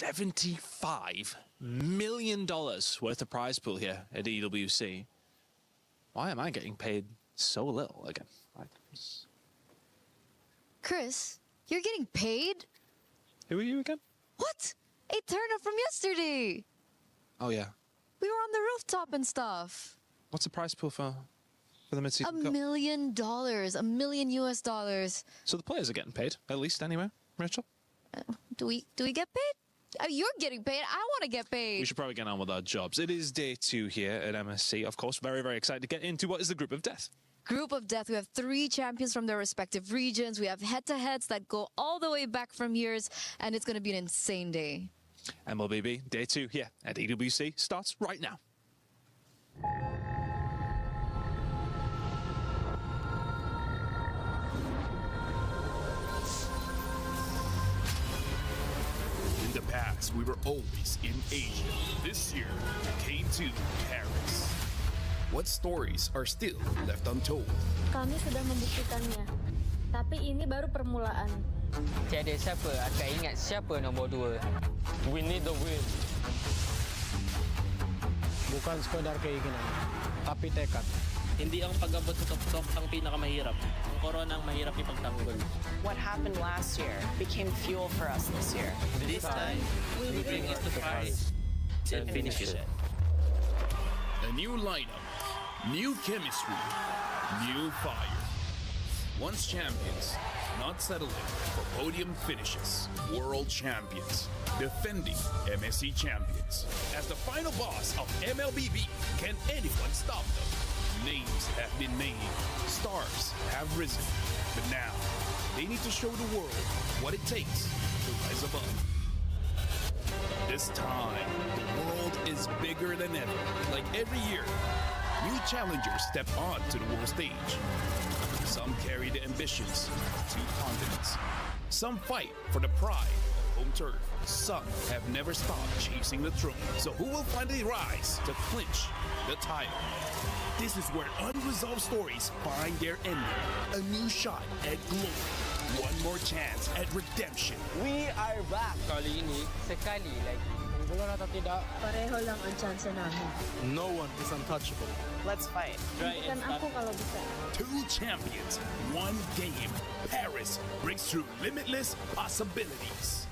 $75 million worth of prize pool here at EWC. Why am I getting paid so little again? Chris, you're getting paid? Who are you again? What? A turn-up from yesterday. Oh, yeah. We were on the rooftop and stuff. What's the prize pool for the mid-season $1 cup? million. $1 million US dollars. So the players are getting paid, at least anyway, Rachel? Do we get paid? You're getting paid. I want to get paid. We should probably get on with our jobs. It is day 2 here at MSC. Of course, very, very excited to get into what is the Group of Death. Group of Death, we have 3 champions from their respective regions. We have head-to-heads that go all the way back from years, and it's going to be an insane day. MLBB, day 2 here at EWC starts right now. In the past, we were always in Asia. This year, we came to Paris. What stories are still left untold? Kami sudah membuktikannya. Tapi ini baru permulaan. Tiada siapa akan ingat siapa nombor 2. We need the win. Bukan sekadar keinginan, tapi tekad. Hindi ang pag-abot sa tuktok ang pinakamahirap. Ang korona ang mahirap ipagtanggol. What happened last year became fuel for us this year. This time, we bring it to prize and finish it. A new lineup, new chemistry, new fire. Once champions, not settling for podium finishes. World champions, defending MSC champions. As the final boss of MLBB, can anyone stop them? Names have been made, stars have risen, but now they need to show the world what it takes to rise above. This time, the world is bigger than ever. Like every year, new challengers step on to the world stage. Some carry the ambitions of 2 continents. Some fight for the pride of home turf. Some have never stopped chasing the throne. So who will finally rise to clinch the title? This is where unresolved stories find their ending. A new shot at glory. One more chance at redemption. We are back. Kali ini, sekali lagi. Gulo na tidak. Pareho lang ang chance namin. No one is untouchable. Let's fight. Try and Bukan ako stop. kalau bisa. 2 champions, 1 game. Paris breaks through limitless possibilities.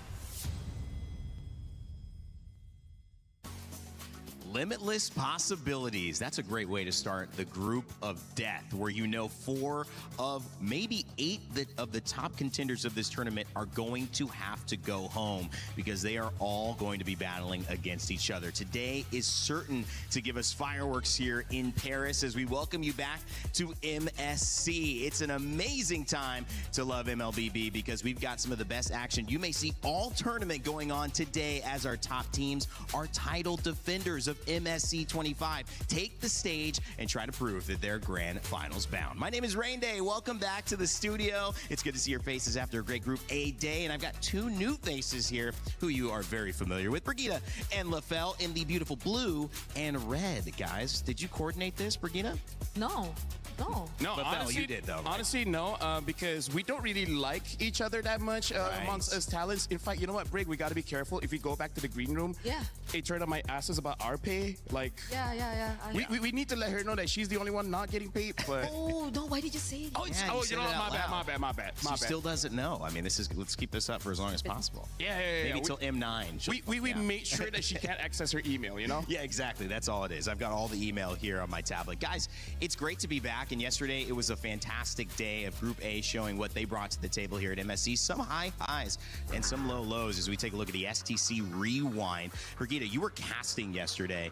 Limitless possibilities. That's a great way to start the Group of Death, where you know 4 of maybe 8 of the top contenders of this tournament are going to have to go home because they are all going to be battling against each other. Today is certain to give us fireworks here in Paris as we welcome you back to MSC. It's an amazing time to love MLBB because we've got some of the best action you may see all tournament going on today as our top teams are title defenders of MSC 25 take the stage and try to prove that they're grand finals bound. My name is Rain Day. Welcome back to the studio. It's good to see your faces after a great Group A day, and I've got 2 new faces here who you are very familiar with, Brigitte and LaFell in the beautiful blue and red. Guys, did you coordinate this, Brigitte? No. No, But honestly, you did though. Right? Honestly, no, because we don't really like each other that much amongst us talents. In fact, you know what, Brig, we got to be careful. If we go back to the green room, Yeah. it turned out my ass is about our pay. Like, Yeah. we need to let her know that she's the only one not getting paid. But Oh, no, why did you say that? oh, Yeah, you you said know it what? out loud. My bad. She still doesn't know. I mean, let's keep this up for as long as possible. Yeah. Maybe till M9. she'll- We yeah. made sure that she can't access her email, you know? Yeah, exactly. That's all it is. I've got all the email here on my tablet. Guys, it's great to be back. And yesterday, it was a fantastic day of Group A showing what they brought to the table here at MSC. Some high highs and some low lows as we take a look at the STC Rewind. Brigitte, you were casting yesterday.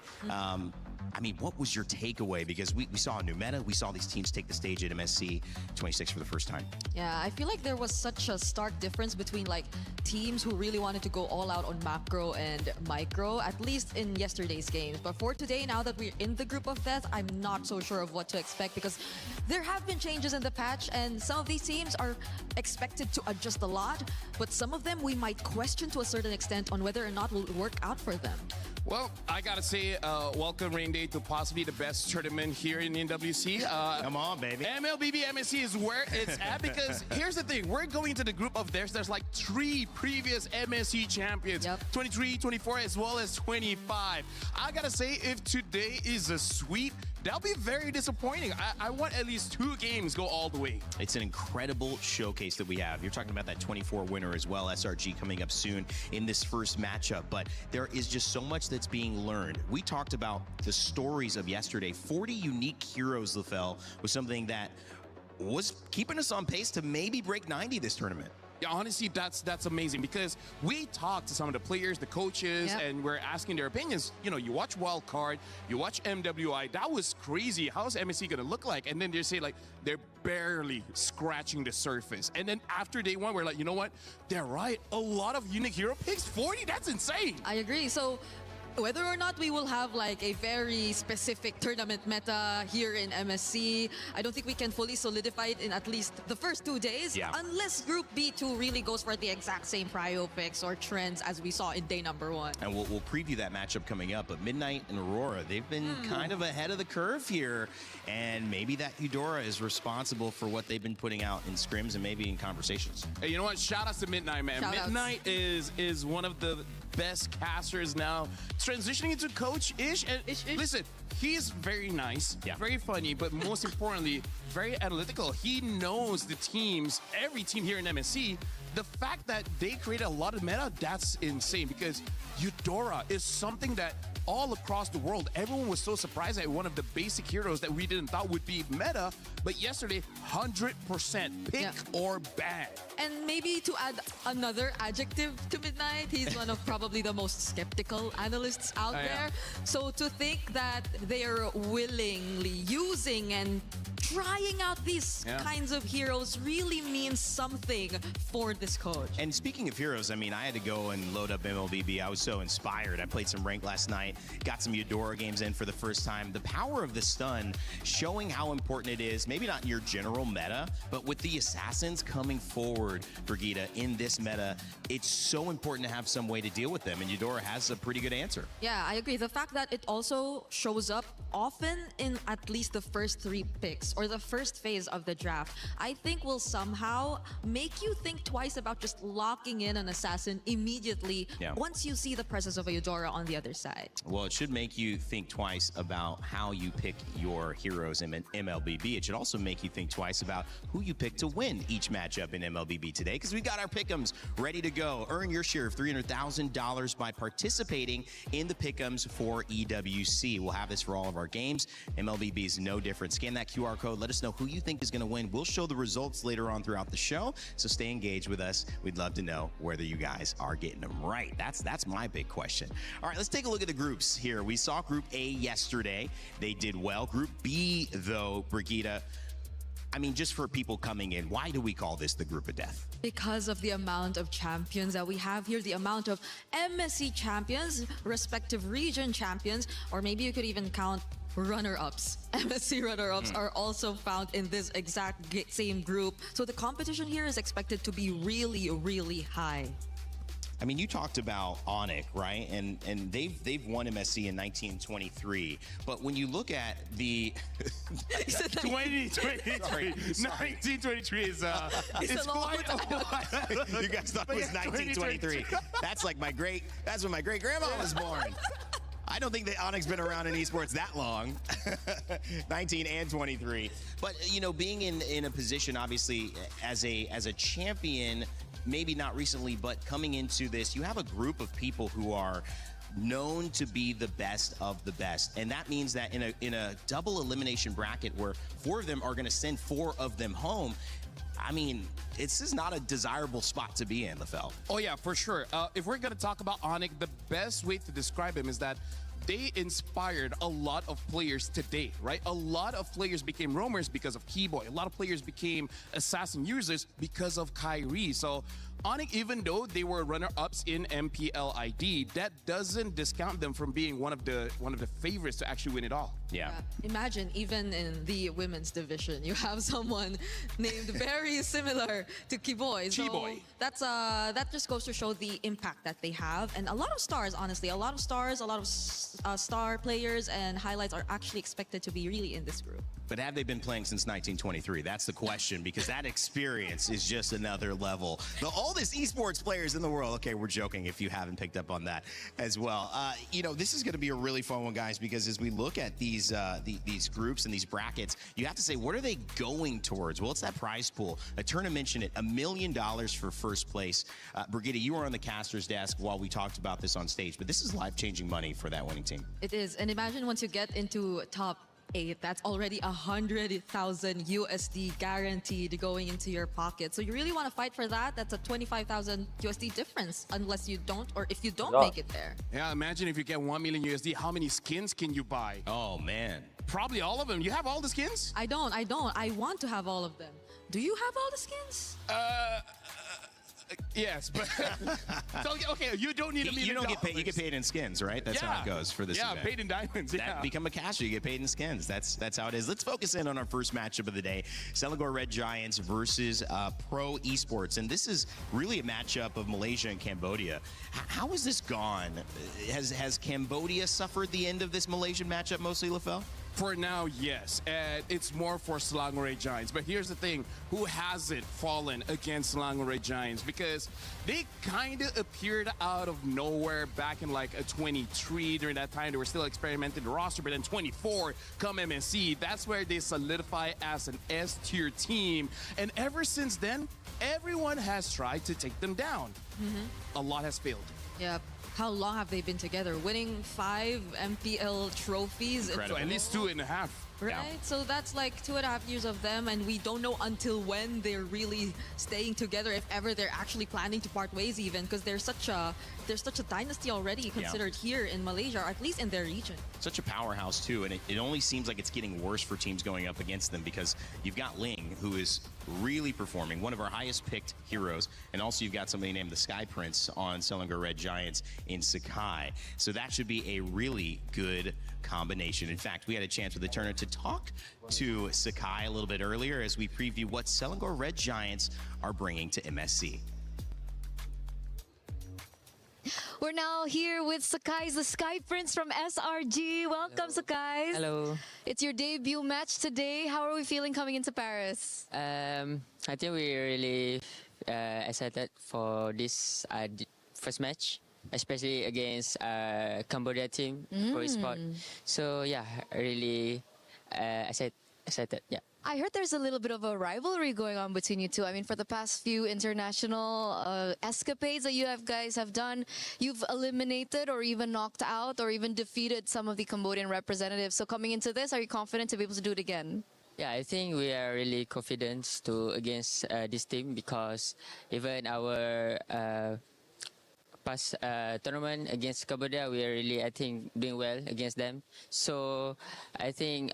I mean, what was your takeaway? Because we saw a new meta. We saw these teams take the stage at MSC 26 for the first time. Yeah, I feel like there was such a stark difference between like teams who really wanted to go all out on macro and micro, at least in yesterday's games. But for today, now that we're in the Group of Death, I'm not so sure of what to expect because there have been changes in the patch and some of these teams are expected to adjust a lot, but some of them we might question to a certain extent on whether or not will work out for them. Well, I gotta say, welcome Rain Day to possibly the best tournament here in EWC. Come on, baby. MLBB MSC is where it's at because here's the thing. We're going into the group of there's like 3 previous MSC champions. Yep. 23, 24, as well as 25. I gotta say, if today is a sweep, that'll be very disappointing. I want at least 2 games go all the way. It's an incredible showcase that we have. You're talking about that 24 winner as well, SRG coming up soon in this first matchup, but there is just so much that's being learned. We talked about the stories of yesterday. 40 unique heroes, LaFell, was something that was keeping us on pace to maybe break 90 this tournament. Yeah, honestly, that's amazing because we talked to some of the players, the coaches, Yep. and we're asking their opinions. You know, you watch Wild Card, you watch MWI. That was crazy. How's MSC going to look like? And then they say, like, they're barely scratching the surface. And then after day 1, we're like, you know what? They're right. A lot of unique hero picks. 40? That's insane. I agree. So whether or not we will have like a very specific tournament meta here in MSC, I don't think we can fully solidify it in at least the first 2 days, Yeah. unless Group B2 really goes for the exact same prio picks or trends as we saw in day number 1. And we'll preview that matchup coming up. But Midnight and Aurora, they've been kind of ahead of the curve here. And maybe that Eudora is responsible for what they've been putting out in scrims and maybe in conversations. Hey, you know what? Shout outs to Midnight, man. Shout outs. Midnight is one of the best casters now, transitioning into coach-ish. And listen, he's very nice, very funny, but most importantly, very analytical. He knows the teams, every team here in MSC. The fact that they created a lot of meta, that's insane because Eudora is something that all across the world, everyone was so surprised at one of the basic heroes that we didn't thought would be meta, but yesterday, 100% pick or ban. And maybe to add another adjective to Midnight, he's one of probably the most skeptical analysts out there. So to think that they are willingly using and trying out these kinds of heroes really means something for this coach. And speaking of heroes, I mean, I had to go and load up MLBB. I was so inspired. I played some rank last night, got some Eudora games in for the first time. The power of the stun, showing how important it is, maybe not in your general meta, but with the assassins coming forward, Brigitte, in this meta, it's so important to have some way to deal with them, and Eudora has a pretty good answer. Yeah, I agree. The fact that it also shows up often in at least the first 3 picks or the first phase of the draft, I think will somehow make you think twice about just locking in an assassin immediately once you see the presence of a Eudora on the other side. Well, it should make you think twice about how you pick your heroes in MLBB. It should also make you think twice about who you pick to win each matchup in MLBB today, because we got our pick'ems ready to go. Earn your share of $300,000 by participating in the pick'ems for EWC. We'll have this for all of our games. MLBB is no different. Scan that QR code. Let us know who you think is going to win. We'll show the results later on throughout the show, so stay engaged with us. We'd love to know whether you guys are getting them right. That's my big question. All right, let's take a look at the groups here. We saw Group A yesterday. They did well. Group B, though, Brigitte, I mean, just for people coming in, why do we call this the group of death? Because of the amount of champions that we have here, the amount of MSC champions, respective region champions, or maybe you could even count runner-ups. MSC runner-ups are also found in this exact same group. So the competition here is expected to be really, really high. I mean, you talked about Onyx, right? And they've won MSC in 1923. But when you look at the 2023, 1923 is it's quite a while. You guys thought it was 1923. That's like that's when my great grandma was born. I don't think that Onyx been around in esports that long. 19 and 23. But you know, being in a position obviously as a champion, maybe not recently, but coming into this, you have a group of people who are known to be the best of the best. And that means that in a double elimination bracket where 4 of them are going to send 4 of them home, I mean, this is not a desirable spot to be in, LaFell. Oh, yeah, for sure. If we're going to talk about Onyx, the best way to describe him is that they inspired a lot of players today, right? A lot of players became roamers because of Keyboy. A lot of players became assassin users because of Kyrie. So Onyx, even though they were runner-ups in MPLID, that doesn't discount them from being one of the favorites to actually win it all. Yeah. Imagine even in the women's division, you have someone named very similar to Kiboy. So Chiboy. that just goes to show the impact that they have, and a lot of stars. Honestly, a lot of stars, a lot of star players and highlights are actually expected to be really in this group. But have they been playing since 1923? That's the question, because that experience is just another level. The oldest esports players in the world. Okay, we're joking if you haven't picked up on that as well. You know, this is going to be a really fun one, guys, because as we look at these groups and these brackets, you have to say, what are they going towards? Well, it's that prize pool. A tournament mentioned it, $1 million for first place. Brigitte, you were on the caster's desk while we talked about this on stage, but this is life-changing money for that winning team. It is, and imagine once you get into top 8, that's already 100,000 USD guaranteed going into your pocket. So you really want to fight for that? That's a 25,000 USD difference, unless you don't, or if you don't make it there. Yeah, imagine if you get 1 million USD, how many skins can you buy? Oh, man. Probably all of them. You have all the skins? I don't. I want to have all of them. Do you have all the skins? Yes, but so, okay, you don't need $1 million. You don't get paid. You get paid in skins, right? That's how it goes for this event. Yeah, paid in diamonds. Yeah, become a caster, you get paid in skins. That's how it is. Let's focus in on our first matchup of the day: Selangor Red Giants versus Pro Esports, and this is really a matchup of Malaysia and Cambodia. How has this gone? Has Cambodia suffered the end of this Malaysian matchup mostly, LaFell? For now, yes. And it's more for Selangor Red Giants. But here's the thing. Who hasn't fallen against Selangor Red Giants? Because they kind of appeared out of nowhere back in like a 23. During that time, they were still experimenting the roster. But then 24, come MSC, that's where they solidify as an S-tier team. And ever since then, everyone has tried to take them down. A lot has failed. Yep. How long have they been together? Winning 5 MPL trophies. So at least 2.5. Right? Yeah. So that's like 2.5 years of them, and we don't know until when they're really staying together, if ever they're actually planning to part ways even, because there's such a dynasty already considered here in Malaysia, or at least in their region. Such a powerhouse too, and it only seems like it's getting worse for teams going up against them, because you've got Ling, who is really performing, one of our highest picked heroes, and also you've got somebody named the Sky Prince on Selangor Red Giants in Sakai. So that should be a really good combination. In fact, we had a chance with the tournament to talk to Sakai a little bit earlier as we preview what Selangor Red Giants are bringing to MSC. We're now here with Sakai, the Sky Prince from SRG. Welcome, Sakai. Hello. It's your debut match today. How are we feeling coming into Paris? I think we're really excited for this first match, especially against Cambodia team, Pro Esport. So yeah, really excited. Yeah. I heard there's a little bit of a rivalry going on between you two. I mean, for the past few international escapades that you guys have done, you've eliminated or even knocked out or even defeated some of the Cambodian representatives. So coming into this, are you confident to be able to do it again? Yeah, I think we are really confident against this team, because even our past tournament against Cambodia, we are really, I think, doing well against them. So I think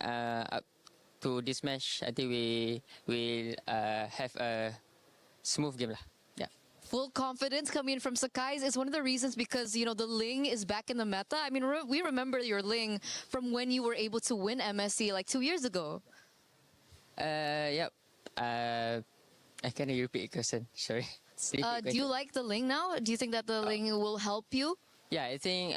to this match, I think we will have a smooth game lah. Yeah. Full confidence coming in from Sakai is one of the reasons, because, you know, the Ling is back in the meta. I mean, we remember your Ling from when you were able to win MSC like 2 years ago. Yep. I can't repeat the question. Sorry. Do you like the Ling now? Do you think that the Ling will help you? Yeah, I think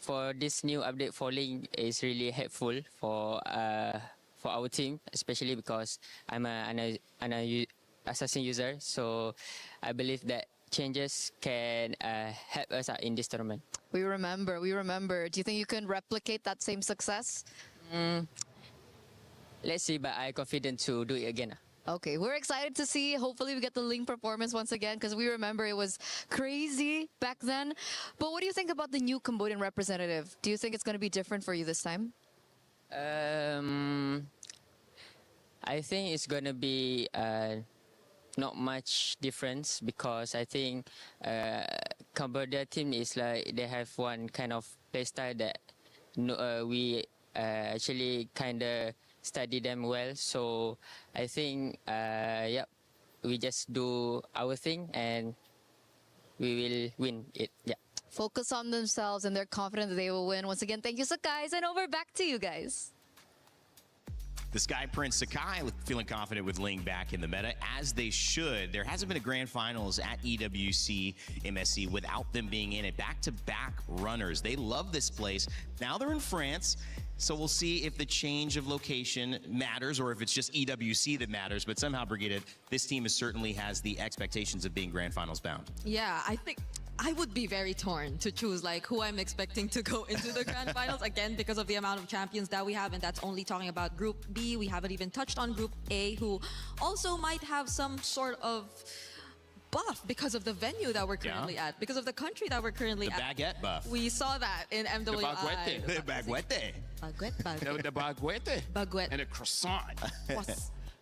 for this new update for Ling is really helpful for our team, especially because I'm an assassin user. So I believe that changes can help us out in this tournament. We remember. Do you think you can replicate that same success? Let's see, but I'm confident to do it again. Okay, we're excited to see. Hopefully we get the Ling performance once again, because we remember it was crazy back then. But what do you think about the new Cambodian representative? Do you think it's going to be different for you this time? I think it's going to be not much difference, because I think Cambodia team is like they have one kind of playstyle that we actually kind of study them well. So I think, yeah, we just do our thing and we will win it. Yeah. Focus on themselves and they're confident that they will win. Once again, thank you, guys, and over back to you guys. The Sky Prince Sakai feeling confident with Ling back in the meta, as they should. There hasn't been a grand finals at EWC MSC without them being in it. Back-to-back runners. They love this place. Now they're in France, so we'll see if the change of location matters or if it's just EWC that matters. But somehow, Brigitte, this team certainly has the expectations of being grand finals bound. Yeah, I think I would be very torn to choose like who I'm expecting to go into the grand finals, again because of the amount of champions that we have, and that's only talking about Group B. We haven't even touched on Group A, who also might have some sort of buff because of the venue that we're currently at, because of the country that we're currently at. The baguette buff. We saw that in MWI. The baguette. The baguette. Baguette. And a croissant.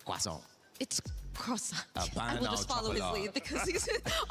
Croissant. It's croissant. A I will just follow his lead because he's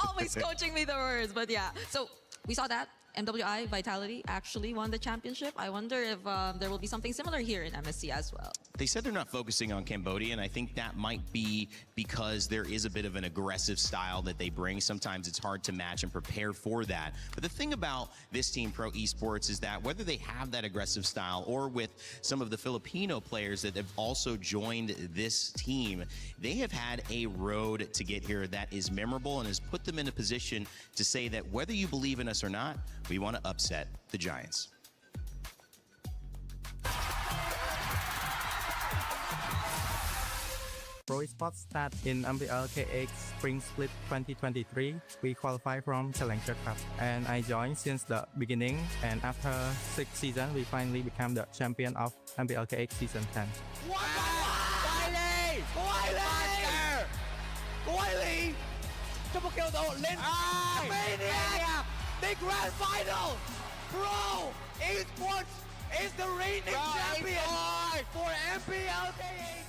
always coaching me the words. But yeah, so we saw that. MWI Vitality actually won the championship. I wonder if there will be something similar here in MSC as well. They said they're not focusing on Cambodia, and I think that might be because there is a bit of an aggressive style that they bring. Sometimes it's hard to match and prepare for that. But the thing about this team, Pro Esports, is that whether they have that aggressive style or with some of the Filipino players that have also joined this team, they have had a road to get here that is memorable and has put them in a position to say that whether you believe in us or not, we want to upset the Giants. Pro Esports start in MPLKX Spring Split 2023. We qualify from Challenger Cup, and I joined since the beginning. And after 6 seasons, we finally become the champion of MPLKX Season 10. Wiley จะมาเกี่ยวกับเล่น Maniac the grand final Pro Esports is the reigning champion for MPLKX.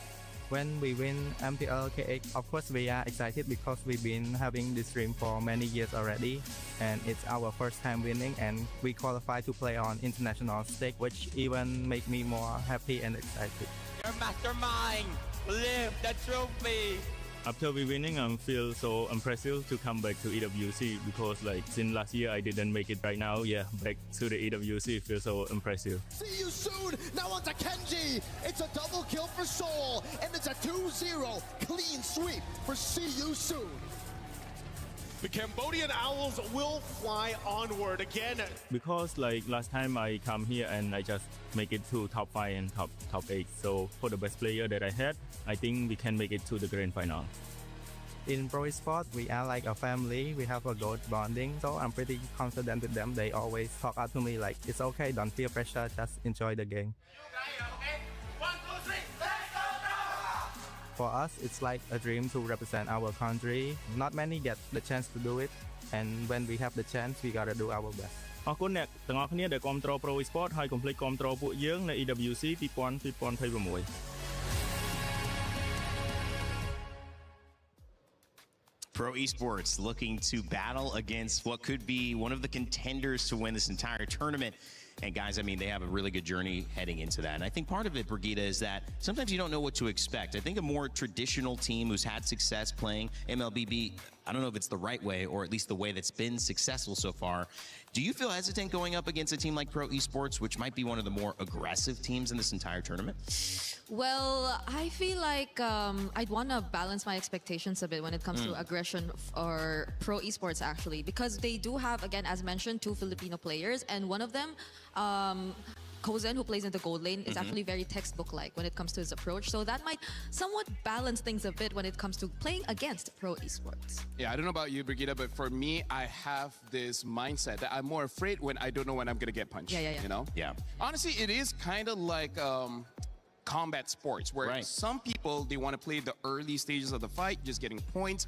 When we win MPLKX, of course we are excited because we've been having this dream for many years already, and it's our first time winning, and we qualify to play on international stage, which even make me more happy and excited. Your mastermind lift the trophy. After we winning, I feel so impressive to come back to EWC because like since last year I didn't make it. Right now, yeah, back to the EWC feels so impressive. See you soon. Now on to Kenji. It's a double kill for Seoul, and it's a 2-0 clean sweep for See You Soon. The Cambodian Owls will fly onward again. Because like last time I come here and I just make it to top 5 and top 8. So for the best player that I had, I think we can make it to the grand final. In Pro Esports, we are like a family. We have a good bonding, so I'm pretty confident with them. They always talk out to me like, it's okay, don't feel pressure, just enjoy the game. For us, it's like a dream to represent our country. Not many get the chance to do it, and when we have the chance, we gotta do our best. អរគុណអ្នកទាំងអស់គ្នាដែលគាំទ្រ Pro Esports ហើយកុំភ្លេចគាំទ្រពួកយើងនៅ EWC 2026 Pro Esports looking to battle against what could be one of the contenders to win this entire tournament. And guys, I mean, they have a really good journey heading into that. And I think part of it, Brigitte, is that sometimes you don't know what to expect. I think a more traditional team who's had success playing MLBB, I don't know if it's the right way or at least the way that's been successful so far. Do you feel hesitant going up against a team like Pro Esports, which might be one of the more aggressive teams in this entire tournament? Well, I feel like I'd want to balance my expectations a bit when it comes to aggression or Pro Esports actually, because they do have, again, as mentioned, 2 Filipino players, and one of them, Kozen, who plays in the gold lane, is actually very textbook-like when it comes to his approach. So that might somewhat balance things a bit when it comes to playing against Pro Esports. Yeah, I don't know about you, Brigitte, but for me, I have this mindset that I'm more afraid when I don't know when I'm going to get punched. Yeah. You know? Yeah. Honestly, it is kind of like combat sports where some people, they want to play the early stages of the fight, just getting points,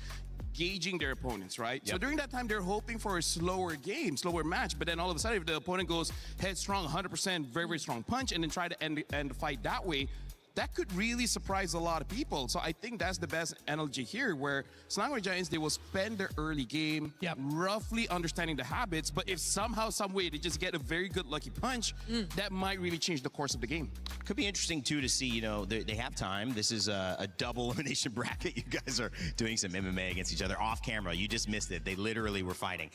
gauging their opponents, right? So during that time, they're hoping for a slower game, slower match. But then all of a sudden, if the opponent goes headstrong, 100%, very, very strong punch, and then try to end the fight that way, that could really surprise a lot of people. So I think that's the best analogy here, where Selangor Giants, they will spend their early game roughly understanding the habits, but if somehow, some way, they just get a very good lucky punch, that might really change the course of the game. Could be interesting, too, to see, you know, they have time. This is a double elimination bracket. You guys are doing some MMA against each other off camera. You just missed it. They literally were fighting.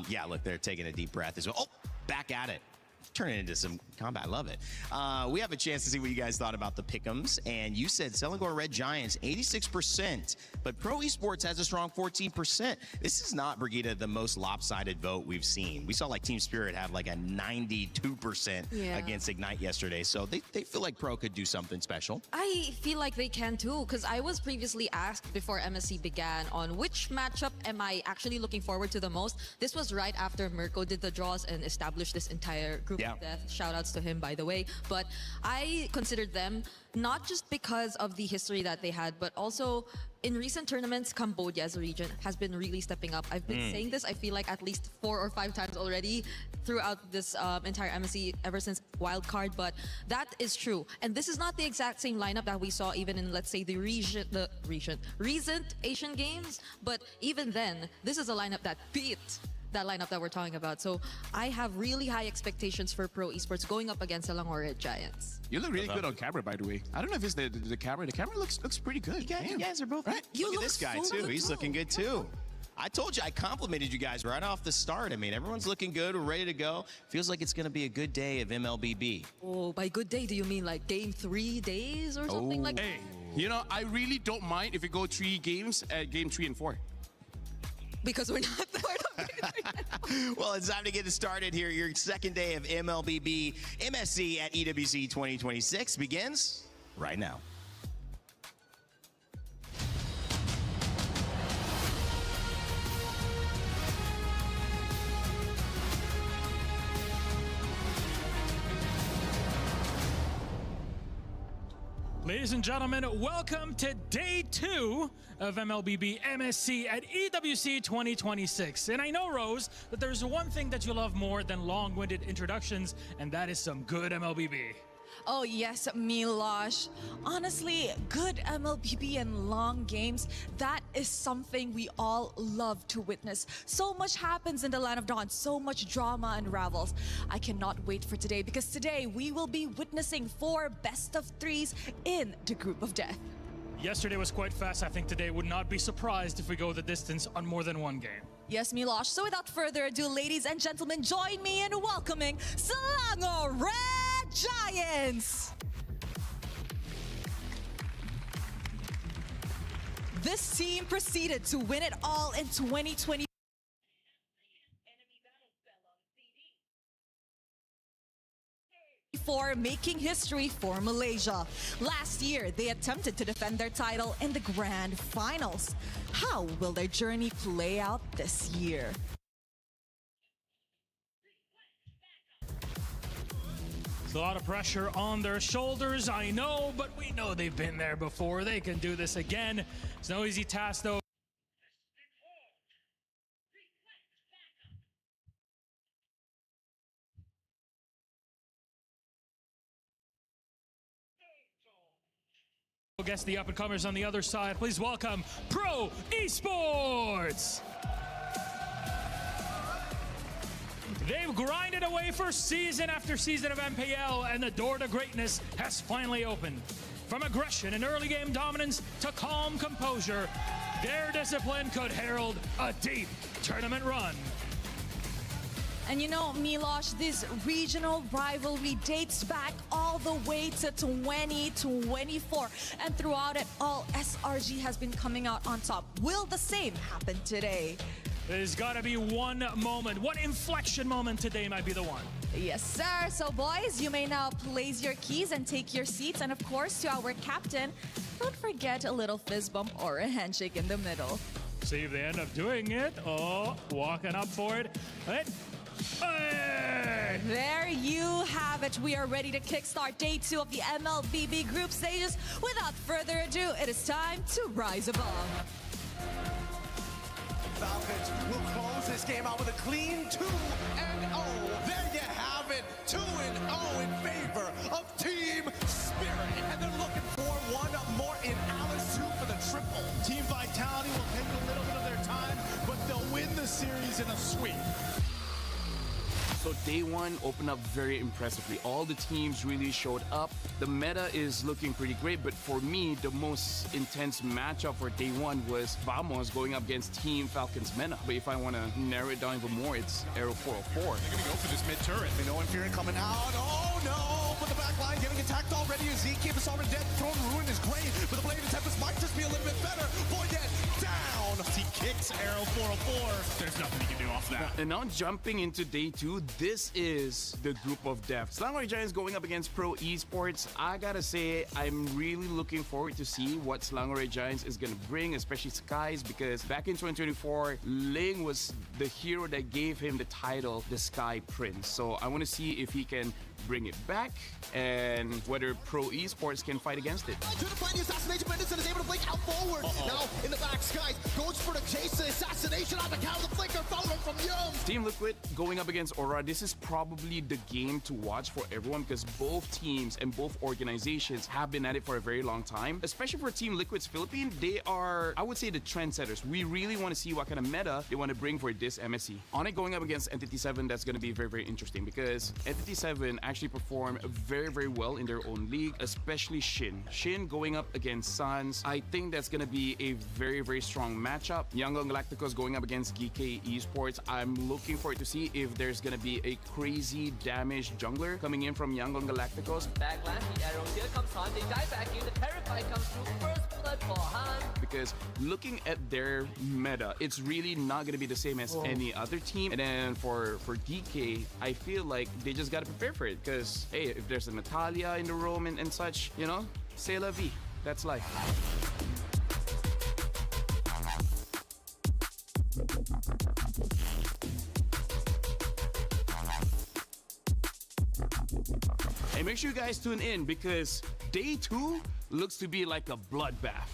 Yeah, look, they're taking a deep breath as well. Oh, back at it. Turn it into some combat. I love it. We have a chance to see what you guys thought about the pick'ems, and you said Selangor Red Giants 86%, but Pro Esports has a strong 14%. This is not, Brigitte, the most lopsided vote we've seen. We saw like Team Spirit have like a 92% against Ignite yesterday, so they feel like Pro could do something special. I feel like they can too, because I was previously asked before MSC began on which matchup am I actually looking forward to the most. This was right after Mirko did the draws and established this entire group of death. Shout outs to him, by the way. But I considered them not just because of the history that they had, but also in recent tournaments, Cambodia as a region has been really stepping up. I've been saying this, I feel like, at least 4 or 5 times already throughout this entire MSC ever since wildcard, but that is true. And this is not the exact same lineup that we saw even in, let's say, the recent Asian Games, but even then, this is a lineup that beat that lineup that we're talking about. So I have really high expectations for Pro Esports going up against Selangor Red Giants. You look really good on camera, by the way. I don't know if it's the camera. The camera looks pretty good. You guys are both right. Look at this guy, too. He's looking good, too. I told you, I complimented you guys right off the start. I mean, everyone's looking good. We're ready to go. Feels like it's going to be a good day of MLBB. Oh, by good day, do you mean like game 3 days or something like that? Hey, you know, I really don't mind if we go 3 games at game 3 and 4. Because we're not part of it. Well, it's time to get it started here. Your second day of MLBB MSC at EWC 2026 begins right now. Ladies and gentlemen, welcome to day 2 of MLBB MSC at EWC 2026. And I know, Rose, that there's one thing that you love more than long-winded introductions, and that is some good MLBB. Oh yes, Milosh. Honestly, good MLBB and long games, that is something we all love to witness. So much happens in the Land of Dawn, so much drama unravels. I cannot wait for today, because today we will be witnessing 4 best of 3s in the Group of Death. Yesterday was quite fast. I think today would not be surprised if we go the distance on more than one game. Yes, Milosh. So without further ado, ladies and gentlemen, join me in welcoming Selangor Red Giants! This team proceeded to win it all in 2020. For making history for Malaysia. Last year, they attempted to defend their title in the grand finals. How will their journey play out this year? There's a lot of pressure on their shoulders, I know, but we know they've been there before. They can do this again. It's no easy task, though. Guess the up-and-comers on the other side. Please welcome Pro Esports. They've grinded away for season after season of MPL, and the door to greatness has finally opened. From aggression and early game dominance to calm composure, their discipline could herald a deep tournament run. And you know, Milosh, this regional rivalry dates back all the way to 2024. And throughout it all, SRG has been coming out on top. Will the same happen today? There's got to be one moment, one inflection moment today might be the one. Yes, sir. So, boys, you may now place your keys and take your seats. And, of course, to our captain, don't forget a little fist bump or a handshake in the middle. See if they end up doing it. Oh, walking up for it. Hey! There you have it. We are ready to kickstart day 2 of the MLBB group stages. Without further ado, it is time to rise above. Falcons will close this game out with a clean 2-0. There you have it, 2-0 in favor of Team Spirit. And they're series in a sweep. So day one opened up very impressively. All the teams really showed up. The meta is looking pretty great, but for me, the most intense matchup for day one was Vamos going up against Team Falcons Mena. But if I want to narrow it down even more, it's Aero 404. They're going to go for this mid-turret. They know Inferior coming out. Oh no! But the back line getting attacked already. Ezekiel is already dead. Throne Ruin is great, but the Blade of Tempest might just be a little bit better. Voyet down! He kicks Aero 404. There's nothing he can do off that. And now jumping into day two, this is the group of death. Slangoray Giants going up against Pro Esports. I gotta say, I'm really looking forward to see what Slangoray Giants is gonna bring, especially Skies, because back in 2024, Ling was the hero that gave him the title, the Sky Prince. So I want to see if he can bring it back and whether Pro Esports can fight against it. To the plan, the assassination Mendelssohn is able to blink out forward. Now in the back, Skies goes for the Jason assassination on the count of the flicker, following from Young. Team Liquid going up against Aura. This is probably the game to watch for everyone because both teams and both organizations have been at it for a very long time. Especially for Team Liquid's Philippines, they are, I would say, the trendsetters. We really want to see what kind of meta they want to bring for this MSC. On it going up against Entity 7, that's going to be very, very interesting because Entity 7 actually performed very, very well in their own league, especially Shin. Shin going up against Suns. I think that's going to be a very, very strong matchup. Yangon Galacticos going up against GK Esports. I'm looking forward to see if there's going to be a crazy damaged jungler coming in from Yangon Galacticos. Backland, the arrow here comes on. They dive back in. The Terrify comes through. First blood for Han. Because looking at their meta, it's really not going to be the same as any other team. And then for DK, I feel like they just got to prepare for it because, hey, if there's a Natalia in the room and such, you know, c'est la vie. That's life. Hey, make sure you guys tune in because day two looks to be like a bloodbath.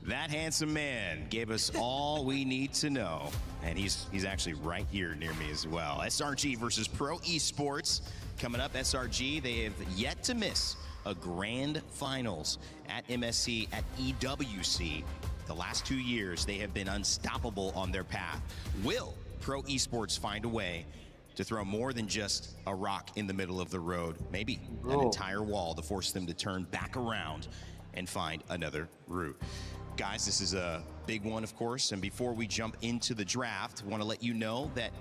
That handsome man gave us all we need to know. And he's actually right here near me as well. SRG versus Pro Esports. Coming up, SRG, they have yet to miss a grand finals at MSC, at EWC. The last 2 years, they have been unstoppable on their path. Will Pro Esports find a way to throw more than just a rock in the middle of the road? Maybe an entire wall to force them to turn back around and find another route. Guys, this is a big one, of course, and before we jump into the draft, I want to let you know that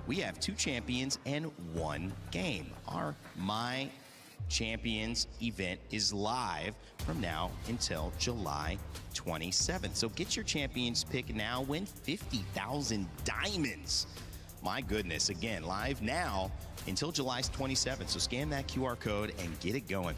we have 2 champions and 1 game. Our My Champions event is live from now until July 27th. So get your champions pick now, win 50,000 diamonds. My goodness, again, live now until July 27th. So scan that QR code and get it going.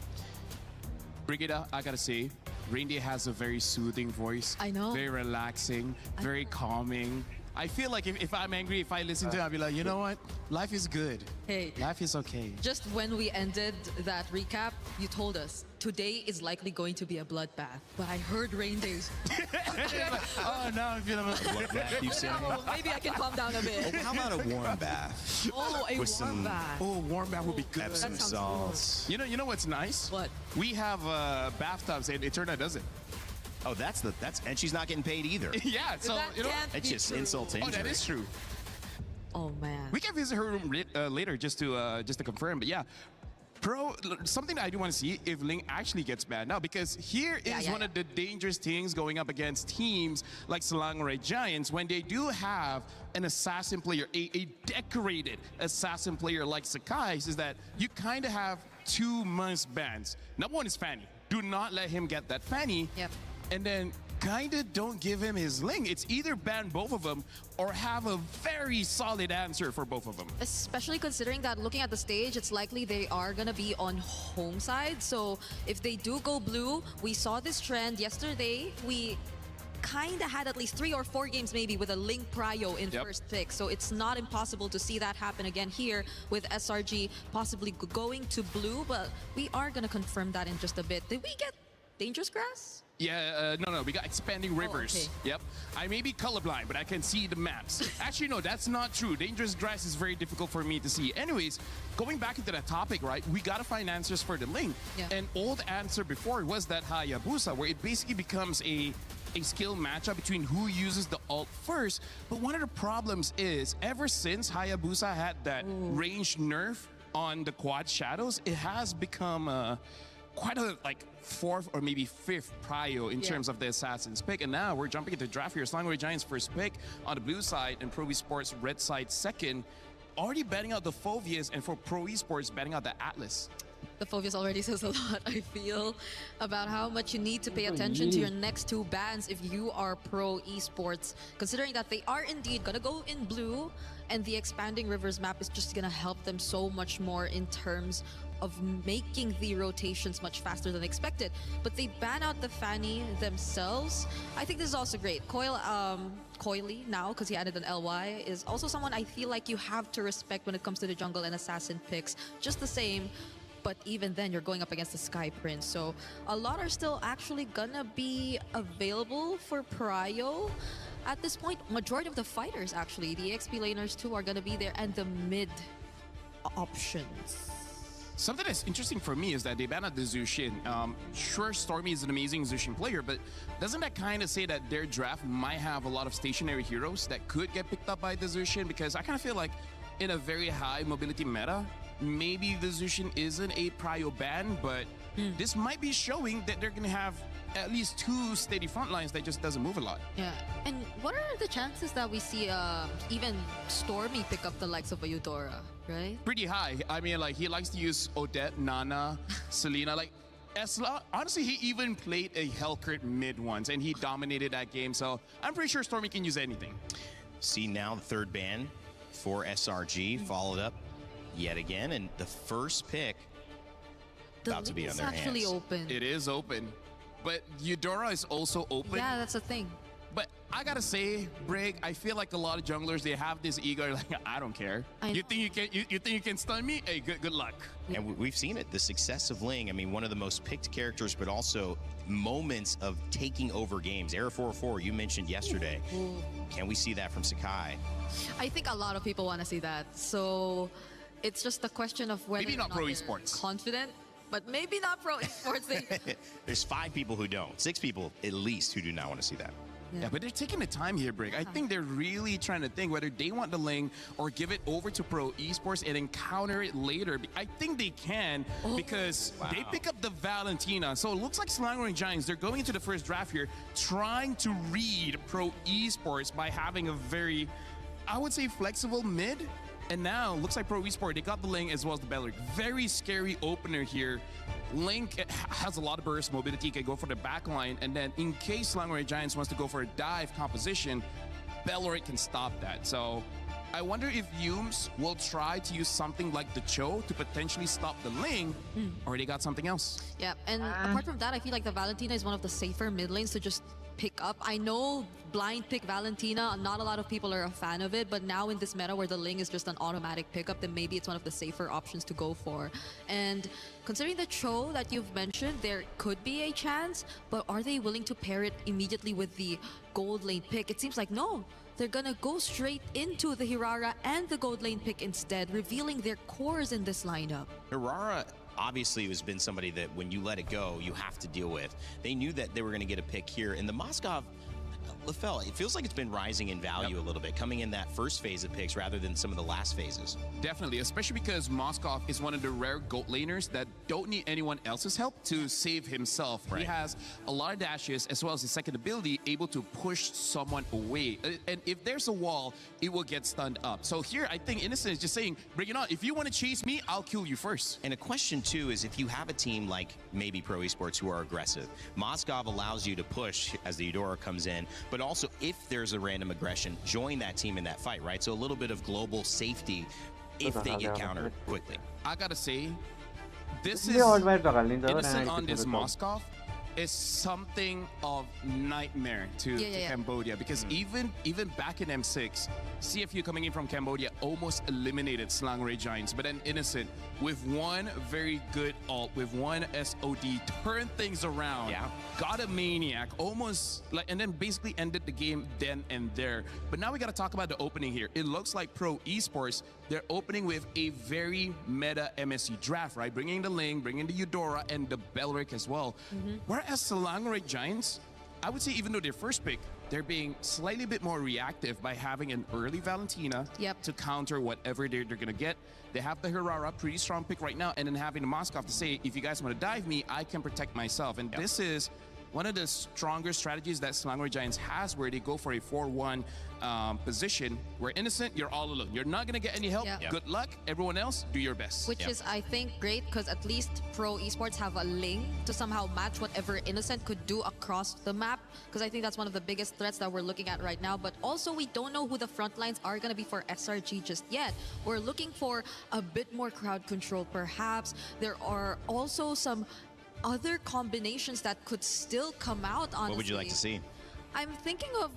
Brigida, I gotta say, Reindeer has a very soothing voice. I know. Very relaxing, very calming. I feel like if I'm angry, if I listen to it, I'll be like, you know what? Life is good. Hey. Life is okay. Just when we ended that recap, you told us today is likely going to be a bloodbath. But I heard rain days. Oh, no, I'm feeling a Bloodbath, you say? Oh, maybe I can calm down a bit. How about a warm bath? Oh, a With warm some bath. Oh, warm bath would be good. Epsom sounds salts. You know what's nice? What? We have bathtubs, and Eterna doesn't. Oh, that's and she's not getting paid either. Yeah, so That you know. can't It's be just true. insult to Oh, injury. that is true. Oh, man. We can visit her room later just to confirm. But yeah, something that I do want to see if Ling actually gets banned now, because here is one of the dangerous things going up against teams like Slangoray Giants when they do have an assassin player, a decorated assassin player like Sakai, is that you kind of have 2 must bans. Number one is Fanny. Do not let him get that Fanny. Yep. And then kind of don't give him his Ling. It's either ban both of them or have a very solid answer for both of them. Especially considering that looking at the stage, it's likely they are going to be on home side. So if they do go blue, we saw this trend yesterday. We kind of had at least 3 or 4 games maybe with a Link Prio in first pick. So it's not impossible to see that happen again here with SRG possibly going to blue. But we are going to confirm that in just a bit. Did we get Dangerous Grass? Yeah, no, we got Expanding Rivers. okay. Yep. I may be colorblind, but I can see the maps. Actually, no, that's not true. Dangerous Grass is very difficult for me to see. Anyways, going back into that topic, right, we got to find answers for the Link. Yeah. An old answer before was that Hayabusa, where it basically becomes a a skill matchup between who uses the ult first. But one of the problems is, ever since Hayabusa had that range nerf on the quad shadows, it has become quite a fourth or maybe fifth prio in terms of the Assassin's pick. And now we're jumping into draft here. Slangory Giants first pick on the blue side and Pro Esports red side second. Already betting out the Phovias, and for Pro Esports betting out the Atlas. The Phobias already says a lot, I feel, about how much you need to pay attention to your next two bans if you are Pro Esports, considering that they are indeed going to go in blue, and the Expanding Rivers map is just going to help them so much more in terms of making the rotations much faster than expected. But they ban out the Fanny themselves. I think this is also great. Coily now, because he added an LY, is also someone I feel like you have to respect when it comes to the jungle and assassin picks. Just the same. But even then, you're going up against the Sky Prince. So a lot are still actually gonna be available for Prio. At this point, majority of the fighters, actually, the XP laners too, are gonna be there, and the mid options. Something that's interesting for me is that they banned out the Zushin. Sure, Stormy is an amazing Zushin player, but doesn't that kind of say that their draft might have a lot of stationary heroes that could get picked up by the Zushin? Because I kind of feel like in a very high mobility meta, maybe the Zushin isn't a prio ban, but this might be showing that they're going to have at least two steady front lines that just doesn't move a lot. Yeah, and what are the chances that we see even Stormy pick up the likes of a Eudora, right? Pretty high. I mean, like, he likes to use Odette, Nana, Selena. Like, honestly, he even played a Hellcurt mid once, and he dominated that game. So I'm pretty sure Stormy can use anything. See now the third ban for SRG, followed up yet again, and the first pick about to be on their hands. Actually open. It is open, but Eudora is also open. Yeah, that's the thing. But I gotta say, Brig, I feel like a lot of junglers, they have this ego, like, I don't care. You think you can stun me? Hey, good luck. And we've seen it, the success of Ling. I mean, one of the most picked characters, but also moments of taking over games. Era 4-4, you mentioned yesterday. Can we see that from Sakai? I think a lot of people want to see that. So it's just a question of whether maybe not Pro Esports. Confident, but maybe not Pro Esports. There's 5 people who don't, 6 people at least who do not want to see that. Yeah, but they're taking the time here, Brig. I think they're really trying to think whether they want the Ling or give it over to Pro Esports and encounter it later. I think they can because they pick up the Valentina. So it looks like Slangoring Giants, they're going into the first draft here, trying to read Pro Esports by having a very, I would say, flexible mid. And now, looks like Pro Esports, they got the Ling as well as the Belleric. Very scary opener here. Link has a lot of burst mobility, can go for the back line, and then in case Slangoring Giants wants to go for a dive composition, Belleric can stop that. So I wonder if Yumes will try to use something like the Cho to potentially stop the Ling, or they got something else. Yeah, and apart from that, I feel like the Valentina is one of the safer mid lanes to just pick up. I know blind pick Valentina, not a lot of people are a fan of it, but now in this meta where the Ling is just an automatic pickup, then maybe it's one of the safer options to go for. And considering the Cho that you've mentioned, there could be a chance, but are they willing to pair it immediately with the gold lane pick? It seems like no. They're gonna go straight into the Hirara and the gold lane pick instead, revealing their cores in this lineup. Hirara obviously has been somebody that when you let it go, you have to deal with. They knew that they were going to get a pick here. And the Moskov, LaFell, it feels like it's been rising in value a little bit, coming in that first phase of picks rather than some of the last phases. Definitely, especially because Moskov is one of the rare gold laners that don't need anyone else's help to save himself. He has a lot of dashes as well as his second ability, able to push someone away. And if there's a wall, it will get stunned up. So here, I think Innocent is just saying, bring it on. If you want to chase me, I'll kill you first. And a question, too, is if you have a team like maybe Pro Esports who are aggressive, Moskov allows you to push as the Eudora comes in, but also if there's a random aggression, join that team in that fight, right? So a little bit of global safety if they get countered quickly. I gotta say, this is Innocent on this Moskov is something of nightmare to Cambodia, because even back in M6, CFU coming in from Cambodia almost eliminated Slangoring Giants, but then Innocent with one very good ult, with one SOD, turned things around, got a Maniac, almost like, and then basically ended the game then and there. But now we gotta talk about the opening here. It looks like Pro Esports, they're opening with a very meta MSC draft, right? Bringing the Ling, bringing the Eudora, and the Belleric as well. Whereas Slangoring Giants, I would say even though they're first pick, they're being slightly bit more reactive by having an early Valentina to counter whatever they're going to get. They have the Hirara, pretty strong pick right now, and then having the Moskov to say, if you guys want to dive me, I can protect myself. And this is one of the stronger strategies that Selangor Giants has, where they go for a 4-1 position where Innocent, you're all alone. You're not going to get any help. Good luck. Everyone else, do your best. Which is, I think, great because at least Pro Esports have a link to somehow match whatever Innocent could do across the map, because I think that's one of the biggest threats that we're looking at right now. But also, we don't know who the front lines are going to be for SRG just yet. We're looking for a bit more crowd control, perhaps. There are also some other combinations that could still come out, honestly. What would you like to see? I'm thinking of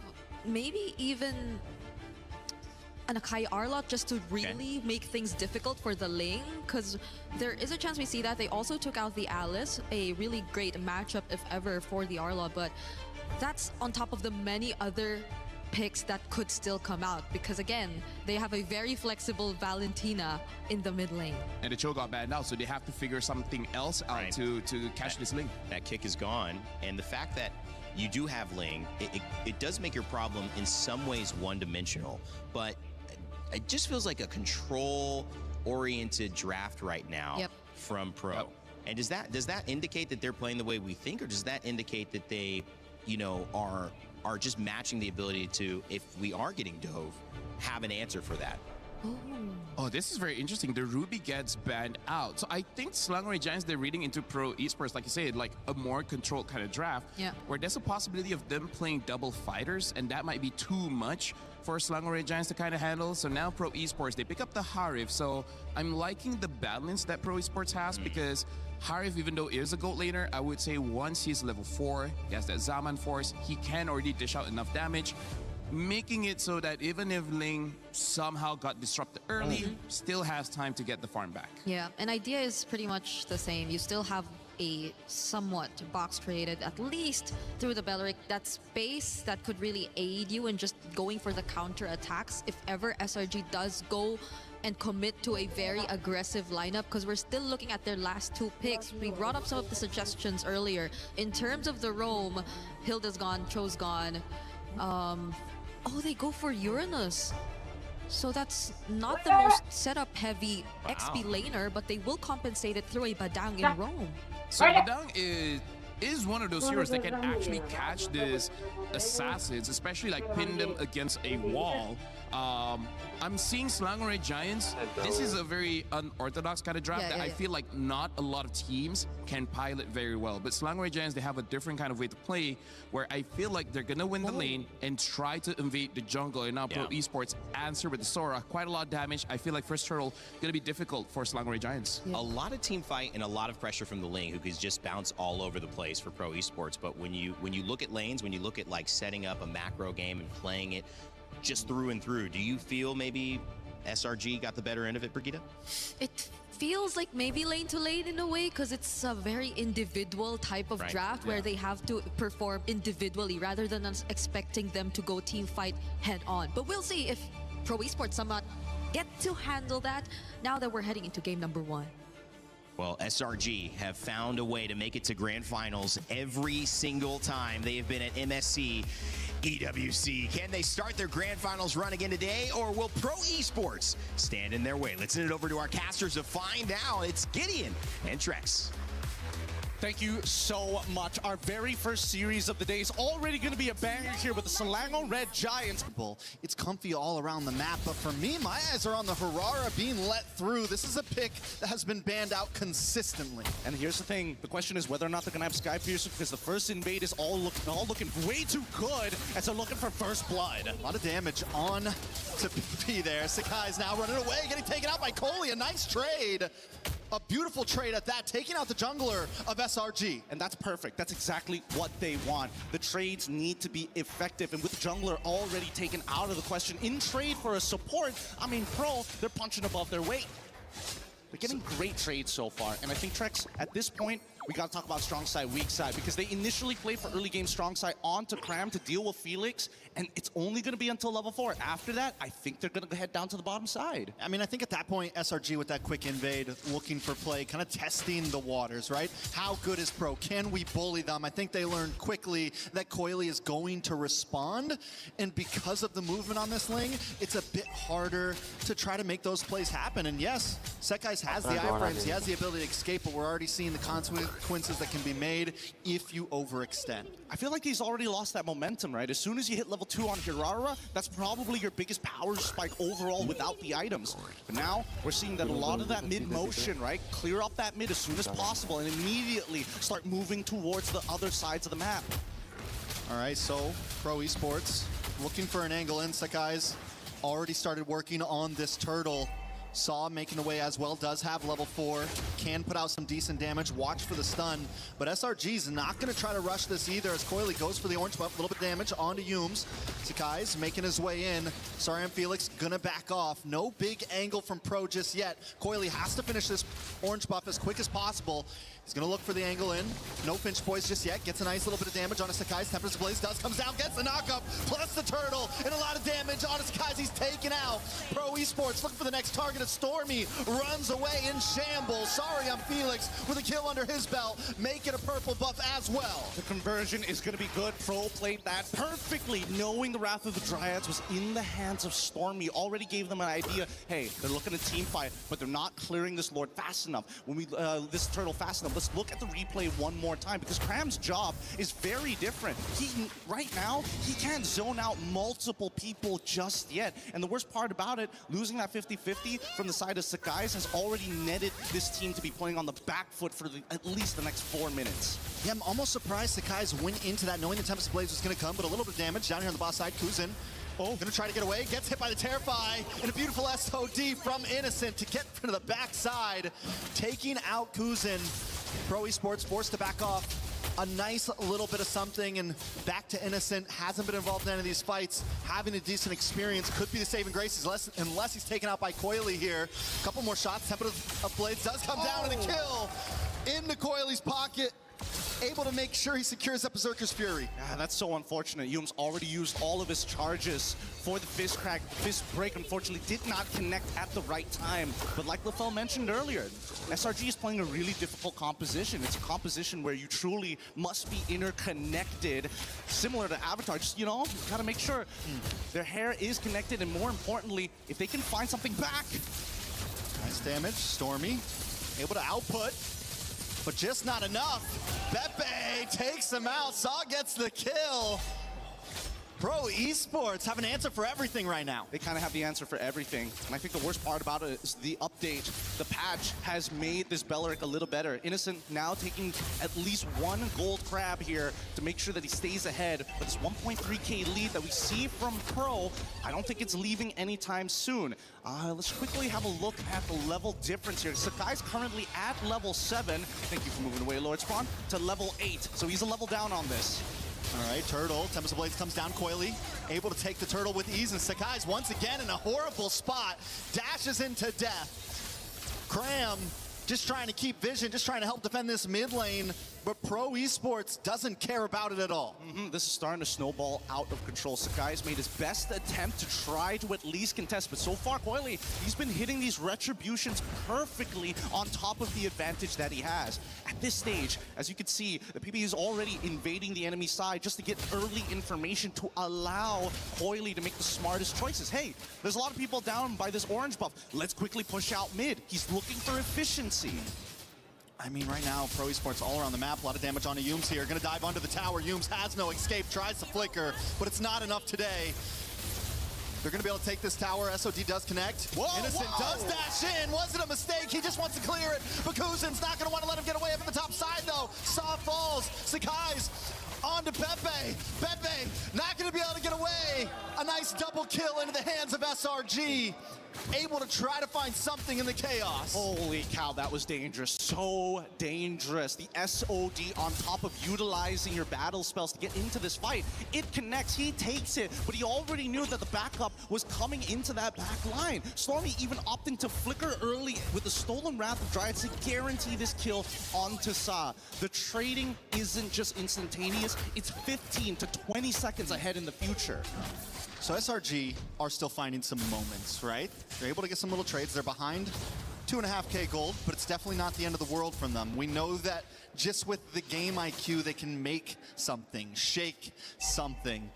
maybe even an Akai Arlot just to really make things difficult for the lane, because there is a chance we see that. They also took out the Alice, a really great matchup if ever for the Arlot, but that's on top of the many other picks that could still come out, because again, they have a very flexible Valentina in the mid lane. And the Cho got banned out, so they have to figure something else out to catch this Ling. That kick is gone, and the fact that you do have Ling, it does make your problem in some ways one-dimensional, but it just feels like a control-oriented draft right now from Pro. And does that indicate that they're playing the way we think, or does that indicate that they, you know, are just matching the ability to, if we are getting dove, have an answer for that? Oh, this is very interesting. The Ruby gets banned out. So I think Selangor Giants, they're reading into Pro Esports, like you said, like a more controlled kind of draft, where there's a possibility of them playing double fighters, and that might be too much for Selangor Giants to kind of handle. So now Pro Esports, they pick up the Harif. So I'm liking the balance that Pro Esports has, because Harif, even though he is a GOAT laner, I would say once he's level 4, he has that Zaman Force, he can already dish out enough damage, making it so that even if Ling somehow got disrupted early, still has time to get the farm back. Yeah, and idea is pretty much the same. You still have a somewhat box created, at least through the Belleric, that space that could really aid you in just going for the counter attacks if ever SRG does go and commit to a very aggressive lineup, because we're still looking at their last 2 picks. We brought up some of the suggestions earlier. In terms of the roam, Hilda's gone, Cho's gone. Oh, they go for Uranus. So that's not the most setup heavy XP laner, but they will compensate it through a Badang in roam. So Badang is one of those heroes that can actually catch these assassins, especially like pin them against a wall. I'm seeing Selangor Giants. This is a very unorthodox kind of draft that I feel like not a lot of teams can pilot very well. But Selangor Giants, they have a different kind of way to play, where I feel like they're going to win the lane and try to invade the jungle. And now Pro Esports answer with the Sora. Quite a lot of damage. I feel like first turtle going to be difficult for Selangor Giants. A lot of team fight and a lot of pressure from the lane, who could just bounce all over the place for Pro Esports. But when you look at lanes, when you look at like setting up a macro game and playing it just through and through, do you feel maybe SRG got the better end of it, Brigitte? It feels like maybe lane to lane in a way, because it's a very individual type of draft where they have to perform individually rather than us expecting them to go team fight head on. But we'll see if Pro Esports somewhat get to handle that now that we're heading into game number 1. Well, SRG have found a way to make it to grand finals every single time they have been at MSC EWC. Can they start their grand finals run again today, or will Pro Esports stand in their way? Let's send it over to our casters to find out. It's Gideon and Trex. Thank you so much. Our very first series of the day is already going to be a banger here with the Selangor Red Giants. It's comfy all around the map, but for me, my eyes are on the Harara being let through. This is a pick that has been banned out consistently. And here's the thing. The question is whether or not they're going to have Sky Piercer, because the first invade is all looking way too good, and so looking for first blood. A lot of damage on to PP there. Sakai's now running away, getting taken out by Kohli. A nice trade. A beautiful trade at that, taking out the jungler of SRG. And that's perfect. That's exactly what they want. The trades need to be effective, and with the jungler already taken out of the question in trade for a support, I mean, Pro, they're punching above their weight. They're getting great trades so far, and I think Trex, at this point, we got to talk about strong side, weak side, because they initially played for early game strong side onto Cram to deal with Felix, and it's only going to be until level 4. After that, I think they're going to head down to the bottom side. I mean, I think at that point, SRG with that quick invade, looking for play, kind of testing the waters, right? How good is Pro? Can we bully them? I think they learned quickly that Coily is going to respond, and because of the movement on this lane, it's a bit harder to try to make those plays happen. And yes, Sekai's has the iframes, he has the ability to escape, but we're already seeing the consequences that can be made if you overextend. I feel like he's already lost that momentum, right? As soon as you hit level 2 on Hirara, that's probably your biggest power spike overall without the items. But now, we're seeing that a lot of that mid-motion, right? Clear up that mid as soon as possible and immediately start moving towards the other sides of the map. All right, so Pro Esports looking for an angle in. Sekai's already started working on this turtle. Saw making the way as well, does have level 4, can put out some decent damage, watch for the stun, but SRG's not going to try to rush this either as Coily goes for the orange buff, a little bit of damage onto Yums. Sekai's making his way in, Sorry and Felix gonna back off. No big angle from Pro just yet. Coily has to finish this orange buff as quick as possible. He's gonna look for the angle in. No pinch poise just yet. Gets a nice little bit of damage on a Sekai's. Tempest Blaze comes down, gets the knockup, plus the turtle, and a lot of damage on a Sekai's. He's taken out. Pro Esports looking for the next target. Stormy runs away in shambles. Sorry, I'm Felix with a kill under his belt. Make it a purple buff as well. The conversion is gonna be good. Pro played that perfectly, knowing the Wrath of the Dryads was in the hands of Stormy. Already gave them an idea. Hey, they're looking to team fight, but they're not clearing this Lord fast enough. When we this turtle fast enough, let's look at the replay one more time, because Cram's job is very different. Right now, he can't zone out multiple people just yet. And the worst part about it, losing that 50-50 from the side of Sekai's has already netted this team to be playing on the back foot for at least the next 4 minutes. Yeah, I'm almost surprised Sekai's went into that knowing the Tempest Blaze was going to come, but a little bit of damage down here on the boss side. Kuzin gonna try to get away, gets hit by the Terrify, and a beautiful SOD from Innocent to get to the backside, taking out Kuzin. Pro Esports forced to back off. A nice little bit of something, and back to Innocent. Hasn't been involved in any of these fights. Having a decent experience could be the saving grace unless he's taken out by Coily here. A couple more shots. Tempest of Blades does come down, and a kill into Coily's pocket. Able to make sure he secures that Berserker's Fury. Yeah, that's so unfortunate. Yums already used all of his charges for the fist crack. Fist break, unfortunately, did not connect at the right time. But like LaFell mentioned earlier, SRG is playing a really difficult composition. It's a composition where you truly must be interconnected, similar to Avatar. Just, you know, gotta make sure their hair is connected, and more importantly, if they can find something back. Nice damage. Stormy able to output, but just not enough. Pepe takes him out. Saw gets the kill. Pro Esports have an answer for everything right now. They kind of have the answer for everything. And I think the worst part about it is the update. The patch has made this Belleric a little better. Innocent now taking at least one gold crab here to make sure that he stays ahead. But this 1.3k lead that we see from Pro, I don't think it's leaving anytime soon. Let's quickly have a look at the level difference here. Sekai's currently at level 7. Thank you for moving away, Lord Spawn, to level 8. So he's a level down on this. All right, Turtle, Tempest of Blades comes down, Coily, able to take the Turtle with ease, and Sekai's once again in a horrible spot, dashes into death. Cram just trying to keep vision, just trying to help defend this mid lane, but Pro Esports doesn't care about it at all. This is starting to snowball out of control. Sekai's made his best attempt to try to at least contest, but so far, Coily, he's been hitting these retributions perfectly on top of the advantage that he has. At this stage, as you can see, the PP is already invading the enemy side just to get early information to allow Coily to make the smartest choices. Hey, there's a lot of people down by this orange buff. Let's quickly push out mid. He's looking for efficiency. I mean, right now, Pro Esports all around the map. A lot of damage onto Yums here. Gonna dive under the tower. Yums has no escape, tries to flicker, but it's not enough today. They're gonna be able to take this tower. SOD does connect. Innocent does dash in. Was it a mistake? He just wants to clear it. But Kuzin's not gonna want to let him get away up at the top side, though. Saw falls. Sekai's onto Pepe. Pepe not gonna be able to get away. A nice double kill into the hands of SRG. able to try to find something in the chaos. Holy cow, that was dangerous. So dangerous. The SOD on top of utilizing your battle spells to get into this fight. It connects, he takes it, but he already knew that the backup was coming into that back line. Stormy even opting to flicker early with the stolen Wrath of Dryad to guarantee this kill onto Sa. The trading isn't just instantaneous, it's 15 to 20 seconds ahead in the future. So SRG are still finding some moments, right? They're able to get some little trades. They're behind 2.5K gold, but it's definitely not the end of the world from them. We know that just with the game IQ, they can make something, shake something.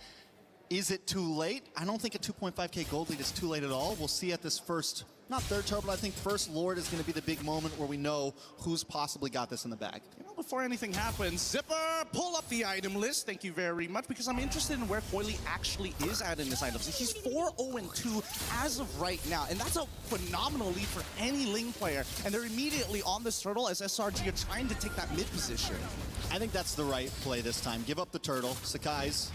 Is it too late? I don't think a 2.5K gold lead is too late at all. We'll see at this first, not third turtle, but I think first Lord is going to be the big moment where we know who's possibly got this in the bag. You know, before anything happens, Zipper, pull up the item list. Thank you very much, because I'm interested in where Coily actually is at in this item list. He's 4-0-2 as of right now, and that's a phenomenal lead for any Ling player. And they're immediately on this turtle as SRG are trying to take that mid position. I think that's the right play this time. Give up the turtle. Sakai's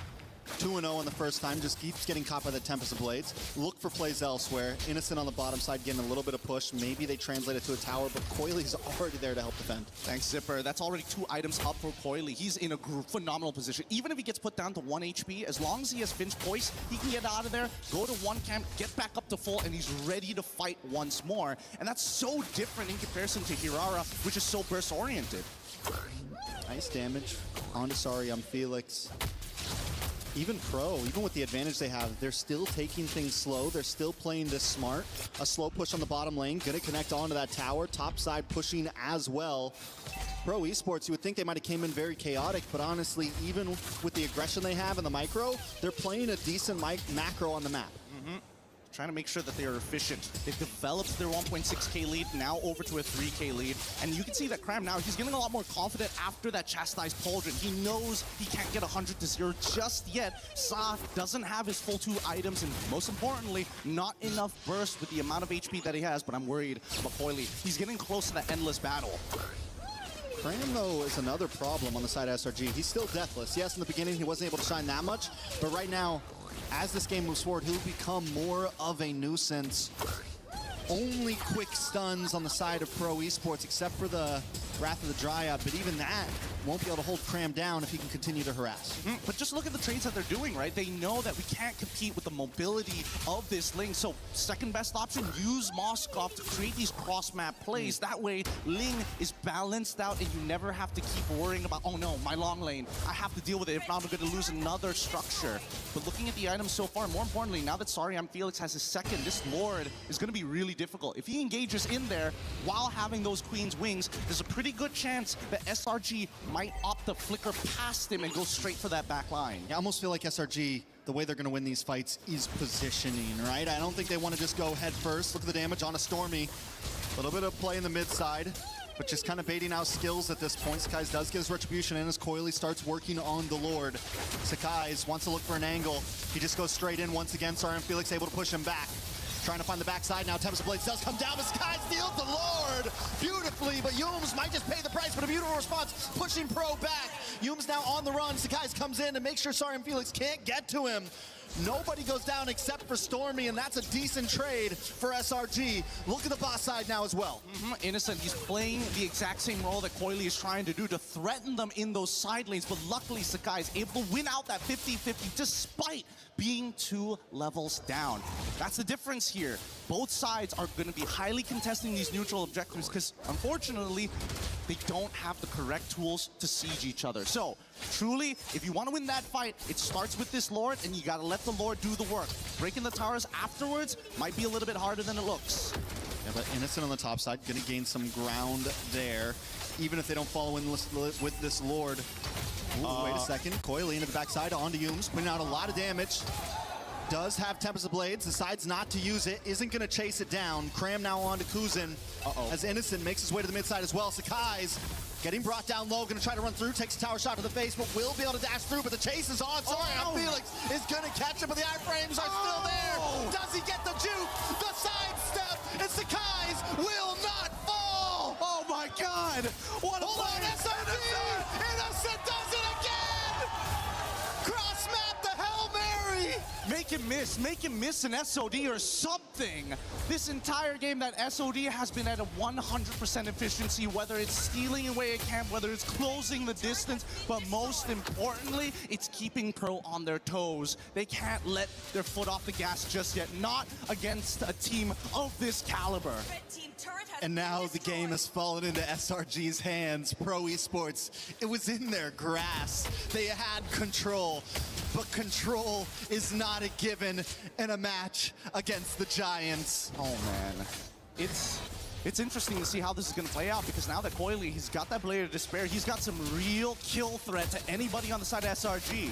2-0 on the first time, just keeps getting caught by the Tempest of Blades. Look for plays elsewhere. Innocent on the bottom side getting a little bit of push. Maybe they translate it to a tower, but Coily's already there to help defend. Thanks, Zipper. That's already 2 items up for Coily. He's in a phenomenal position. Even if he gets put down to 1 HP, as long as he has Finch Poise, he can get out of there, go to 1 camp, get back up to full, and he's ready to fight once more. And that's so different in comparison to Hirara, which is so burst-oriented. Nice damage onto Sariam Felix. Even Pro, even with the advantage they have, they're still taking things slow. They're still playing this smart. A slow push on the bottom lane, gonna connect onto that tower. Top side pushing as well. Pro Esports, you would think they might have came in very chaotic, but honestly, even with the aggression they have in the micro, they're playing a decent macro on the map. Trying to make sure that they are efficient. They've developed their 1.6K lead, now over to a 3K lead. And you can see that Cram now, he's getting a lot more confident after that chastised Pauldron. He knows he can't get 100-0 just yet. Sa doesn't have his full 2 items, and most importantly, not enough burst with the amount of HP that he has, but I'm worried about Coily. He's getting close to that endless battle. Cram, though, is another problem on the side of SRG. He's still deathless. Yes, in the beginning, he wasn't able to shine that much, but right now, as this game moves forward, he'll become more of a nuisance. Only quick stuns on the side of Pro Esports, except for the Wrath of the Dryad, but even that won't be able to hold Cram down if he can continue to harass. But just look at the trades that they're doing, right? They know that we can't compete with the mobility of this Ling, so second best option, use Moskov to create these cross-map plays. That way, Ling is balanced out and you never have to keep worrying about, oh no, my long lane, I have to deal with it, if not I'm going to lose another structure. But looking at the items so far, more importantly, now that Sariam Felix has his second, this Lord is going to be really difficult. If he engages in there while having those Queen's Wings, there's a pretty good chance that SRG might opt to flicker past him and go straight for that back line. I almost feel like SRG, the way they're going to win these fights is positioning, right? I don't think they want to just go head first. Look at the damage on a Stormy. A little bit of play in the mid side, but just kind of baiting out skills at this point. Sakai's does get his retribution in as Coily starts working on the Lord. Sakai's wants to look for an angle. He just goes straight in once again. Sariam Felix able to push him back. Trying to find the backside now. Tempest of Blades does come down, but Sky steals the Lord beautifully, but Yums might just pay the price, but a beautiful response, pushing Pro back. Yums now on the run. Sakai's comes in to make sure Sariam Felix can't get to him. Nobody goes down except for Stormy, and that's a decent trade for SRG. Look at the boss side now as well. Innocent, he's playing the exact same role that Coily is trying to do to threaten them in those side lanes, but luckily Sakai is able to win out that 50-50 despite being 2 levels down. That's the difference here. Both sides are going to be highly contesting these neutral objectives because, unfortunately, they don't have the correct tools to siege each other. So, truly, if you want to win that fight, it starts with this Lord, and you got to let the Lord do the work. Breaking the towers afterwards might be a little bit harder than it looks. Yeah, but Innocent on the top side, going to gain some ground there, even if they don't follow in with this Lord. Ooh, wait a second. Coily into the backside onto Yums, putting out a lot of damage. Does have Tempest of Blades, decides not to use it, isn't going to chase it down. Cram now onto Kuzin as Innocent makes his way to the mid side as well. Sakai's getting brought down low, going to try to run through, takes a tower shot to the face, but will be able to dash through, but the chase is on. Felix is going to catch him, but the iframes are still there. Does he get the juke? The sidestep, and Sakai's will not fall. Oh my God! What a play! Innocent does it again! Cross map the Hail Mary! Make him miss. this, make him miss an SOD or something. This entire game, that SOD has been at a 100% efficiency, whether it's stealing away a camp, whether it's closing the distance, but most importantly, it's keeping Pro on their toes. They can't let their foot off the gas just yet, not against a team of this caliber. And now the game has fallen into SRG's hands. Pro Esports, it was in their grasp. They had control, but control is not a given in a match against the Giants. Oh man, it's interesting to see how this is going to play out, because now that Coily, he's got that Blade of Despair, he's got some real kill threat to anybody on the side of SRG.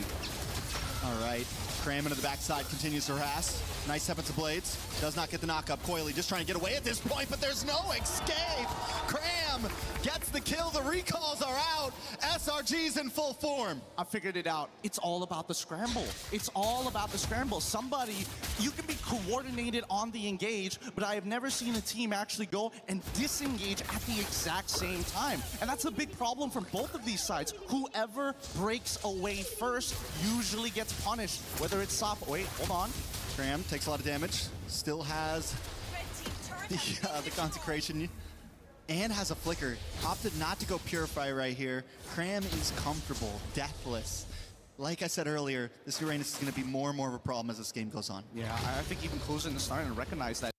All right, Cram into the backside, continues to harass. Nice step into Blades, does not get the knock-up. Coily just trying to get away at this point, but there's no escape. Cram gets the kill, the recalls are out. SRG's in full form. I figured it out. It's all about the scramble. It's all about the scramble. Somebody, you can be coordinated on the engage, but I have never seen a team actually go and disengage at the exact same time. And that's a big problem from both of these sides. Whoever breaks away first usually gets punished, whether it's soft. Wait, hold on. Cram takes a lot of damage, still has the consecration, and has a flicker. Opted not to go Purify right here. Cram is comfortable, deathless. Like I said earlier, this Uranus is going to be more and more of a problem as this game goes on. Yeah, I think even Kuzen is starting to recognize that.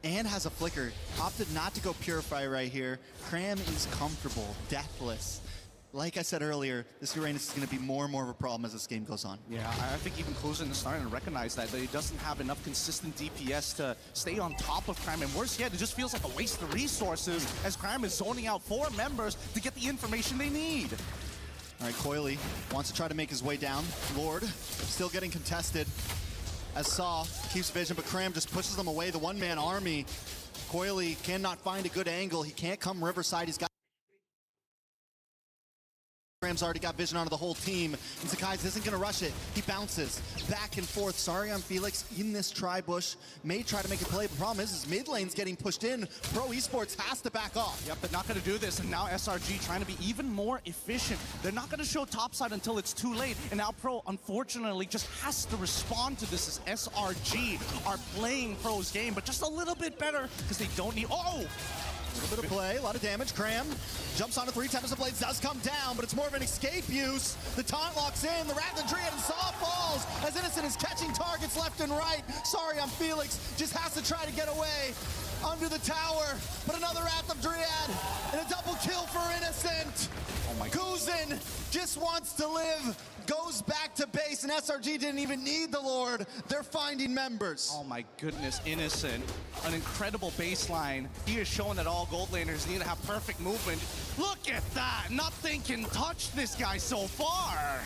And has a flicker. Opted not to go Purify right here. Cram is comfortable, deathless. Like I said earlier, this Uranus is going to be more and more of a problem as this game goes on. Yeah, I think even Kuzen is starting to recognize that he doesn't have enough consistent DPS to stay on top of Cram. And worse yet, it just feels like a waste of resources as Cram is zoning out 4 members to get the information they need. All right, Coily wants to try to make his way down. Lord still getting contested as Saw keeps vision, but Cram just pushes them away. The one-man army. Coily cannot find a good angle. He can't come Riverside. He's got Cram's already got vision onto the whole team, and Sakai's isn't going to rush it. He bounces back and forth. Sorry on Felix in this tri-bush. May try to make a play, but the problem is his mid lane's getting pushed in. Pro Esports has to back off. Yep, they're not going to do this, and now SRG trying to be even more efficient. They're not going to show topside until it's too late, and now Pro, unfortunately, just has to respond to this as SRG are playing Pro's game, but just a little bit better, because they don't need... Oh! A little bit of play, a lot of damage. Cram jumps onto 3 Tempest of Blades, does come down, but it's more of an escape use. The taunt locks in, the Wrath of Dryad and Saw falls as Innocent is catching targets left and right. Sorry, I'm Felix, just has to try to get away under the tower, but another Wrath of Dryad and a double kill for Innocent. Oh my God. Kuzen just wants to live, goes back to base, and SRG didn't even need the Lord. They're finding members. Oh my goodness, Innocent. An incredible baseline. He is showing that all gold laners need to have perfect movement. Look at that! Nothing can touch this guy so far.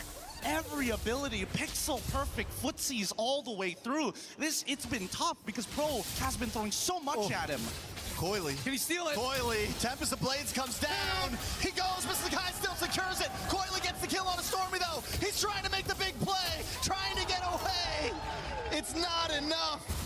Every ability, pixel perfect footsies all the way through. It's been tough because Pro has been throwing so much at him. Coily. Can he steal it? Coily. Tempest of Blades comes down. He goes, but Sakai still secures it. Coily gets the kill on a Stormy, though. He's trying to make the big play, trying to get away. It's not enough.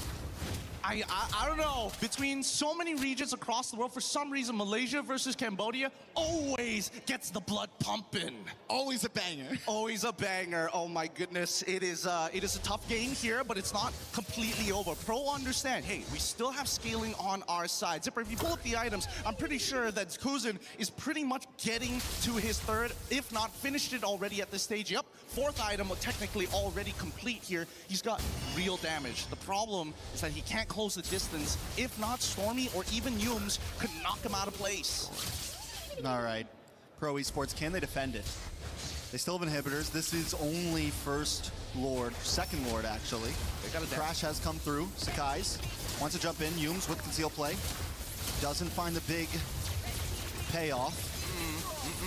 I don't know. Between so many regions across the world, for some reason, Malaysia versus Cambodia always gets the blood pumping. Always a banger. Always a banger. Oh my goodness. It is a tough game here, but it's not completely over. Pro understand, hey, we still have scaling on our side. Zipper, if you pull up the items, I'm pretty sure that Kuzen is pretty much getting to his 3rd, if not finished it already at this stage. Yep, 4th item technically already complete here. He's got real damage. The problem is that he can't close the distance. If not, Stormy or even Yums could knock him out of place. All right. Pro Esports, can they defend it? They still have inhibitors. This is only first Lord, second Lord, actually. They got a Crash has come through. Sakai's wants to jump in. Yums with conceal play. Doesn't find the big payoff.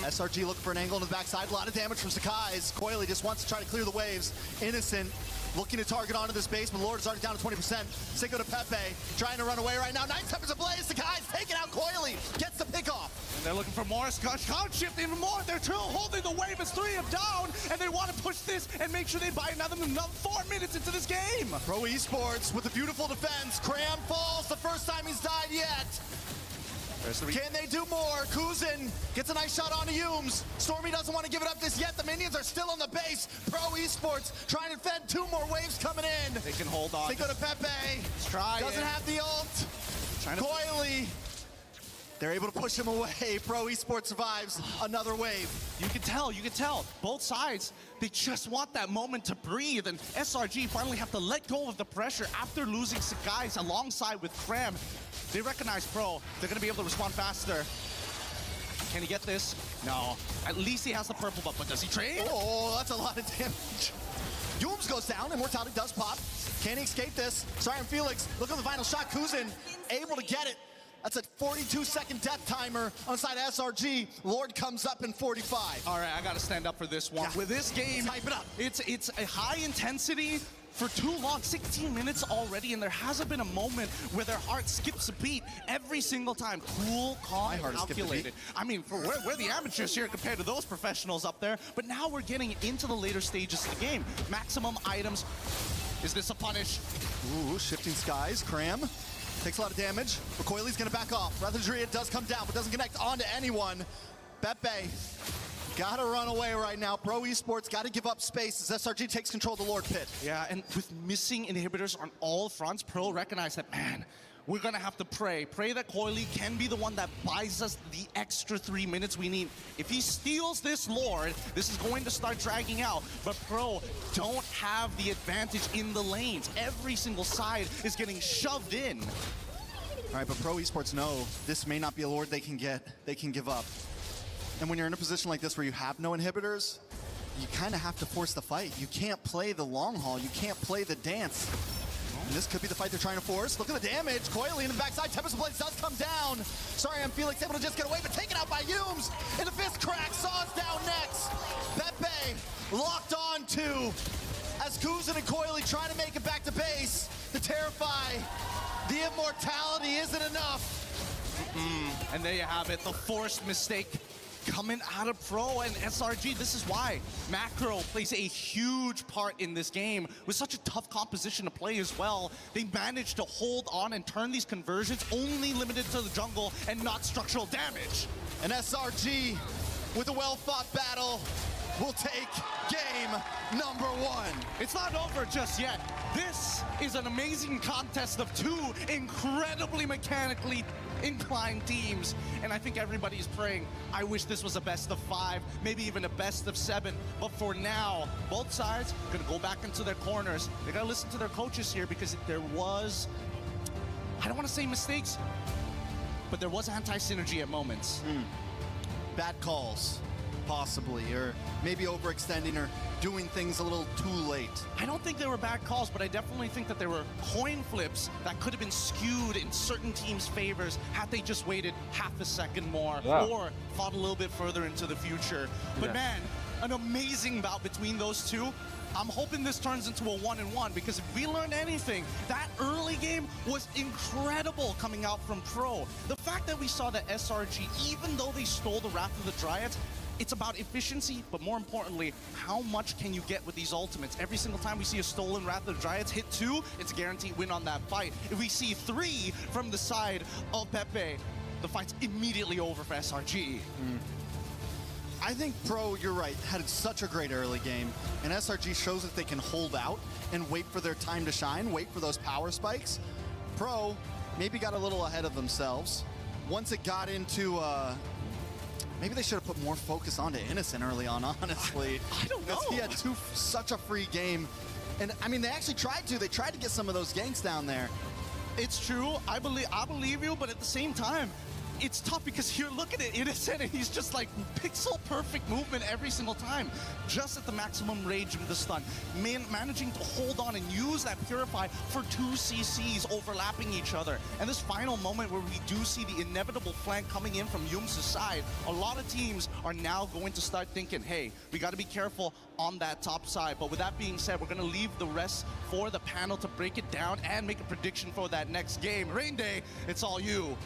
SRG looking for an angle on the backside. A lot of damage from Sakai's. Coily just wants to try to clear the waves. Innocent looking to target onto this base, but Lord is already down to 20%. Cinco de Pepe trying to run away right now. 9 seconds ablaze. Sakai's taking out Coily. Gets the pick off. And they're looking for more. Can't shift even more. They're still holding the wave. It's 3 of down, and they want to push this and make sure they buy another 4 minutes into this game. Pro Esports with a beautiful defense. Cram falls the first time he's died yet. Can they do more? Kuzin gets a nice shot onto Humes. Stormy doesn't want to give it up this yet. The minions are still on the base. Pro Esports trying to defend. 2 more waves coming in. They can hold on. They go to Pepe. Let's try Doesn't it. have the ult. Coily. They're able to push him away. Pro Esports survives another wave. You can tell. Both sides, they just want that moment to breathe, and SRG finally have to let go of the pressure after losing guys alongside with Cram. They recognize Pro. They're going to be able to respond faster. Can he get this? No. At least he has the purple buff, but does he trade? Oh, that's a lot of damage. Dooms goes down, Immortality does pop. Can he escape this? Sorry, Felix, look at the final shot. Kuzin able to get it. That's a 42-second death timer on side SRG. Lord comes up in 45. All right, I got to stand up for this one. Yeah. With this game, Type it up. It's a high intensity for too long, 16 minutes already, and there hasn't been a moment where their heart skips a beat every single time. Cool, calm, My heart has skipped a calculated. I mean, we're the amateurs here compared to those professionals up there, but now we're getting into the later stages of the game. Maximum items. Is this a punish? Ooh, shifting skies. Cram takes a lot of damage. Recoily's gonna back off. Rather Druid does come down, but doesn't connect onto anyone. Pepe gotta run away right now. Pro Esports gotta give up space as SRG takes control of the Lord Pit. Yeah, and with missing inhibitors on all fronts, Pro recognize that, man, we're gonna have to pray that Coily can be the one that buys us the extra 3 minutes we need. If he steals this Lord, this is going to start dragging out. But Pro don't have the advantage in the lanes. Every single side is getting shoved in. All right, but Pro Esports know this may not be a Lord they can get, they can give up. And when you're in a position like this where you have no inhibitors, you kind of have to force the fight. You can't play the long haul. You can't play the dance. And this could be the fight they're trying to force. Look at the damage. Coily in the backside. Tempest Blades does come down. Sorry, I'm Felix able to just get away, but taken out by Humes. And the fist crack. Saw's down next. Pepe locked on to as Kuzin and Coily trying to make it back to base. The Terrify. The immortality isn't enough. And there you have it, the forced mistake coming out of Pro and SRG. This is why Macro plays a huge part in this game. With such a tough composition to play as well, they managed to hold on and turn these conversions only limited to the jungle and not structural damage. And SRG, with a well-fought battle, will take game number 1. It's not over just yet. This is an amazing contest of 2 incredibly mechanically inclined teams, and I think everybody's praying. I wish this was a best of 5, maybe even a best of 7, but for now, both sides are gonna go back into their corners. They gotta listen to their coaches here because there was, I don't wanna say mistakes, but there was anti-synergy at moments. Bad calls, possibly, or maybe overextending or doing things a little too late. I don't think they were bad calls, but I definitely think that there were coin flips that could have been skewed in certain teams' favors had they just waited half a second more or thought a little bit further into the future. But man, an amazing bout between those two. I'm hoping this turns into a 1-1 because if we learned anything, that early game was incredible coming out from Pro. The fact that we saw that SRG, even though they stole the Wrath of the Dryads, it's about efficiency, but more importantly, how much can you get with these ultimates? Every single time we see a stolen Wrath of the Dryads hit 2, it's a guaranteed win on that fight. If we see 3 from the side of Pepe, the fight's immediately over for SRG. I think Pro, you're right, had such a great early game, and SRG shows that they can hold out and wait for their time to shine, wait for those power spikes. Pro maybe got a little ahead of themselves. Once it got into, maybe they should have put more focus onto Innocent early on, honestly. I don't know. He had such a free game. And I mean, they actually tried to. They tried to get some of those ganks down there. It's true. I believe you, but at the same time, it's tough because you're looking at Innocent and he's just like pixel perfect movement every single time. Just at the maximum range of the stun. Managing to hold on and use that Purify for 2 CCs overlapping each other. And this final moment where we do see the inevitable flank coming in from Humes' side, a lot of teams are now going to start thinking, hey, we got to be careful on that top side. But with that being said, we're going to leave the rest for the panel to break it down and make a prediction for that next game. Rain Day, it's all you.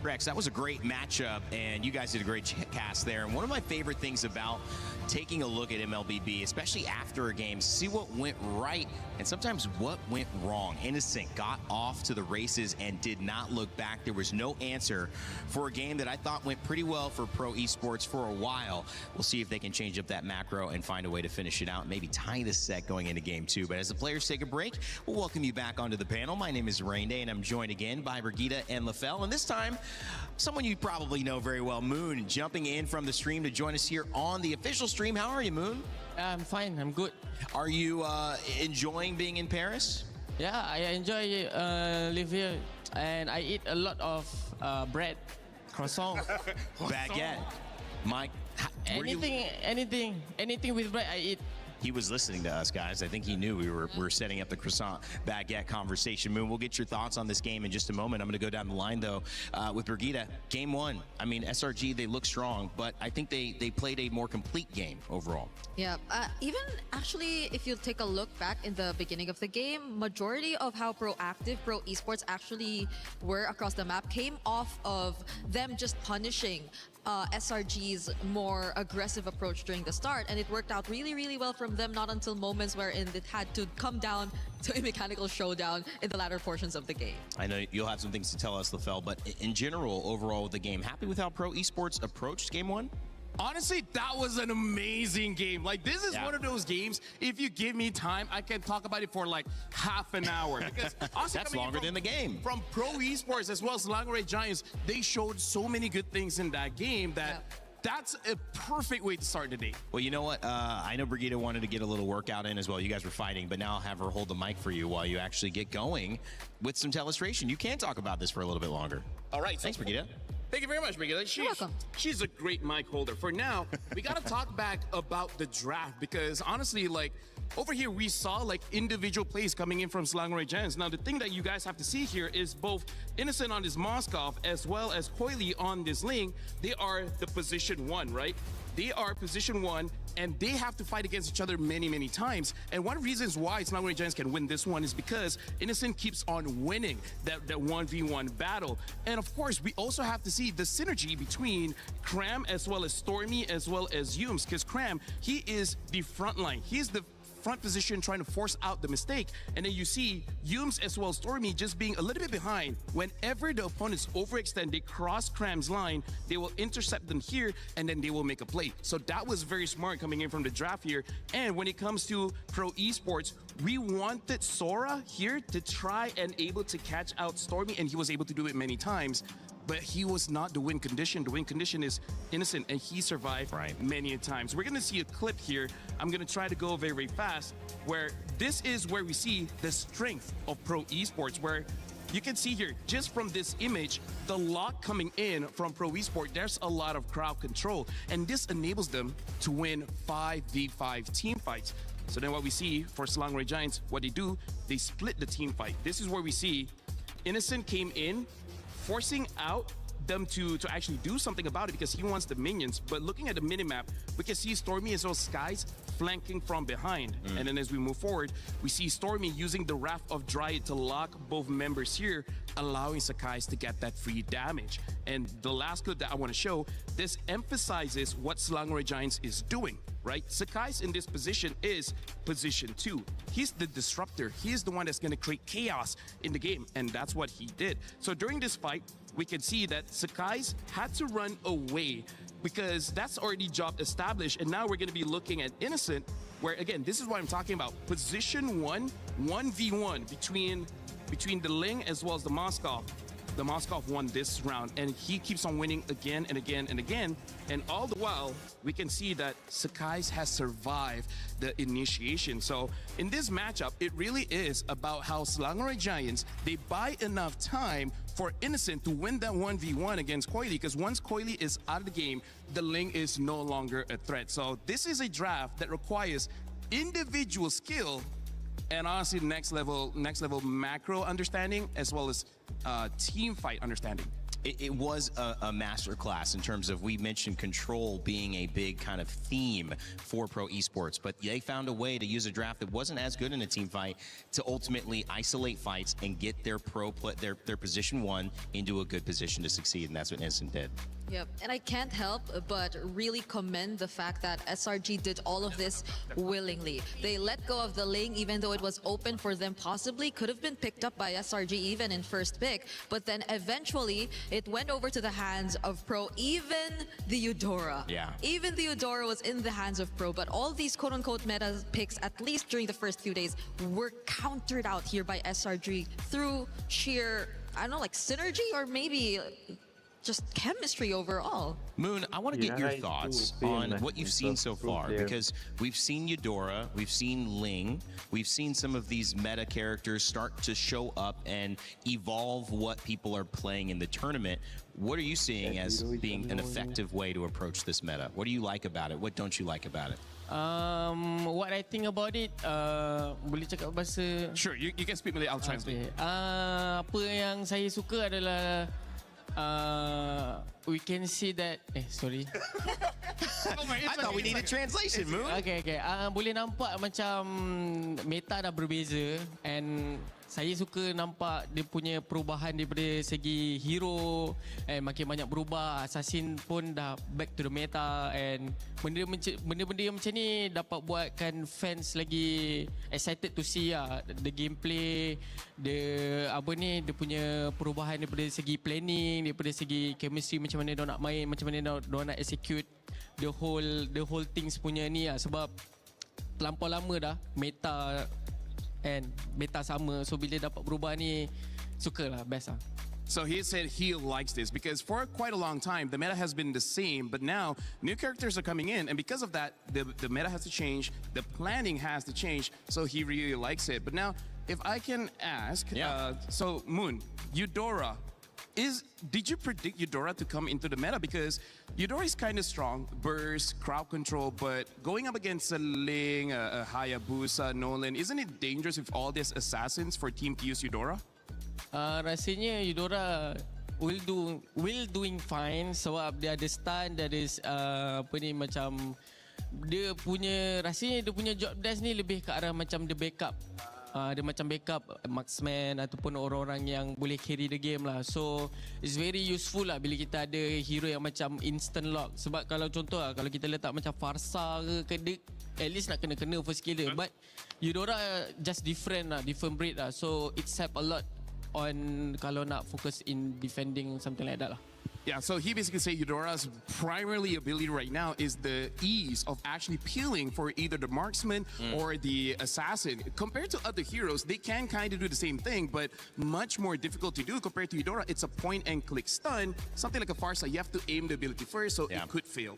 Rex, that was a great matchup, and you guys did a great cast there. And one of my favorite things about taking a look at MLBB, especially after a game, see what went right and sometimes what went wrong. Innocent got off to the races and did not look back. There was no answer for a game that I thought went pretty well for Pro Esports for a while. We'll see if they can change up that macro and find a way to finish it out, maybe tie the set going into game 2. But as the players take a break, we'll welcome you back onto the panel. My name is Rain Day, and I'm joined again by Brigitte and LaFell. And this time, someone you probably know very well, Moon, jumping in from the stream to join us here on the official stream. How are you, Moon? I'm fine. I'm good. Are you enjoying being in Paris? Yeah, I enjoy live here, and I eat a lot of bread, croissant, baguette. Mike, anything with bread I eat. He was listening to us, guys. I think he knew we were setting up the croissant baguette conversation. Moon, we'll get your thoughts on this game in just a moment. I'm going to go down the line, though, with Brigitte. Game 1, I mean, SRG, they look strong, but I think they played a more complete game overall. Yeah, even actually, if you take a look back in the beginning of the game, majority of how proactive Pro Esports actually were across the map came off of them just punishing SRG's more aggressive approach during the start, and it worked out really, really well from them, not until moments wherein it had to come down to a mechanical showdown in the latter portions of the game. I know you'll have some things to tell us, LaFell, but in general, overall with the game, happy with how Pro Esports approached game 1? Honestly, that was an amazing game. Like, this is one of those games, if you give me time, I can talk about it for like half an hour. Because that's longer than the game. From Pro Esports as well as Slangoray Giants, they showed so many good things in that game that that's a perfect way to start the day. Well, you know what? I know Brigitte wanted to get a little workout in as well. You guys were fighting, but now I'll have her hold the mic for you while you actually get going with some telestration. You can talk about this for a little bit longer. All right. Thanks, Brigitte. Thank you very much, Brigitte. You're welcome. She's a great mic holder. For now, we got to talk back about the draft because honestly, like, over here, we saw like individual plays coming in from Slangoray Giants. Now, the thing that you guys have to see here is both Innocent on this Moskov as well as Coily on this Ling. They are the position 1, right? They are position 1, and they have to fight against each other many, many times. And one of the reasons why Slangoray Giants can win this one is because Innocent keeps on winning that 1v1 battle. And of course, we also have to see the synergy between Cram as well as Stormy as well as Yums, because Cram, he is the front line. He's the front position trying to force out the mistake, and then you see Yums as well as Stormy just being a little bit behind. Whenever the opponents overextend, they cross Cram's line, they will intercept them here, and then they will make a play. So that was very smart coming in from the draft here. And when it comes to Pro Esports, we wanted Sora here to try and able to catch out Stormy, and he was able to do it many times. But he was not the win condition. The win condition is Innocent, and he survived many a times. We're gonna see a clip here. I'm gonna try to go very, very fast, where this is where we see the strength of Pro Esports, where you can see here, just from this image, the lock coming in from Pro Esports, there's a lot of crowd control, and this enables them to win 5v5 team fights. So then what we see for Slangoray Giants, what they do, they split the team fight. This is where we see Innocent came in, forcing out them to actually do something about it because he wants the minions. But looking at the minimap, we can see Stormy as well as Skies flanking from behind. And then as we move forward, we see Stormy using the Wrath of Dryad to lock both members here, allowing Sakai's to get that free damage. And the last clip that I want to show, this emphasizes what Slangoray Giants is doing, right? Sakai's in this position is position 2. He's the disruptor. He is the one that's going to create chaos in the game, and that's what he did. So during this fight, we can see that Sakai's had to run away because that's already job established, and now we're going to be looking at Innocent, where again, this is what I'm talking about. Position 1, 1v1 between the Ling as well as the Moskov. The Moskov won this round, and he keeps on winning again and again and again. And all the while, we can see that Sakai's has survived the initiation. So in this matchup, it really is about how Slangoray Giants, they buy enough time for Innocent to win that 1v1 against Coily, because once Coily is out of the game, the Ling is no longer a threat. So this is a draft that requires individual skill and honestly next level macro understanding as well as team fight understanding. It was a masterclass in terms of, we mentioned control being a big kind of theme for Pro Esports, but they found a way to use a draft that wasn't as good in a team fight to ultimately isolate fights and get their position 1 into a good position to succeed, and that's what Innocent did. Yep, and I can't help but really commend the fact that SRG did all of this willingly. They let go of the lane even though it was open for them, possibly could have been picked up by SRG even in first pick, but then eventually it went over to the hands of Pro, even the Eudora. Yeah. Even the Eudora was in the hands of Pro, but all these quote-unquote meta picks, at least during the first few days, were countered out here by SRG through sheer, I don't know, like synergy or maybe just chemistry overall. Moon, I want to get your thoughts on what you've seen so far, because we've seen Eudora, we've seen Ling, we've seen some of these meta characters start to show up and evolve what people are playing in the tournament. What are you seeing as being an effective way to approach this meta? What do you like about it? What don't you like about it? What I think about it, boleh cakap bahasa. Sure, you can speak Malay, I'll translate. Apa yang saya suka adalah we can see that sorry. I thought we needed translation, Moon. Okay. Boleh nampak macam meta dah berbeza, and saya suka nampak dia punya perubahan daripada segi hero, makin banyak berubah. Assassin pun dah back to the meta, and benda-benda macam ni dapat buatkan fans lagi excited to see the gameplay, dia punya perubahan daripada segi planning, daripada segi chemistry, macam mana dia nak main, macam mana dia nak execute the whole things punya ni sebab terlampau lama dah meta and beta sama, so bila dapat berubah ni sukalah, best lah. So he said he likes this because for quite a long time, the meta has been the same, but now new characters are coming in, and because of that, the meta has to change, the planning has to change, so he really likes it. But now, if I can ask, so Moon, Eudora, did you predict Eudora to come into the meta? Because Eudora is kind of strong, burst, crowd control, but going up against a Ling, a Hayabusa, Nolan, isn't it dangerous with all these assassins for team to use Eudora? Rasanya Eudora will doing fine sebab dia ada stun, dia ada macam dia punya, rasanya dia punya job desk ni lebih ke arah macam dia backup. Dia macam backup marksman ataupun orang-orang yang boleh carry the game lah. So it's very useful lah bila kita ada hero yang macam instant lock. Sebab kalau contoh lah, kalau kita letak macam Farsa ke dia at least nak kena first killer. But Eudora just different breed lah. So it's help a lot on kalau nak focus in defending something like that lah. Yeah, so he basically said Eudora's primarily ability right now is the ease of actually peeling for either the marksman or the assassin. Compared to other heroes, they can kind of do the same thing, but much more difficult to do compared to Eudora. It's a point and click stun. Something like a Farsa, you have to aim the ability first, so it could fail.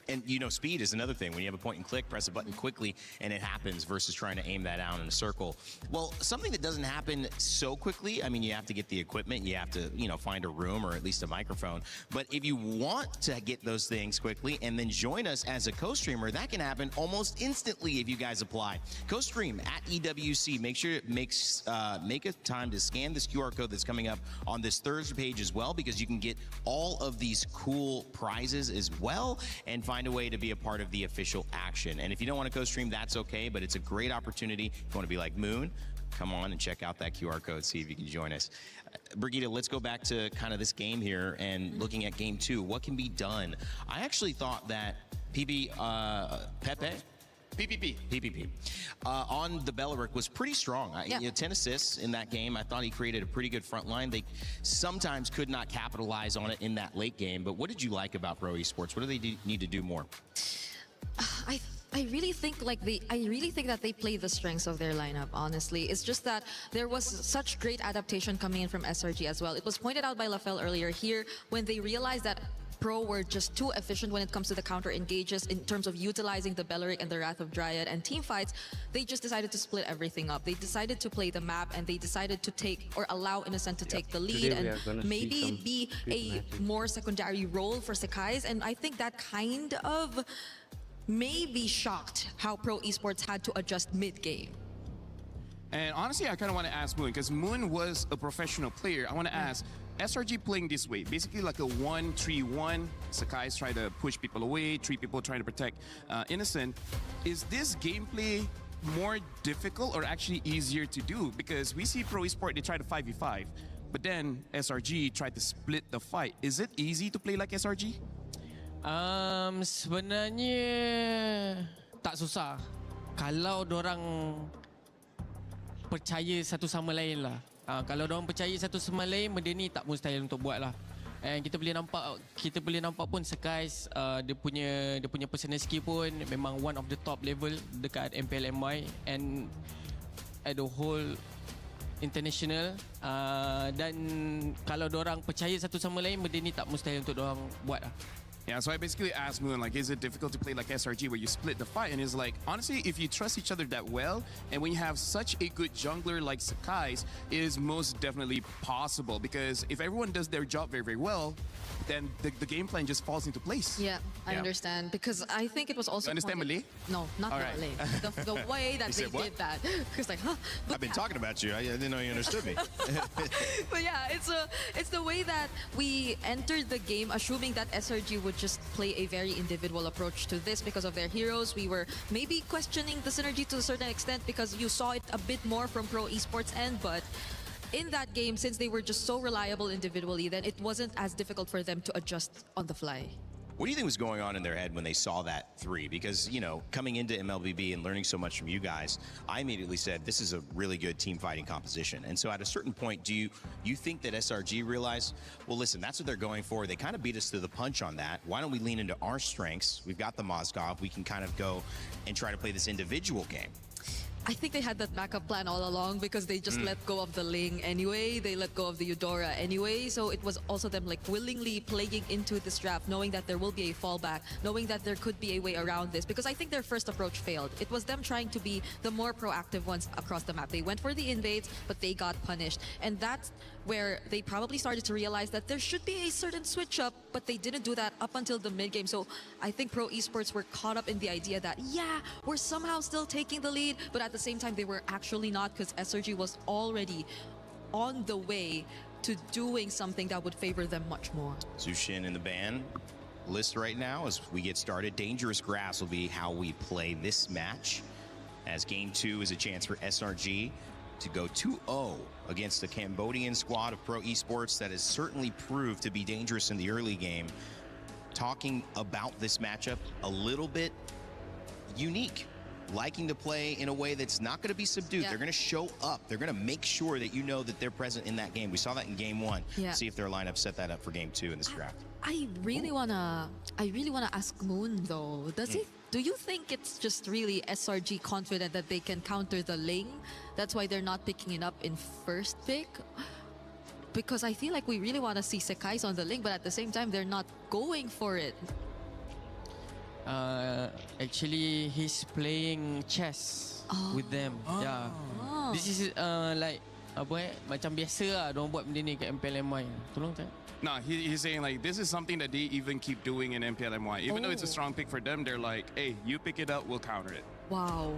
And, speed is another thing. When you have a point and click, press a button quickly, and it happens versus trying to aim that out in a circle. Well, something that doesn't happen so quickly, I mean, you have to get the equipment, you have to, find a room or at least a microphone. But if you want to get those things quickly and then join us as a co-streamer, that can happen almost instantly if you guys apply. Co-stream at EWC. Make sure it make a time to scan this QR code that's coming up on this Thursday page as well, because you can get all of these cool prizes as well and find a way to be a part of the official action. And if you don't want to co-stream, that's okay, but it's a great opportunity. If you want to be like Moon, come on and check out that QR code, see if you can join us. Brigitte, let's go back to kind of this game here and looking at game 2. What can be done? I actually thought that PPP on the Belleric was pretty strong. 10 assists in that game. I thought he created a pretty good front line. They sometimes could not capitalize on it in that late game. But what did you like about Pro Esports? What do they need to do more? I really think that they play the strengths of their lineup, honestly. It's just that there was such great adaptation coming in from SRG as well. It was pointed out by LaFell earlier here when they realized that Pro were just too efficient when it comes to the counter engages in terms of utilizing the Belleric and the Wrath of Dryad and team fights. They just decided to split everything up. They decided to play the map, and they decided to take or allow Innocent to take the lead and maybe be a more secondary role for Sekai's. And I think that kind of maybe shocked how Pro Esports had to adjust mid-game. And honestly, I kind of want to ask Moon, because Moon was a professional player. I want to ask, SRG playing this way, basically like a 1-3-1. Sakai's trying to push people away, 3 people trying to protect Innocent. Is this gameplay more difficult or actually easier to do? Because we see Pro Esport, they try to 5v5. But then SRG tried to split the fight. Is it easy to play like SRG? Sebenarnya tak susah. Kalau dorang percaya satu sama lain lah. Kalau dorang percaya satu sama lain, benda ni tak mustahil untuk buat lah. And kita boleh nampak pun Skies dia punya personal skill pun memang one of the top level dekat MPLMY and at the whole international. Dan kalau dorang percaya satu sama lain, benda ni tak mustahil untuk dorang buat lah. Yeah, so I basically asked Moon, like, is it difficult to play like SRG where you split the fight? And he's like, honestly, if you trust each other that well, and when you have such a good jungler like Sakai's, it is most definitely possible. Because if everyone does their job very, very well, then the game plan just falls into place. Yeah, I understand. Because I think it was also... You understand Malay? No, not All the right. Malay. The way that they said what? did that. Because like, huh? But I've been talking about you. I didn't know you understood me. But yeah, it's the way that we entered the game assuming that SRG would just play a very individual approach to this because of their heroes. We were maybe questioning the synergy to a certain extent because you saw it a bit more from Pro Esports end, but in that game, since they were just so reliable individually, then it wasn't as difficult for them to adjust on the fly. What do you think was going on in their head when they saw that 3? Because, you know, coming into MLBB and learning so much from you guys, I immediately said, this is a really good team fighting composition. And so at a certain point, do you think that SRG realized, well, listen, that's what they're going for. They kind of beat us to the punch on that. Why don't we lean into our strengths? We've got the Mozgov. We can kind of go and try to play this individual game. I think they had that backup plan all along because they just let go of the Ling anyway. They let go of the Eudora anyway. So it was also them like willingly playing into this draft, knowing that there will be a fallback, knowing that there could be a way around this. Because I think their first approach failed. It was them trying to be the more proactive ones across the map. They went for the invades, but they got punished. And that's where they probably started to realize that there should be a certain switch up, but they didn't do that up until the mid game. So I think Pro Esports were caught up in the idea that, yeah, we're somehow still taking the lead, but at the same time, they were actually not because SRG was already on the way to doing something that would favor them much more. Zushin in the ban list right now as we get started. Dangerous Grass will be how we play this match, as game 2 is a chance for SRG to go 2-0 against the Cambodian squad of Pro Esports that has certainly proved to be dangerous in the early game. Talking about this matchup, a little bit unique. Liking to play in a way that's not going to be subdued. Yeah. They're going to show up. They're going to make sure that you know that they're present in that game. We saw that in game 1. Yeah. See if their lineup set that up for game 2 in this draft. I really wanna ask Moon though. Do you think it's just really SRG confident that they can counter the Ling? That's why they're not picking it up in first pick? Because I feel like we really want to see Sekai's on the Ling, but at the same time they're not going for it. Actually, he's playing chess with them. Yeah. This is like macam biasa lah dorang buat benda ni kat MPLMY. Tolong tak? No, he's saying like this is something that they even keep doing in MPLMY. Even though it's a strong pick for them, they're like, hey, you pick it up, we'll counter it. Wow.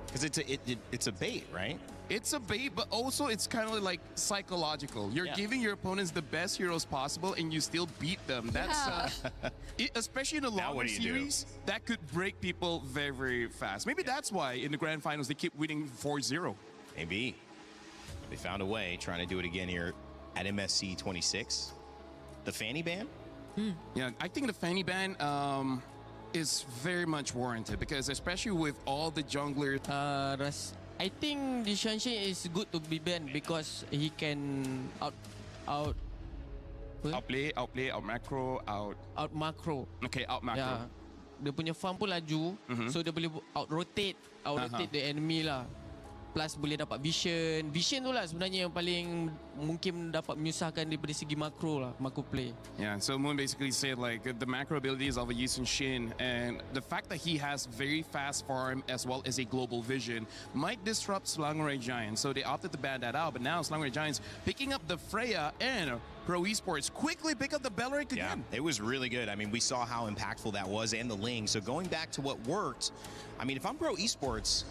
Because it's a bait, right? It's a bait, but also it's kind of like psychological. You're giving your opponents the best heroes possible, and you still beat them. That's especially in a longer series, that could break people very, very fast. Maybe that's why in the grand finals they keep winning 4-0. Maybe they found a way, trying to do it again here at MSC 26. The Fanny ban? Yeah, I think the Fanny ban is very much warranted because especially with all the junglers. I think the Shanshin is good to be banned because he can outplay, out macro. Okay, out macro. Yeah. Dia punya farm pun laju, so dia boleh out rotate the enemy lah. Plus boleh dapat vision. Vision tu lah sebenarnya yang paling mungkin dapat menyusahkan daripada segi makro lah, makro play. Yeah, so Moon basically said like the macro abilities of a Yisun Shin and the fact that he has very fast farm as well as a global vision might disrupt Slangerai Giants. So they opted to ban that out, but now Slangerai Giants picking up the Freya and Pro Esports quickly pick up the Belleric again. Yeah, it was really good. I mean, we saw how impactful that was and the Ling. So going back to what worked, I mean, if I'm Pro Esports,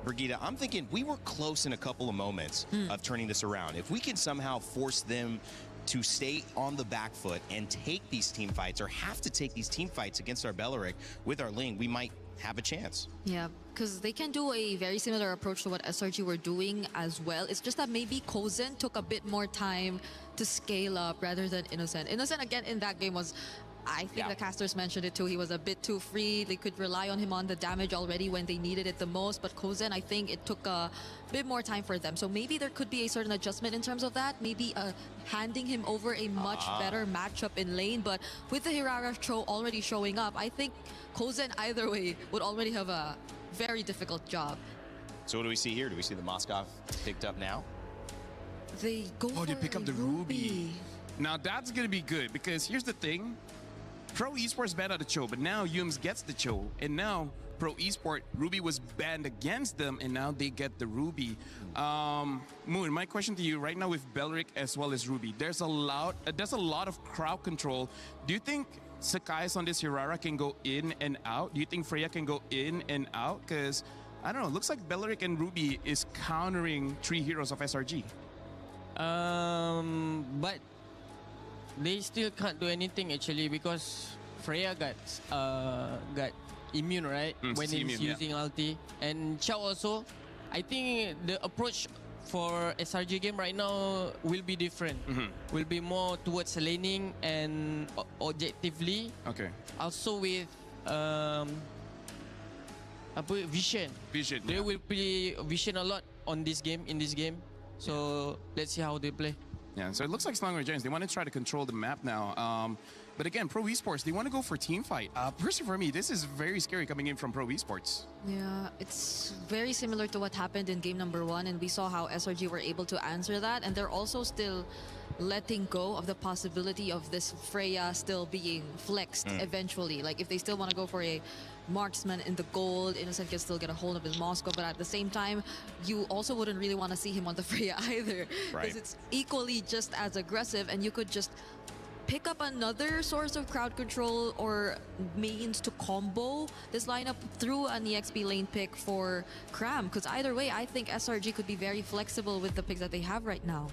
Brigitte, I'm thinking we were close in a couple of moments of turning this around. If we can somehow force them to stay on the back foot and take these team fights or have to take these team fights against our Belleric with our Ling, we might have a chance. Yeah, because they can do a very similar approach to what SRG were doing as well. It's just that maybe Kozen took a bit more time to scale up rather than Innocent. Innocent, again, in that game was, I think the casters mentioned it too, he was a bit too free. They could rely on him on the damage already when they needed it the most. But Kozen, I think it took a bit more time for them. So maybe there could be a certain adjustment in terms of that. Maybe handing him over a much better matchup in lane. But with the Hirara Cho already showing up, I think Kozen either way would already have a very difficult job. So what do we see here? Do we see the Moskov picked up now? They go for they pick up the Ruby. Now that's going to be good because here's the thing. Pro Esports banned out the Cho, but now Yums gets the Cho. And now Pro Esport, Ruby was banned against them, and now they get the Ruby. Moon, my question to you right now with Belric as well as Ruby, there's a lot of crowd control. Do you think Sakai's on this Hirara can go in and out? Do you think Freya can go in and out? Because, I don't know, it looks like Belric and Ruby is countering 3 heroes of SRG. But they still can't do anything actually because Freya got immune, right? When he's using ulti. And Chow also, I think the approach for SRG game right now will be different. Will be more towards laning and objectively. Okay. Also with vision. They will play vision a lot on this game, in this game. So let's see how they play. Yeah, so it looks like Slangway Giants, they want to try to control the map now. But again, Pro Esports, they want to go for team fight. Personally for me, this is very scary coming in from Pro Esports. Yeah, it's very similar to what happened in game number 1, and we saw how SRG were able to answer that, and they're also still letting go of the possibility of this Freya still being flexed eventually. Like if they still want to go for a marksman in the gold, Innocent can still get a hold of his Moscow, but at the same time, you also wouldn't really want to see him on the Freya either. Because it's equally just as aggressive, and you could just pick up another source of crowd control or means to combo this lineup through an EXP lane pick for Cram. Because either way, I think SRG could be very flexible with the picks that they have right now.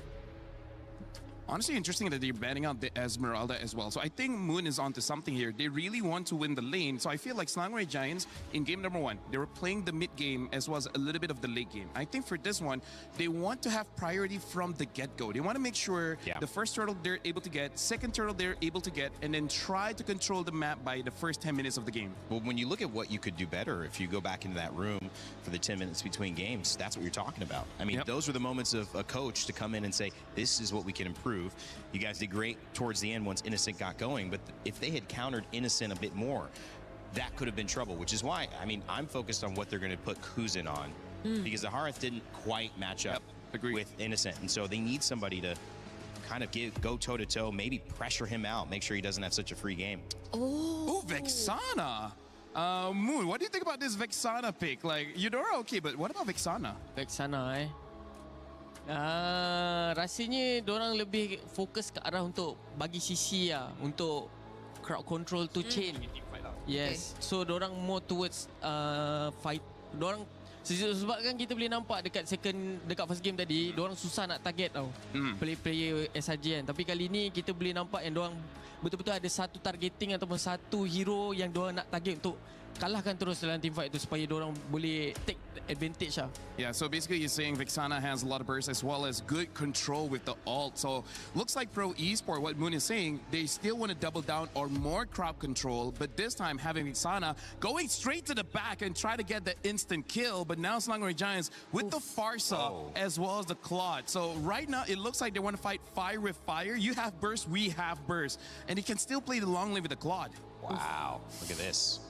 Honestly, interesting that they're banning out the Esmeralda as well. So I think Moon is onto something here. They really want to win the lane. So I feel like Slangway Giants in game number 1, they were playing the mid game as well as a little bit of the late game. I think for this one, they want to have priority from the get-go. They want to make sure the first turtle they're able to get, second turtle they're able to get, and then try to control the map by the first 10 minutes of the game. Well, when you look at what you could do better, if you go back into that room for the 10 minutes between games, that's what you're talking about. I mean, those were the moments of a coach to come in and say, this is what we can improve. You guys did great towards the end once Innocent got going, but if they had countered Innocent a bit more, that could have been trouble, which is why, I mean, I'm focused on what they're going to put Kuzin on, because the Harith didn't quite match up with Innocent, and so they need somebody to kind of go toe-to-toe, maybe pressure him out, make sure he doesn't have such a free game. Oh, Vexana! Moon, what do you think about this Vexana pick? Like, Eudora, okay, but what about Vexana? Vexana, rasanya dorang lebih fokus ke arah untuk bagi sisi untuk crowd control to chain. Yes. So dorang more towards fight. Dorang sebab kan kita boleh nampak dekat first game tadi, dorang susah nak target tau. Player SRG kan. Tapi kali ni kita boleh nampak yang dorang betul-betul ada satu targeting ataupun satu hero yang dorang nak target untuk kalahkan terus dalam team fight itu supaya dorang boleh take advantage lah. Yeah, so basically you're saying Vexana has a lot of burst as well as good control with the ult. So looks like Pro Esport, what Moon is saying, they still want to double down on more crowd control, but this time having Vexana going straight to the back and try to get the instant kill. But now Slangway Giants with the Farsa as well as the Claude. So right now it looks like they want to fight fire with fire. You have burst, we have burst. And he can still play the long lane with the Claude. Wow, look at this.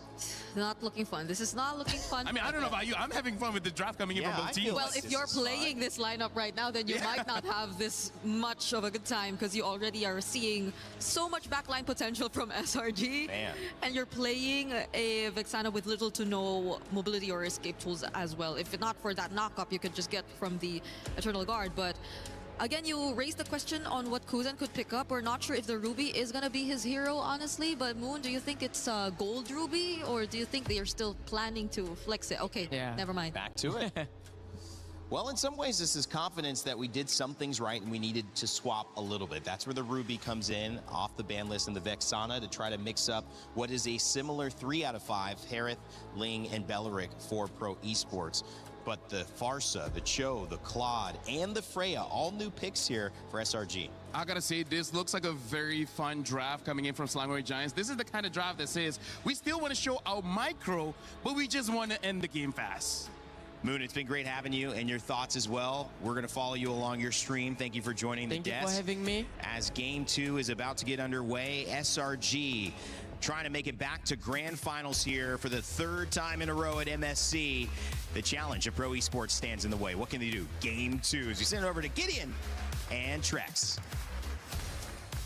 Not looking fun. This is not looking fun. I mean, I don't know about you. I'm having fun with the draft coming in from both teams. Well, if you're playing this lineup right now, then you might not have this much of a good time because you already are seeing so much backline potential from SRG. Man. And you're playing a Vexana with little to no mobility or escape tools as well. If not for that knock-up you could just get from the Eternal Guard. But again, you raised the question on what Kuzan could pick up. We're not sure if the Ruby is going to be his hero, honestly. But Moon, do you think it's Gold Ruby? Or do you think they are still planning to flex it? Okay, never mind. Back to it. Well, in some ways, this is confidence that we did some things right and we needed to swap a little bit. That's where the Ruby comes in off the ban list and the Vexana to try to mix up what is a similar 3 out of 5, Harith, Ling, and Belleric for Pro Esports. But the Farsa, the Cho, the Claude, and the Freya, all new picks here for SRG. I gotta say, this looks like a very fun draft coming in from Slangoy Giants. This is the kind of draft that says, we still want to show our micro, but we just want to end the game fast. Moon, it's been great having you and your thoughts as well. We're going to follow you along your stream. Thank you for joining the desk. Thank you for having me. As Game 2 is about to get underway, SRG trying to make it back to grand finals here for the 3rd time in a row at MSC. The challenge of Pro Esports stands in the way. What can they do? Game 2 as we send it over to Gideon and Trex.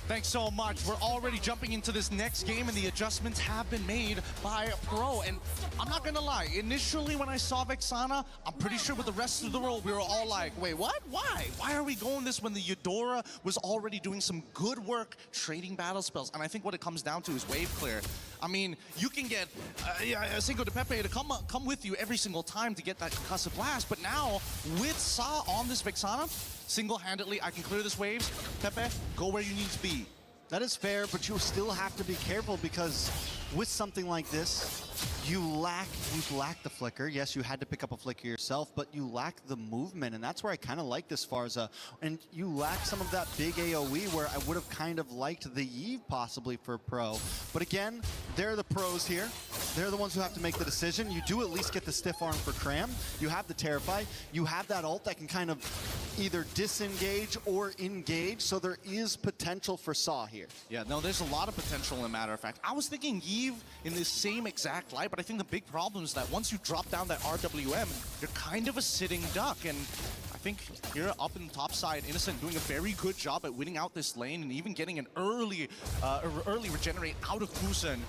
Thanks so much. We're already jumping into this next game, and the adjustments have been made by Pro. And I'm not gonna lie, initially when I saw Vexana, I'm pretty sure with the rest of the world, we were all like, wait, what? Why? Why are we going this when the Eudora was already doing some good work trading battle spells? And I think what it comes down to is wave clear. I mean, you can get Cinco de Pepe to come with you every single time to get that concussive blast, but now with Sa on this Vexana, single-handedly, I can clear this waves. Pepe, go where you need to be. That is fair, but you still have to be careful because with something like this, you lack the flicker. Yes, you had to pick up a flicker yourself, but you lack the movement, and that's where I kind of like this Farsa. And you lack some of that big AoE where I would have kind of liked the Eve possibly for Pro. But again, they're the pros here. They're the ones who have to make the decision. You do at least get the stiff arm for Cram. You have the Terrify. You have that ult that can kind of either disengage or engage, so there is potential for Saw here. Yeah, no, there's a lot of potential, in a matter of fact. I was thinking Eve in this same exact light, but I think the big problem is that once you drop down that RWM, you're kind of a sitting duck, and I think here up in the top side, Innocent doing a very good job at winning out this lane and even getting an early regenerate out of Kusen.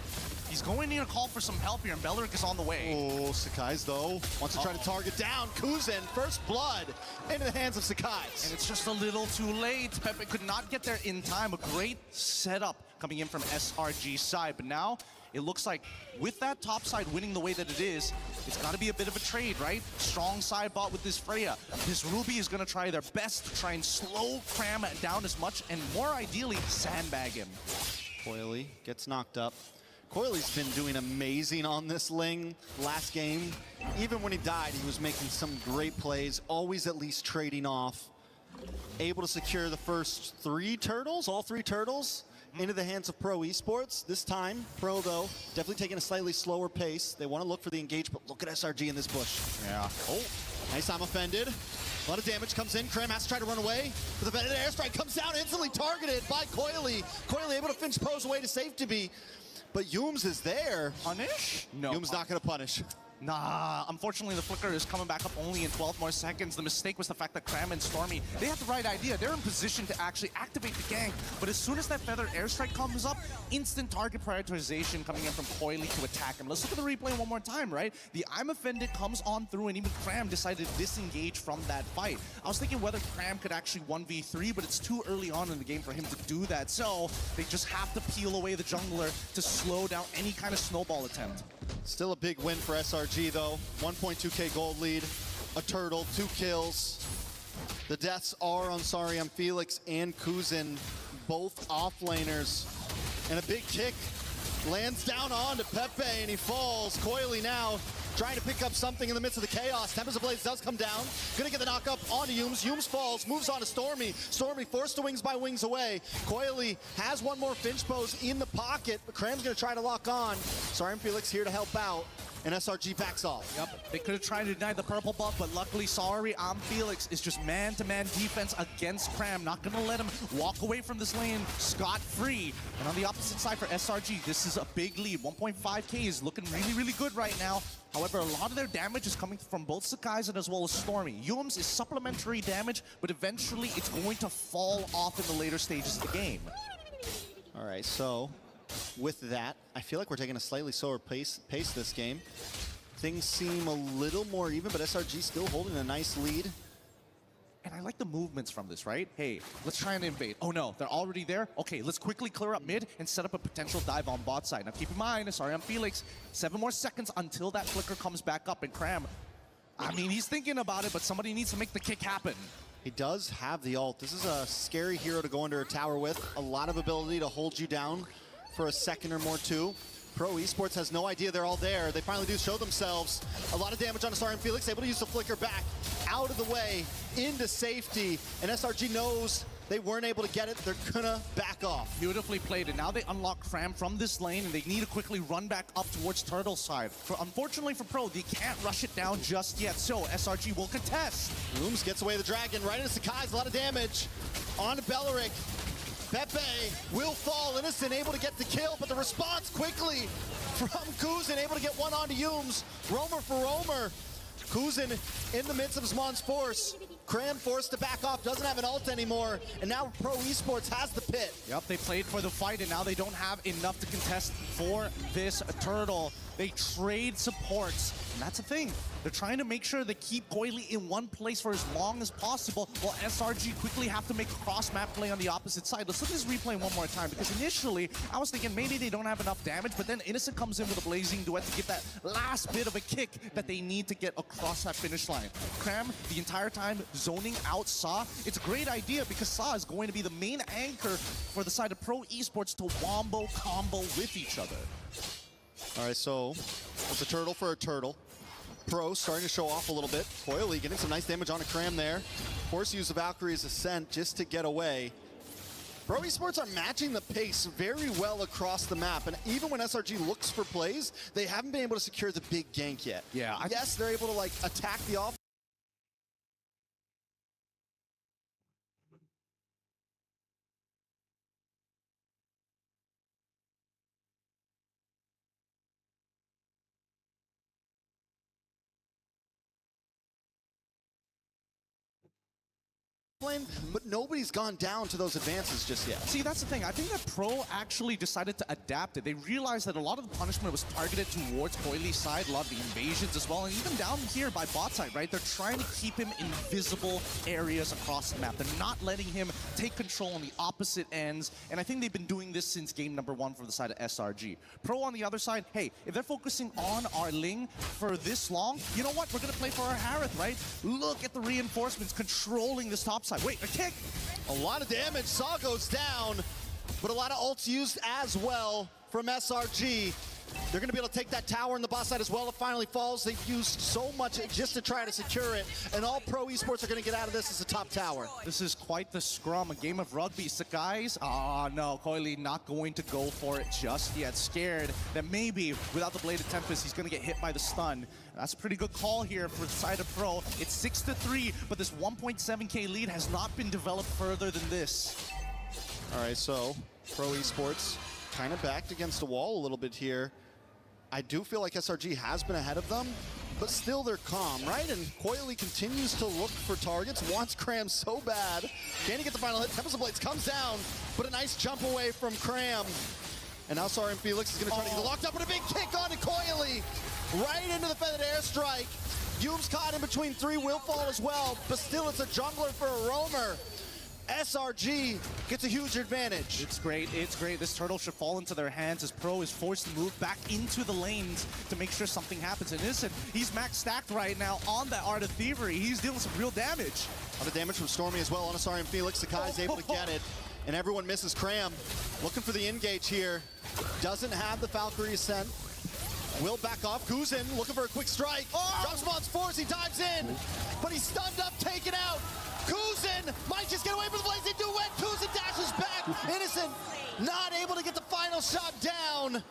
He's going in to call for some help here, and Belleric is on the way. Oh, Sakai's though wants to try to target down Kuzen. First blood into the hands of Sakai's. And it's just a little too late. Pepe could not get there in time. A great setup coming in from SRG's side, but now it looks like with that top side winning the way that it is, it's got to be a bit of a trade, right? Strong side bot with this Freya. This Ruby is going to try their best to try and slow Cram down as much and more ideally sandbag him. Coily gets knocked up. Coily's been doing amazing on this Ling last game. Even when he died, he was making some great plays, always at least trading off. Able to secure the first 3 turtles, all 3 turtles, into the hands of Pro Esports. This time, Pro, though, definitely taking a slightly slower pace. They want to look for the engage, but look at SRG in this bush. Yeah. Oh, nice, I'm offended. A lot of damage comes in. Cram has to try to run away. But the vended airstrike comes down, instantly targeted by Coily. Coily able to finish Pro's away to safety. But Yooms is there. Punish? No. Yooms not going to punish. Nah, unfortunately the flicker is coming back up only in 12 more seconds. The mistake was the fact that Cram and Stormy, they had the right idea. They're in position to actually activate the gank, but as soon as that feathered airstrike comes up, instant target prioritization coming in from Coily to attack him. Let's look at the replay one more time, right? The I'm offended comes on through, and even Cram decided to disengage from that fight. I was thinking whether Cram could actually 1v3, but it's too early on in the game for him to do that, so they just have to peel away the jungler to slow down any kind of snowball attempt. Still a big win for SRG, though. 1.2k gold lead, a turtle, 2 kills. The deaths are on Sariam Felix and Kuzen, both offlaners. And a big kick lands down onto Pepe, and he falls. Coily now trying to pick up something in the midst of the chaos. Tempest of Blades does come down. Gonna get the knock up onto Yooms. Yooms falls, moves on to Stormy. Stormy forced to wings by wings away. Coily has one more Finch pose in the pocket, but Cram's gonna try to lock on. Sariam Felix here to help out, and SRG backs off. Yep, they could have tried to deny the purple buff, but luckily Sariam Felix is just man-to-man defense against Cram. Not gonna let him walk away from this lane scot-free. And on the opposite side for SRG, this is a big lead. 1.5k is looking really, really good right now. However, a lot of their damage is coming from both Sakai's and as well as Stormy. Yooms is supplementary damage, but eventually it's going to fall off in the later stages of the game. All right, so with that, I feel like we're taking a slightly slower pace this game. Things seem a little more even, but SRG still holding a nice lead. And I like the movements from this, right? Hey, let's try and invade. Oh no, they're already there? Okay, let's quickly clear up mid and set up a potential dive on bot side. Now keep in mind, sorry, I'm Felix. 7 more seconds until that flicker comes back up, and Cram I mean, he's thinking about it, but somebody needs to make the kick happen. He does have the ult. This is a scary hero to go under a tower with. A lot of ability to hold you down for a second or more too. Pro Esports has no idea they're all there. They finally do show themselves. A lot of damage on Asari and Felix, able to use the flicker back out of the way into safety. And SRG knows they weren't able to get it. They're gonna back off. Beautifully played, and now they unlock Cram from this lane, and they need to quickly run back up towards Turtle side. Unfortunately for Pro, they can't rush it down just yet, so SRG will contest. Rooms gets away the dragon, right into Sakai's, a lot of damage. On to Belleric. Pepe will fall, Innocent able to get the kill, but the response quickly from Kuzin, able to get one onto Humes. Roamer for Roamer. Kuzin in the midst of Zmon's force. Cram forced to back off, doesn't have an ult anymore, and now Pro Esports has the pit. Yep, they played for the fight, and now they don't have enough to contest for this turtle. They trade supports, and that's the thing. They're trying to make sure they keep Coily in one place for as long as possible, while SRG quickly have to make a cross-map play on the opposite side. Let's look at this replay one more time, because initially, I was thinking maybe they don't have enough damage, but then Innocent comes in with a Blazing Duet to get that last bit of a kick that they need to get across that finish line. Cram, the entire time, zoning out Sa. It's a great idea, because Sa is going to be the main anchor for the side of Pro Esports to wombo combo with each other. All right, so it's a turtle for a turtle. Pro starting to show off a little bit. Coily getting some nice damage on a Cram there. Force use the Valkyrie's Ascent just to get away. Pro Esports are matching the pace very well across the map, and even when SRG looks for plays, they haven't been able to secure the big gank yet. Yeah. Yes, they're able to like attack the off. But nobody's gone down to those advances just yet. See, that's the thing. I think that Pro actually decided to adapt it. They realized that a lot of the punishment was targeted towards Coily's side, a lot of the invasions as well, and even down here by bot side, right? They're trying to keep him in visible areas across the map. They're not letting him take control on the opposite ends, and I think they've been doing this since game number 1 for the side of SRG. Pro on the other side, hey, if they're focusing on our Ling for this long, you know what? We're going to play for our Harith, right? Look at the reinforcements controlling this top side. Wait, a kick! A lot of damage. Saw goes down, but a lot of ults used as well from SRG. They're going to be able to take that tower in the boss side as well. It finally falls. They've used so much just to try to secure it, and all Pro Esports are going to get out of this is the top tower. This is quite the scrum, a game of rugby. Sakai's, no, Coily not going to go for it just yet. Scared that maybe without the Blade of Tempest, he's going to get hit by the stun. That's a pretty good call here for the side of Pro. It's 6-3, but this 1.7k lead has not been developed further than this. All right, so Pro Esports kind of backed against a wall a little bit here. I do feel like SRG has been ahead of them, but still they're calm, right? And Coily continues to look for targets, wants Cram so bad. Can he get the final hit? Tempest of Blades comes down, but a nice jump away from Cram. And now Sar and Felix is going to try to get locked up with a big kick on to Coily. Right into the feathered airstrike. Hume's caught in between 3, will fall as well, but still it's a jungler for a roamer. SRG gets a huge advantage. It's great, it's great. This turtle should fall into their hands as Pro is forced to move back into the lanes to make sure something happens. And Innocent, he's max stacked right now on that Art of Thievery. He's dealing some real damage. A lot of damage from Stormy as well on Asari and Felix. Sakai's able to get it, and everyone misses Cram. Looking for the engage here. Doesn't have the Valkyrie Ascent. Will back off. Kuzin looking for a quick strike. Drops Zmon's force, he dives in, but he's stunned up, taken out. Kuzin might just get away from the Blazing Duet. Kuzin dashes back. Innocent not able to get the final shot down,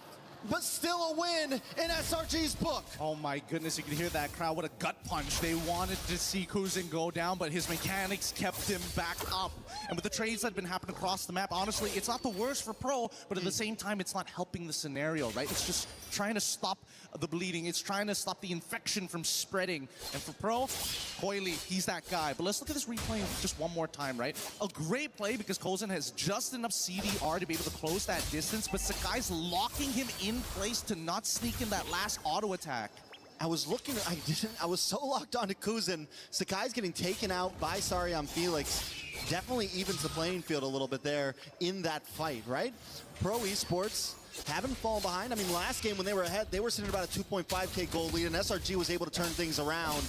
but still a win in SRG's book. Oh my goodness, you can hear that crowd. What a gut punch. They wanted to see Kuzin go down, but his mechanics kept him back up. And with the trades that have been happening across the map, honestly, it's not the worst for Pro, but at the same time, it's not helping the scenario, right? It's just trying to stop the bleeding. It's trying to stop the infection from spreading. And for Pro, Coily, he's that guy. But let's look at this replay just one more time, right? A great play because Kuzin has just enough CDR to be able to close that distance, but Sakai's locking him in place to not sneak in that last auto attack. I was looking, I was so locked onto Kuzin. Sakai's getting taken out by Sariam Felix. Definitely evens the playing field a little bit there in that fight, right? Pro Esports haven't fallen behind. I mean, last game when they were ahead, they were sitting at about a 2.5K gold lead, and SRG was able to turn things around.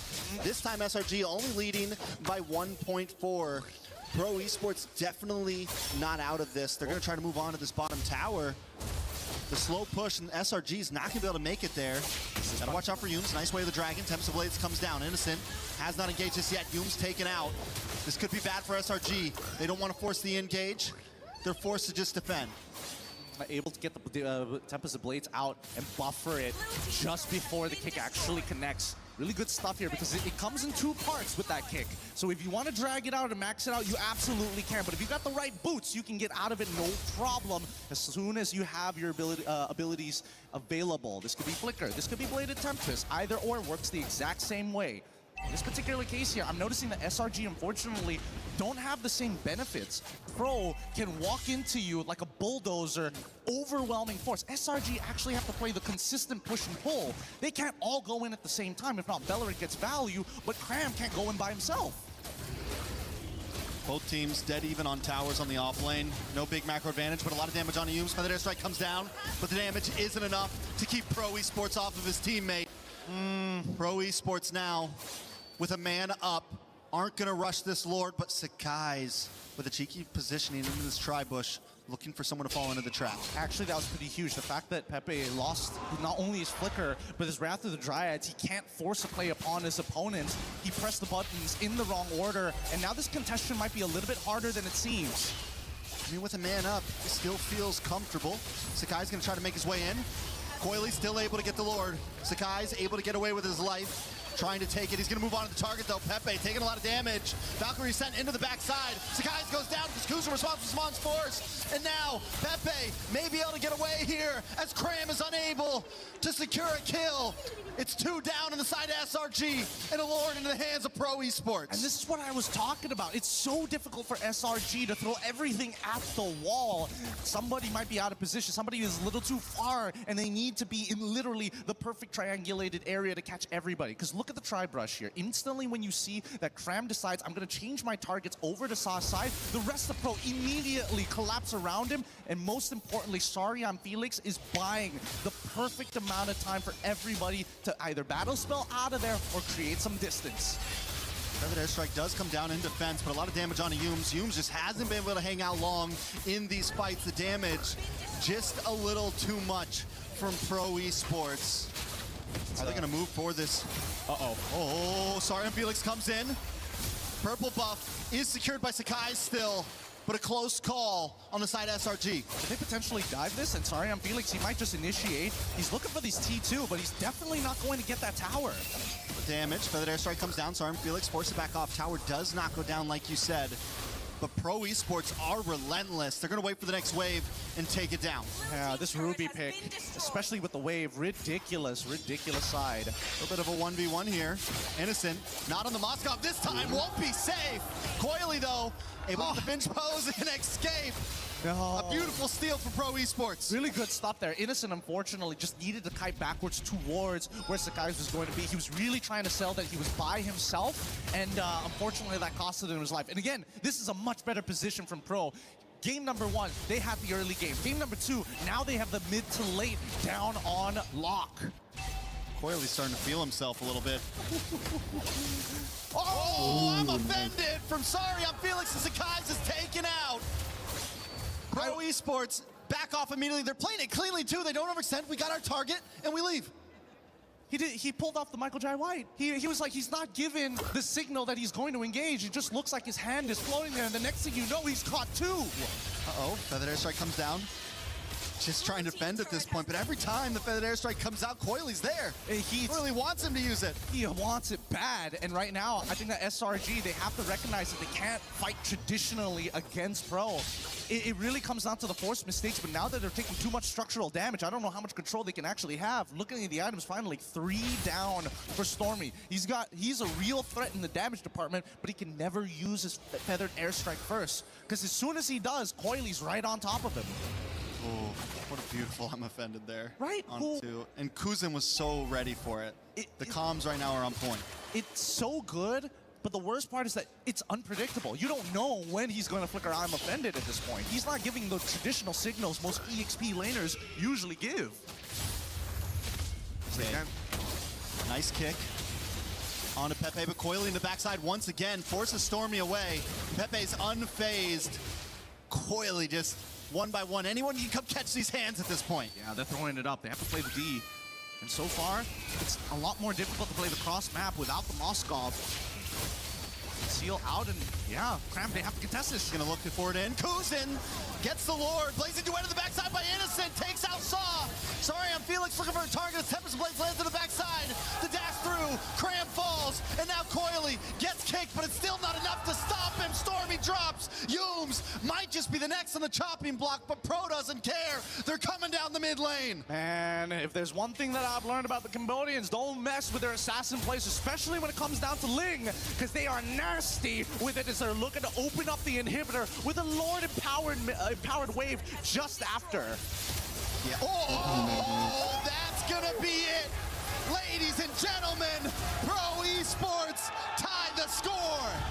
This time, SRG only leading by 1.4. Pro Esports definitely not out of this. They're going to try to move on to this bottom tower. The slow push, and SRG's not going to be able to make it there. Gotta watch out for Yumes. Nice way of the Dragon. Tempest of Blades comes down. Innocent has not engaged just yet. Yumes taken out. This could be bad for SRG. They don't want to force the engage. They're forced to just defend. Able to get the Tempest of Blades out and buffer it just before the kick actually connects. Really good stuff here because it comes in two parts with that kick. So if you want to drag it out and max it out, you absolutely can. But if you got the right boots, you can get out of it no problem as soon as you have your abilities available. This could be Flicker, this could be Bladed Tempest. Either or works the exact same way. In this particular case here, I'm noticing that SRG, unfortunately, don't have the same benefits. Pro can walk into you like a bulldozer, overwhelming force. SRG actually have to play the consistent push and pull. They can't all go in at the same time. If not, Bellerin gets value, but Cram can't go in by himself. Both teams dead even on towers on the off lane. No big macro advantage, but a lot of damage on Yumes. Feathered Airstrike comes down, but the damage isn't enough to keep Pro Esports off of his teammate. Pro Esports now with a man up. Aren't going to rush this Lord, but Sakai's with a cheeky positioning into this tri-bush, looking for someone to fall into the trap. Actually, that was pretty huge. The fact that Pepe lost not only his Flicker, but his Wrath of the Dryads, he can't force a play upon his opponents. He pressed the buttons in the wrong order, and now this contestation might be a little bit harder than it seems. I mean, with a man up, he still feels comfortable. Sakai's going to try to make his way in. Coily still able to get the Lord. Sakai's able to get away with his life. Trying to take it. He's going to move on to the target, though. Pepe taking a lot of damage. Valkyrie sent into the backside. Sakai's goes down because Kuza responds with Smon's force. And now Pepe may be able to get away here as Cram is unable to secure a kill. It's 2 down on the side of SRG and a Lord into the hands of Pro Esports. And this is what I was talking about. It's so difficult for SRG to throw everything at the wall. Somebody might be out of position. Somebody is a little too far, and they need to be in literally the perfect triangulated area to catch everybody. Because look at the tri-brush here. Instantly when you see that Cram decides, I'm going to change my targets over to Saw's side, the rest of Pro immediately collapse around him. And most importantly, Sariam Felix is buying the perfect amount of time for everybody to either battle spell out of there or create some distance. Feathered Airstrike does come down in defense, but a lot of damage on Yumes. Yumes just hasn't been able to hang out long in these fights. The damage just a little too much from Pro Esports. Are they going to move for this? Oh, Sariam Felix comes in. Purple buff is secured by Sakai still, but a close call on the side of SRG. If they potentially dive this, and Sariam Felix, he might just initiate. He's looking for these T2, but he's definitely not going to get that tower. The damage, Feathered Airstrike comes down. Sariam Felix forces it back off. Tower does not go down like you said. But Pro Esports are relentless. They're going to wait for the next wave and take it down. Yeah, this Ruby pick, especially with the wave, ridiculous side. A little bit of a 1v1 here. Innocent, not on the Moskov this time, won't be safe. Coily, though, able to binge pose and escape. A beautiful steal for Pro Esports. Really good stuff there. Innocent, unfortunately, just needed to kite backwards towards where Sakai was going to be. He was really trying to sell that he was by himself, and unfortunately that costed him his life. And again, this is a much better position from Pro. Game number 1, they had the early game. Game number 2, now they have the mid to late down on lock. Coily's starting to feel himself a little bit. Oh, I'm offended from Sariam Felix, and Sakai's is taken out. Pro Esports back off immediately. They're playing it cleanly too. They don't overextend. We got our target and we leave. He pulled off the Michael Jai White. He was like, he's not given the signal that he's going to engage. It just looks like his hand is floating there, and the next thing you know, he's caught 2. Uh-oh, Feathered Airstrike comes down. Just trying to defend at this point, but every time the Feathered Airstrike comes out, Coily's there. He really wants him to use it. He wants it bad, and right now, I think that SRG, they have to recognize that they can't fight traditionally against Pro. It really comes down to the forced mistakes, but now that they're taking too much structural damage, I don't know how much control they can actually have. Looking at the items, finally, 3 down for Stormy. He's a real threat in the damage department, but he can never use his Feathered Airstrike first, because as soon as he does, Coily's right on top of him. Oh, what a beautiful I'm offended there. Right. And Kuzin was so ready for it. The comms right now are on point. It's so good But the worst part is that it's unpredictable. You don't know when he's going to flicker I'm offended at this point. He's not giving the traditional signals most EXP laners usually give. Okay. Nice kick. On to Pepe, but Coily in the backside once again forces Stormy away. Pepe's unfazed. Coily just one by one. Anyone can come catch these hands at this point. Yeah, they're throwing it up. They have to play the D. And so far, it's a lot more difficult to play the cross map without the Moskov. Seal out, and yeah, Cram, they have to contest this. Gonna look for it in. Kuzin gets the Lord. Blazing duet to the backside by Innocent. Takes out Saw. Sorry, I'm Felix looking for a target. As Tempest Blaze lands to the backside. The dash through. Cram falls. And now Coily gets kicked, but it's still not enough to stop him. Stormy drops. Yooms might just be the next on the chopping block, but Pro doesn't care. They're coming down the mid lane. And if there's one thing that I've learned about the Cambodians, don't mess with their assassin plays, especially when it comes down to Ling, because they are nasty with it as they're looking to open up the inhibitor with a Lord empowered wave just after. Yeah. Oh, that's gonna be it. Ladies and gentlemen, Pro Esports tied the score.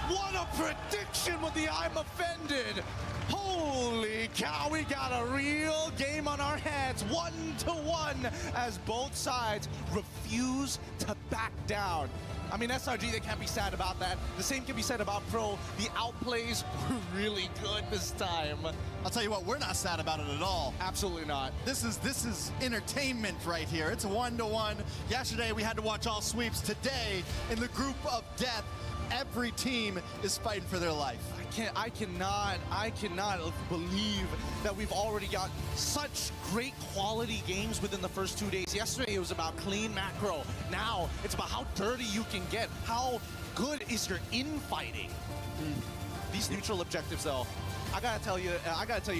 What a prediction with the I'm offended. Holy cow, we got a real game on our hands, 1-1, as both sides refuse to back down. I mean, SRG, they can't be sad about that. The same can be said about Pro. The outplays were really good this time. I'll tell you what, we're not sad about it at all. Absolutely not. This is entertainment right here. It's a 1-1. Yesterday, we had to watch all sweeps. Today, in the group of death, every team is fighting for their life. I cannot believe that we've already got such great quality games within the first 2 days. Yesterday it was about clean macro. Now it's about how dirty you can get. How good is your infighting? These neutral objectives though, I gotta tell you,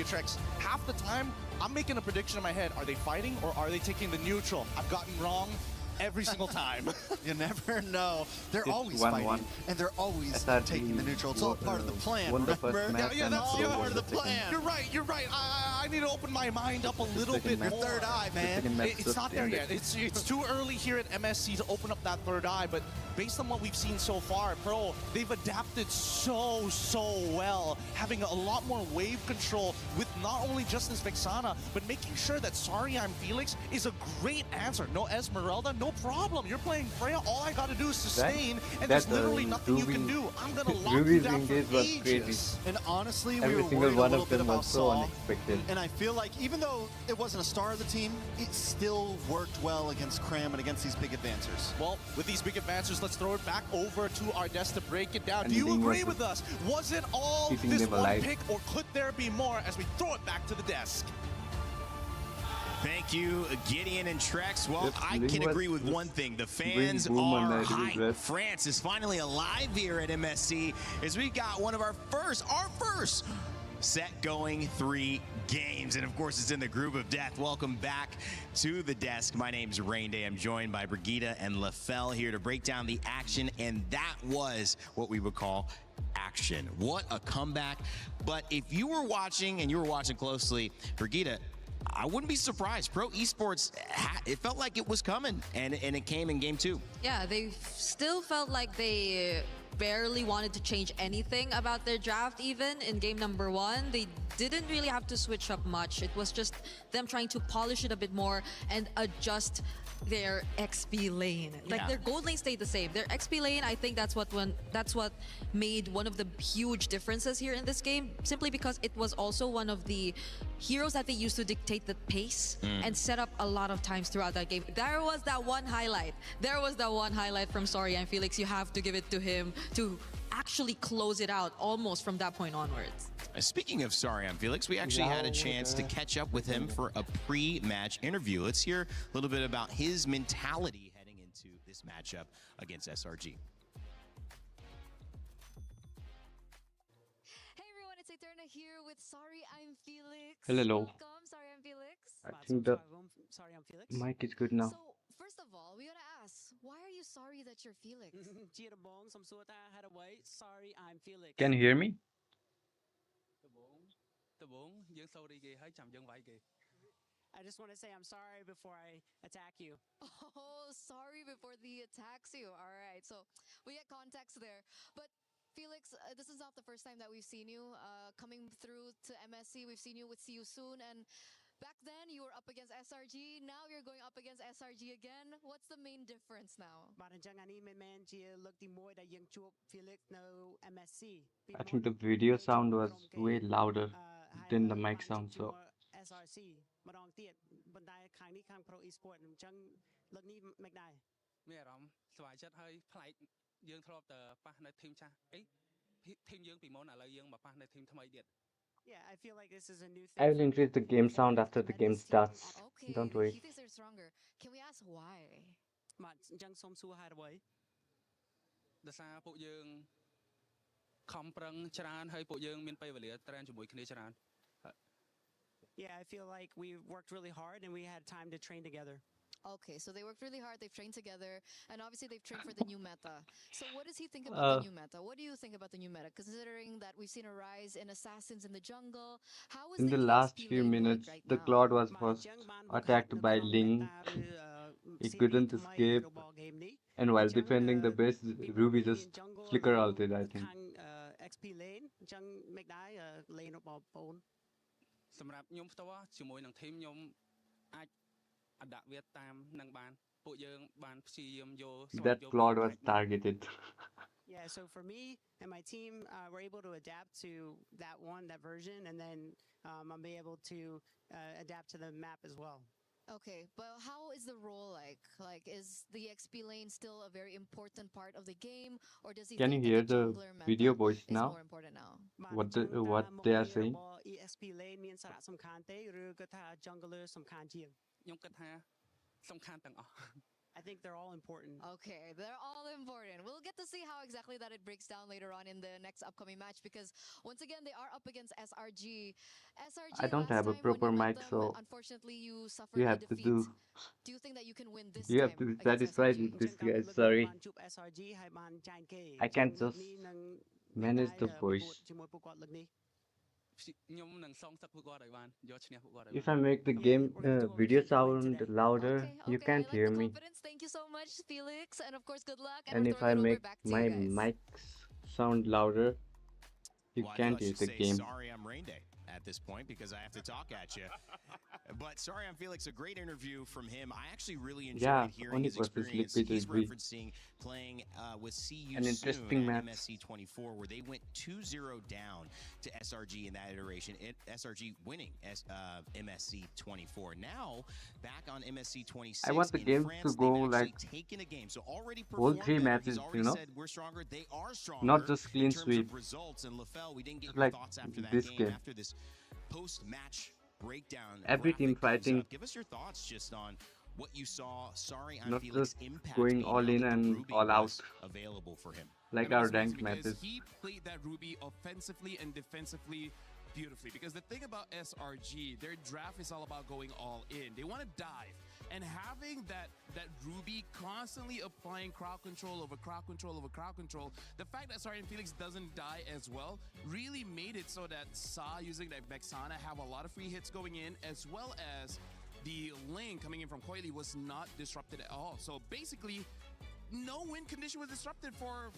Trex, half the time I'm making a prediction in my head. Are they fighting or are they taking the neutral? I've gotten wrong every single time. You never know. They're It's always 1-1. fighting, and they're always SRG taking the neutral. It's all part of the plan, won the first remember? match Yeah, and that's Pro all won part of the second. plan. You're right. I need to open my mind up a little second bit match. more. Third eye, man. second match It's just not there ended. yet. It's too early here at MSC to open up that third eye, but based on what we've seen so far, Pro, they've adapted so well, having a lot more wave control with not only just this Vexana, but making sure that Sorry I'm Felix is a great answer. No Esmeralda, no problem. You're playing Freya, all I gotta do is sustain, and there's literally nothing you can do. I'm gonna lock you Ruby's down for engage was ages. crazy. And honestly, Every we were single worried a one little of bit them about was so Saul, unexpected. and I feel like even though it wasn't a star of the team, it still worked well against Cram and against these big advancers. Well, with these big advances, let's throw it back over to our desk to break it down. And Do you Ling agree was with us? Was it all keeping this them one alive. pick, or could there be more as we throw it back to the desk? Thank you, Gideon and Trex. Well, Yep, I Ling can was agree with just one thing. The fans boom on are the hyped. dress. France is finally alive here at MSC as we got one of our first set going 3 games. And of course, it's in the group of death. Welcome back to the desk. My name's Rain Day. I'm joined by Brigida and LaFell here to break down the action. And that was what we would call action. What a comeback. But if you were watching and you were watching closely, Brigida, I wouldn't be surprised. Pro Esports, it felt like it was coming, and it came in game 2. Yeah, they still felt like they barely wanted to change anything about their draft even in game number 1. They didn't really have to switch up much. It was just them trying to polish it a bit more and adjust their XP lane. Like Yeah. their gold lane stayed the same. Their XP lane, I think that's what made one of the huge differences here in this game, simply because it was also one of the heroes that they used to dictate the pace and set up a lot of times throughout that game. There was that one highlight. From Sorry I'm Felix. You have to give it to him to actually close it out almost from that point onwards. Speaking of Sorry I'm Felix, we actually had a chance to catch up with him for a pre-match interview. Let's hear a little bit about his mentality heading into this matchup against SRG. Hey everyone, it's Eterna here with Sorry I'm Felix. Hello. Welcome, Sorry I'm Felix. I think the Sorry, I'm Felix. mic is good now. So, first of all, we gotta ask, why are you sorry that you're Felix? Sorry, I'm Felix. Can you hear me? I just want to say I'm sorry before I attack you. Oh, sorry before the attacks you. All right, so we get context there. But Felix, this is not the first time that we've seen you coming through to MSC. We've seen you with See You Soon, and back then you were up against SRG. Now you're going up against SRG again. What's the main difference now? បាទអញ្ចឹងអានេះមិនមែនជាលើកទី1ដែលយើងជួប Felix នៅ MSC I think the video sound was way louder than the mic sound, so SRC ម្ដងទៀតប៉ុន្តែខាងនេះខាង Pro Esport អញ្ចឹងលើកនេះមិនដែរមានអារម្មណ៍ស្វាយចិត្តហើយប្លែកយើងធ្លាប់តែប៉ះនៅធីមចាស់អីធីមយើងពីមុនឥឡូវយើងមកប៉ះនៅធីមថ្មីទៀត Yeah, I feel like this is a new thing. I will increase the game sound after the game starts. Okay, Don't worry. he thinks they're stronger. Can we ask why? បាទអញ្ចឹងសូមសួរហេតុអ្វីដោយសារពួកយើងខំប្រឹងច្រើនហើយពួកយើងមានពេលវេលាត្រានជាមួយគ្នាច្រើន Yeah, I feel like we worked really hard and we had time to train together. Okay, so they worked really hard, they've trained together, and obviously they've trained for the new meta. So what does he think about the new meta? What do you think about the new meta? Considering that we've seen a rise in assassins in the jungle, how is in the last few minutes, the Claude was first attacked by Ling. He couldn't escape, and while defending the base, Ruby just flicker ulted, I think. XP lane អញ្ចឹងមិនដែរ lane របស់បងប្អូនសម្រាប់ខ្ញុំផ្ទាល់ជាមួយនឹង team ខ្ញុំអាចដាក់វាតាមនឹងបានពួកយើងបានព្យាយាមយក That Claude was targeted. Yeah, so for me and my team, we're able to adapt to that version, and then I'll be able to adapt to the map as well. Okay, but how is the role like? Like, is the XP lane still a very important part of the game, or does he Can you think hear that the the jungler meta video voice is now? more important now? What they are saying? EXP lane មានសារៈសំខាន់ទេឬគាត់ថា jungler សំខាន់ជាងខ្ញុំគិតថាសំខាន់ទាំងអស់ I think they're all important. Okay, they're all important. We'll get to see how exactly that it breaks down later on in the next upcoming match, because once again they are up against SRG. SRG. I don't have a proper mic, so unfortunately you suffered you a have to defeat. do. Do you think that you can win this You time? have to be satisfied with this, guys. Sorry, I can't just manage the voice. If I make the game video sound louder, you can't hear me. Thank you so much, Felix, and of course, good luck. And if I make my mics sound louder, you can't hear the game. Sorry, I'm Rain Day at this point because I have to talk at you. But sorry, I'm Felix. A great interview from him. I actually really enjoyed hearing his experience. He's referencing playing with See You Soon at MSC 24, where they went 2-0 down to SRG in that iteration. SRG winning MSC 24. Now back on MSC 26. I want the game to go like taking a game. So already all 3 matches, you know, said we're stronger. They are stronger. Not just clean in terms sweep. of results. And LaFell, we didn't get like your thoughts after that this game. After this post-match breakdown. Every team fighting. Give us your thoughts just on what you saw. Sorry, I'm Not Felix just impact going all in and all out available for him. Like our ranked matches. He played that Ruby offensively and defensively beautifully, because the thing about SRG, their draft is all about going all in. They want to dive, and having that Ruby constantly applying crowd control over crowd control over crowd control, the fact that Sorry and Felix doesn't die as well really made it so that Sa using that Vexana have a lot of free hits going in, as well as the lane coming in from Coily was not disrupted at all. So basically, no win condition was disrupted for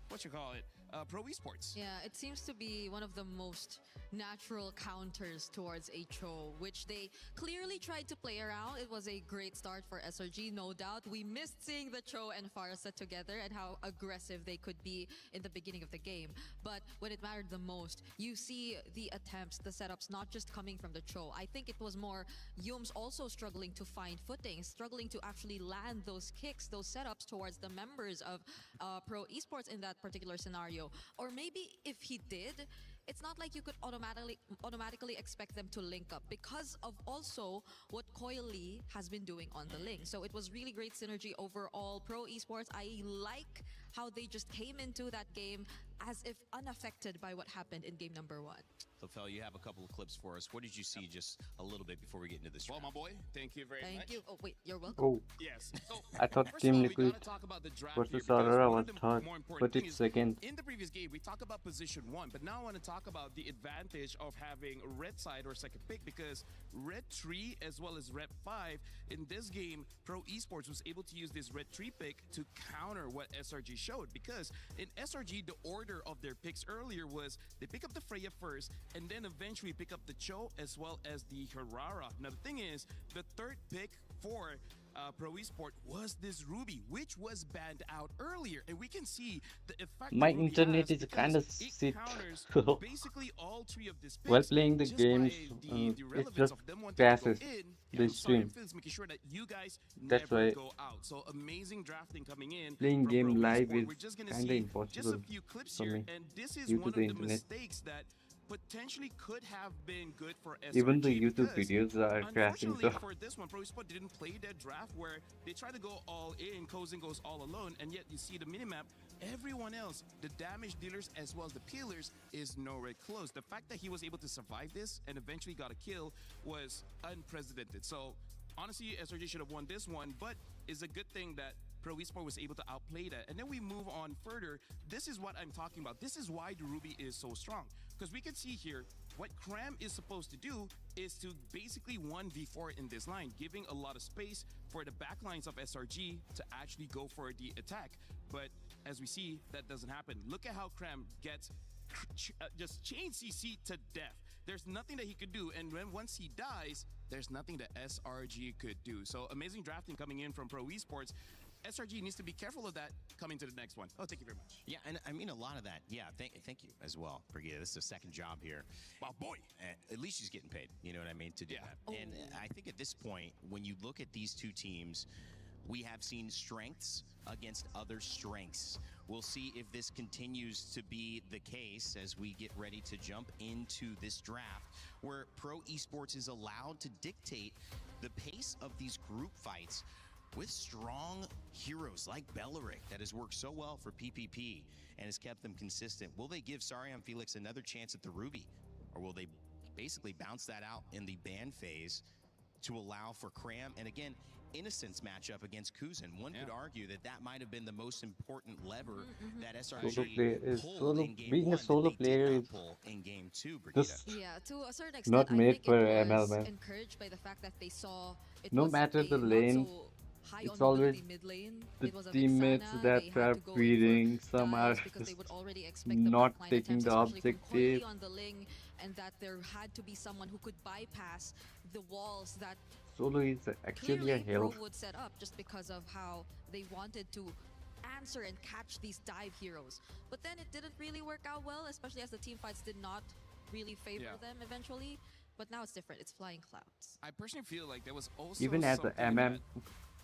what you call it, Pro Esports. Yeah, it seems to be one of the most natural counters towards HO, which they clearly tried to play around. It was a great start for SRG, no doubt. We missed seeing the Cho and Farsa together and how aggressive they could be in the beginning of the game. But when it mattered the most, you see the attempts, the setups, not just coming from the Cho. I think it was more Yums also struggling to find footing, struggling to actually land those kicks, those setups towards the members of Pro Esports in that particular scenario. Or maybe if he did, it's not like you could automatically expect them to link up because of also what Coily has been doing on the link. So it was really great synergy overall. Pro Esports, I like how they just came into that game as if unaffected by what happened in game number 1. Lafell, you have a couple of clips for us. What did you see just a little bit before we get into this? Well, my boy, thank you very much. Thank you. Oh, wait, you're welcome. Oh, Yes. So, I thought first Team of all, we Liquid gotta talk about the draft versus here because Aurora one was of the third, more important but thing it's is, second. in the previous game, we talked about position 1, but now I want to talk about the advantage of having red side or second pick because red 3 as well as red 5 in this game, Pro Esports was able to use this red 3 pick to counter what SRG showed because in SRG, the order of their picks earlier was they pick up the Freya first and then eventually pick up the Cho as well as the Herrera. Now, the thing is, the third pick for Pro Esport was this Ruby, which was banned out earlier, and we can see the effect. My that Ruby internet has is kind of because it shit. counters basically all 3 of these picks. While playing the just games, by the it relevance just of them wanting crashes to go in. the I'm sorry, stream. Phil's making sure that you guys That's never why go out. So amazing drafting coming in. playing from game Pro live Esport. is We're just gonna kinda see impossible just a few clips for here, me and this is due one to of the the internet. mistakes that potentially could have been good for SRG. Even the YouTube because videos are crashing. unfortunately So for this one, Pro Esport didn't play that draft where they try to go all in, Kozin goes all alone, and yet you see the minimap, everyone else, the damage dealers as well as the peelers, is nowhere close. The fact that he was able to survive this and eventually got a kill was unprecedented. So honestly, SRG should have won this one, but it's a good thing that Pro Esport was able to outplay that. And then we move on further. This is what I'm talking about. This is why the Ruby is so strong. Because we can see here, what Cram is supposed to do is to basically 1v4 in this line, giving a lot of space for the backlines of SRG to actually go for the attack. But as we see, that doesn't happen. Look at how Cram gets just chain CC to death. There's nothing that he could do, and once he dies, there's nothing that SRG could do. So amazing drafting coming in from Pro Esports. SRG needs to be careful of that coming to the next one. Oh, thank you very much. Yeah, and I mean a lot of that. Yeah, thank you as well, Brigida. This is a second job here. Wow, boy. At least she's getting paid. You know what I mean? To do that. And I think at this point, when you look at these two teams, we have seen strengths against other strengths. We'll see if this continues to be the case as we get ready to jump into this draft where Pro Esports is allowed to dictate the pace of these group fights with strong heroes like Belleric that has worked so well for PPP and has kept them consistent. Will they give Sariam Felix another chance at the Ruby? Or will they basically bounce that out in the ban phase to allow for Cram and again, Innocence matchup against Kuzin? One could argue that that might have been the most important lever that SRG pulled in game being one a solo that they player did is not pull in game 2, Brigida. just Yeah, to a certain extent, not I made think for it ML, was man. encouraged by the fact that they saw it No was matter a the not lane, so high it's on always mobility mid lane. the It was a teammates Vixana. that They had are to go in for feeding. Some are dives because they just would already expect the not backline taking attempts, the especially from Corley objective. on the Ling, and that there had to be someone who could bypass the walls that Solo is actually clearly a Pro hell. would set up just because of how they wanted to answer and catch these dive heroes. But then it didn't really work out well, especially as the team fights did not really favor them eventually. But now it's different. It's flying clouds. I personally feel like there was also Even as a something MM,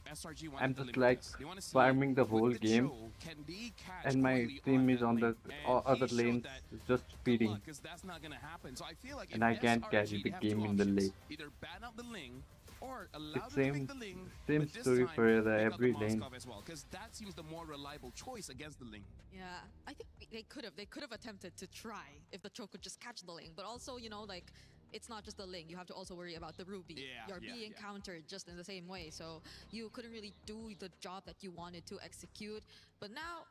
that SRG wanted I'm to just limit like us. They want to see farming the with whole the game, Cho, can they catch and my Coily team on is that on the lane? And other he showed lanes that just feeding, because that's not gonna happen. So I feel like and if I can't SRG, carry the they have game two in the options. lane. Either ban out the Ling or allow It's them to same pick the Ling, same but this story time for pick out every the lane. Moskov as well, because that seems the more reliable choice against the Ling. Yeah, I think they could have attempted to try if the Cho could just catch the Ling. But also, you know, like, it's not just the Ling. You have to also worry about the Ruby. You're being countered just in the same way. So you couldn't really do the job that you wanted to execute. But now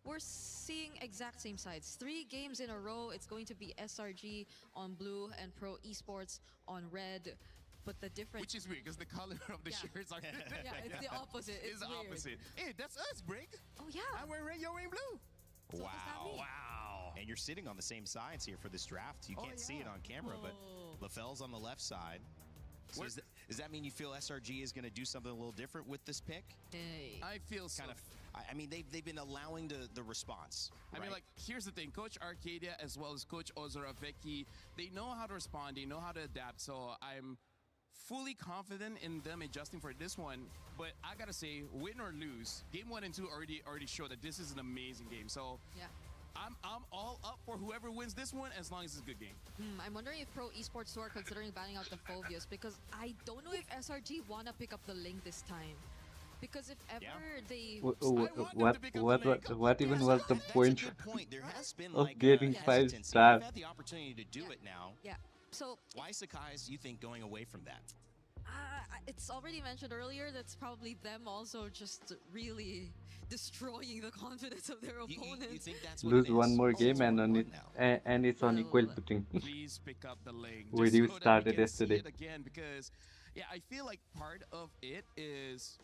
we're seeing exact same sides. 3 games in a row. It's going to be SRG on blue and Pro Esports on red. But the difference... Which is weird, because the color of the shirts are... Yeah, it's the opposite. It's the weird. opposite. Hey, that's us, Brick. Oh, yeah. I'm wearing red, you're wearing blue. So what does that mean? Wow. And you're sitting on the same sides here for this draft. You can't see it on camera, but LaFell's on the left side. So does that mean you feel SRG is going to do something a little different with this pick? Hey. I feel so. Kind of. I mean, they've been allowing the response. I mean, right? like, here's the thing. Coach Arcadia as well as Coach Ozoravecki, they know how to respond. They know how to adapt. So I'm fully confident in them adjusting for this one. But I got to say, win or lose, game 1 and 2 already showed that this is an amazing game. So yeah. I'm all up for whoever wins this one as long as it's a good game. I'm wondering if Pro Esports are considering banning out the Phobius, because I don't know if SRG wanna pick up the Ling this time. Because if ever they What even was the point There has been of like getting a 5 hesitancy. stars? You've had the opportunity to do it now. yeah. So Why Sakai's, you think, going away from that? it's already mentioned earlier. That's probably them also just really destroying the confidence of their opponents. You think that's what Lose it is? one more Oh, game it's and 1-1 on it, now. and it's on equal footing. Please pick up the link. We just so that we restarted can see yesterday. it again, because yeah, I feel like part of it is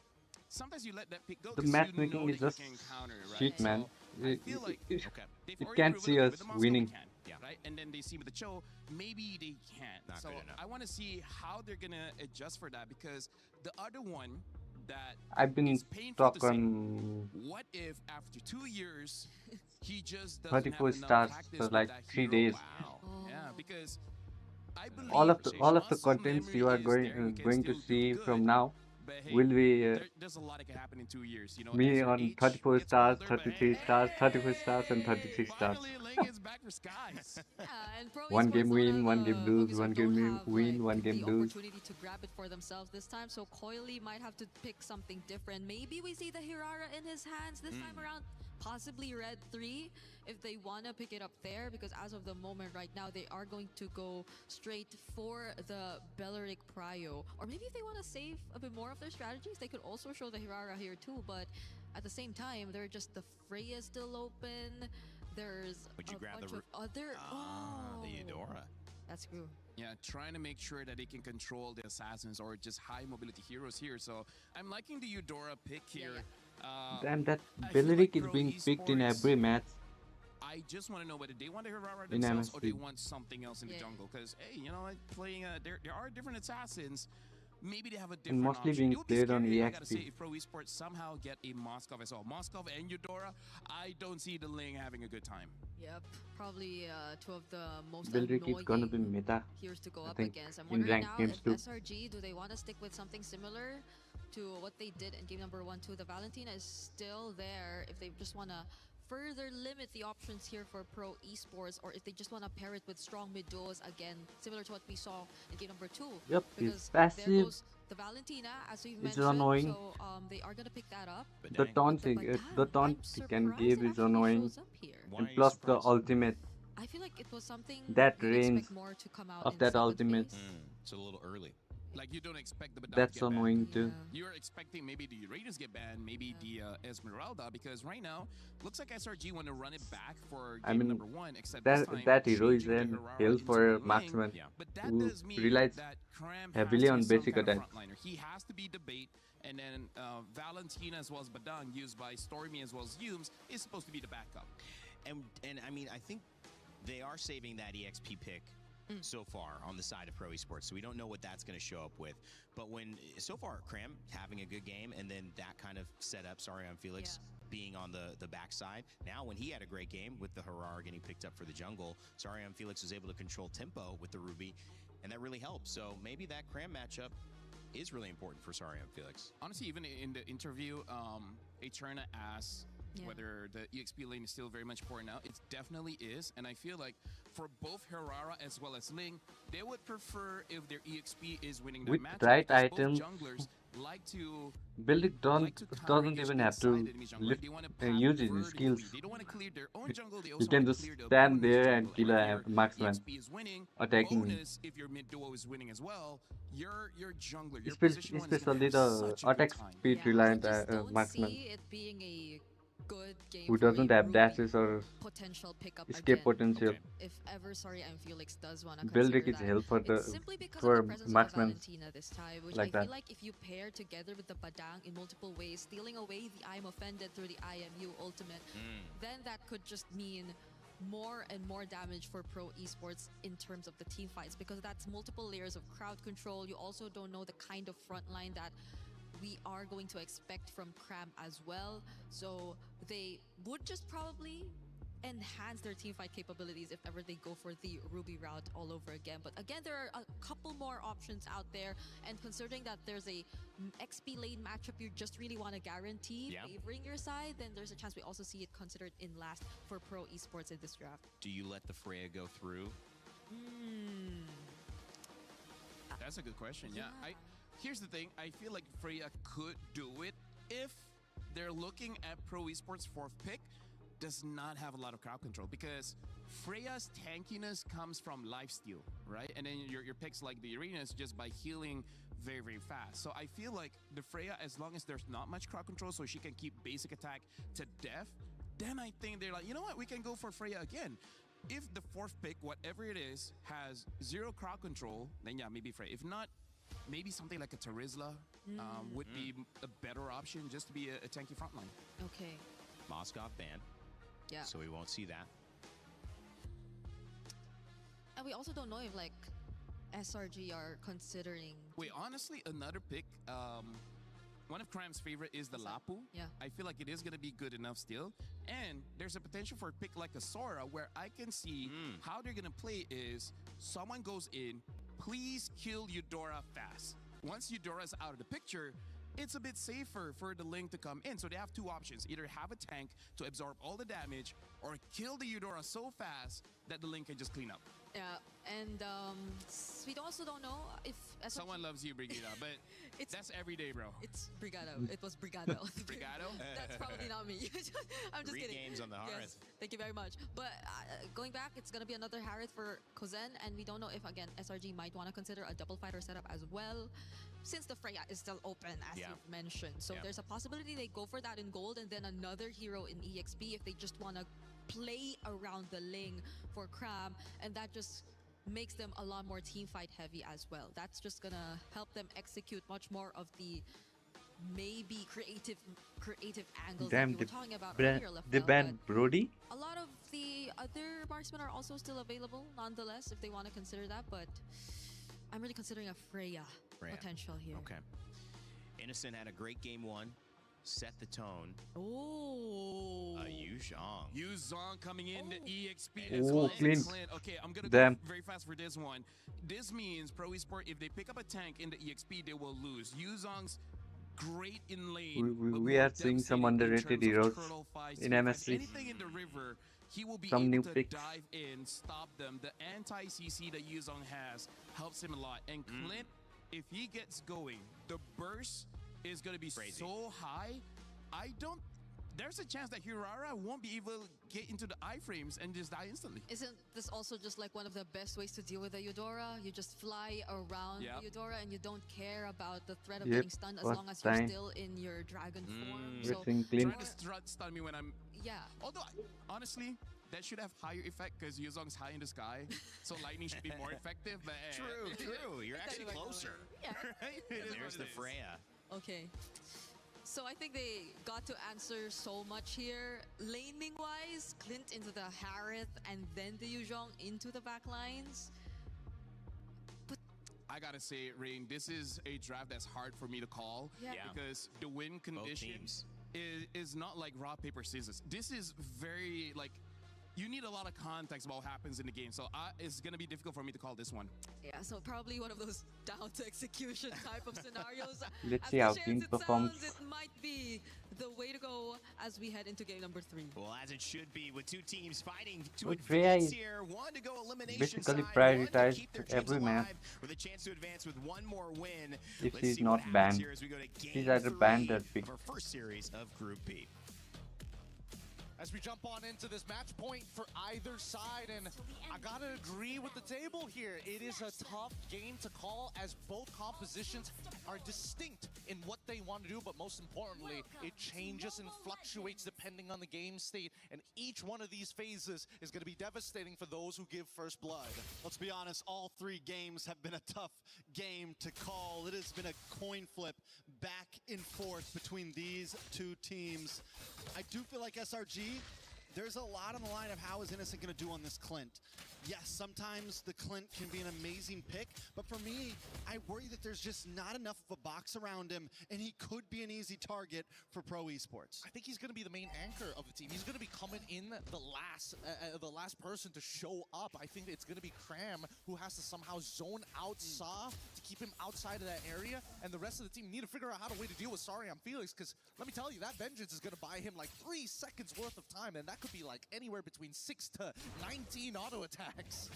sometimes you let that pick go The 'cause matchmaking you know is that just you can counter, right? shit, man. So I feel like Okay. they've It already can't proven, see okay, us with the Moscow winning. we can, right? And then they see with the Cho, maybe they can't. Not so good enough. I want to see how they're gonna adjust for that, because the other one that I've been is painful to stuck see. on What if after 2 years he just doesn't 34 have enough stars practice for with like that 3 hero? days. Wow. Yeah, because I believe All of the muscle contents memory you are is there. You can going to still do see good, from now but hey, will be there's a lot that can happen in 2 years. You know, me as your on age 34 gets stars, older, but 33 hey, stars, 34 stars, and 33 stars. finally Ling is back for skies. Yeah, and Pro One Esports game don't win, have, one game lose, Ubisoft one don't game have, win, like, one game the lose. opportunity to grab it for themselves this time. So Coily might have to pick something different. Maybe we see the Hirara in his hands this time around. Possibly Red 3 if they want to pick it up there, because as of the moment right now they are going to go straight for the Belleric Prio. Or maybe if they want to save a bit more of their strategies, they could also show the Hirara here too, but at the same time they're just, the Freya still open. There's Would you a grab bunch the of other the Eudora? that's true. Yeah, trying to make sure that they can control the assassins or just high mobility heroes here. So I'm liking the Eudora pick here. Damn, that I feel like Belleric is Pro being picked in Esports, every match. I just want to know whether they want to Hirara In themselves or they MSC. want something else in the jungle. Because, hey, you know, like playing, there are different assassins. Maybe they have a different mostly option. being It would be played on scary, I gotta EXP. say, if Pro Esports somehow get a Moskov as well. Moskov and Eudora, I don't see the Ling having a good time. Yep, probably two of the most Belleric is gonna be annoying meta, heroes to go I up think, against. I'm in wondering ranked now games if too. SRG, do they want to stick with something similar to what they did in game number 1-2? The Valentina is still there. If they just want to further limit the options here for Pro Esports, or if they just want to pair it with strong mid duos again, similar to what we saw in game number 2. Yep, his Because passive there goes the Valentina, as we've is mentioned. annoying. So they are gonna pick that up. The taunt he can give is annoying, and plus the ultimate. I feel like it was something That we'd range expect more to come out of in that second ultimate. phase. It's a little early. Like, you don't expect the Badang That's to get banned. annoying too. You're expecting maybe the Raiders get banned, maybe the Esmeralda, because right now, looks like SRG want to run it back for I game mean, number 1, except this time that hero is changing the an Hirara hill into for the Ling. marksman But that who does mean relies that Cram heavily has to on be some basic kind of attacks. frontliner. He has to be the bait, and then Valentina as well as Badang, used by Stormy as well as Humes, is supposed to be the backup. And I mean, I think they are saving that EXP pick so far on the side of Pro Esports, so we don't know what that's going to show up with. But when so far Cram having a good game, and then that kind of setup, sorry, on Felix being on the backside. Now when he had a great game with the Harar getting picked up for the jungle, Sariam Felix was able to control tempo with the Ruby, and that really helped. So maybe that Cram matchup is really important for Sariam Felix. Honestly, even in the interview, Eterna asked whether the EXP lane is still very much important now. It definitely is, and I feel like for both Hirara as well as Ling, they would prefer if their EXP is winning the With match. right Both items, junglers like to Belleric doesn't even have to lift, use his skills. They don't want to clear their own jungle. They You also can want to just clear the stand opponent's there jungle. and kill if a your marksman EXP is winning, attacking him. bonus if your mid duo is winning as well. Your jungler, your Espe- position one is gonna Especially have the such a good attack time. speed reliant marksman See it being a good game who for doesn't a have Ruby dashes or potential pickup escape again. potential. If ever, sorry, I'm Felix does want to Belleric consider is hell for that. the It's simply because of for the presence of the marksmen Valentina this time, which like I feel that. like if you pair together with the Badang in multiple ways, stealing away the I'm offended through the IMU ultimate, then that could just mean more and more damage for Pro Esports in terms of the team fights, because that's multiple layers of crowd control. You also don't know the kind of front line that we are going to expect from Cram as well. So they would just probably enhance their team fight capabilities if ever they go for the Ruby route all over again. But again, there are a couple more options out there, and considering that there's a XP lane matchup you just really want to guarantee favoring your side, then there's a chance we also see it considered in last for Pro Esports in this draft. Do you let the Freya go through? That's a good question. Yeah. Here's the thing. I feel like Freya could do it if they're looking at Pro Esports' fourth pick, does not have a lot of crowd control because Freya's tankiness comes from lifesteal, right? And then your picks like the Arenas just by healing very, very fast. So I feel like the Freya, as long as there's not much crowd control so she can keep basic attack to death, then I think they're like, you know what, we can go for Freya again. If the fourth pick, whatever it is, has 0 crowd control, then yeah, maybe Freya. If not, maybe something like a Terizla would be a better option just to be a tanky frontline. Okay. Moskov banned. Yeah. So we won't see that. And we also don't know if like SRG are considering. Wait, honestly, another pick. One of Cram's favorite is the Lapu. Yeah. I feel like it is going to be good enough still. And there's a potential for a pick like a Sora where I can see how they're going to play is someone goes in, please kill Eudora fast. Once Eudora's out of the picture, it's a bit safer for the Link to come in. So they have 2 options. Either have a tank to absorb all the damage or kill the Eudora so fast that the Link can just clean up. Yeah, and we also don't know if SRG... Someone loves you, Brigida, but that's every day, bro. It's Brigado. It was Brigado. Brigado? That's probably not me. I'm just kidding. Games on the Harith. Yes, thank you very much. But going back, it's going to be another Harith for Kozen, and we don't know if, again, SRG might want to consider a double fighter setup as well, since the Freya is still open, as you've mentioned. So there's a possibility they go for that in gold, and then another hero in EXP if they just want to play around the Ling for Cram, and that just makes them a lot more team fight heavy as well. That's just gonna help them execute much more of the maybe creative angles that we were talking about earlier. They banned Brody. A lot of the other marksmen are also still available nonetheless if they want to consider that, but I'm really considering a Freya potential here. Okay. Innocent had a great game 1. Set the tone. Oh. Yu Zhang. Yu Zhang coming in to EXP Oh, as well. clean. Okay, I'm gonna Damn. go very fast for this one. This means Pro Esport, if they pick up a tank in the EXP, they will lose. Yu Zhang's great in lane. We are seeing some underrated heroes in MSC. Anything in the river, he will be Some new able to picks. dive in, stop them. The anti-CC that Yu Zhang has helps him a lot. And Clint, if he gets going, the burst is going to be so high. There's a chance that Hirara won't be able to get into the iframes and just die instantly. Isn't this also just like one of the best ways to deal with a Eudora? You just fly around the Eudora and you don't care about the threat of getting stunned as long as you're still in your dragon form. So Trying to stun me when I'm... Yeah. Although, honestly, that should have higher effect because Yu Zhang's high in the sky, so lightning should be more effective. But True. You're actually closer. Yeah. Right? There's the Freya. Okay. So I think they got to answer so much here. Laning-wise, Clint into the Harith and then the Yu Zhang into the back lines. But I gotta say, Rain, this is a draft that's hard for me to call because the win condition is not like rock, paper, scissors. This is very like you need a lot of context about what happens in the game. So it's going to be difficult for me to call this one. Yeah, so probably one of those down to execution type of scenarios. Let's see how team performs. It might be the way to go as we head into game number 3. Well, as it should be, with 2 teams fighting to But Freya advance is here. One to go elimination basically side, prioritized one to keep their teams every match. alive with a chance to advance with one more win. If Let's she's see not what happens banned. here as we go to game She's either 3 banned or picked. of our first series of Group B. As we jump on into this match point for either side, and I gotta agree with the table here. It is a tough game to call as both compositions are distinct in what they want to do, but most importantly, it changes and fluctuates depending on the game state, and each one of these phases is going to be devastating for those who give first blood. Let's be honest, all 3 games have been a tough game to call. It has been a coin flip back and forth between these 2 teams. I do feel like SRG, there's a lot on the line of how is Innocent going to do on this Clint. Yes, sometimes the Clint can be an amazing pick, but for me, I worry that there's just not enough of a box around him, and he could be an easy target for Pro Esports. I think he's going to be the main anchor of the team. He's going to be coming in the last person to show up. I think it's going to be Cram who has to somehow zone out Saw to keep him outside of that area, and the rest of the team need to figure out a way to deal with Sorry on Felix, because let me tell you, that Vengeance is going to buy him like 3 seconds worth of time, and that could could be like anywhere between 6 to 19 auto attacks.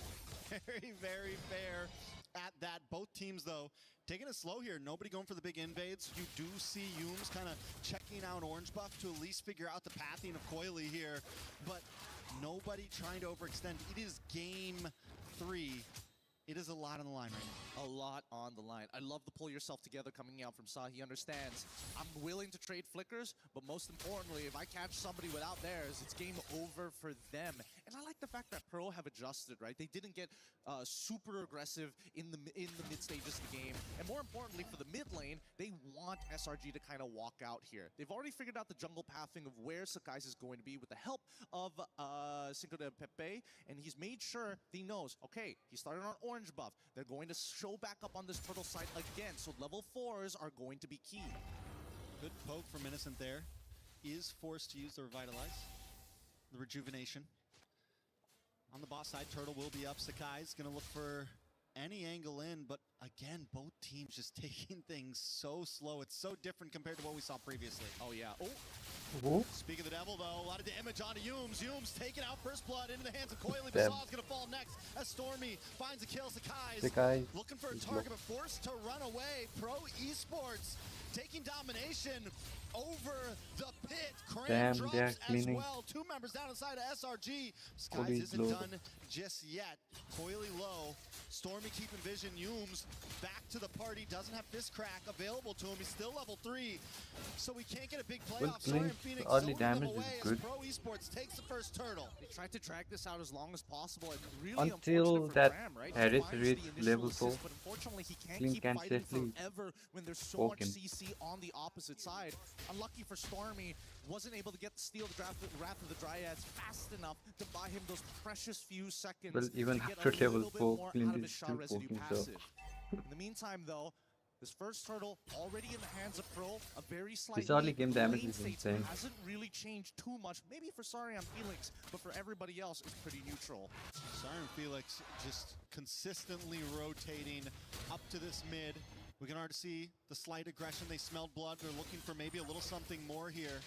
Very, very fair at that. Both teams, though, taking it slow here. Nobody going for the big invades. You do see Yums kind of checking out Orange Buff to at least figure out the pathing of Coily here, but nobody trying to overextend. It is game 3. It is a lot on the line right now. A lot on the line. I love the pull yourself together coming out from Saw. He understands. I'm willing to trade flickers, but most importantly, if I catch somebody without theirs, it's game over for them. And I like the fact that Pro have adjusted, right? They didn't get super aggressive in the mid stages of the game. And more importantly, for the mid lane, they want SRG to kind of walk out here. They've already figured out the jungle pathing of where Sakai's is going to be with the help of Cinco de Pepe, and he's made sure he knows, okay, he started on orange buff. They're going to show back up on this turtle side again, so level 4s are going to be key. Good poke from Innocent there. Is forced to use the Revitalize. The Rejuvenation. On the boss side, Turtle will be up. Sakai's going to look for any angle in, but again, both teams just taking things so slow. It's so different compared to what we saw previously. Oh, yeah. Oh. Speak of the devil, though, a lot of damage onto Yums. Yums taking out first blood into the hands of Coily. Basaw's going to fall next as Stormy finds a kill. Sakai's looking for a target, but forced to run away. Pro Esports taking domination over the pit. Crane drops as well. 2 members down inside of SRG. Skies isn't done just yet. Coily low. Stormy keeping vision. Yums back to the party. Doesn't have Fist Crack available to him. He's still level 3. So we can't get a big playoff. Sorry, Phoenix early damage is good. Pro Esports takes the first turtle. They tried to drag this out as long as possible. And really until that Cram, right? Harris reached level 4. Assist, but unfortunately, he can't keep fighting forever when there's so much CC on the opposite side. Unlucky for Stormy, wasn't able to get the steal the Wrath of the Dryads fast enough to buy him those precious few seconds. Well, even to get after a level little bit 4, more Clint out of is his Shah still residue poking, so. passive. In the meantime, though, this first turtle already in the hands of Pro, a very slight This early lead. game The damage lane is states insane. hasn't really changed too much. Maybe for Sariam Felix, but for everybody else, it's pretty neutral. Sariam Felix just consistently rotating up to this mid. We can already see the slight aggression. They smelled blood. They're looking for maybe a little something more here.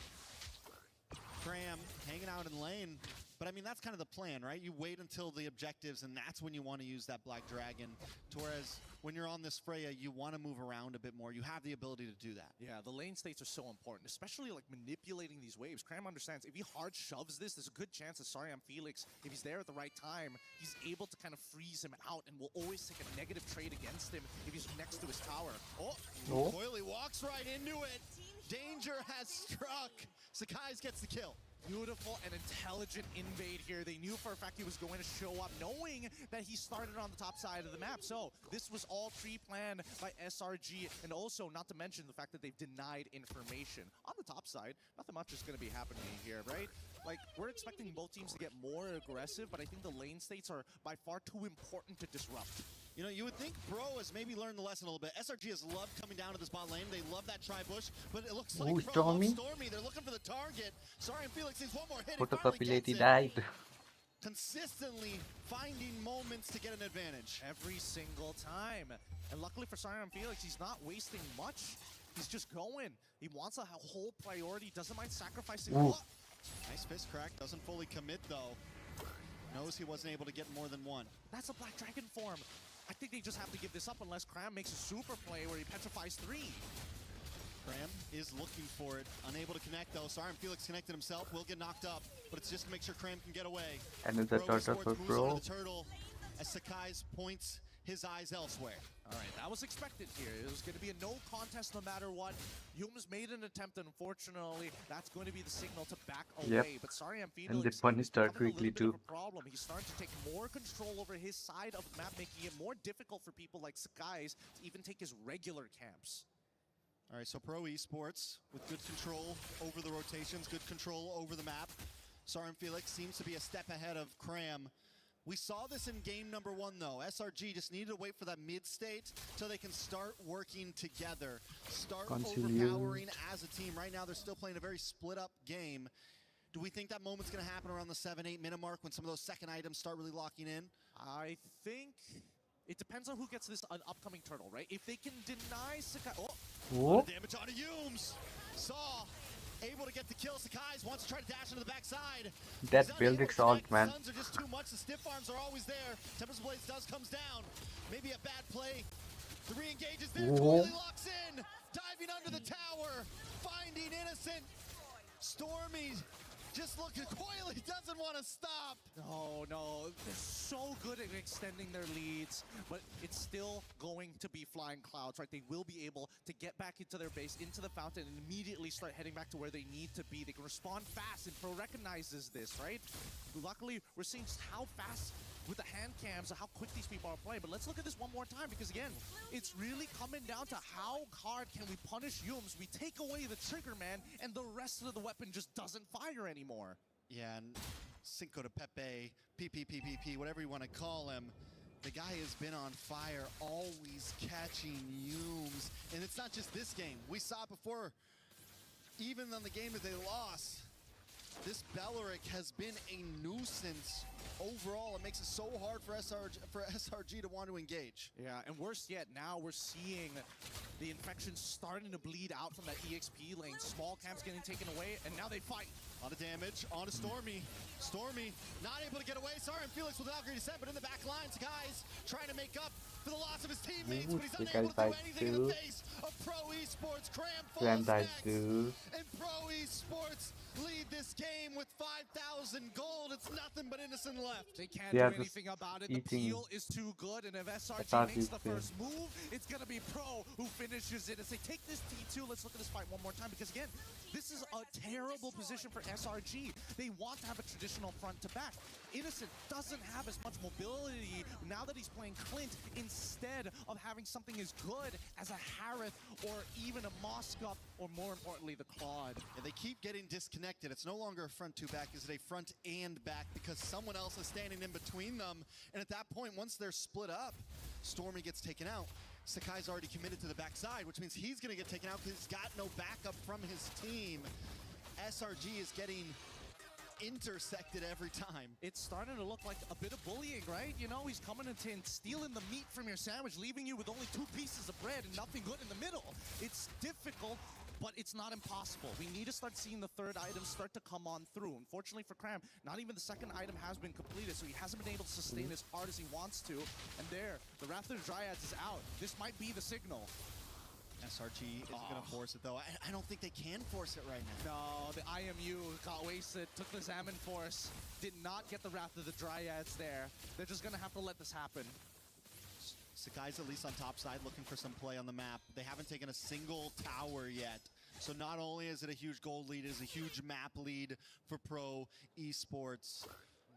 Cram hanging out in lane. But I mean, that's kind of the plan, right? You wait until the objectives, and that's when you want to use that Black Dragon. Whereas when you're on this Freya, you want to move around a bit more. You have the ability to do that. Yeah, the lane states are so important, especially like manipulating these waves. Cram understands if he hard shoves this, there's a good chance that Sariam Felix, if he's there at the right time, he's able to kind of freeze him out and will always take a negative trade against him if he's next to his tower. Oh, Coily walks right into it. Danger has struck. Sakai's gets the kill. Beautiful and intelligent invade here. They knew for a fact he was going to show up, knowing that he started on the top side of the map. So this was all pre-planned by SRG, and also not to mention the fact that they've denied information. On the top side, nothing much is going to be happening here, right? Like, we're expecting both teams to get more aggressive, but I think the lane states are by far too important to disrupt. You know, you would think Pro has maybe learned the lesson a little bit. SRG has loved coming down to this bot lane. They love that tri-bush, but it looks like Pro loves Stormy. They're looking for the target. Sorry, Felix needs one more hit. Photocopy died. Consistently finding moments to get an advantage. Every single time. And luckily for Sariam Felix, he's not wasting much. He's just going. He wants a whole priority, doesn't mind sacrificing. Nice Fist Crack, doesn't fully commit though. Knows he wasn't able to get more than one. That's a Black Dragon form. I think they just have to give this up unless Cram makes a super play where he petrifies 3. Cram is looking for it. Unable to connect though. Sariam Felix connected himself. Will get knocked up, but it's just to make sure Cram can get away. Another turtle for Pro. The turtle as Sakai's points his eyes elsewhere. All right, that was expected here. It was going to be a no contest no matter what. Yums made an attempt, and unfortunately, that's going to be the signal to back away. But Sariam Felix, and they punished her quickly too. Problem. He's starting to take more control over his side of the map, making it more difficult for people like Sakai's to even take his regular camps. All right, so Pro Esports with good control over the rotations, good control over the map. Sariam Felix seems to be a step ahead of Cram. We saw this in game number 1, though. SRG just needed to wait for that mid state so they can start working together, start overpowering as a team. Right now, they're still playing a very split-up game. Do we think that moment's going to happen around the 7-8 minute mark when some of those second items start really locking in? I think it depends on who gets this upcoming turtle, right? If they can deny Sakai... Oh! Damage on Yums! Saw able to get the kill. Sakai's wants to try to dash into the backside. That building ult, man. Suns are just too much. The stiff arms are always there. Tempest Blaze comes down. Maybe a bad play. The re-engages there. Coily locks in. Diving under the tower. Finding Innocent. Stormy just looking. Coily doesn't want to stop. No, they're so good at extending their leads, but it's still going to be flying clouds, right? They will be able to get back into their base, into the fountain, and immediately start heading back to where they need to be. They can respond fast, and Pro recognizes this, right? Luckily, we're seeing how fast with the hand cams, how quick these people are playing. But let's look at this one more time, because again, it's really coming down to how hard can we punish Yums. We take away the trigger man, and the rest of the weapon just doesn't fire anymore. Yeah, and Cinco de Pepe, PPPPP, whatever you want to call him, the guy has been on fire, always catching Yums. And it's not just this game. We saw it before, even on the game that they lost. This Belleric has been a nuisance overall. It makes it so hard for SRG to want to engage. Yeah, and worse yet, now we're seeing the infection starting to bleed out from that EXP lane. Small camps getting taken away, and now they fight. A lot of damage onto Stormy. Stormy not able to get away. Sorry, and Felix with Valkyrie descent, but in the back lines, guys trying to make up for the loss of his teammates, but he's unable to do anything in the face of Pro Esports. Cram falls next, and Pro Esports lead this game with 5,000 gold. It's nothing but Innocent left. They can't do anything about it. The peel is too good, and if SRG makes the first move, it's going to be Pro who finishes it. As they take this T2, let's look at this fight one more time, because again, this is a terrible position for SRG. They want to have a traditional front to back. Innocent doesn't have as much mobility now that he's playing Clint, instead of having something as good as a Harith or even a Moskop, or more importantly, the Claude. Yeah, they keep getting disconnected. It's no longer a front to back, is it a front and back, because someone else is standing in between them. And at that point, once they're split up, Stormy gets taken out. Sakai's already committed to the backside, which means he's going to get taken out because he's got no backup from his team. SRG is getting intersected every time. It's starting to look like a bit of bullying, right? You know, he's coming in and stealing the meat from your sandwich, leaving you with only 2 pieces of bread and nothing good in the middle. It's difficult, but it's not impossible. We need to start seeing the third item start to come on through. Unfortunately for Cram, not even the second item has been completed, so he hasn't been able to sustain as hard as he wants to. And there, the Wrath of the Dryads is out. This might be the signal. SRG is going to force it, though. I don't think they can force it right now. No, the IMU got wasted, took the Xammen Force, did not get the Wrath of the Dryads there. They're just going to have to let this happen. Sakai's at least on top side looking for some play on the map. They haven't taken a single tower yet. So not only is it a huge gold lead, it is a huge map lead for Pro Esports.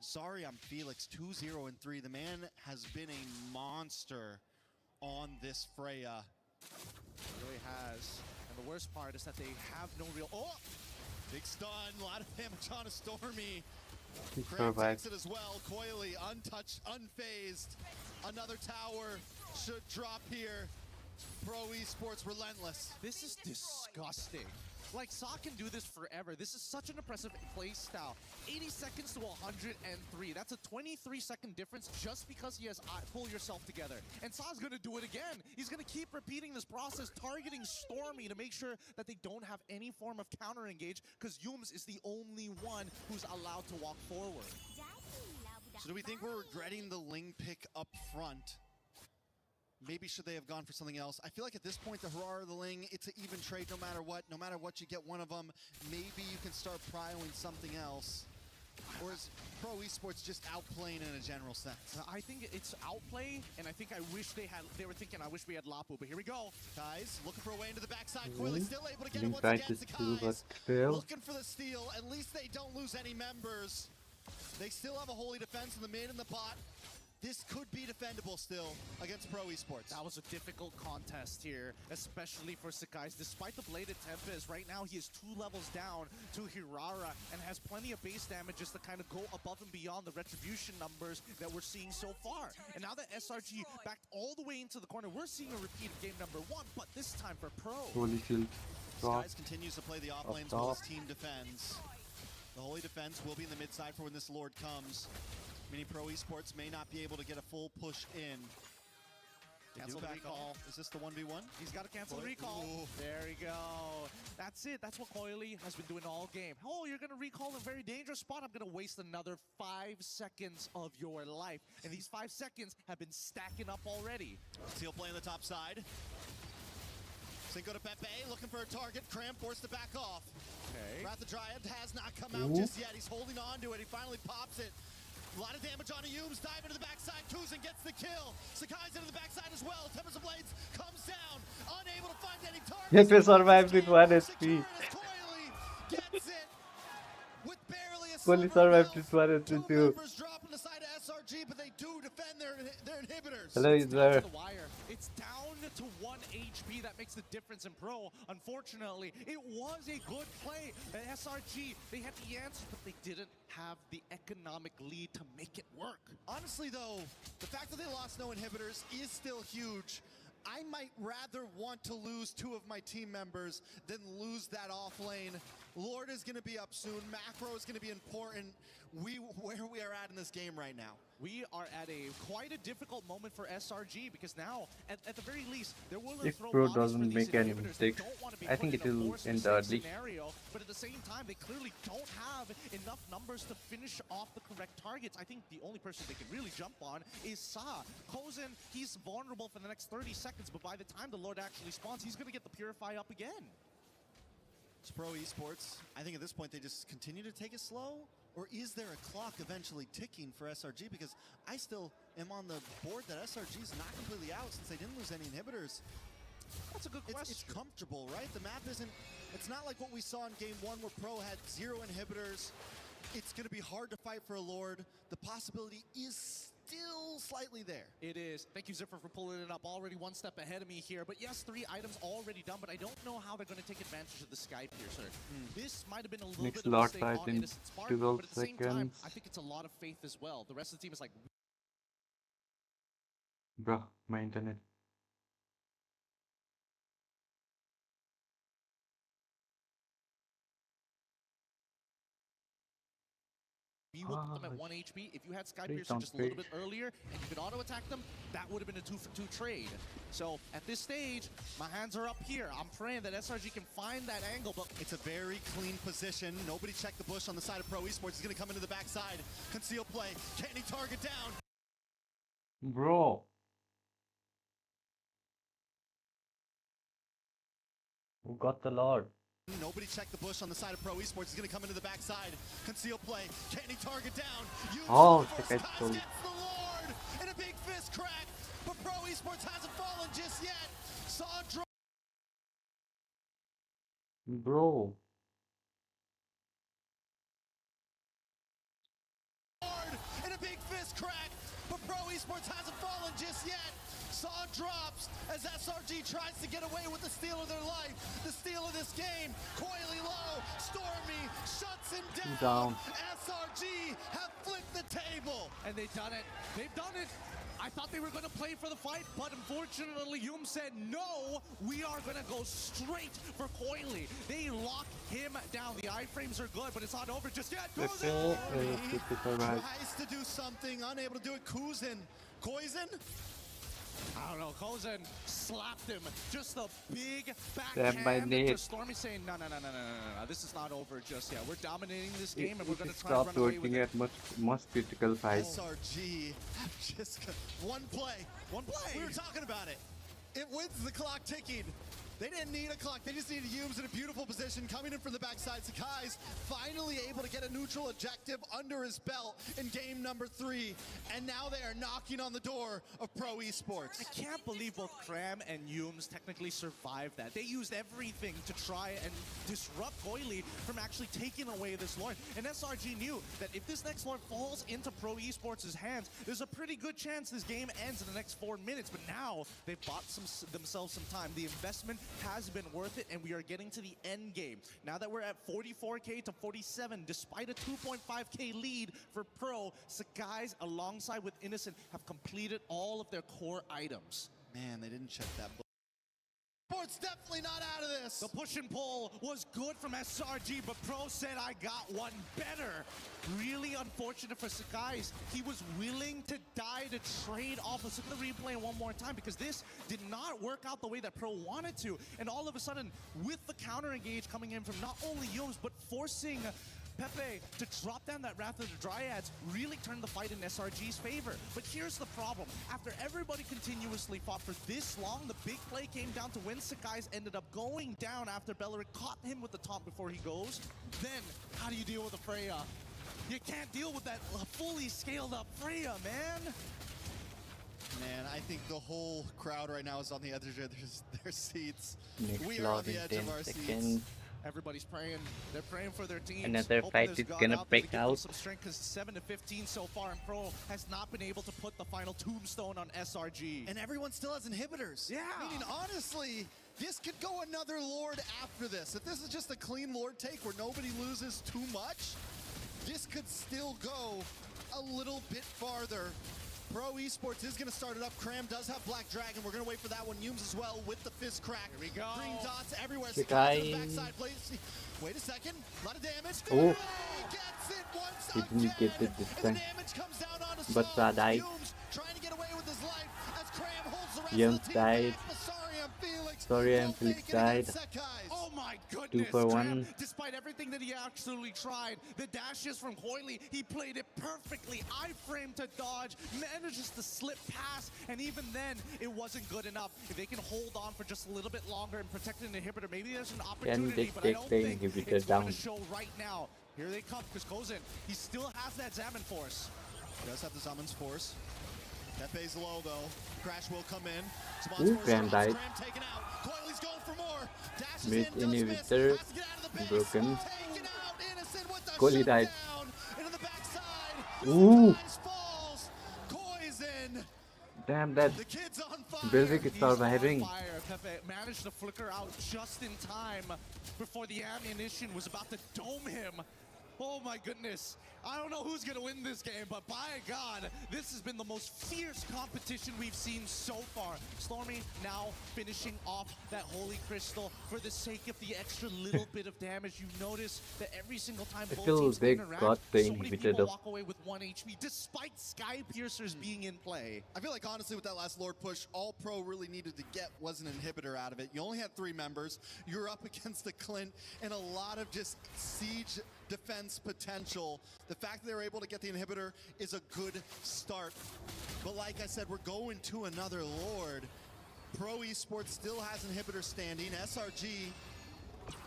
Sorry, I'm Felix, 2-0-3. The man has been a monster on this Freya. It really has. And the worst part is that they have no real... Oh! Big stun, a lot of damage on a Stormy. He Cram takes it as well. Coily, untouched, unfazed. Another tower should drop here. Pro Esports relentless. This is disgusting. Like, Sa can do this forever. This is such an impressive play style. 80 seconds to 103. That's a 23-second difference just because he has pull yourself together. And Sa's going to do it again. He's going to keep repeating this process, targeting Stormy to make sure that they don't have any form of counter engage, because Yums is the only one who's allowed to walk forward. So do we think we're regretting the Ling pick up front? Maybe should they have gone for something else? I feel like at this point, the Harar or the Ling, it's an even trade no matter what. No matter what, you get one of them. Maybe you can start prioing something else. Or is Pro Esports just outplaying in a general sense? I think it's outplay, and I think I wish they were thinking, I wish we had Lapu, but here we go. Guys, looking for a way into the backside. Coily still able to get it once again. Sakai's looking for the steal. At least they don't lose any members. They still have a holy defense in the mid and the bot. This could be defendable still against Pro Esports. That was a difficult contest here, especially for Sakai's. Despite the Bladed Tempest, right now he is 2 levels down to Hirara and has plenty of base damage just to kind of go above and beyond the retribution numbers that we're seeing so far. And now that SRG backed all the way into the corner, we're seeing a repeat of game number 1, but this time for Pro. Holy shield. Skies continues to play the off lanes while his team defends. The holy defense will be in the mid side for when this Lord comes. Meaning Pro Esports may not be able to get a full push in. Cancel the recall. Is this the 1v1? He's got to cancel the recall. Ooh. There we go. That's it. That's what Coily has been doing all game. Oh, you're going to recall in a very dangerous spot. I'm going to waste another 5 seconds of your life. And these 5 seconds have been stacking up already. Steel play on the top side. Cinco to Pepe, looking for a target. Cram forced to back off. Okay. Wrath the Dryad has not come out just yet. He's holding on to it. He finally pops it. A lot of damage on Ayums. Dive into the backside. Kuzin gets the kill. Sakai's into the backside as well. Tempest of Blades comes down. Unable to find any targets. Yes, we survived with 1 HP. Gets it. With barely a Only survived with 1 HP too. drop on the side of SRG, but they do defend their inhibitors. Hello, Isra. It's down to 1 HP. That makes the difference in Pro. Unfortunately, it was a good play. At SRG, they had the answer, but they didn't have the economic lead to make it work. Honestly, though, the fact that they lost no inhibitors is still huge. I might rather want to lose 2 of my team members than lose that off lane. Lord is going to be up soon. Macro is going to be important. Where we are at in this game right now. We are at quite a difficult moment for SRG because now, at the very least, they're willing to If throw Pro bodies for doesn't these make any inhibitors. mistakes, They don't want to be I think put it in a will force end to save early. scenario, but at the same time, they clearly don't have enough numbers to finish off the correct targets. I think the only person they can really jump on is Sa. Kozen, he's vulnerable for the next 30 seconds, but by the time the Lord actually spawns, he's going to get the Purify up again. It's Pro Esports. I think at this point they just continue to take it slow. Or is there a clock eventually ticking for SRG? Because I still am on the board that SRG is not completely out since they didn't lose any inhibitors. That's a good question. It's comfortable, right? The map isn't, it's not like what we saw in game 1 where Pro had 0 inhibitors. It's going to be hard to fight for a Lord. The possibility is still slightly there. It is. Thank you, Ziffer, for pulling it up. Already 1 step ahead of me here. But yes, 3 items already done, but I don't know how they're going to take advantage of the Sky Piercer. This might have been a little Next bit of a lot mistake died on in Innocent's part, 12 but at the same time, seconds. I think it's a lot of faith as well. The rest of the team is like, Bruh, my internet. you would put them at 1 HP. If you had Sky Please Piercer don't just a little bit fake. earlier and you could auto-attack them, that would have been a 2-for-2 trade. So at this stage, my hands are up here. I'm praying that SRG can find that angle, but it's a very clean position. Nobody checked the bush on the side of Pro Esports. He's going to come into the backside. Conceal play. Can he target down? Bro. Who got the Lord? Nobody checked the bush on the side of Pro Esports. He's going to come into the backside. Conceal play. Can he target down? Oh, Gets the the Lord and a big fist crack. But Pro Esports hasn't fallen just yet. Saw drop. Bro. And a big fist crack. But Pro Esports hasn't fallen just yet. Saw drops as SRG tries to get away with the steal of their life. The steal of this game. Coily low. Stormy shuts him down. SRG have flipped the table. And they've done it. They've done it. I thought they were going to play for the fight, but unfortunately, Yum said, no, we are going to go straight for Coily. They lock him down. The iframes are good, but it's not over just yet. Tries to do something, unable to do it. Kuzin. Koizen? I don't know. Kozen slapped him. Just a big Damn, my backhand knee. to Stormy saying, no. This is not over just yet. We're dominating this game, and we're going to try Stop and run away with working it. at most critical fights. SRG just one play. One play. We were talking about it. It wins the clock ticking. They didn't need a clock. They just needed Yums in a beautiful position, coming in from the backside. Sakai's finally able to get a neutral objective under his belt in game number 3. And now they are knocking on the door of Pro Esports. I can't believe both Cram and Yums technically survived that. They used everything to try and disrupt Coily from actually taking away this Lord. And SRG knew that if this next Lord falls into Pro Esports' hands, there's a pretty good chance this game ends in the next 4 minutes. But now they've bought themselves some time. The investment has been worth it, and we are getting to the end game. Now that we're at 44K to 47, despite a 2.5K lead for Pro, Sakai's alongside with Innocent have completed all of their core items. Man, they didn't check that. Sports definitely not out of this. The push and pull was good from SRG, but Pro said, I got one better. Really unfortunate for Sakai's. He was willing to die to trade off. Let's look at the replay one more time, because this did not work out the way that Pro wanted to. And all of a sudden, with the counter engage coming in from not only Yomes, but forcing Pepe to drop down that Wrath of the Dryads really turned the fight in SRG's favor. But here's the problem. After everybody continuously fought for this long, the big play came down to when Sakai's ended up going down after Bellerin caught him with the taunt before he goes. Then, how do you deal with a Freya? You can't deal with that fully scaled up Freya, man. Man, I think the whole crowd right now is on the edge of their seats. Next We are on load the in edge 10 of our seats. seconds. Everybody's praying. They're praying for their teams. Another fight is gonna break out. Some strength, because 7-15 so far, and Pro has not been able to put the final tombstone on SRG. And everyone still has inhibitors. Yeah. Meaning, honestly, this could go another Lord after this. If this is just a clean Lord take where nobody loses too much, this could still go a little bit farther. Pro Esports is going to start it up. Cram does have Black Dragon. We're going to wait for that one. Yumes as well with the fist crack. Here we go. Green dots everywhere. Sakai. Backside plays. Wait a second. A lot of damage. Oh. Gets it once He didn't get it this time. damage comes down on a But Saw. died. Yumes trying to get away with his life as Cram holds the rest Yumes of the team died. back. Felix. Sorry, and Felix died. Oh my 2 goodness. for Cram, 1. despite everything that he absolutely tried, the dashes from Coily, he played it perfectly. I-frame to dodge, manages to slip past, and even then, it wasn't good enough. If they can hold on for just a little bit longer and protect an inhibitor, maybe there's an opportunity, but I don't think it's going to show right now. Here they come, because Kozin, he still has that Zaman Force. He does have the Zaman's Force. Pepe's low though. Crash will come in. Ooh, Cram died. Cram taken out. Coily's going for more. Dashes Mid in, does miss. inhibitor Has to get out of the base. broken. Taken out. Innocent with the Coily died. shutdown. Into the backside. Ooh. Sometimes falls. Poison. Damn, that The kid's on fire. Belvic is surviving. Fire. Pepe managed to flicker out just in time before the ammunition was about to dome him. Oh my goodness. I don't know who's going to win this game, but by God, this has been the most fierce competition we've seen so far. Stormy now finishing off that Holy Crystal for the sake of the extra little bit of damage. You notice that every single time both teams they interact, got the so many inhibitor people though. walk away with 1 HP, despite Sky Piercers being in play. I feel like honestly with that last Lord push, all Pro really needed to get was an inhibitor out of it. You only had 3 members. You're up against the Clint and a lot of just siege defense potential. The fact that they were able to get the inhibitor is a good start. But like I said, we're going to another Lord. Pro Esports still has inhibitor standing. SRG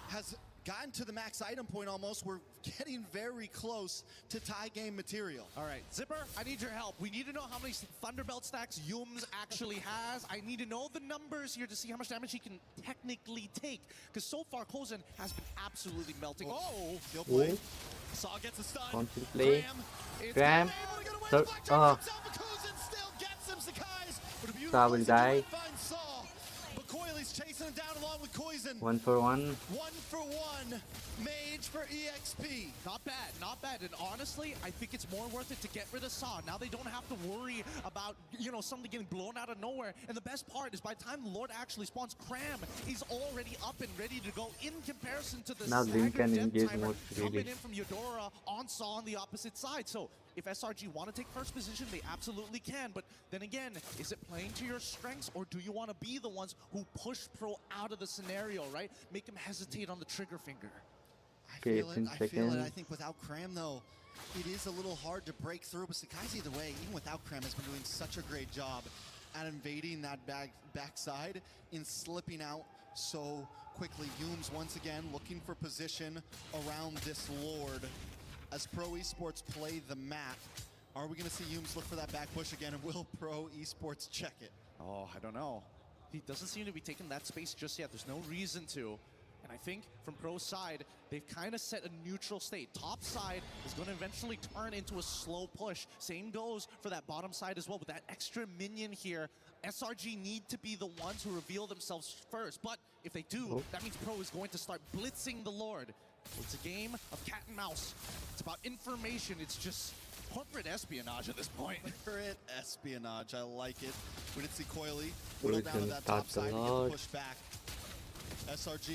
has gotten to the max item point almost. We're getting very close to tie game material. All right, Zipper, I need your help. We need to know how many Thunderbelt stacks Yumes actually has. I need to know the numbers here to see how much damage he can technically take. Because so far, Kozin has been absolutely melting. Oh, he'll play. Ooh. Saw gets a stun. Constant play. Cram. So, Kozin still gets him. Sakai's. But a beautiful Saw will die. finds Saw. But Coily's chasing him down along with Kozin. 1 for 1. 1 for 1. Mage for EXP. Not bad, not bad. And honestly, I think it's more worth it to get rid of Saw. Now they don't have to worry about, you know, something getting blown out of nowhere. And the best part is by the time the Lord actually spawns, Cram is already up and ready to go in comparison to the Now Link can staggered engage death timer more coming freely. in from Eudora on Saw on the opposite side. So if SRG want to take first position, they absolutely can. But then again, is it playing to your strengths, or do you want to be the ones who push Pro out of the scenario, right? Make him hesitate on the trigger finger. I feel it. I think without Cram, though, it is a little hard to break through. But Sakai's either way, even without Cram, has been doing such a great job at invading that backside and slipping out so quickly. Yumes once again looking for position around this Lord. As Pro Esports play the map, are we going to see Yumes look for that back push again, and will Pro Esports check it? Oh, I don't know. He doesn't seem to be taking that space just yet. There's no reason to. And I think from Pro's side, they've kind of set a neutral state. Top side is going to eventually turn into a slow push. Same goes for that bottom side as well. With that extra minion here, SRG need to be the ones who reveal themselves first. But if they do, that means Pro is going to start blitzing the Lord. It's a game of cat and mouse. It's about information. It's just corporate espionage at this point. Corporate espionage, I like it. We did see Coily We whittle down to can that top start side the and get the Lord. push back. SRG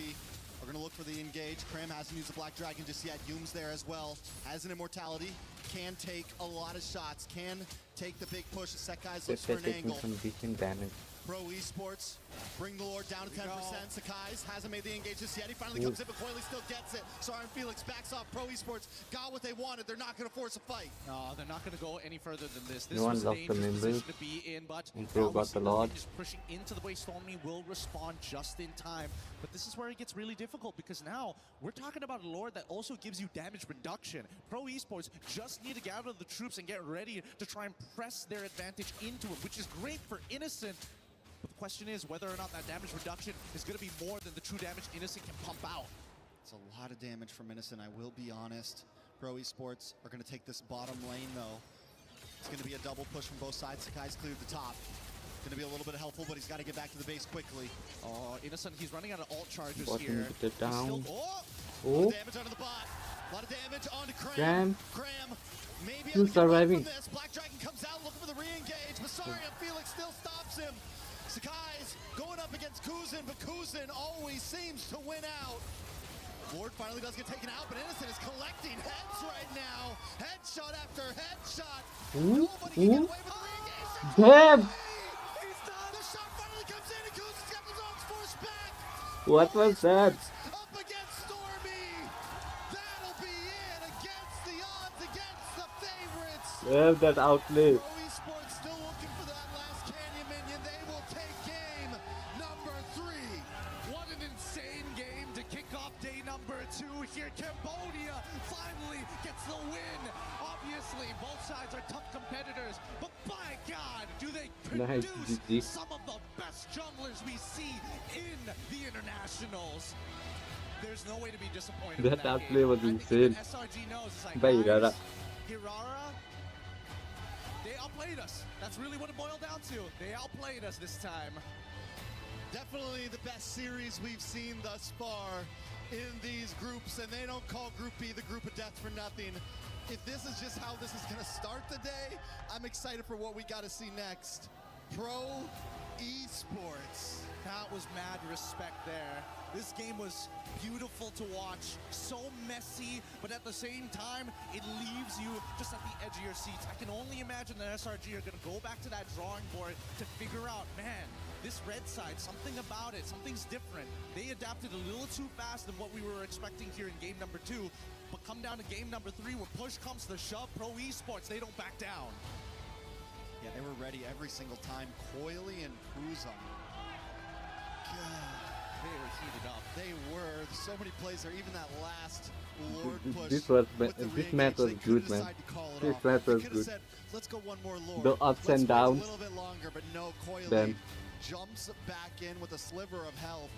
are going to look for the engage. Krim hasn't used the Black Dragon just yet. Yoom's there as well. Has an immortality. Can take a lot of shots. Can take the big push. Sekai's looks for They're an taking angle. some decent damage. Pro Esports bring the Lord down to 10%. Sakai's hasn't made the engage just yet. He finally Ooh. comes in, but Coily still gets it. Soren Felix backs off. Pro Esports got what they wanted. They're not going to force a fight. No, they're not going to go any further than this. This No one was a lost the dangerous members. position to be in, but And now Pro we got see the that Lord. Link is pushing into the way Stormy will respond just in time. But this is where it gets really difficult because now we're talking about a Lord that also gives you damage reduction. Pro Esports just need to gather the troops and get ready to try and press their advantage into it, which is great for Innocent. But the question is whether or not that damage reduction is going to be more than the true damage Innocent can pump out. It's a lot of damage from Innocent, I will be honest. Pro Esports are going to take this bottom lane, though. It's going to be a double push from both sides. Sakai's cleared the top. Going to be a little bit helpful, but he's got to get back to the base quickly. Oh, Innocent, he's running out of ult charges Bot here. needs to get down. Oh! Oh, Damage onto the bot. A lot of damage onto Kram. Kram. Kram maybe Still able to get away surviving. from this. Black Dragon comes out looking for the re-engage. Masari and Felix still stops him. Sakai's going up against Kuzin, but Kuzin always seems to win out. Lord finally does get taken out, but Innocent is collecting heads right now. Headshot after headshot. Ooh, Nobody can get ooh. away with the re-engage. Damn! He's done. The shot finally comes in, and Kuzin's got the dogs forced back. What was that? Up against Stormy. That'll be it against the odds, against the favorites. Well, that outplay. Pro Esports still looking for that last Canyon minion. They will take game number 3. What an insane game to kick off day number 2 here. Cambodia finally gets the win. Obviously, both sides are tough competitors, but by God, do they Nice, produce GG. some of the best junglers we see in the internationals. There's no way to be disappointed with That that outplay game. was I think insane. what SRG knows is like, By guys, Irara. Hirara, they outplayed us. That's really what it boiled down to. They outplayed us this time. Definitely the best series we've seen thus far in these groups, and they don't call Group B the group of death for nothing. If this is just how this is going to start the day, I'm excited for what we got to see next. Pro Esports. That was mad respect there. This game was beautiful to watch, so messy, but at the same time, it leaves you just at the edge of your seats. I can only imagine that SRG are going to go back to that drawing board to figure out, man, this red side, something about it, something's different. They adapted a little too fast than what we were expecting here in game number 2, but come down to game number 3, when push comes to shove, Pro Esports, they don't back down. Yeah, they were ready every single time. Coily and Kuzan. God, they were heated up. They were. So many plays there. Even that last Lord push. This was with the this re-engage, match was they could've good, man. decided to call it This off. match They was could've good. said, let's go one more Lord. The ups Let's and wait downs. a little bit longer, but no, Coily Then. jumps back in with a sliver of health.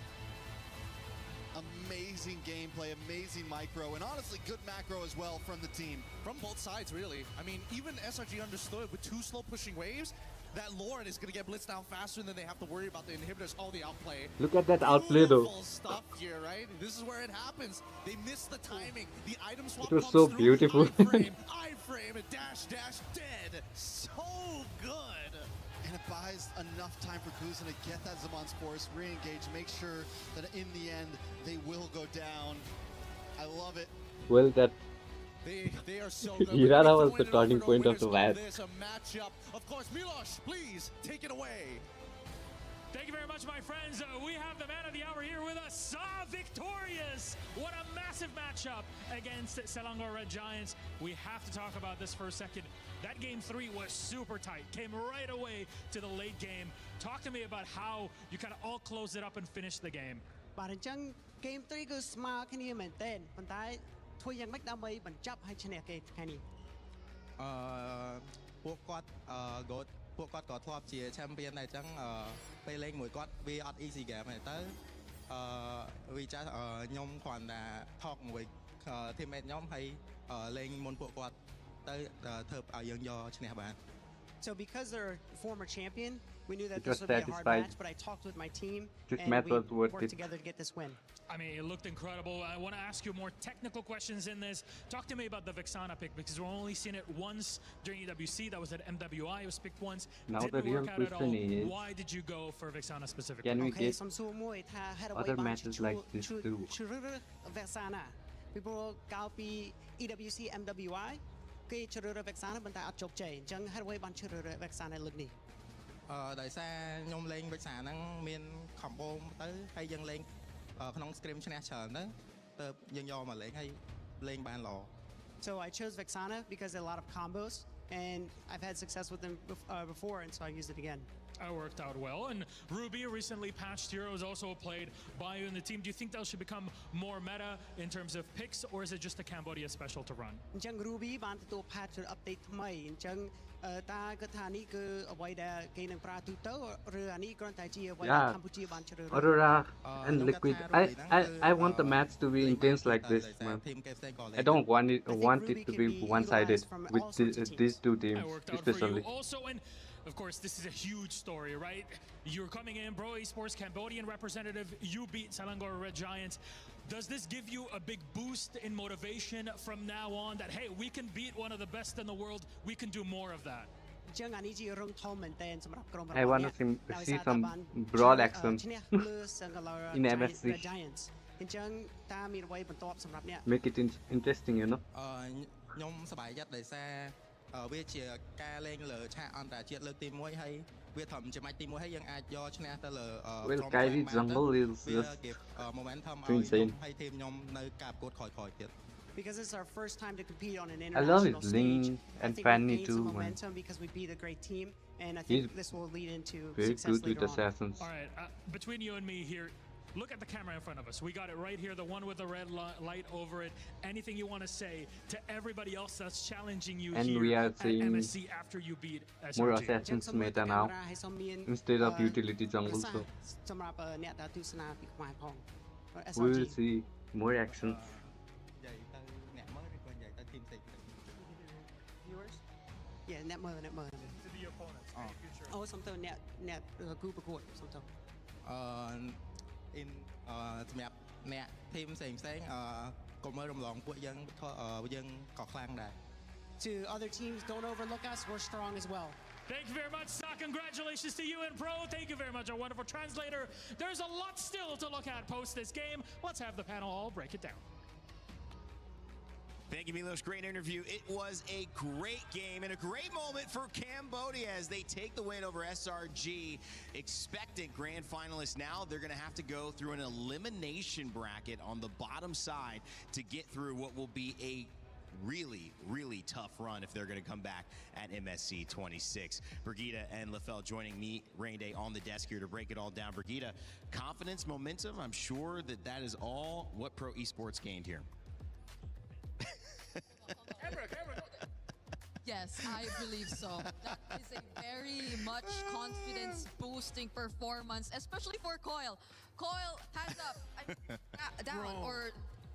Amazing gameplay, amazing micro, and honestly good macro as well from the team. From both sides, really. I mean, even SRG understood with 2 slow pushing waves, that Lord is going to get blitzed down faster, and then they have to worry about the inhibitors, all the outplay. Look at that outplay, though. Beautiful stuff here, right? This is where it happens. They miss the timing. The item swap It was comes so through. beautiful. iframe, and dash, dead. So good. And it buys enough time for Kuzan to get that Zamon's Force, re-engage, make sure that in the end, they will go down. I love it. Well, that They are so good. Irara was the turning point of the match. This a matchup. Of course, Milosh, please take it away. Thank you very much, my friends. We have the man of the hour here with us, Saw victorious. What a massive matchup against Selangor Red Giants. We have to talk about this for a second. That game 3 was super tight. Came right away to the late game. Talk to me about how you kind of all closed it up and finished the game. បាទអញ្ចឹង game 3 គឺស្មើគ្នាមែនទែនប៉ុន្តែធ្វើយ៉ាងម៉េចដើម្បីបញ្ចប់ហើយឈ្នះគេថ្ងៃនេះ ពួកគាត់ពួកគាត់ក៏ធ្លាប់ជា champion ដែរអញ្ចឹងពេលលេងមួយគាត់វាអត់ easy game ទេទៅវាចាស់ខ្ញុំគ្រាន់តែ talk មួយ teammate ខ្ញុំហើយលេងមុនពួកគាត់ទៅធ្វើឲ្យយើងយកឈ្នះបាន So because they're a former champion, we knew that It this was would be a hard satisfied. match, but I talked with my team This and match we was worth worked it. together to get this win. I mean, it looked incredible. I want to ask you more technical questions in this. Talk to me about the Vexana pick, because we've only seen it once during EWC. That was at MWI. It was picked once. Now the Didn't real work out at all. question is, Why did you go for Vexana specifically? can we Okay, get some sort of way other matches like this too? Vexana ពីព្រោះកាលពី EWC MWI គេជ្រើសរើស Vexana ប៉ុន្តែអត់ជោគជ័យអញ្ចឹងហេតុអ្វីបានជ្រើសរើស Vexana លើកនេះ ដោយសារខ្ញុំលេង Vexana ហ្នឹងមាន combo ទៅហើយយើងលេងក្នុង scrim ឈ្នះច្រើនទៅយើងយកមកលេងហើយលេងបានល្អ So I chose Vexana because there are a lot of combos and I've had success with them before and so I used it again. That worked out well. And Ruby, recently patched heroes, also played by you in the team. Do you think that should become more meta in terms of picks, or is it just a Cambodia special to run? អញ្ចឹង Ruby បានទទួល patch update ថ្មីអញ្ចឹងតើគិតថានេះគឺអ្វីដែលគេនឹងប្រើទូទៅឬអានេះគ្រាន់តែជាអ្វីដែលកម្ពុជាបានជ្រើសរើស Aurora and Liquid. I want the match to be intense like this, man. I don't want it to be one-sided with these two teams, especially. Also, and of course, this is a huge story, right? You're coming in, Bro Esports Cambodian representative. You beat Selangor Red Giants. Does this give you a big boost in motivation from now on that, hey, we can beat one of the best in the world, we can do more of that? អញ្ចឹងអានេះជារងធំមែនទែនសម្រាប់ក្រុម I want to see some broad action in MSC. អញ្ចឹងតើមានអ្វីបន្ទាប់សម្រាប់អ្នក Make it interesting, you know. ខ្ញុំសប្បាយចិត្តដោយសារវាជាការលេងលើឆាកអន្តរជាតិលើកទី1ហើយវាត្រឹមជាម៉ាច់ទី1ហើយយើងអាចយកឈ្នះទៅលើ Well, Kyrie Jungle is just momentum too insane. ហើយทีมខ្ញុំនៅការប្រកួតក្រោយៗទៀត Because it's our first time to compete on an I love international his Ling stage. and I think Fanny we gained too, some man. momentum because we beat a great team, and I He's think this will lead into very success good with later on. assassins. All right, between you and me here, look at the camera in front of us. We got it right here, the one with the red light over it. Anything you want to say to everybody else that's challenging you And here we are at seeing MSC after you beat SRG? More assassins meta now instead of utility jungle, so សម្រាប់អ្នកដែលទស្សនាពីខ្មែរផង we will see more actions. Viewers? Yeah, អ្នកមើល To the opponents. Future. អូសំទោសអ្នកគូប្រកួតសំទោស in សម្រាប់អ្នកធីមផ្សេងកុំមើលរំលងពួកយើងយើងក៏ខ្លាំងដែរ To other teams, don't overlook us. We're strong as well. Thank you very much, Sa. Congratulations to you and Pro. Thank you very much, our wonderful translator. There's a lot still to look at post this game. Let's have the panel all break it down. Thank you, Milos. Great interview. It was a great game and a great moment for Cambodia as they take the win over SRG. Expectant grand finalists now. They're going to have to go through an elimination bracket on the bottom side to get through what will be a really tough run if they're going to come back at MSC 26. Brigida and LaFell joining me, Rain Day, on the desk here to break it all down. Brigida, confidence, momentum, I'm sure that is all what Pro Esports gained here. Yes, I believe so. That is a very much confidence boosting performance, especially for Coil. Coil, hands up, down or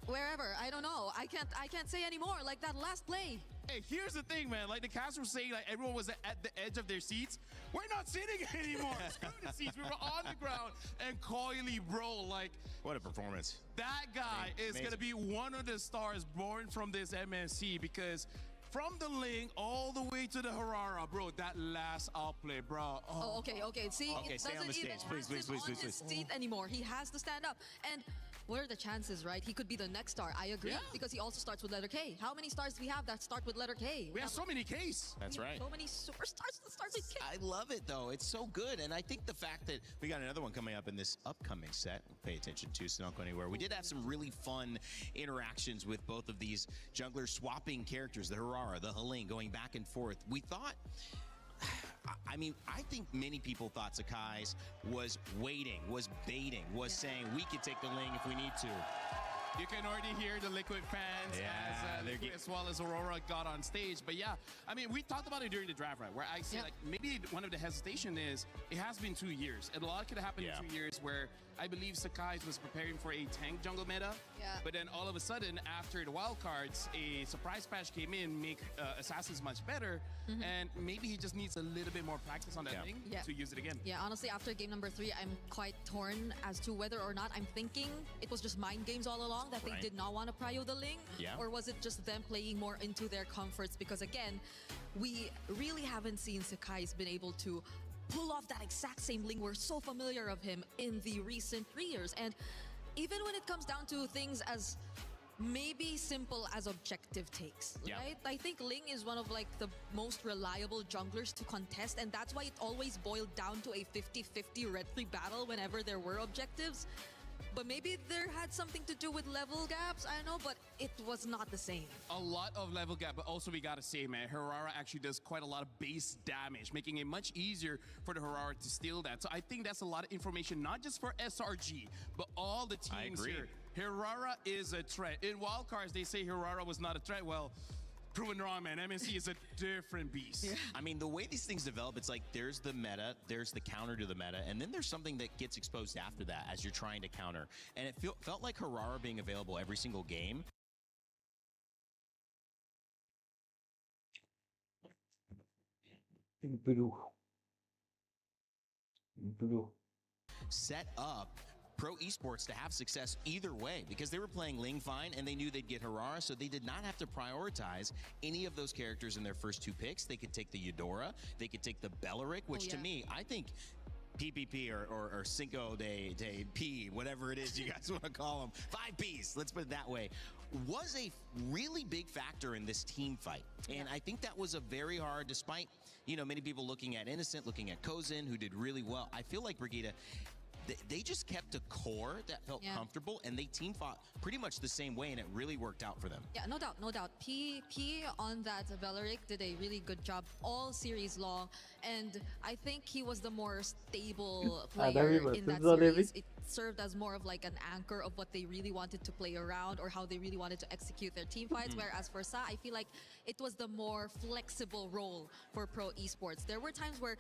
wherever. I don't know. I can't say anymore. Like that last play. Hey, here's the thing, man. Like the cast was saying, like everyone was at the edge of their seats. We're not sitting anymore. Screw the seats. We were on the ground and Coily, bro, like what a performance. That guy is going to be one of the stars born from this MSC because from the Ling all the way to the Harara, bro, that last outplay, bro. Oh, okay. See, okay, it stay on doesn't the even stage. Please, on his seat anymore. He has to stand up. And what are the chances, right? He could be the next star. I agree. Yeah. Because he also starts with letter K. How many stars do we have that start with letter K? We have so many Ks. That's right. So many superstars that start with K. I love it, though. It's so good. And I think the fact that we got another one coming up in this upcoming set, pay attention to, so don't go anywhere. We did have some really fun interactions with both of these junglers swapping characters, the Harara, the Haling, going back and forth. We thought... I think many people thought Sakai's was waiting, was baiting, was saying we could take the Ling if we need to. You can already hear the Liquid fans as Liquid as well as Aurora got on stage. But yeah, I mean, we talked about it during the draft, right? Where I say like maybe one of the hesitation is it has been 2 years. And a lot could happen in 2 years where I believe Sakai was preparing for a tank jungle meta. Yeah. But then all of a sudden, after the wild cards, a surprise patch came in, make Assassins much better. And maybe he just needs a little bit more practice on that thing to use it again. Yeah, honestly, after game number 3, I'm quite torn as to whether or not I'm thinking it was just mind games all along that they did not want to prio the Ling, or was it just them playing more into their comforts? Because again, we really haven't seen Sakai's been able to pull off that exact same Ling. We're so familiar of him in the recent 3 years. And even when it comes down to things as maybe simple as objective takes, right? I think Ling is one of like the most reliable junglers to contest, and that's why it always boiled down to a 50-50 red 3 battle whenever there were objectives. But maybe there had something to do with level gaps, I don't know, but it was not the same. A lot of level gap, but also we gotta say, man, Harara actually does quite a lot of base damage, making it much easier for the Harara to steal that. So I think that's a lot of information, not just for SRG, but all the teams here. Harara is a threat. In wildcards, they say Harara was not a threat. Well, proven wrong, man. MSC is a different beast. I mean, the way these things develop, it's like there's the meta, there's the counter to the meta, and then there's something that gets exposed after that as you're trying to counter. And it felt like Harara being available every single game. Set up Pro Esports to have success either way because they were playing Ling fine and they knew they'd get Harara, so they did not have to prioritize any of those characters in their first 2 picks. They could take the Eudora, they could take the Belleric, which to me, I think PPP or Cinco de P, whatever it is you guys want to call them, 5 Ps, let's put it that way, was a really big factor in this team fight. And I think that was a very hard, despite, you know, many people looking at Innocent, looking at Kozin, who did really well. I feel like Brigida, they just kept a core that felt comfortable, and they team fought pretty much the same way, and it really worked out for them. Yeah, no doubt, no doubt. P on that Belleric did a really good job all series long, and I think he was the more stable player in that series. It served as more of like an anchor of what they really wanted to play around or how they really wanted to execute their team fights, whereas for Sa, I feel like it was the more flexible role for Pro Esports. There were times where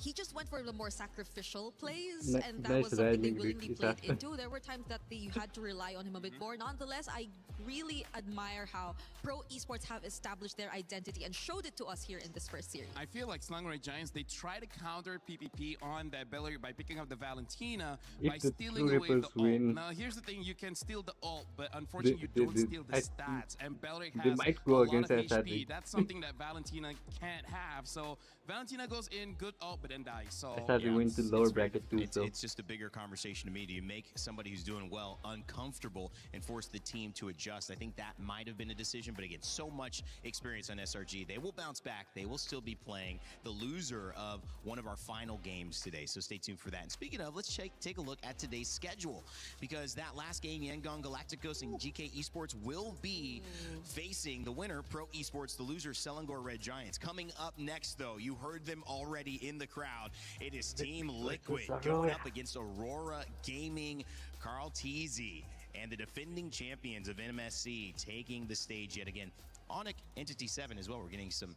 he just went for the more sacrificial plays, and that was something they willingly played into. There were times that they had to rely on him a bit more. Nonetheless, I really admire how Pro Esports have established their identity and showed it to us here in this first series. I feel like Slangray Giants, they try to counter PPP on that Belleric by picking up the Valentina, by stealing away the ult. Now, here's the thing, you can steal the ult, but unfortunately you don't steal the stats. And Belleric has a lot of HP. That's something that Valentina can't have. So Valentina goes in, good ult, but then dies. So went to lower bracket too. It's just a bigger conversation to me. Do you make somebody who's doing well uncomfortable and force the team to adjust? I think that might have been a decision, but again, so much experience on SRG. They will bounce back. They will still be playing the loser of one of our final games today. So stay tuned for that. And speaking of, let's take a look at today's schedule, because that last game, Yangon Galacticos and GK Esports will be facing the winner, Pro Esports, the loser, Selangor Red Giants. Coming up next, though, you heard them already in the crowd. It is Team Liquid going up against Aurora Gaming, Carl Teasy, and the defending champions of MSC taking the stage yet again. Onyx Entity 7 as well. We're getting some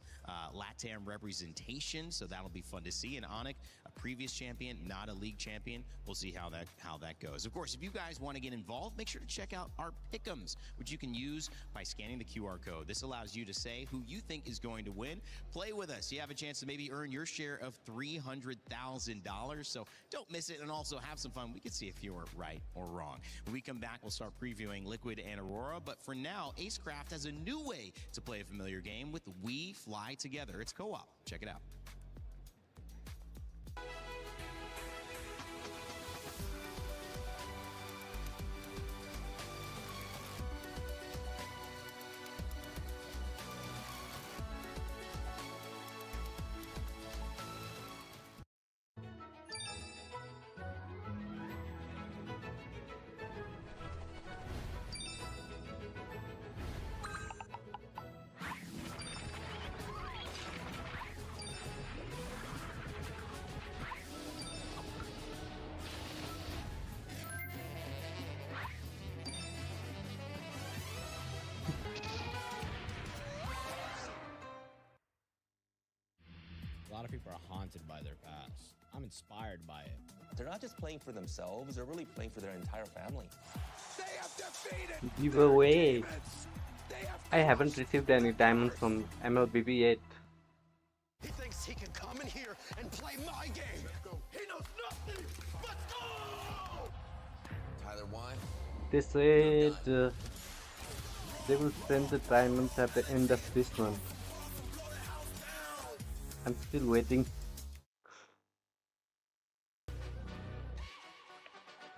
LATAM representation, so that'll be fun to see. And Onyx, a previous champion, not a league champion. We'll see how that goes. Of course, if you guys want to get involved, make sure to check out our pick'ems, which you can use by scanning the QR code. This allows you to say who you think is going to win. Play with us. You have a chance to maybe earn your share of $300,000. So don't miss it, and also have some fun. We can see if you were right or wrong. When we come back, we'll start previewing Liquid and Aurora. But for now, Acecraft has a new way to play a familiar game with We Fly Together. It's co-op. Check it out. lot of people are haunted by their past. I'm inspired by it. They're not just playing for themselves, they're really playing for their entire family. They have defeated Giveaway. I haven't received any diamonds from MLBB yet. He thinks he can come in here and play my game. He knows nothing but go! Tyler, why? They said they will send the diamonds at the end of this month. I'm still waiting.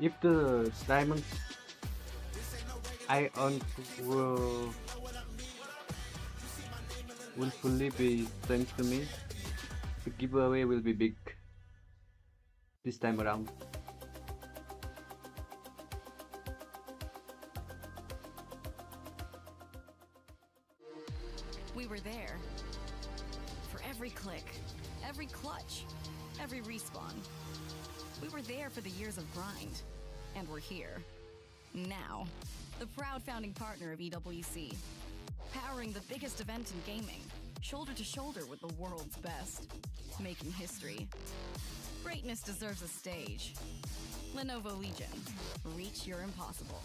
If the diamonds I earn will fully be sent to me, the giveaway will be big this time around. We were there for every click, every clutch, every respawn. We were there for the years of grind, and we're here now. The proud founding partner of EWC, powering the biggest event in gaming, shoulder to shoulder with the world's best, making history. Greatness deserves a stage. Lenovo Legion, reach your impossible.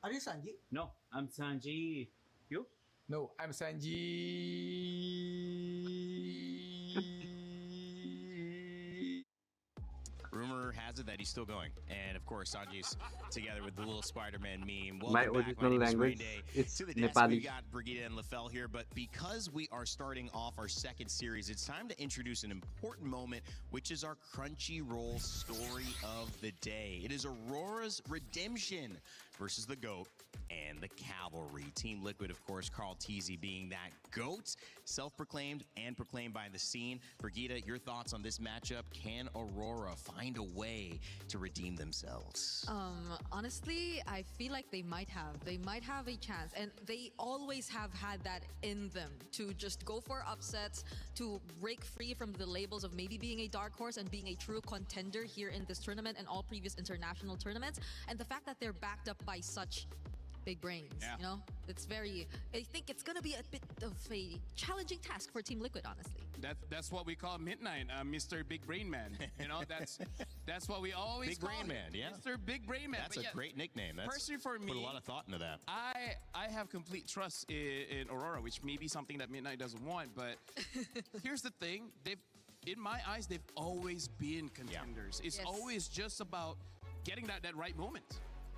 Are you Sanji? No, I'm Sanji. You? No, I'm Sanji. Rumor has it that he's still going. And of course, Sanji's together with the little Spider-Man meme. Welcome My back. original name is language, Rain Day. it's To the desk, Nepali. we got Brigitte and Lefel here, but because we are starting off our second series, it's time to introduce an important moment, which is our Crunchyroll story of the day. It is Aurora's redemption versus the GOAT and the Cavalry. Team Liquid, of course, Carl Teasy being that GOAT, self-proclaimed and proclaimed by the scene. Brigitte, your thoughts on this matchup? Can Aurora find a way to redeem themselves? Honestly, I feel like they might have a chance, and they always have had that in them to just go for upsets, to break free from the labels of maybe being a dark horse and being a true contender here in this tournament and all previous international tournaments. And the fact that they're backed up by such big brains, you know, it's very, I think it's gonna be a bit of a challenging task for Team Liquid, honestly. That's what we call Midnight, Mr. Big Brain Man. You know, that's what we always Big call Brain him. Man, yeah. Mr. Big Brain Man. That's But a great nickname. That's personally for me, put a lot of thought into that. I have complete trust in Aurora, which may be something that Midnight doesn't want. But here's the thing: in my eyes, they've always been contenders. It's always just about getting that right moment.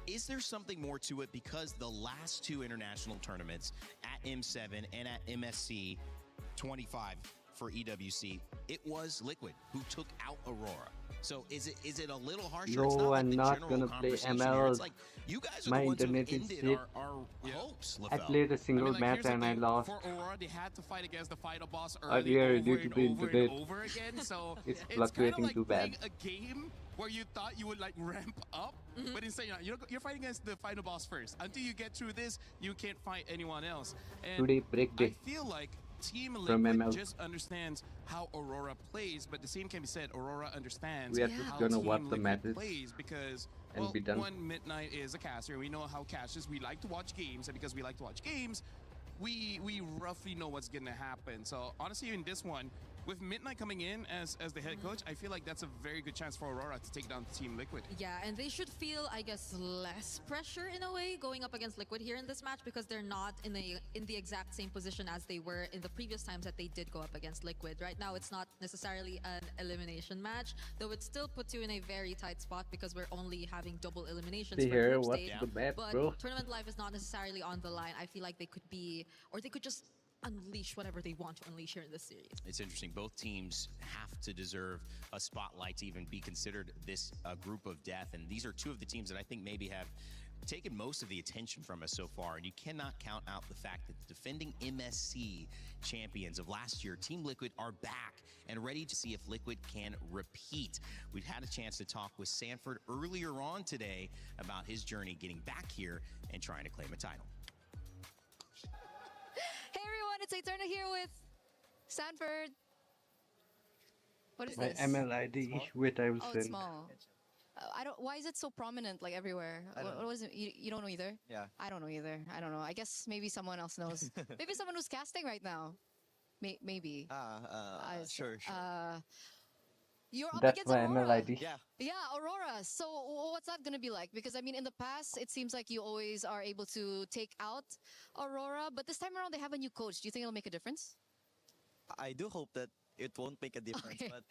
Is there something more to it? Because the last two international tournaments at M7 and at MSC 25 for EWC, it was Liquid who took out Aurora. So is it a little harsher? It's No, like I'm the not general gonna play conversation here. ML. It's like you guys are My the ones who internet is ended shit. our hopes, I Lefel. played a single match here's the and I thing. lost. For Aurora, they had to fight against the final boss Earlier, early over due to and the over and internet. over again. So It's kind of fluctuating like too bad. playing a game where you thought you would like ramp up, but instead you're fighting against the final boss first. Until you get through this, you can't fight anyone else. And Today, break day. I feel like Team From Liquid ML. just understands how Aurora plays, but the same can be said. Aurora understands We are just how gonna Team watch the Liquid matches plays because and well, be done. one, Midnight is a caster. We know how casters, we like to watch games, and because we like to watch games, we roughly know what's gonna happen. So honestly, in this one, with Midnight coming in as the head coach, I feel like that's a very good chance for Aurora to take down Team Liquid. Yeah, and they should feel, I guess, less pressure in a way going up against Liquid here in this match because they're not in the exact same position as they were in the previous times that they did go up against Liquid. Right now, it's not necessarily an elimination match, though it still puts you in a very tight spot because we're only having double eliminations See for here, group what's stage. the map, but bro? tournament life is not necessarily on the line. I feel like they could be, or they could just unleash whatever they want to unleash here in this series. It's interesting. Both teams have to deserve a spotlight to even be considered this group of death. And these are two of the teams that I think maybe have taken most of the attention from us so far. And you cannot count out the fact that the defending MSC champions of last year, Team Liquid, are back and ready to see if Liquid can repeat. We've had a chance to talk with Sanford earlier on today about his journey getting back here and trying to claim a title. Hey everyone, it's Eterna here with Sanford. What is My this? MLID. Wait, I will Oh, it's send. small. I don't. Why is it so prominent, like everywhere? What is it? You don't know either. Yeah. I don't know either. I don't know. I guess maybe someone else knows. Maybe someone who's casting right now. Maybe. Sure. You're up That's against my Aurora. MLID. Yeah, Aurora. So what's that gonna be like? Because I mean, in the past, it seems like you always are able to take out Aurora, but this time around they have a new coach. Do you think it'll make a difference? I do hope that it won't make a difference, Okay. but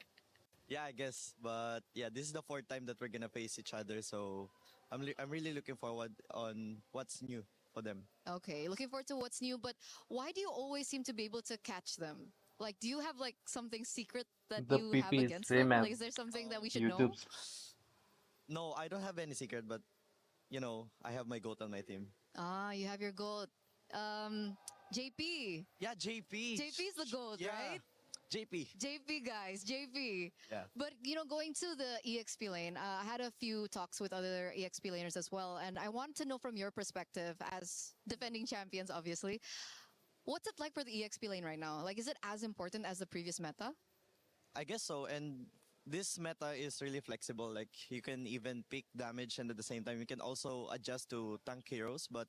yeah, I guess. But yeah, this is the fourth time that we're gonna face each other, so I'm really looking forward on what's new for them. Okay, looking forward to what's new. But why do you always seem to be able to catch them? Like, do you have like something secret that The you have PP is against same them? as Like, is there something that we should know? YouTube's. No, I don't have any secret, but I have my goat on my team. Ah, you have your goat. JP. Yeah, JP. JP's the goat, Yeah. right? JP. JP, guys, JP. Yeah. But, going to the EXP lane, I had a few talks with other EXP laners as well, and I want to know from your perspective as defending champions, obviously, what's it like for the EXP lane right now? Like, is it as important as the previous meta? I guess so, and this meta is really flexible. Like, you can even pick damage, and at the same time, you can also adjust to tank heroes, but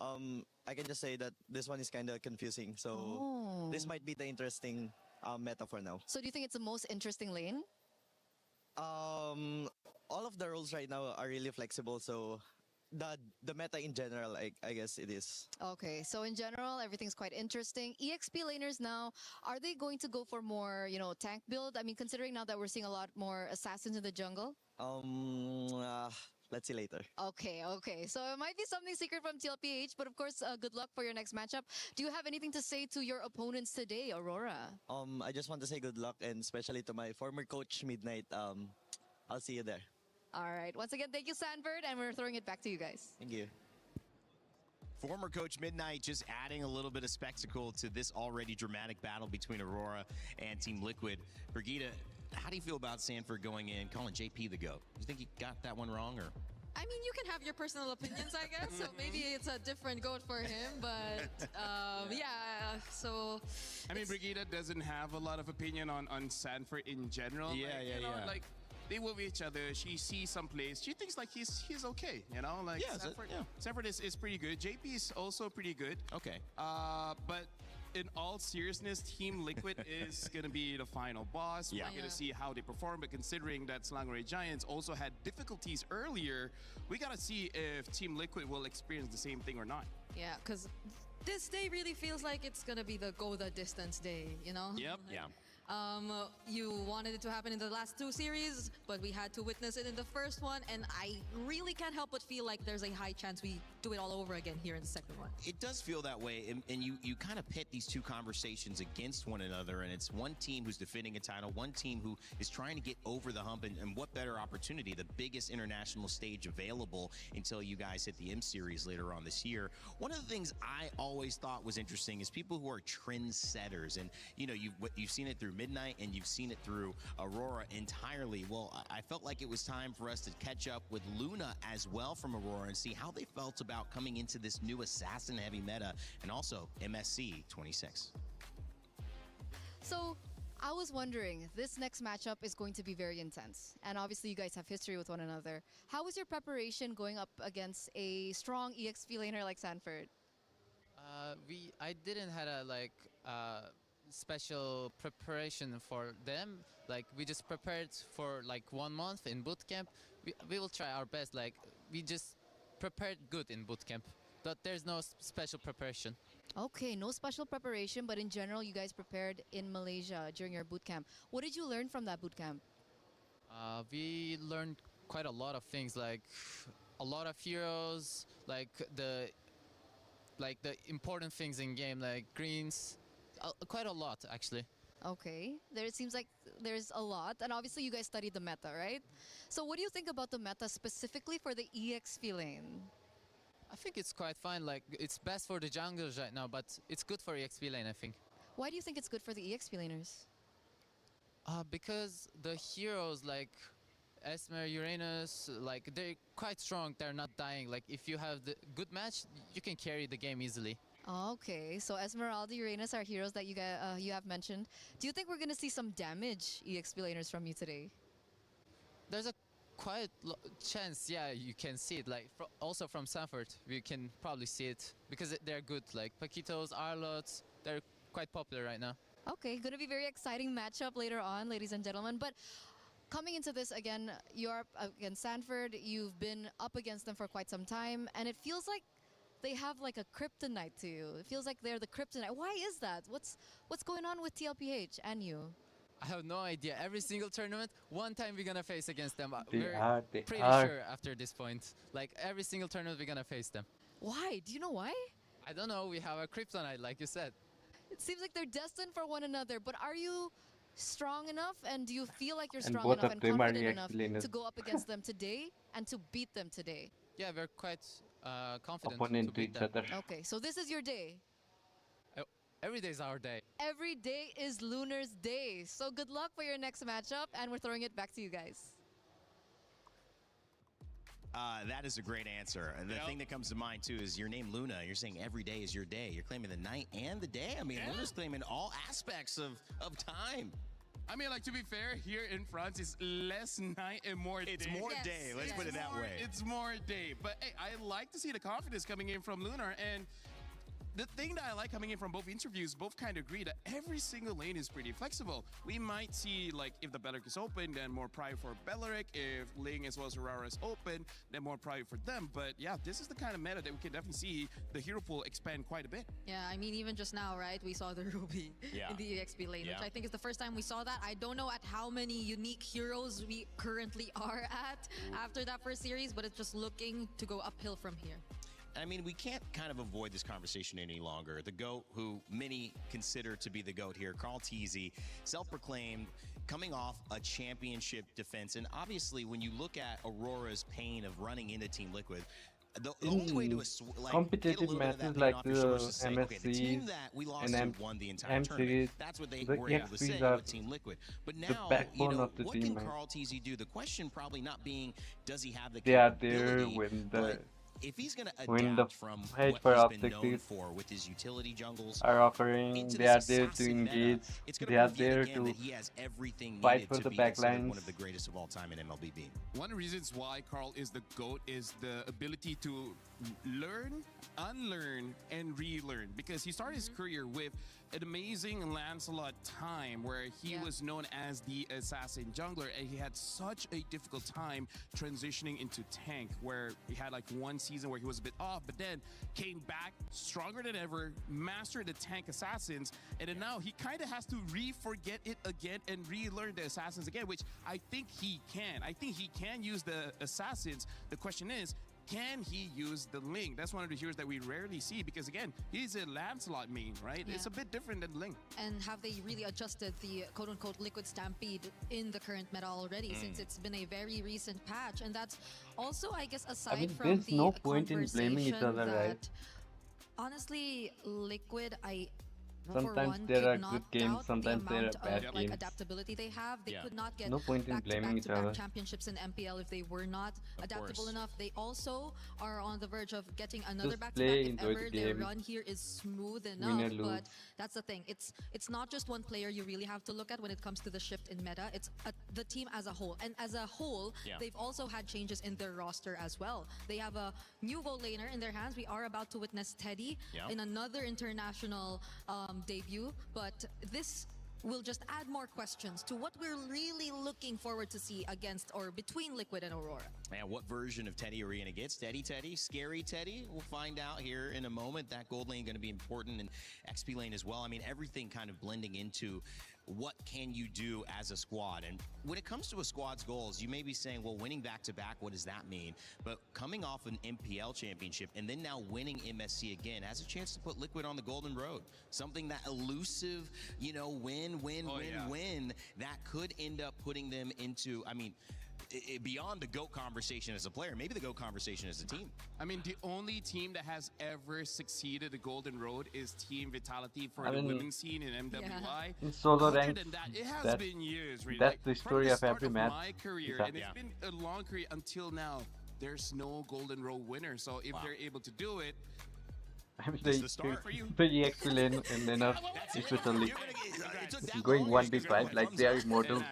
I can just say that this one is kind of confusing, so this might be the interesting meta for now. So do you think it's the most interesting lane? All of the roles right now are really flexible, so the meta in general, I guess it is. Okay, so in general, everything's quite interesting. EXP laners now, are they going to go for more, tank build? I mean, considering now that we're seeing a lot more assassins in the jungle? Let's see later. Okay. So it might be something secret from TLPH, but of course, good luck for your next matchup. Do you have anything to say to your opponents today, Aurora? I just want to say good luck, and especially to my former coach, Midnight. I'll see you there. All right. Once again, thank you, Sanford, and we're throwing it back to you guys. Thank you. Former coach Midnight just adding a little bit of spectacle to this already dramatic battle between Aurora and Team Liquid. Brigitte, how do you feel about Sanford going in, calling JP the GOAT? Do you think he got that one wrong, or? I mean, you can have your personal opinions, I guess. So maybe it's a different goat for him, but yeah. So I mean, Brigitte doesn't have a lot of opinion on Sanford in general. Yeah, like, yeah, you know, yeah. Like, they work with each other. She sees some plays. She thinks like he's okay. Like Yeah, Sanford is pretty good. JP is also pretty good. Okay. But in all seriousness, Team Liquid is going to be the final boss. Yeah. We're going to see how they perform. But considering that Selangor Giants also had difficulties earlier, we got to see if Team Liquid will experience the same thing or not. yeah, because this day really feels like it's gonna be the go the distance day, Yep. Yeah. You wanted it to happen in the last two series, but we had to witness it in the first one, and I really can't help but feel like there's a high chance we do it all over again here in the second one. It does feel that way, and you kind of pit these two conversations against one another, and it's one team who's defending a title, one team who is trying to get over the hump, and what better opportunity, the biggest international stage available until you guys hit the M Series later on this year. One of the things I always thought was interesting is people who are trendsetters, and you've seen it through Midnight, and you've seen it through Aurora entirely. Well, I felt like it was time for us to catch up with Luna as well from Aurora and see how they felt about coming into this new assassin-heavy meta, and also MSC 26. So I was wondering, this next matchup is going to be very intense. And obviously you guys have history with one another. How was your preparation going up against a strong EXP laner like Sanford? I didn't had a special preparation for them. Like, we just prepared for like 1 month in boot camp. We will try our best. Like, we just prepared good in boot camp, but there's no special preparation. Okay, no special preparation, but in general, you guys prepared in Malaysia during your boot camp. What did you learn from that boot camp? We learned quite a lot of things, like a lot of heroes, like the important things in game, like greens, quite a lot actually. Okay, it seems like there's a lot, and obviously you guys studied the meta, right? So what do you think about the meta specifically for the EXP lane? I think it's quite fine. Like, it's best for the junglers right now, but it's good for EXP lane, I think. Why do you think it's good for the EXP laners? Because the heroes like Esmer, Uranus, like, they're quite strong. They're not dying. Like, if you have the good match, you can carry the game easily. Okay, so Esmeralda, Uranus are heroes that you have mentioned. Do you think we're going to see some damage EXP laners from you today? There's a quite chance, yeah, you can see it. Like also from Sanford, we can probably see it because they're good. Like Paquitos, Arlots, they're quite popular right now. Okay, going to be very exciting matchup later on, ladies and gentlemen. But coming into this again, you're up against Sanford. You've been up against them for quite some time, and it feels like they have like a kryptonite to you. It feels like they're the kryptonite. Why is that? What's going on with TLPH and you? I have no idea. Every single tournament, one time we're gonna face against them. They We're are. pretty sure after this point. Like every single tournament, we're gonna face them. Why? Do you know why? I don't know. We have a kryptonite, like you said. It seems like they're destined for one another. But are you strong enough, and do you feel like you're And strong both enough of and them are confident enough explainers. to go up against them today and to beat them today? Yeah, we're quite confident Opponent to to beat each them. other. Okay, so this is your day. Every day is our day. Every day is Lunar's day. So good luck for your next matchup, and we're throwing it back to you guys. That is a great answer. And the thing that comes to mind, too, is your name, Luna. You're saying every day is your day. You're claiming the night and the day. I mean, Luna's claiming all aspects of time. I mean, like, to be fair, here in France, it's less night and more day. It's more day. Let's put it that way. It's more day. But, hey, I like to see the confidence coming in from Lunar. And the thing that I like coming in from both interviews, both kind of agree that every single lane is pretty flexible. We might see, like, if the Belleric is open, then more prio for Belleric. If Ling as well as Aurora is open, then more prio for them. But, yeah, this is the kind of meta that we can definitely see the hero pool expand quite a bit. Yeah, I mean, even just now, right, we saw the Ruby in the EXP lane, which I think is the first time we saw that. I don't know at how many unique heroes we currently are at after that first series, but it's just looking to go uphill from here. I mean, we can't kind of avoid this conversation any longer. The GOAT, who many consider to be the GOAT here, Carl Teasy, self-proclaimed, coming off a championship defense. And obviously, when you look at Aurora's pain of running into Team Liquid, the only way to like, competitive matches like the okay, the team MSC that we lost and to won the entire MCs, tournament. That's what they the were able to say EXPs are with Team Liquid. But the now, backbone of the what team, can man. Carl Teasy do? The question probably not being, does he have the They are capability, there when but the if he's going to when the adapt from fight what for he's been known objectives for with his utility jungles are occurring, into they this are there to assassin meta, engage, it's going they to are prove yet there again to that he has everything fight needed for to the be considered backlines. one of the greatest of all time in MLBB. One of the reasons why Carl is the GOAT is the ability to learn, unlearn, and relearn. Because he started his career with an amazing Lancelot time where he was known as the assassin jungler, and he had such a difficult time transitioning into tank, where he had like one season where he was a bit off, but then came back stronger than ever, mastered the tank assassins, and then now he kind of has to re-forget it again and relearn the assassins again, which I think he can. I think he can use the assassins. The question is, can he use the Ling? That's one of the heroes that we rarely see because, again, he's a Lancelot main, right? Yeah. It's a bit different than Ling. And have they really adjusted the quote-unquote liquid stampede in the current meta already, since it's been a very recent patch? And that's also, I guess, aside mean, from there's the no point in blaming each conversation other, right? that honestly, Liquid, Sometimes for one, there could are not good games, doubt sometimes the there are amount bad of like games. adaptability they have. They could not get No point in blaming each back-to-back other. championships in MPL if they were not adaptable course. enough. They also are on the verge of getting another Just back-to-back play, if enjoy ever the their game. run here is smooth Win enough. or lose. But that's the thing. It's not just one player you really have to look at when it comes to the shift in meta. It's the team as a whole. And as a whole, they've also had changes in their roster as well. They have a new goal laner in their hands. We are about to witness Teddy in another international debut. But this will just add more questions to what we're really looking forward to see against or between Liquid and Aurora. Man, what version of Teddy are we going to get? Steady Teddy? Scary Teddy? We'll find out here in a moment. That gold lane going to be important, and XP lane as well. I mean, everything kind of blending into what can you do as a squad. And when it comes to a squad's goals, you may be saying, well, winning back-to-back, what does that mean? But coming off an MPL championship and then now winning MSC again has a chance to put Liquid on the golden road. Something that elusive, win that could end up putting them into, I mean, beyond the GOAT conversation as a player, maybe the GOAT conversation as a team. I mean, the only team that has ever succeeded the Golden Road is Team Vitality for I the mean, women's scene in MWI. in solo Other ranks, than that, it has that's- been years, really. that's Like, the from story of start every match. my career, Is that- and it's been a long career until now. There's no Golden Road winner. So if they're able to do it, I'm This saying the start for you? the EXP lane and enough, especially going 1v5 like they are immortal.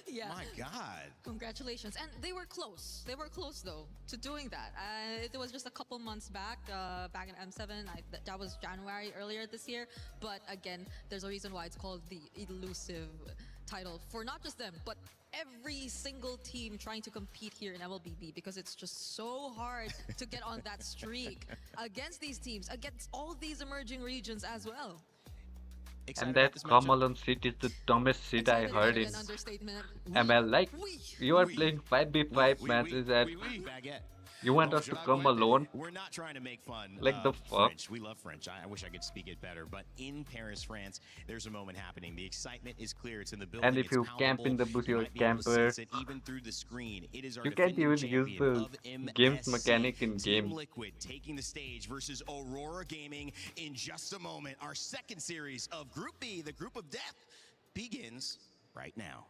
Yeah. My God. Congratulations. And they were close. They were close, though, to doing that. It was just a couple months back, back in M7. That was January earlier this year. But again, there's a reason why it's called the elusive title for not just them, but every single team trying to compete here in MLBB, because it's just so hard to get on that streak against these teams, against all these emerging regions as well. And that Kamalon seat is the dumbest seat I heard in ML. Like, you are playing 5v5 matches and you want us to come alone? We're not trying to make fun Like the of fuck? French. We love French. I wish I could speak it better. But in Paris, France, there's a moment happening. The excitement is clear. It's in the building. And if you camp in the bush, you're a camper. Even through the screen. It is our You can't even defending use champion the of game's MSC. mechanic in Team game. Liquid taking the stage versus Aurora Gaming in just a moment. Our second series of Group B, the Group of Death, begins right now.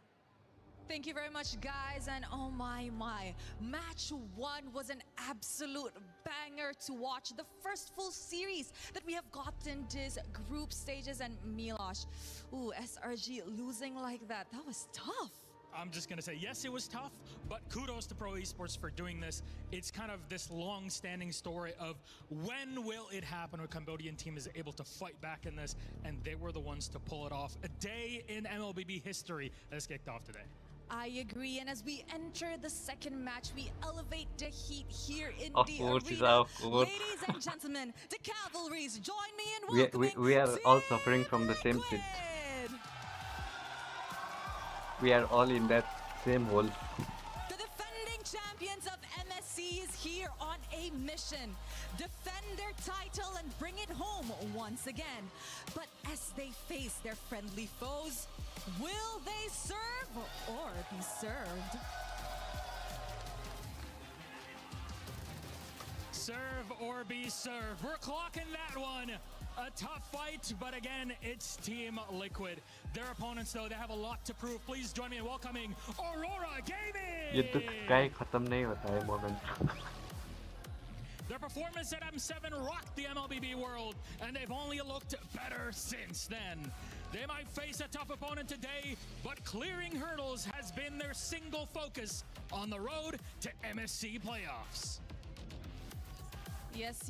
Thank you very much, guys. And oh my. Match 1 was an absolute banger to watch. The first full series that we have gotten this group stages, and Milosh, SRG losing like that. That was tough. I'm just going to say, yes, it was tough, but kudos to Pro Esports for doing this. It's kind of this long-standing story of when will it happen a Cambodian team is able to fight back in this, and they were the ones to pull it off. A day in MLBB history has kicked off today. I agree, and as we enter the second match, we elevate the heat here in Of the course, arena. of course. Ladies and gentlemen, the Cavalries, join me in welcoming We are all suffering from the same shit. We are all in that same hole. The defending champions of MSC is here on a mission. Defend their title and bring it home once again. But as they face their friendly foes, will they serve or be served? Serve or be served. We're clocking that one. A tough fight, but again, it's Team Liquid. Their opponents, though, they have a lot to prove. Please join me in welcoming Aurora Gaming! ये तो कहीं खत्म नहीं होता है moment. Their performance at M7 rocked the MLBB world, and they've only looked better since then. They might face a tough opponent today, but clearing hurdles has been their single focus on the road to MSC playoffs. Yes,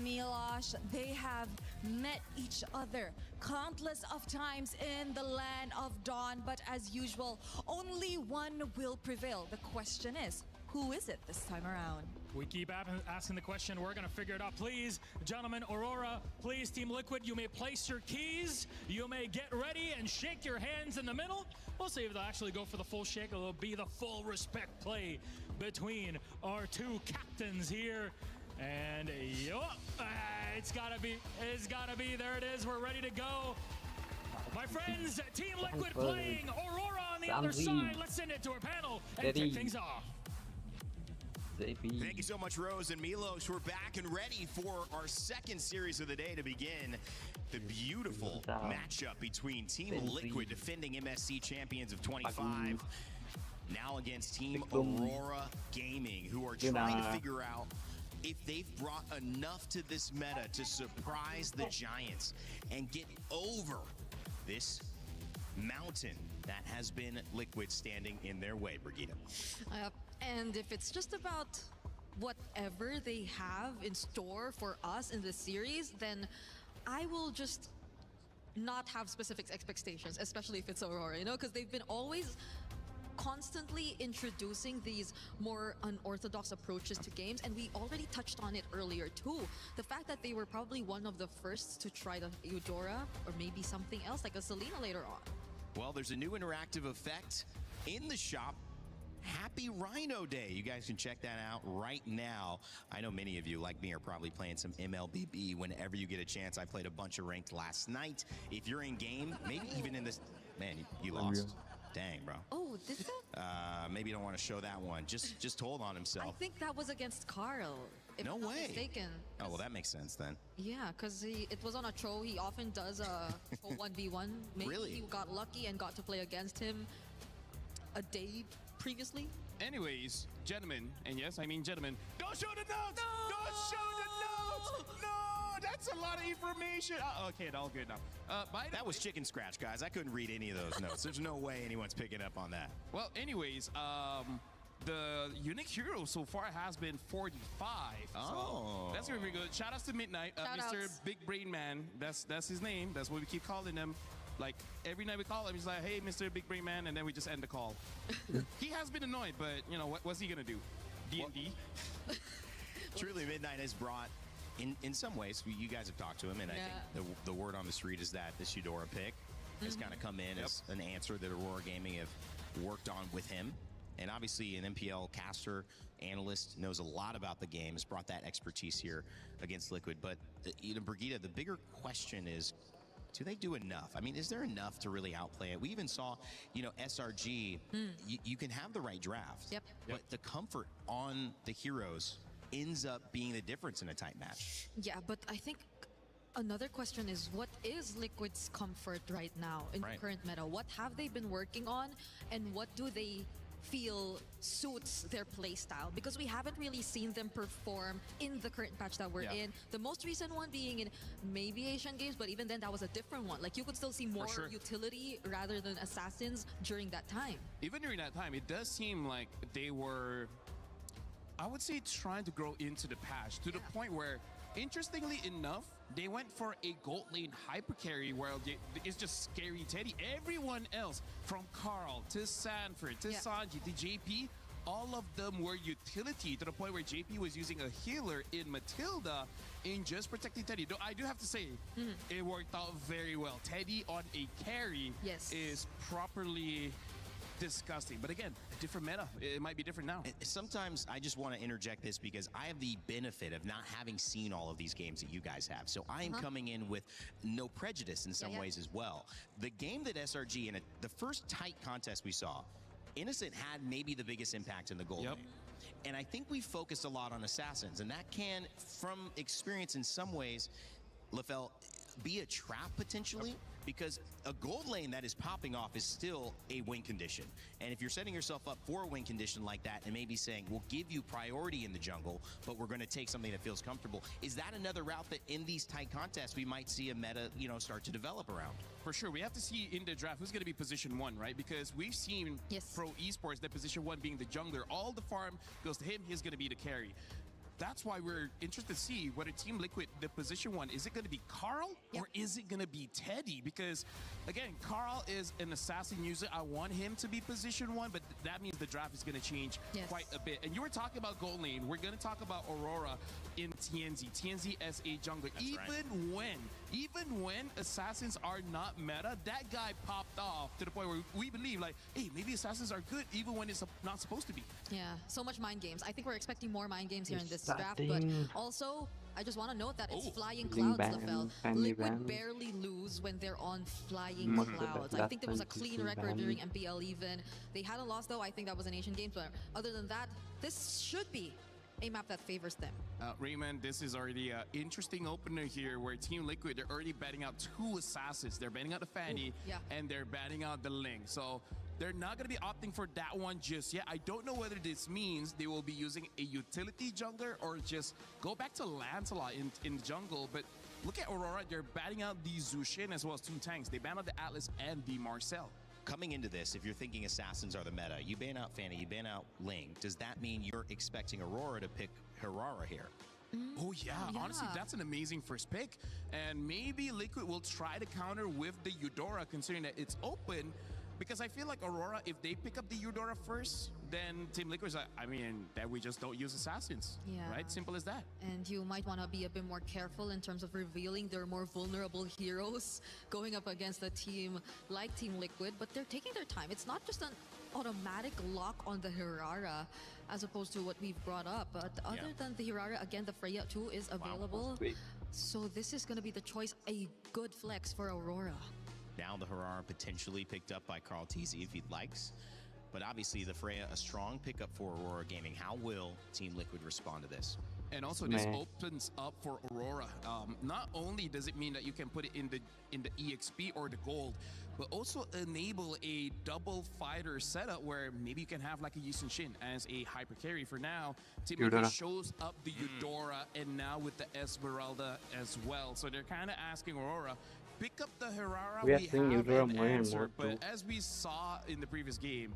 Milosh, they have met each other countless of times in the land of Dawn, but as usual, only one will prevail. The question is, who is it this time around? We keep asking the question. We're going to figure it out. Please, gentlemen, Aurora, please, Team Liquid, you may place your keys. You may get ready and shake your hands in the middle. We'll see if they'll actually go for the full shake. It'll be the full respect play between our two captains here. And it's gotta be, there it is, we're ready to go. My friends, Team Liquid playing Aurora on the other side. Let's send it to our panel and kick things off. Thank you so much, Rose and Milos. We're back and ready for our second series of the day to begin. The beautiful matchup between Team Liquid, defending MSC champions of 25, now against Team Aurora Gaming, who are trying to figure out if they've brought enough to this meta to surprise the Giants and get over this mountain that has been Liquid standing in their way, Brigitte. And if it's just about whatever they have in store for us in this series, then I will just not have specific expectations, especially if it's Aurora, because they've been always constantly introducing these more unorthodox approaches to games, and we already touched on it earlier too. The fact that they were probably one of the first to try the Eudora or maybe something else like a Selena later on. Well, there's a new interactive effect in the shop. Happy Rhino Day. You guys can check that out right now. I know many of you, like me, are probably playing some MLBB whenever you get a chance. I played a bunch of ranked last night. If you're in game, maybe even in this... Man, you lost. Dang, bro. Oh, did that? Maybe you don't want to show that one. Just hold on himself. I think that was against Carl, if no I'm not way. mistaken. Oh, well, that makes sense then. Yeah, because it was on a troll. He often does a 1v1. Maybe Really? he got lucky and got to play against him a day previously. Anyways, gentlemen, and yes, I mean gentlemen, don't show the notes! No! Don't show the notes! No! That's a lot of information. Okay, all good now. That was chicken scratch, guys. I couldn't read any of those notes. There's no way anyone's picking up on that. Well, anyways, the unique hero so far has been 45. Oh. So that's going to be good. Shout outs to Midnight, Mr. Big Brain Man. That's his name. That's what we keep calling him. Like, every night we call him, he's like, hey, Mr. Big Brain Man, and then we just end the call. He has been annoyed, but, you know, what's he going to do? D&D? Truly, Midnight has brought, in some ways, you guys have talked to him, and I think the word on the street is that this Eudora pick has kind of come in as an answer that Aurora Gaming have worked on with him. And obviously, an MPL caster, analyst, knows a lot about the game, has brought that expertise here against Liquid. But, Brigitte, the bigger question is, do they do enough? I mean, is there enough to really outplay it? We even saw, SRG, you can have the right draft, but the comfort on the heroes ends up being the difference in a tight match. Yeah, but I think another question is, what is Liquid's comfort right now in the current meta? What have they been working on, and what do they feel suits their playstyle? Because we haven't really seen them perform in the current patch that we're in. The most recent one being in maybe Asian Games, but even then that was a different one. Like, you could still see more utility rather than assassins during that time. Even during that time, it does seem like they were, I would say, trying to grow into the patch to the point where, interestingly enough, they went for a gold lane hyper carry where it's just scary Teddy. Everyone else, from Carl to Sanford to Sanji to JP, all of them were utility to the point where JP was using a healer in Matilda in just protecting Teddy. Though I do have to say, it worked out very well. Teddy on a carry is properly disgusting. But again, a different meta. It might be different now. Sometimes I just want to interject this because I have the benefit of not having seen all of these games that you guys have. So I am coming in with no prejudice in some ways as well. The game that SRG, in the first tight contest we saw, Innocent had maybe the biggest impact in the gold lane. And I think we focused a lot on assassins, and that can, from experience in some ways, LaFell, be a trap potentially, because a gold lane that is popping off is still a win condition. And if you're setting yourself up for a win condition like that and maybe saying, we'll give you priority in the jungle, but we're going to take something that feels comfortable, is that another route that in these tight contests we might see a meta, start to develop around? For sure. We have to see in the draft who's going to be position 1, right? Because we've seen pro esports that position 1 being the jungler. All the farm goes to him. He's going to be the carry. That's why we're interested to see whether Team Liquid, the position 1, is it going to be Carl or is it going to be Teddy? Because, again, Carl is an assassin user. I want him to be position 1, but that means the draft is going to change quite a bit. And you were talking about gold lane. We're going to talk about Aurora in TNZ. TNZ as a jungler. Even when assassins are not meta, that guy popped off to the point where we believe, like, hey, maybe assassins are good even when it's not supposed to be. Yeah, so much mind games. I think we're expecting more mind games here in this draft, but also I just want to note that it's flying clouds, LaFell. Liquid barely lose when they're on flying clouds. I think there was a clean record during MPL even. They had a loss though. I think that was an Asian Games, but other than that, this should be a map that favors them. Raymond, this is already an interesting opener here where Team Liquid, they're already batting out 2 assassins. They're batting out the Fanny and they're batting out the Ling. So they're not going to be opting for that one just yet. I don't know whether this means they will be using a utility jungler or just go back to Lancelot in the jungle. But look at Aurora. They're batting out the Zushin as well as 2 tanks. They ban out the Atlas and the Marcel. Coming into this, if you're thinking assassins are the meta, you ban out Fanny, you ban out Ling. Does that mean you're expecting Aurora to pick Herrera here? Oh, yeah. Honestly, that's an amazing first pick. And maybe Liquid will try to counter with the Eudora, considering that it's open. Because I feel like Aurora, if they pick up the Eudora first, then Team Liquid's like, I mean, that we just don't use assassins. Right? Simple as that. And you might want to be a bit more careful in terms of revealing their more vulnerable heroes going up against a team like Team Liquid, but they're taking their time. It's not just an automatic lock on the Herrera as opposed to what we've brought up. But other than the Herrera, again, the Freya 2 is available. So this is going to be the choice, a good flex for Aurora. Now the Herrera potentially picked up by Carl TZ if he likes. But obviously, the Freya, a strong pickup for Aurora Gaming. How will Team Liquid respond to this? And also, this opens up for Aurora. Not only does it mean that you can put it in the EXP or the gold, but also enable a double fighter setup where maybe you can have like a Yusun Shin as a hyper carry. For now, Team Liquid shows up the Eudora and now with the Esmeralda as well. So they're kind of asking Aurora, pick up the Herrera, we have an answer. But as we saw in the previous game,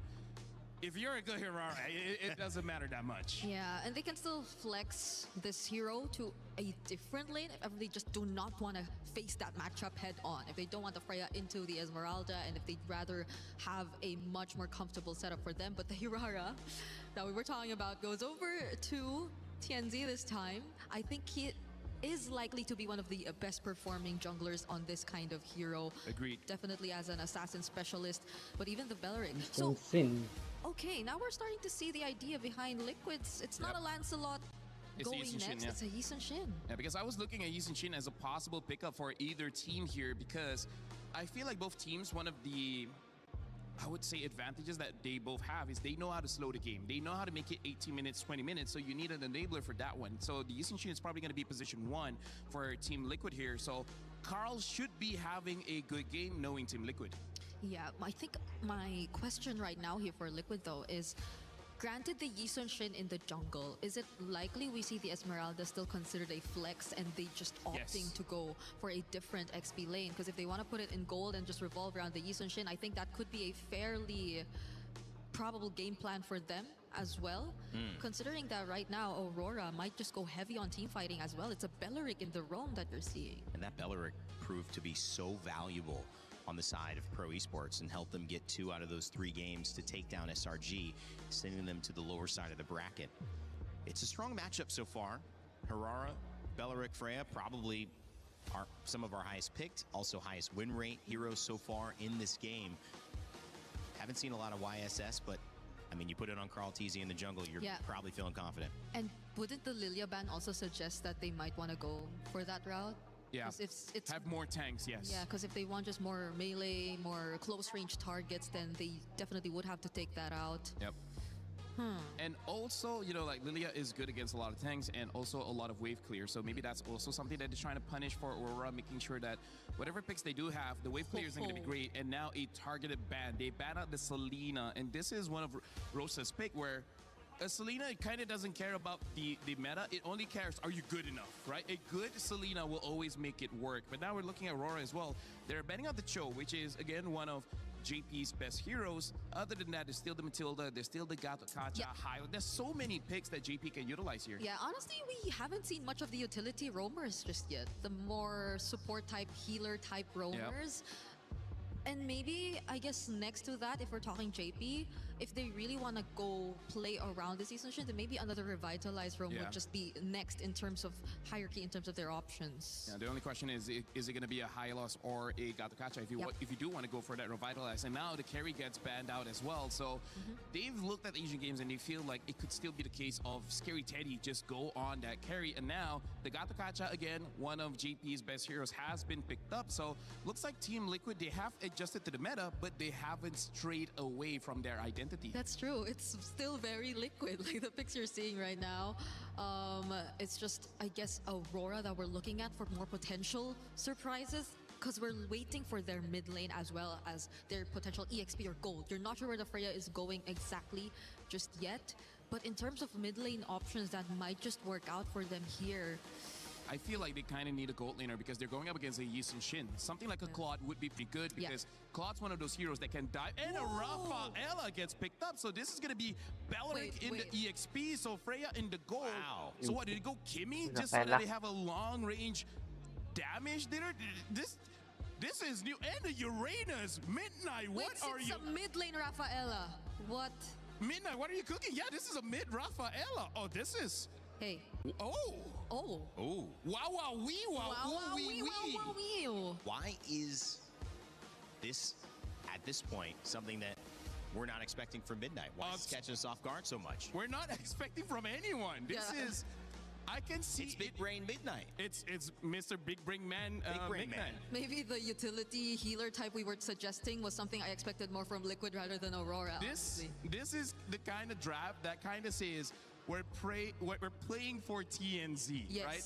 if you're a good Herrera, it doesn't matter that much. Yeah, and they can still flex this hero to a different lane if they just do not want to face that matchup head on. If they don't want the Freya into the Esmeralda, and if they'd rather have a much more comfortable setup for them. But the Herrera that we were talking about goes over to Tianzi this time. I think he is likely to be one of the best performing junglers on this kind of hero. Agreed. Definitely as an assassin specialist, but even the Beleric. So, okay, now we're starting to see the idea behind Liquids. It's not a Lancelot going next, Shin, it's a Yisun Shin. Yeah, because I was looking at Yisun Shin as a possible pickup for either team here, because I feel like both teams, one of the, I would say, advantages that they both have is they know how to slow the game. They know how to make it 18 minutes, 20 minutes, so you need an enabler for that one. So the Yisun Shin is probably going to be position 1 for Team Liquid here. So Carl should be having a good game knowing Team Liquid. Yeah, I think my question right now here for Liquid though is, granted the Yisun Shin in the jungle, is it likely we see the Esmeralda still considered a flex and they just opting to go for a different XP lane? Because if they want to put it in gold and just revolve around the Yisun Shin, I think that could be a fairly probable game plan for them as well. Considering that right now Aurora might just go heavy on team fighting as well. It's a Beleric in the roam that you're seeing. And that Beleric proved to be so valuable on the side of Pro Esports and help them get 2 out of those 3 games to take down SRG, sending them to the lower side of the bracket. It's a strong matchup so far. Herrera, Beleric, Freya, probably are some of our highest picked, also highest win rate heroes so far in this game. Haven't seen a lot of YSS, but I mean, you put it on Carl Teasy in the jungle, you're probably feeling confident. And wouldn't the Lilia ban also suggest that they might want to go for that route? Yeah, it's have more tanks, yes. Yeah, because if they want just more melee, more close range targets, then they definitely would have to take that out. Yep. And also, you know, like Lilia is good against a lot of tanks and also a lot of wave clear. So maybe that's also something that they're trying to punish for Aurora, making sure that whatever picks they do have, the wave clear isn't going to be great. And now a targeted ban. They ban out the Selena. And this is one of Rosa's pick where Selena kind of doesn't care about the meta. It only cares, are you good enough, right? A good Selena will always make it work. But now we're looking at Aurora as well. They're banning out the Cho, which is, again, one of JP's best heroes. Other than that, there's still the Matilda, there's still the Gato Kacha, Hyle. There's so many picks that JP can utilize here. Yeah, honestly, we haven't seen much of the utility roamers just yet. The more support type, healer type roamers. And maybe, I guess, next to that, if we're talking JP, if they really want to go play around this Yisun Shin, then maybe another revitalized roam would just be next in terms of hierarchy, in terms of their options. Yeah, the only question is it going to be a Hylos or a Gato Kacha if you do want to go for that revitalize? And now the carry gets banned out as well. So they've looked at the Asian games and they feel like it could still be the case of Scary Teddy just go on that carry. And now the Gato Kacha, again, one of JP's best heroes, has been picked up. So looks like Team Liquid, they have adjusted to the meta, but they haven't strayed away from their identity. That's true. It's still very Liquid, like the picks you're seeing right now. It's just, I guess, Aurora that we're looking at for more potential surprises, because we're waiting for their mid lane as well as their potential EXP or gold. You're not sure where the Freya is going exactly just yet, but in terms of mid lane options that might just work out for them here, I feel like they kind of need a gold laner because they're going up against a Yisun Shin. Something like a Claude would be pretty good because Claude's one of those heroes that can dive. And a Rafaela gets picked up. So this is going to be Beleric in the EXP. So Freya in the gold. Wow. So what, did it go Kimmy just so that they have a long range damage there? This is new. And the Uranus. Midnight, what are you? It's a mid lane Rafaela. What? Midnight, what are you cooking? Yeah, this is a mid Rafaela. Oh, this is... Hey. Oh. Oh. Oh. Wow, wow, wee, wow, wow, wee, wee. Why is this, at this point, something that we're not expecting from Midnight? Why is it catching us off guard so much? We're not expecting from anyone. This is... I can see it's Big Brain Midnight. It's Mr. Big Brain Man. Midnight. Maybe the utility healer type we were suggesting was something I expected more from Liquid rather than Aurora. This is the kind of draft that kind of says we're playing for TNZ, Yes. right?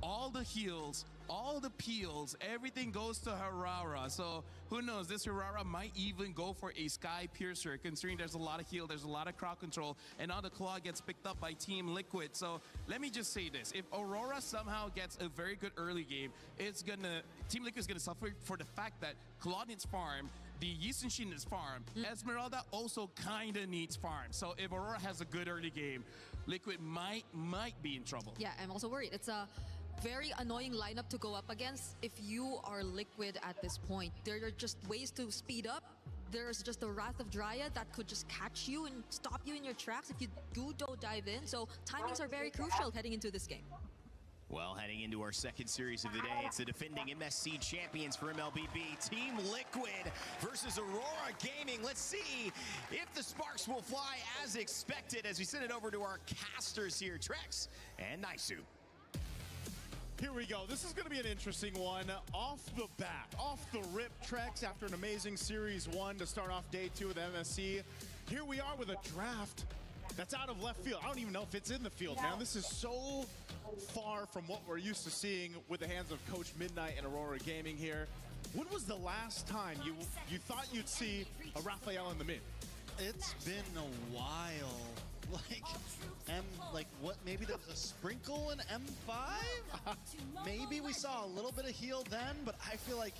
All the heals, all the peels, everything goes to Harara. So who knows? This Harara might even go for a Sky Piercer, considering there's a lot of heal, there's a lot of crowd control, and now the claw gets picked up by Team Liquid. So let me just say this: if Aurora somehow gets a very good early game, Team Liquid is gonna suffer for the fact that Claw needs farm. The Yisenshin needs farm. Esmeralda also kind of needs farm. So if Aurora has a good early game, Liquid might be in trouble. Yeah, I'm also worried. It's a very annoying lineup to go up against if you are Liquid at this point. There are just ways to speed up. There's just the Wrath of Dryad that could just catch you and stop you in your tracks if you don't dive in. So timings are very crucial heading into this game. Well, heading into our second series of the day, it's the defending MSC champions for MLBB, Team Liquid versus Aurora Gaming. Let's see if the sparks will fly as expected as we send it over to our casters here, Trex and Naisu. Here we go. This is going to be an interesting one. Off the bat, off the rip, Trex after an amazing Series 1 to start off day 2 with MSC. Here we are with a draft that's out of left field. I don't even know if it's in the field, man. This is so far from what we're used to seeing with the hands of Coach Midnight and Aurora Gaming here. When was the last time you thought you'd see a Raphael in the mid? It's been a while. Maybe there was a sprinkle in M5? Maybe we saw a little bit of heal then, but I feel like,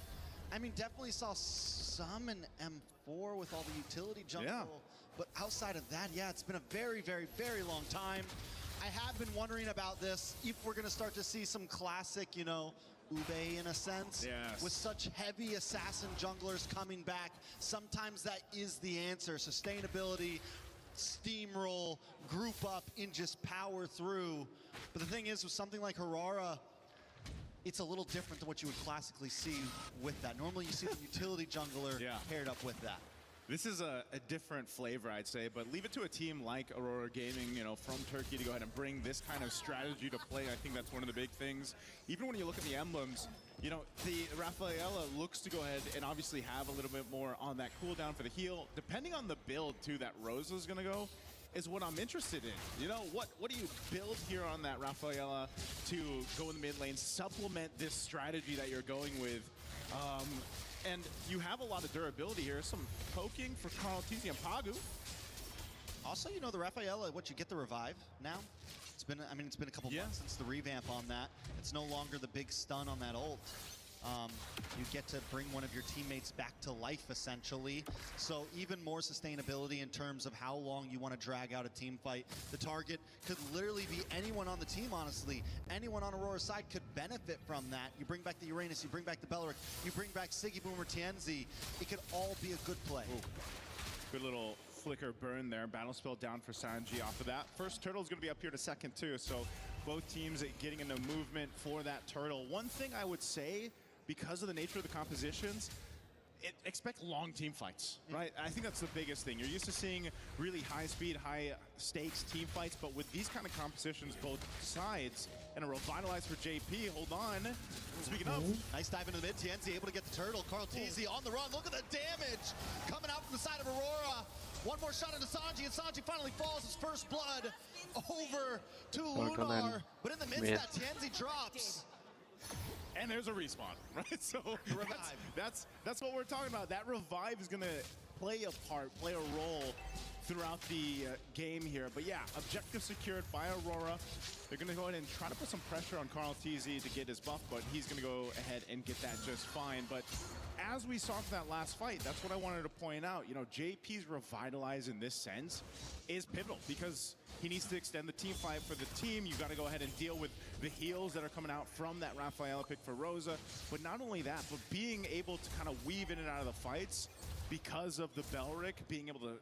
definitely saw some in M4 with all the utility jungle. Yeah. But outside of that, yeah, it's been a very, very, very long time. I have been wondering about this, if we're going to start to see some classic, Ube in a sense. Yes. With such heavy assassin junglers coming back, sometimes that is the answer. Sustainability, steamroll, group up, and just power through. But the thing is, with something like Aurora, it's a little different than what you would classically see with that. Normally you see the utility jungler paired up with that. This is a different flavor, I'd say, but leave it to a team like Aurora Gaming, from Turkey to go ahead and bring this kind of strategy to play. I think that's one of the big things. Even when you look at the emblems, the Rafaela looks to go ahead and obviously have a little bit more on that cooldown for the heal. Depending on the build, too, that Rosa is going to go, is what I'm interested in. What do you build here on that Rafaela to go in the mid lane, supplement this strategy that you're going with? And you have a lot of durability here. Some poking for Carl TZ and Pagu. Also, the Rafaela, you get the revive now? It's been a couple months since the revamp on that. It's no longer the big stun on that ult. You get to bring one of your teammates back to life, essentially. So even more sustainability in terms of how long you want to drag out a team fight. The target could literally be anyone on the team, honestly. Anyone on Aurora's side could benefit from that. You bring back the Uranus, you bring back the Belric, you bring back Siggy Boomer TNZ. It could all be a good play. Ooh. Good little flicker burn there. Battle spell down for Sanji off of that. First turtle is going to be up here to second, too. So both teams getting into movement for that turtle. One thing I would say, because of the nature of the compositions, expect long team fights, right? I think that's the biggest thing. You're used to seeing really high speed, high stakes team fights, but with these kind of compositions, both sides, and a revitalize for JP, hold on. Speaking of, nice dive into the mid, TNZ able to get the turtle. Carl TZ on the run, look at the damage coming out from the side of Aurora. One more shot into Sanji, and Sanji finally falls his first blood over to Lunar. But in the midst of that, TNZ drops. And there's a respawn, right? So that's what we're talking about. That revive is going to play a part, play a role throughout the game here. But yeah, objective secured by Aurora. They're going to go ahead and try to put some pressure on Carl TZ to get his buff, but he's going to go ahead and get that just fine. But as we saw from that last fight, that's what I wanted to point out. JP's revitalize in this sense is pivotal because he needs to extend the team fight for the team. You've got to go ahead and deal with the heals that are coming out from that Rafaela pick for Rosa. But not only that, but being able to kind of weave in and out of the fights because of the Belric, being able to,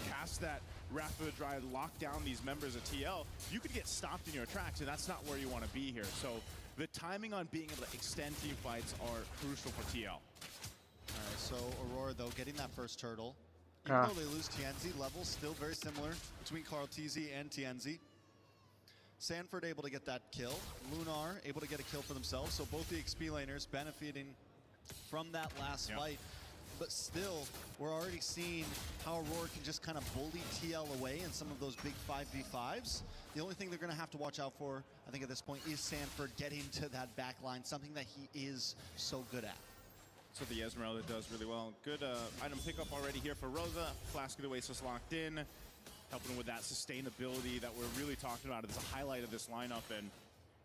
cast that Rapid Drive, lock down these members of TL, you could get stopped in your tracks, and that's not where you want to be here. So the timing on being able to extend team fights are crucial for TL. All right, so Aurora, though, getting that first turtle. Even though they lose TNZ, levels still very similar between Carl TZ and TNZ. Sanford able to get that kill. Lunar able to get a kill for themselves. So both the XP laners benefiting from that last fight. But still, we're already seeing how Aurora can just kind of bully TL away in some of those big 5v5s. The only thing they're going to have to watch out for, I think at this point, is Sanford getting to that back line, something that he is so good at. So the Esmeralda does really well. Good item pickup already here for Rosa. Flask of the Oasis locked in, helping with that sustainability that we're really talking about. It's a highlight of this lineup, and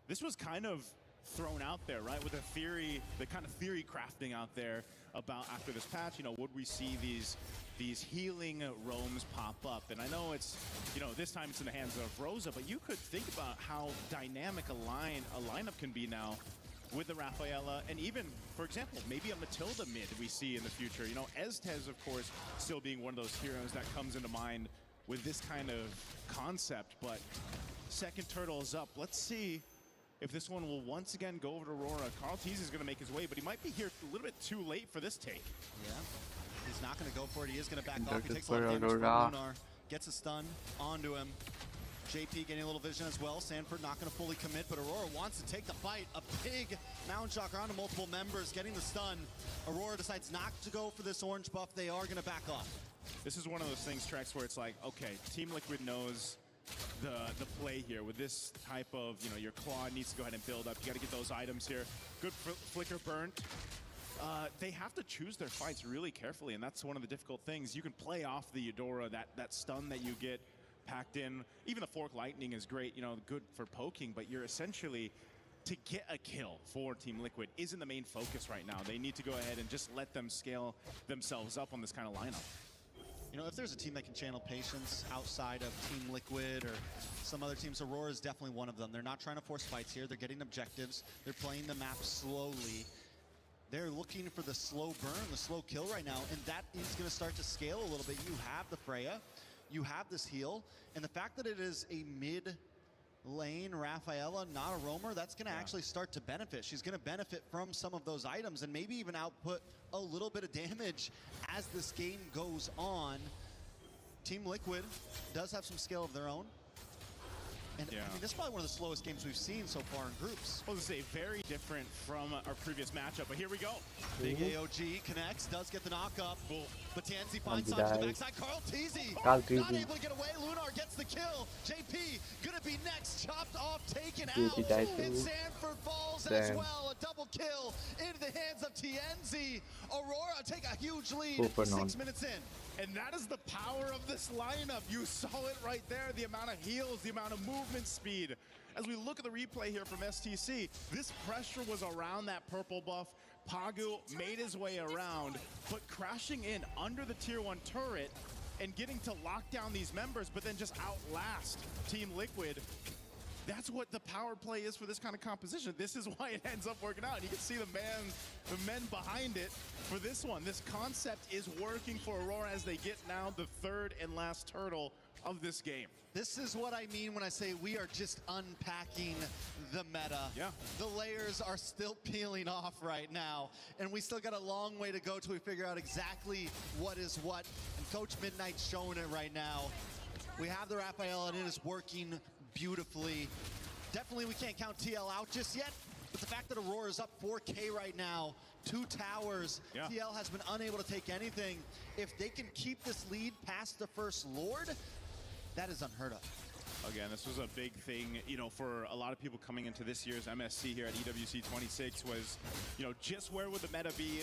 this was kind of thrown out there, right? With the theory, the kind of theory crafting out there about after this patch, you know, would we see these healing roams pop up? And I know it's, you know, this time it's in the hands of Rosa, but you could think about how dynamic a lineup can be now with the Rafaela, and even, for example, maybe a Matilda mid we see in the future. You know, Estes, of course, still being one of those heroes that comes into mind with this kind of concept, but second turtle is up. Let's see if this one will once again go over to Aurora. Carl Tease is going to make his way, but he might be here a little bit too late for this take. Yeah, he's not going to go for it. He is going to back off. He That's takes a lot of for damage from Aurora. Lunar. Gets a stun onto him. JP getting a little vision as well. Sanford not going to fully commit, but Aurora wants to take the fight. A big Mount Shocker onto multiple members, getting the stun. Aurora decides not to go for this orange buff. They are going to back off. This is one of those things, Trex, where it's like, okay, Team Liquid knows the play here with this type of, you know, your claw needs to go ahead and build up. You got to get those items here. Good flicker burnt. They have to choose their fights really carefully, and that's one of the difficult things. You can play off the Eudora, that stun that you get packed in. Even the Fork Lightning is great, you know, good for poking, but you're essentially, to get a kill for Team Liquid isn't the main focus right now. They need to go ahead and just let them scale themselves up on this kind of lineup. You know, if there's a team that can channel patience outside of Team Liquid or some other teams, Aurora is definitely one of them. They're not trying to force fights here. They're getting objectives. They're playing the map slowly. They're looking for the slow burn, the slow kill right now, and that is going to start to scale a little bit. You have the Freya, you have this heal, and the fact that it is a mid-lane Rafaela, not a roamer, that's going to actually start to benefit. She's going to benefit from some of those items and maybe even output a little bit of damage as this game goes on. Team Liquid does have some skill of their own. And I mean, this is probably one of the slowest games we've seen so far in groups. I was going to say, very different from our previous matchup, but here we go. Big AOG connects, does get the knock up. But Tansy finds on to the backside. Carl Teasy not able to get away. Lunar gets the kill. JP gonna be next, chopped off, taken out. And Sanford falls as well. A double kill into the hands of TNZ. Aurora take a huge lead 6 minutes in. And that is the power of this lineup. You saw it right there, the amount of heals, the amount of movement speed. As we look at the replay here from STC, this pressure was around that purple buff. Pagu made his way around, but crashing in under the tier 1 turret and getting to lock down these members, but then just outlast Team Liquid. That's what the power play is for this kind of composition. This is why it ends up working out. You can see the men behind it for this one. This concept is working for Aurora as they get now the third and last turtle of this game. This is what I mean when I say we are just unpacking the meta. Yeah. The layers are still peeling off right now, and we still got a long way to go till we figure out exactly what is what. And Coach Midnight's showing it right now. We have the Rafaela, and it is working beautifully. Definitely we can't count TL out just yet, but the fact that Aurora is up 4K right now, 2 towers, TL has been unable to take anything. If they can keep this lead past the first Lord, that is unheard of. Again, this was a big thing, you know, for a lot of people coming into this year's MSC here at EWC 26 was, you know, just where would the meta be?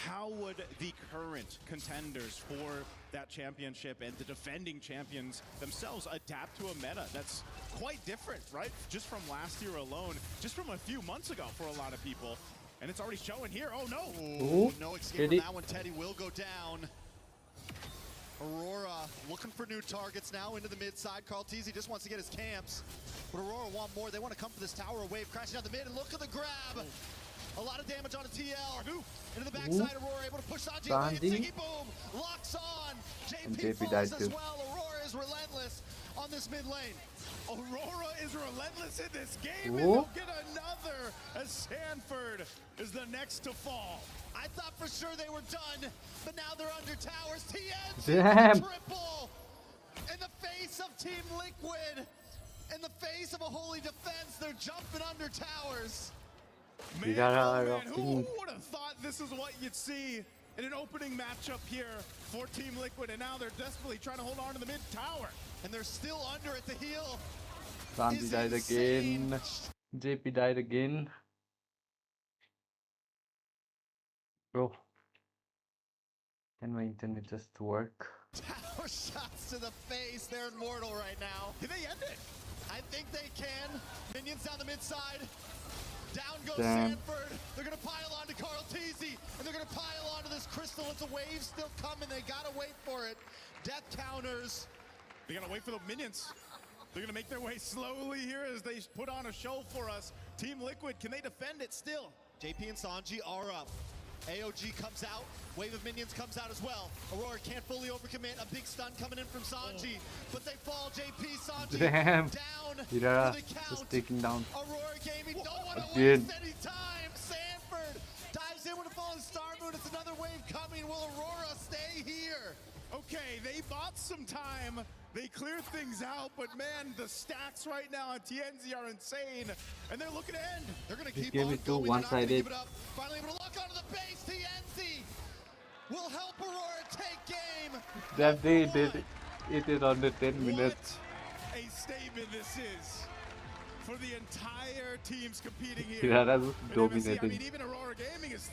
How would the current contenders for that championship and the defending champions themselves adapt to a meta that's quite different, right? Just from last year alone, just from a few months ago for a lot of people. And it's already showing here. Oh, no. Ooh, no escape from that one. Teddy will go down. Aurora looking for new targets now into the mid side. Carl Teasy just wants to get his camps, but Aurora want more. They want to come for this tower wave, crashing down the mid, and look at the grab. A lot of damage on a TL. Into the backside, Aurora able to push Sanji away, and Ziggy boom, locks on. JP falls as well. Aurora is relentless on this mid lane. Aurora is relentless in this game, and they'll get another as Sanford is the next to fall. I thought for sure they were done, but now they're under towers. TNZ triple in the face of Team Liquid. In the face of a holy defense, they're jumping under towers. Man, oh man, who would have thought this is what you'd see in an opening matchup here for Team Liquid, and now they're desperately trying to hold on to the mid tower. And they're still under at the heel. Sanji died again. JP died again. Bro, can my internet just work? Tower shots to the face. They're immortal right now. Can they end it? I think they can. Minions down the mid side. Down goes Damn. Sanford. They're going to pile on to Carl Teasy, and they're going to pile onto this crystal. It's a wave still coming. They got to wait for it. Death counters. They got to wait for the minions. They're going to make their way slowly here as they put on a show for us. Team Liquid, can they defend it still? JP and Sanji are up. AOG comes out. Wave of minions comes out as well. Aurora can't fully overcommit. A big stun coming in from Sanji. But they fall. JP, Sanji Damn. down Hira for the count. just taking down. Aurora Gaming don't want to Again. waste any time. Sanford dives in with a falling Star Moon. It's another wave coming. Will Aurora stay here? Okay, they bought some time. They cleared things out, but man, the stacks right now on TNZ are insane, and they're looking to end. They're going to This keep game on is too going. They're not gonna one-sided. give it up. Finally able to lock onto the base. TNZ will help Aurora take game. That they did it on the 10 minutes. What a statement this is for the entire teams competing here. Hira was And MSC, I dominating. mean, even Aurora Gaming is,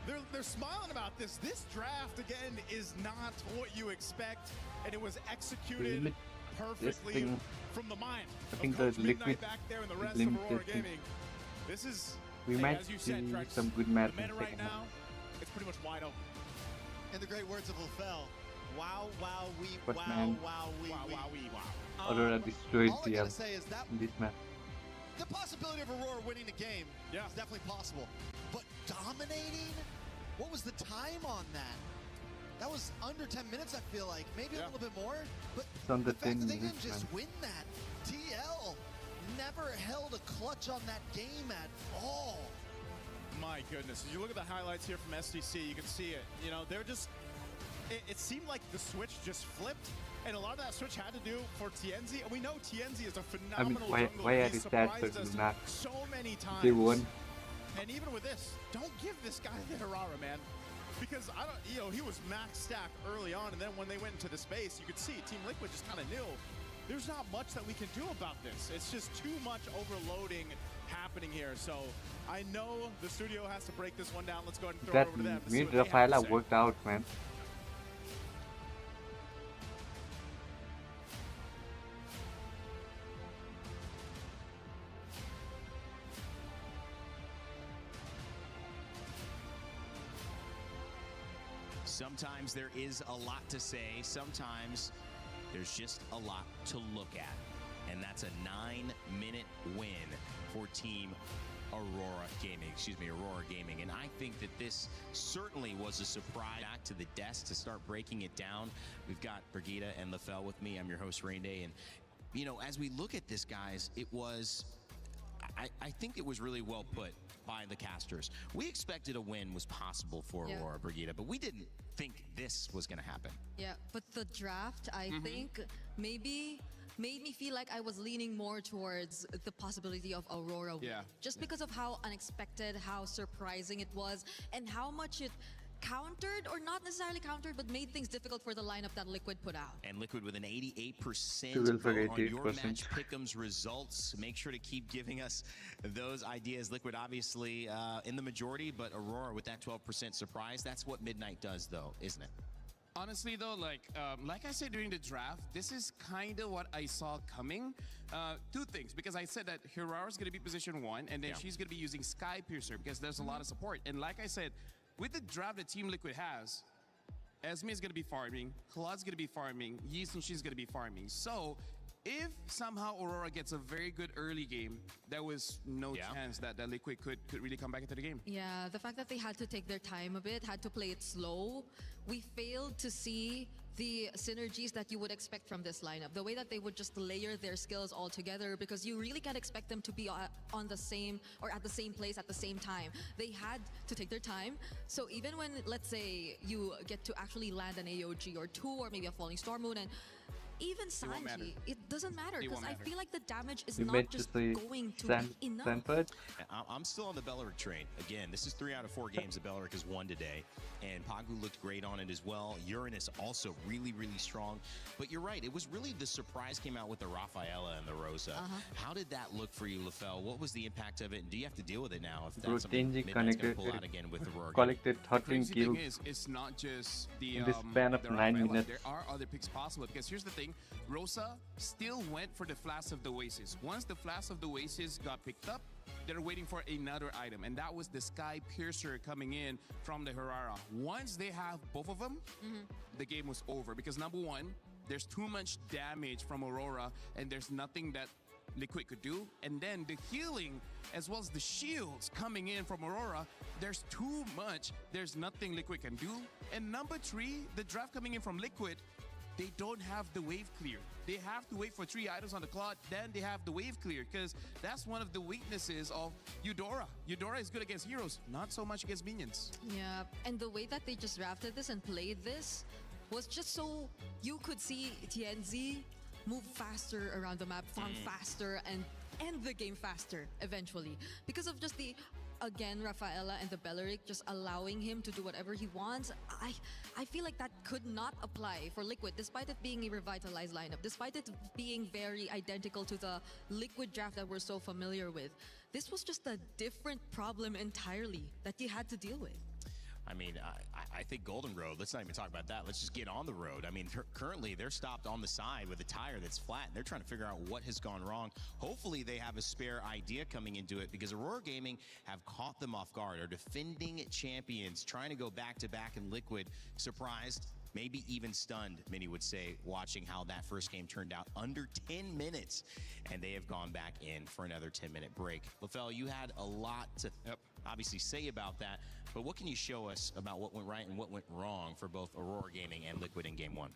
they're smiling about this. This draft, again, is not what you expect, and it was executed perfectly thing- from the mind I of think Coach the Midnight Liquid back there and the rest of limited Aurora thing. Gaming. This is, We hey, might as you see said, Trex, some good match the in meta right second now, half. it's pretty much wide open. In the great words of LaFell, wow, wow, we, But wow, man, wow, we, Wow, we. wow, wow. Aurora destroyed all I TM gotta say is that in this match. the possibility of Aurora winning the game Yeah. is definitely possible. But dominating? What was the time on that? That was under 10 minutes, I feel like. Maybe a little bit more. But It's on the the fact 10 that they minutes, didn't just man. win that, TL never held a clutch on that game at all. My goodness. As you look at the highlights here from SDC, you can see it. You know, they're just, it seemed like the switch just flipped, and a lot of that switch had to do for TNZ, and we know TNZ is a phenomenal why jungler. are He's they sad surprised for us that? so many times. They won. And even with this, don't give this guy the Harara, man. Because, I don't, you know, he was max stack early on, and then when they went into the space, you could see Team Liquid just kind of knew there's not much that we can do about this. It's just too much overloading happening here. So I know the studio has to break this one down. Let's go ahead and throw it That over to them. to see mid what they have to Rafaela say. worked out, man. Sometimes there is a lot to say. Sometimes there's just a lot to look at. And that's a 9-minute win for Team Aurora Gaming. And I think that this certainly was a surprise. Back to the desk to start breaking it down. We've got Brigitte and LaFell with me. I'm your host, Rain Day. And, you know, as we look at this, guys, it was, I think it was really well put by the casters. We expected a win was possible for Yeah. Aurora Brigitte, but we didn't think this was going to happen. Yeah, but the draft, I think, maybe made me feel like I was leaning more towards the possibility of Aurora winning. Yeah. Just because of how unexpected, how surprising it was, and how much it countered, or not necessarily countered, but made things difficult for the lineup that Liquid put out. And Liquid with an 88% Dual for vote on your 88%. match pick'ems results. Make sure to keep giving us those ideas. Liquid obviously in the majority, but Aurora with that 12% surprise. That's what Midnight does though, isn't it? Honestly though, like I said during the draft, this is kind of what I saw coming. Two things, because I said that Hirara's going to be position 1, and then she's going to be using Sky Piercer because there's a lot of support. And like I said, with the draft that Team Liquid has, Esme is going to be farming, Claude's going to be farming, Yeast and she's going to be farming. So if somehow Aurora gets a very good early game, there was no chance that Liquid could really come back into the game. Yeah, the fact that they had to take their time a bit, had to play it slow, we failed to see the synergies that you would expect from this lineup. The way that they would just layer their skills all together, because you really can't expect them to be on the same, or at the same place at the same time. They had to take their time. So even when, let's say, you get to actually land an AOG or 2, or maybe a Falling Star Moon, and even won't matter. Sanji, it doesn't matter It because won't I matter. feel like the damage is We not made to just see going to be enough. Sanford. I'm still on the Belleric train. Again, this is 3 out of 4 games that Belleric has won today, and Pagu looked great on it as well. Uranus also really, really strong. But you're right, it was really the surprise came out with the Rafaela and the Rosa. How did that look for you, LaFell? What was the impact of it, and do you have to deal with it now if that's something Routinely Midnight's going to pull out again with the Roar? collected The 13 crazy thing kills. is, it's not just the in the span of the 9 Rafaela. minutes. There are other picks possible because here's the thing: Rosa still went for the Flask of the Oasis. Once the Flask of the Oasis got picked up, they're waiting for another item, and that was the Sky Piercer coming in from the Herrera. Once they have both of them, the game was over because number one, there's too much damage from Aurora, and there's nothing that Liquid could do. And then the healing as well as the shields coming in from Aurora, there's too much. There's nothing Liquid can do. And number three, the draft coming in from Liquid, they don't have the wave clear. They have to wait for 3 items on the clock, then they have the wave clear, because that's one of the weaknesses of Eudora. Eudora is good against heroes, not so much against minions. Yeah, and the way that they just drafted this and played this was just so you could see TNZ move faster around the map, farm faster, and end the game faster eventually. Because of just the, again, Rafaela and the Belleric just allowing him to do whatever he wants. I feel like that could not apply for Liquid, despite it being a revitalized lineup, despite it being very identical to the Liquid draft that we're so familiar with. This was just a different problem entirely that you had to deal with. I mean, I think Golden Road, let's not even talk about that. Let's just get on the road. I mean, currently they're stopped on the side with a tire that's flat, and they're trying to figure out what has gone wrong. Hopefully they have a spare idea coming into it, because Aurora Gaming have caught them off guard, are defending champions, trying to go back-to-back in Liquid. Surprised, maybe even stunned, many would say, watching how that first game turned out. Under 10 minutes, and they have gone back in for another 10-minute break. LaFell, you had a lot to obviously say about that, but what can you show us about what went right and what went wrong for both Aurora Gaming and Liquid in Game 1?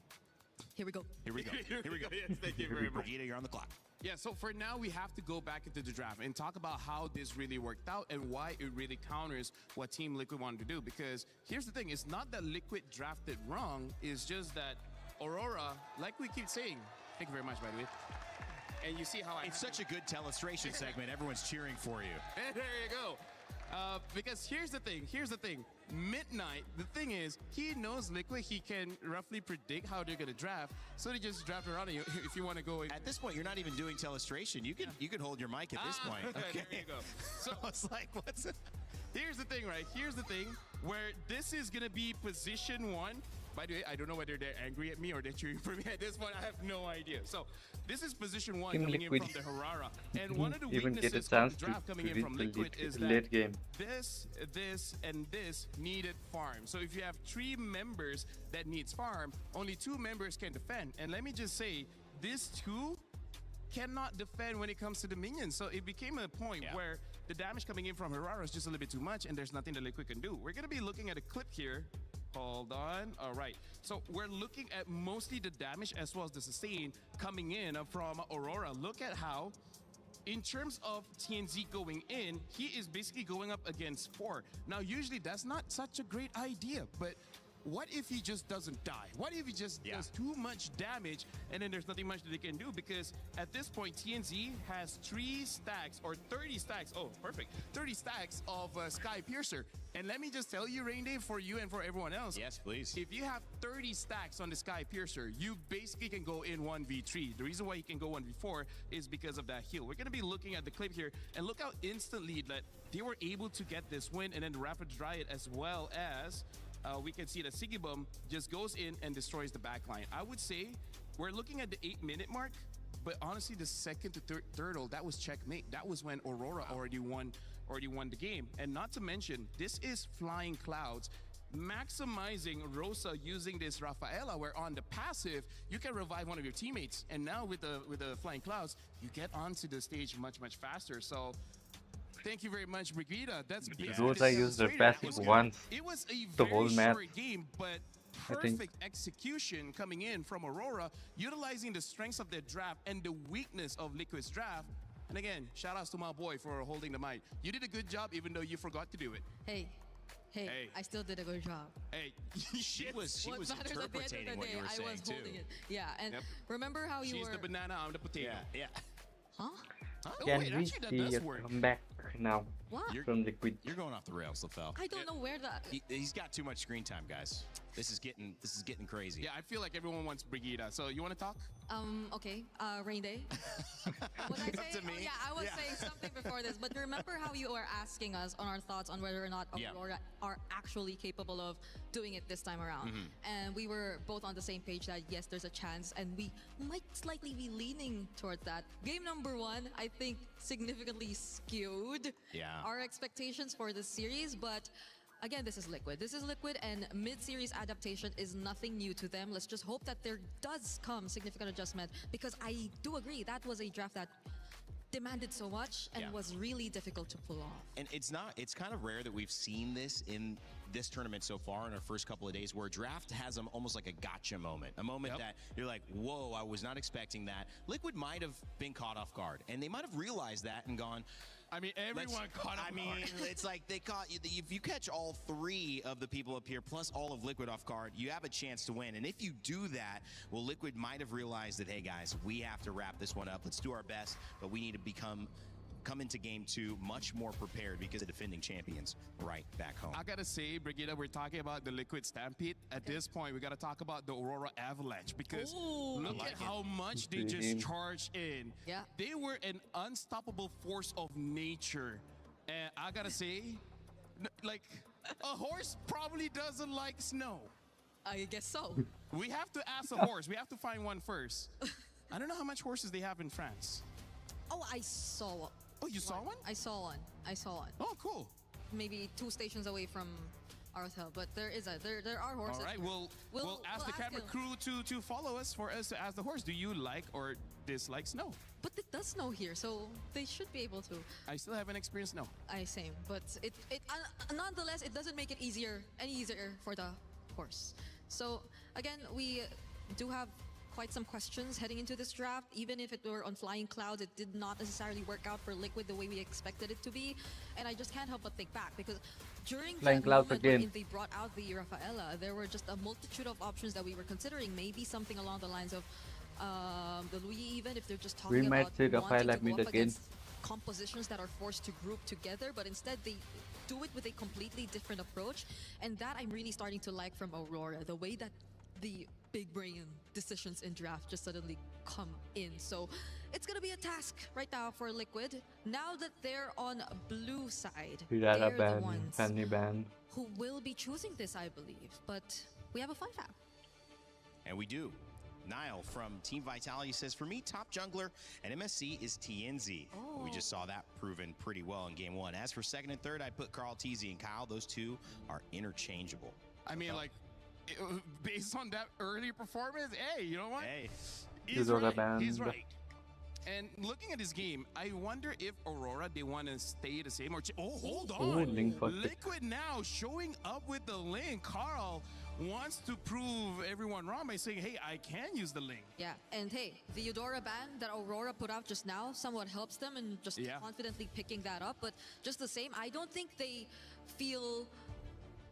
Here we go. Here we go. Here we go. Yes, thank you very much. Brigida, you're on the clock. Yeah, so for now, we have to go back into the draft and talk about how this really worked out and why it really counters what Team Liquid wanted to do. Because here's the thing, it's not that Liquid drafted wrong, it's just that Aurora, like we keep saying, thank you very much, by the way, and you see how It's such a good telestration segment. Everyone's cheering for you. There you go. Because here's the thing, Midnight, the thing is, he knows Liquid, he can roughly predict how they're going to draft, so they just draft around you if you want to go in. At this point, you're not even doing telestration. You can hold your mic at this point. Okay. There you go. So it's like, here's the thing, right? Here's the thing, where this is going to be position 1. By the way, I don't know whether they're angry at me or they're cheering for me at this point. I have no idea. So this is position 1 Team coming Liquid in from the Herrera. And one of the even get a weaknesses chance of the to draft coming in reach from the Liquid is that late game. this, and this needed farm. So if you have 3 members that needs farm, only 2 members can defend. And let me just say, these 2 cannot defend when it comes to the minions. So it became a point where the damage coming in from Herrera is just a little bit too much, and there's nothing that Liquid can do. We're going to be looking at a clip here. Hold on. All right. So we're looking at mostly the damage as well as the sustain coming in from Aurora. Look at how, in terms of TNZ going in, he is basically going up against 4. Now, usually that's not such a great idea, but what if he just doesn't die? What if he just does too much damage and then there's nothing much that they can do? Because at this point, TNZ has 3 stacks or 30 stacks. Oh, perfect. 30 stacks of Sky Piercer. And let me just tell you, Rain Day, for you and for everyone else. Yes, please. If you have 30 stacks on the Sky Piercer, you basically can go in 1v3. The reason why you can go 1v4 is because of that heal. We're going to be looking at the clip here and look how instantly that they were able to get this win, and then the Rapid Dryad as well as we can see that Sigibum just goes in and destroys the backline. I would say we're looking at the 8-minute mark, but honestly, the second to third ult, that was checkmate. That was when Aurora already won the game. And not to mention, this is Flying Clouds, maximizing Rosa using this Rafaela, where on the passive, you can revive one of your teammates. And now with the Flying Clouds, you get onto the stage much, much faster. So thank you very much, Brigida. That's Rosa used the passive once it was a the very whole match. short game, but I think. perfect execution coming in from Aurora, utilizing the strengths of their draft and the weakness of Liquid's draft. And again, shout outs to my boy for holding the mic. You did a good job even though you forgot to do it. Hey, Hey, I still did a good job. Hey, she was What matters at the end of interpreting the what day, you were I saying was too. holding it. Yeah, and Yep. remember how you She's were... the banana, I'm the potato. Yeah. Huh? Oh, Can wait, we actually, that see does a work. comeback now What? from Liquid? You're going off the rails, LaFell. I don't know where that... He's got too much screen time, guys. This is getting crazy. Yeah, I feel like everyone wants Brigida. So you want to talk? Okay, Rain Day. Was I saying? to me. Oh, yeah, I was Yeah. saying something before this, but remember how you were asking us on our thoughts on whether or not Yeah. Aurora are actually capable of doing it this time around. And we were both on the same page that yes, there's a chance, and we might slightly be leaning towards that. Game number 1, I think, significantly skewed Yeah. our expectations for this series, but again, this is Liquid. This is Liquid, and mid-series adaptation is nothing new to them. Let's just hope that there does come significant adjustment, because I do agree that was a draft that demanded so much and Yeah. was really difficult to pull off. And it's kind of rare that we've seen this in this tournament so far in our first couple of days, where draft has almost like a gotcha moment, a moment that you're like, whoa, I was not expecting that. Liquid might have been caught off guard, and they might have realized that and gone, I mean, everyone caught off I mean, it's like they caught you. If you catch all 3 of the people up here, plus all of Liquid off guard, you have a chance to win. And if you do that, well, Liquid might have realized that, hey, guys, we have to wrap this one up. Let's do our best, but we need to come into game 2 much more prepared, because the defending champions right back home. I gotta say, Brigida, we're talking about the Liquid Stampede. At this point, we gotta talk about the Aurora Avalanche, because look at how much they just charged in. Yeah. They were an unstoppable force of nature. And I gotta say, like, a horse probably doesn't like snow. I guess so. We have to ask a horse. We have to find one first. I don't know how much horses they have in France. Oh, I saw one. Oh, you saw one? I saw one. Oh, cool. Maybe 2 stations away from our hotel, but there are horses. All right, we'll ask the camera crew to follow us for us to ask the horse. Do you like or dislike snow? But it does snow here, so they should be able to. I still haven't experienced snow. Same, but nonetheless, it doesn't make it any easier for the horse. So again, we do have quite some questions heading into this draft. Even if it were on flying clouds, it did not necessarily work out for Liquid the way we expected it to be. And I just can't help but think back, because during Flying that clouds moment again. when they brought out the Rafaela, there were just a multitude of options that we were considering. Maybe something along the lines of the Louis, even if they're just talking We might about see wanting Rafaela to go meet up again. against compositions that are forced to group together, but instead they do it with a completely different approach. And that I'm really starting to like from Aurora, the way that the big brain decisions in draft just suddenly come in. So it's gonna be a task right now for Liquid. Now that they're on blue side, Pirata they're the ban, ones Fanny ban. who will be choosing this, I believe. But we have a fun fact. And we do. Niall from Team Vitality says, for me, top jungler and MSC is TNZ. We just saw that proven pretty well in game 1. As for second and third, I'd put Carl TZ and Kyle. Those 2 are interchangeable. I mean, like, based on that early performance, hey, you know what? Hey, he's Aurora right. banned. He's right. And looking at this game, I wonder if Aurora, they want to stay the same or hold Ooh, on. Link for six. Liquid now showing up with the link. Carl wants to prove everyone wrong by saying, hey, I can use the link. Yeah, and hey, the Eudora ban that Aurora put out just now somewhat helps them in just confidently picking that up. But just the same, I don't think they feel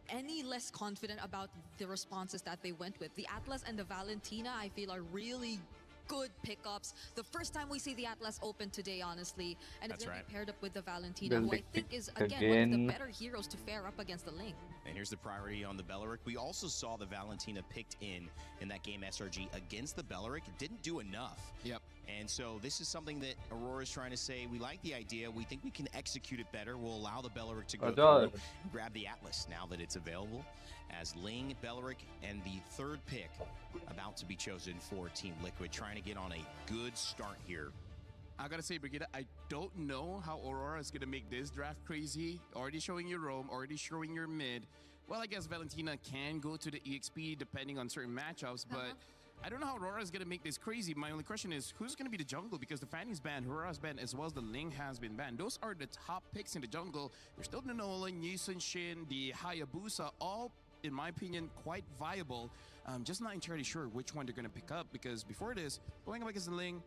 any less confident about the responses that they went with. The Atlas and the Valentina, I feel, are really good pickups. The first time we see the Atlas open today, honestly, and it's going to be paired up with the Valentina, who I think is, again, one of the better heroes to fare up against the lane. And here's the priority on the Belleric. We also saw the Valentina picked in that game SRG against the Belleric. It didn't do enough. Yep. And so this is something that Aurora's trying to say. We like the idea. We think we can execute it better. We'll allow the Belleric to go through and grab the Atlas now that it's available, as Ling, Belleric, and the third pick about to be chosen for Team Liquid, trying to get on a good start here. I gotta say, Brigida, I don't know how Aurora is gonna make this draft crazy. Already showing your roam, already showing your mid. Well, I guess Valentina can go to the EXP depending on certain matchups, but I don't know how Aurora is going to make this crazy. My only question is, who's going to be the jungle? Because the Fanny's banned, Aurora's banned, as well as the Ling has been banned. Those are the top picks in the jungle. There's still the Nolan, Yisun Shin, the Hayabusa, all, in my opinion, quite viable. I'm just not entirely sure which one they're going to pick up, because before this, going up against the Ling,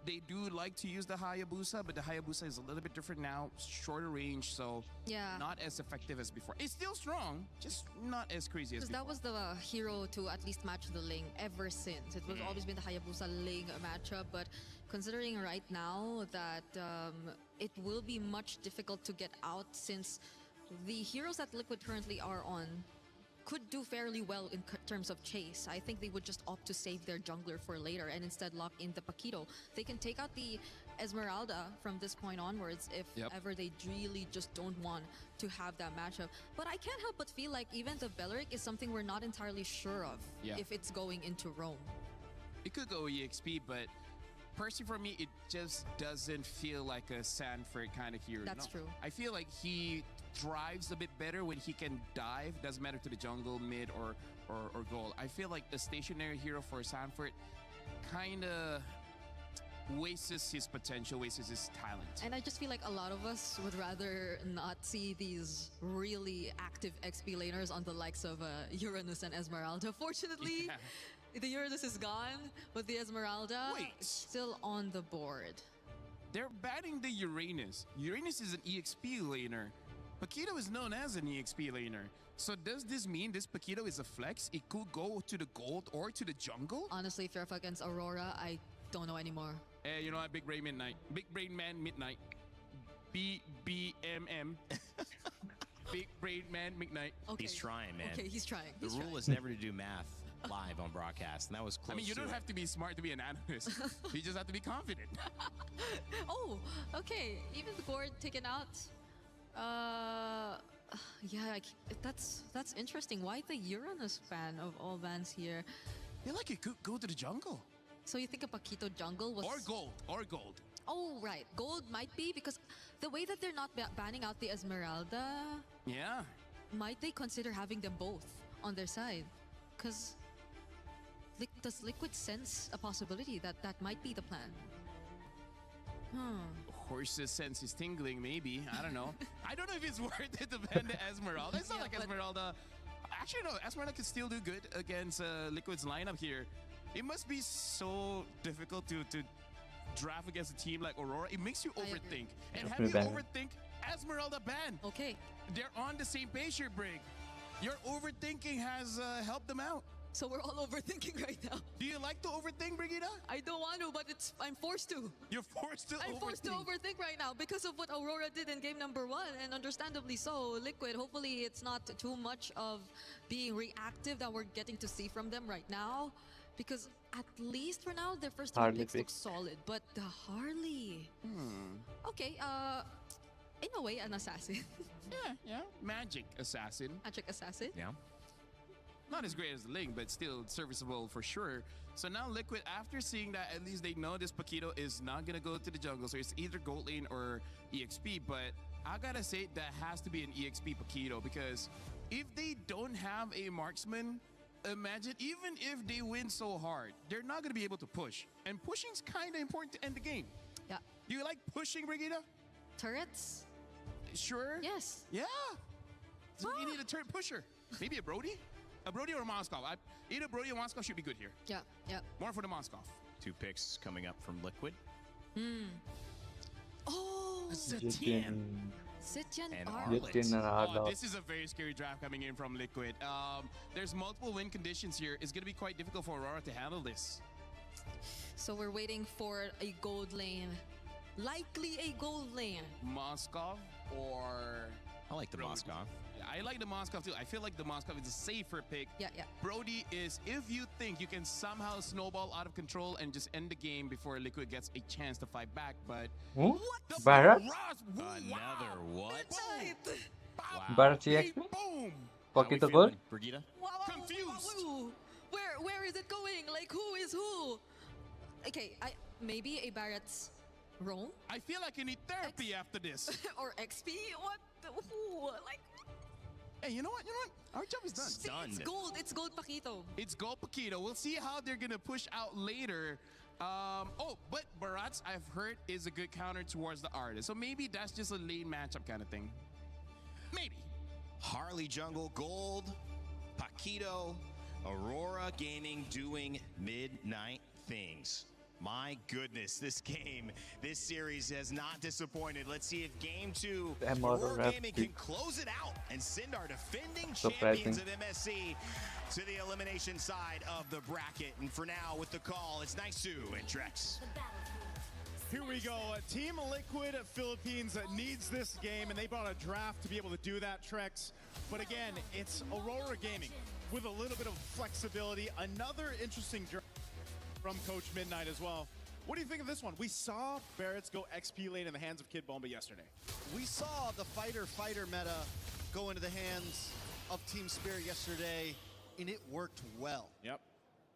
They do like to use the Hayabusa, but the Hayabusa is a little bit different now, shorter range, so Yeah. not as effective as before. It's still strong, just not as crazy as Because before. that was the hero to at least match the Ling ever since. It was always been the Hayabusa Ling matchup, but considering right now that it will be much difficult to get out since the heroes that Liquid currently are on could do fairly well in terms of chase. I think they would just opt to save their jungler for later and instead lock in the Paquito. They can take out the Esmeralda from this point onwards if ever they really just don't want to have that matchup. But I can't help but feel like even the Belleric is something we're not entirely sure of if it's going into Rome. It could go EXP, but personally for me, it just doesn't feel like a Sanford kind of hero. That's true. I feel like he drives a bit better when he can dive. Doesn't matter to the jungle, mid, or goal. I feel like a stationary hero for Sanford kind of wastes his potential, wastes his talent. And I just feel like a lot of us would rather not see these really active XP laners on the likes of Uranus and Esmeralda. Fortunately, the Uranus is gone, but the Esmeralda is still on the board. They're banning the Uranus. Uranus is an EXP laner. Paquito is known as an EXP laner. So does this mean this Paquito is a flex? It could go to the gold or to the jungle? Honestly, if you're up against Aurora, I don't know anymore. Hey, you know what? Big Brain Midnight. Big Brain Man Midnight. BBMM. Big Brain Man Midnight. Okay. He's trying, man. Okay, he's trying. The rule is never to do math live on broadcast, and that was close. I mean, you to don't it. have to be smart to be an analyst. You just have to be confident. Oh, okay. Even the board taken out. Yeah, that's interesting. Why the Uranus fan of all bans here? I feel like it could go to the jungle. So you think a Paquito jungle was... Or gold. Oh, right. Gold might be because the way that they're not banning out the Esmeralda... Yeah. Might they consider having them both on their side? Because does Liquid sense a possibility that that might be the plan? Horse's sense is tingling, maybe. I don't know. I don't know if it's worth it to ban the Esmeralda. It's not like Esmeralda... Actually, no. Esmeralda could still do good against Liquid's lineup here. It must be so difficult to draft against a team like Aurora. It makes you overthink. And have you overthink Esmeralda ban? Okay. They're on the same page here, Brig. Your overthinking has helped them out. So we're all overthinking right now. Do you like to overthink, Brigida? I don't want to, but I'm forced to. You're forced to I'm forced to overthink right now because of what Aurora did in game number 1, and understandably so. Liquid, hopefully it's not too much of being reactive that we're getting to see from them right now. Because at least for now, their first three picks look solid. But the Harley... Okay, in a way, an assassin. Yeah. Magic assassin. Magic assassin? Yeah. Not as great as the Ling, but still serviceable for sure. So now Liquid, after seeing that, at least they know this Paquito is not going to go to the jungle. So it's either gold lane or EXP. But I got to say that has to be an EXP Paquito, because if they don't have a marksman, imagine even if they win so hard, they're not going to be able to push. And pushing's kind of important to end the game. Yeah. Do you like pushing, Brigida? Turrets? Sure. Yes. Yeah. So you need a turret pusher. Maybe a Brody? A Brody or a Moskov? Either Brody or Moskov should be good here. Yeah. More for the Moskov. 2 picks coming up from Liquid. Oh! Setien. Setien And Arlet. Oh, this is a very scary draft coming in from Liquid. There's multiple win conditions here. It's going to be quite difficult for Aurora to handle this. So we're waiting for a gold lane. Likely a gold lane. Moskov or... I like the Moskov. I like the Moskov too. I feel like the Moskov is a safer pick. Yeah. Brody is, if you think you can somehow snowball out of control and just end the game before Liquid gets a chance to fight back, but... What? The Barrett? Another what? Wow. Barrett EXP? Boom! Paquito gold? Brigida? Confused! Where is it going? Like, who is who? Okay, maybe a Barrett's Rome? I feel like I need therapy after this. Or XP? What? Who? Like... Hey, you know what? Our job is done. See, it's gold Paquito. It's gold Paquito. We'll see how they're going to push out later. But Barats, I've heard, is a good counter towards the artist. So maybe that's just a lane matchup kind of thing. Maybe. Harley jungle, gold, Paquito, Aurora gaming doing midnight things. My goodness, this game, this series has not disappointed. Let's see if Game 2, Damn, auto Aurora ref Gaming pick. can close it out and send our defending Surprising. champions of MSC to the elimination side of the bracket. And for now, with the call, it's Naisu and Trex. Here we go. Team Liquid Philippines needs this game, and they brought a draft to be able to do that, Trex. But again, it's Aurora Gaming with a little bit of flexibility. Another interesting draft from Coach Midnight as well. What do you think of this one? We saw Barrett's go XP lane in the hands of Kid Bomba yesterday. We saw the fighter-fighter meta go into the hands of Team Spirit yesterday, and it worked well. Yep.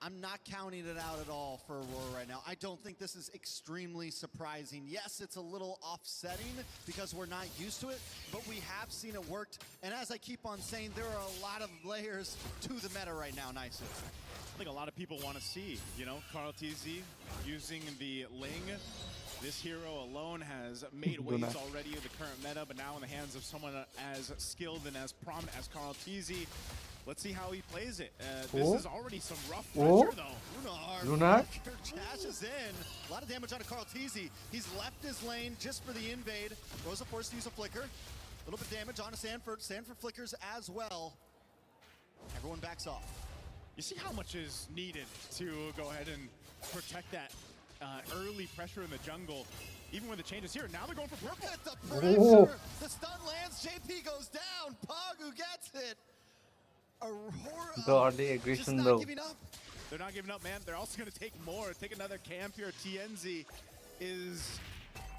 I'm not counting it out at all for Aurora right now. I don't think this is extremely surprising. Yes, it's a little offsetting because we're not used to it, but we have seen it worked. And as I keep on saying, there are a lot of layers to the meta right now, Naisu. I think a lot of people want to see, you know, Carl TZ using the Ling. This hero alone has made waves already in the current meta, but now in the hands of someone as skilled and as prominent as Carl TZ. Let's see how he plays it. This is already some rough pressure, though. Lunar dashes in. A lot of damage on Carl TZ. He's left his lane just for the invade. Rosa forced to use a flicker. A little bit damage on Sanford. Sanford flickers as well. Everyone backs off. You see how much is needed to go ahead and protect that early pressure in the jungle, even when the change is here. Now they're going for purple. Look at the pressure. The stun lands. JP goes down. Pagu gets it. Aurora The early aggression though. They're not giving up, man. They're also going to take more. Take another camp here. TNZ is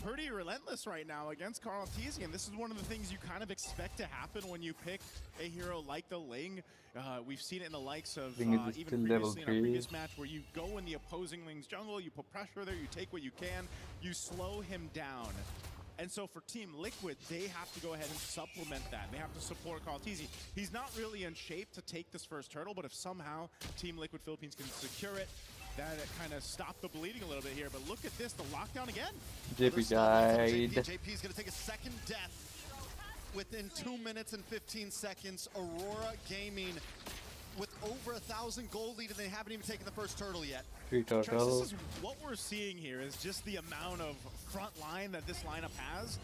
pretty relentless right now against Carl TZ, and this is one of the things you kind of expect to happen when you pick a hero like the Ling. We've seen it in the likes of even previously in our previous match where you go in the opposing Ling's jungle, you put pressure there, you take what you can, you slow him down. And so for Team Liquid, they have to go ahead and supplement that. They have to support Carl TZ. He's not really in shape to take this first turtle, but if somehow Team Liquid Philippines can secure it, that kind of stopped the bleeding a little bit here. But look at this, the lockdown again. JP died. JP's going to take a second death within 2 minutes and 15 seconds. Aurora Gaming with over 1,000 gold lead, and they haven't even taken the first turtle yet. 3 turtles. This is what we're seeing here is just the amount of front line that this lineup has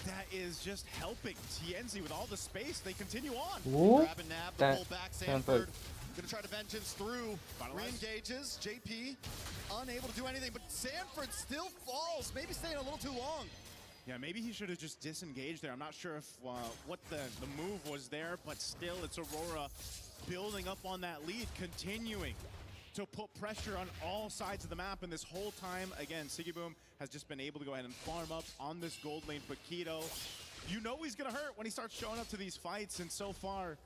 that is just helping TNZ with all the space. They continue on. Grab and nab, the pull back. Sanford gonna try to vengeance through. Re-engages. JP unable to do anything, but Sanford still falls. Maybe staying a little too long. Yeah, maybe he should have just disengaged there. I'm not sure if what the move was there, but still it's Aurora building up on that lead, continuing to put pressure on all sides of the map. And this whole time, again, Siggyboom has just been able to go ahead and farm up on this gold lane. Paquito, you know he's going to hurt when he starts showing up to these fights. And so far,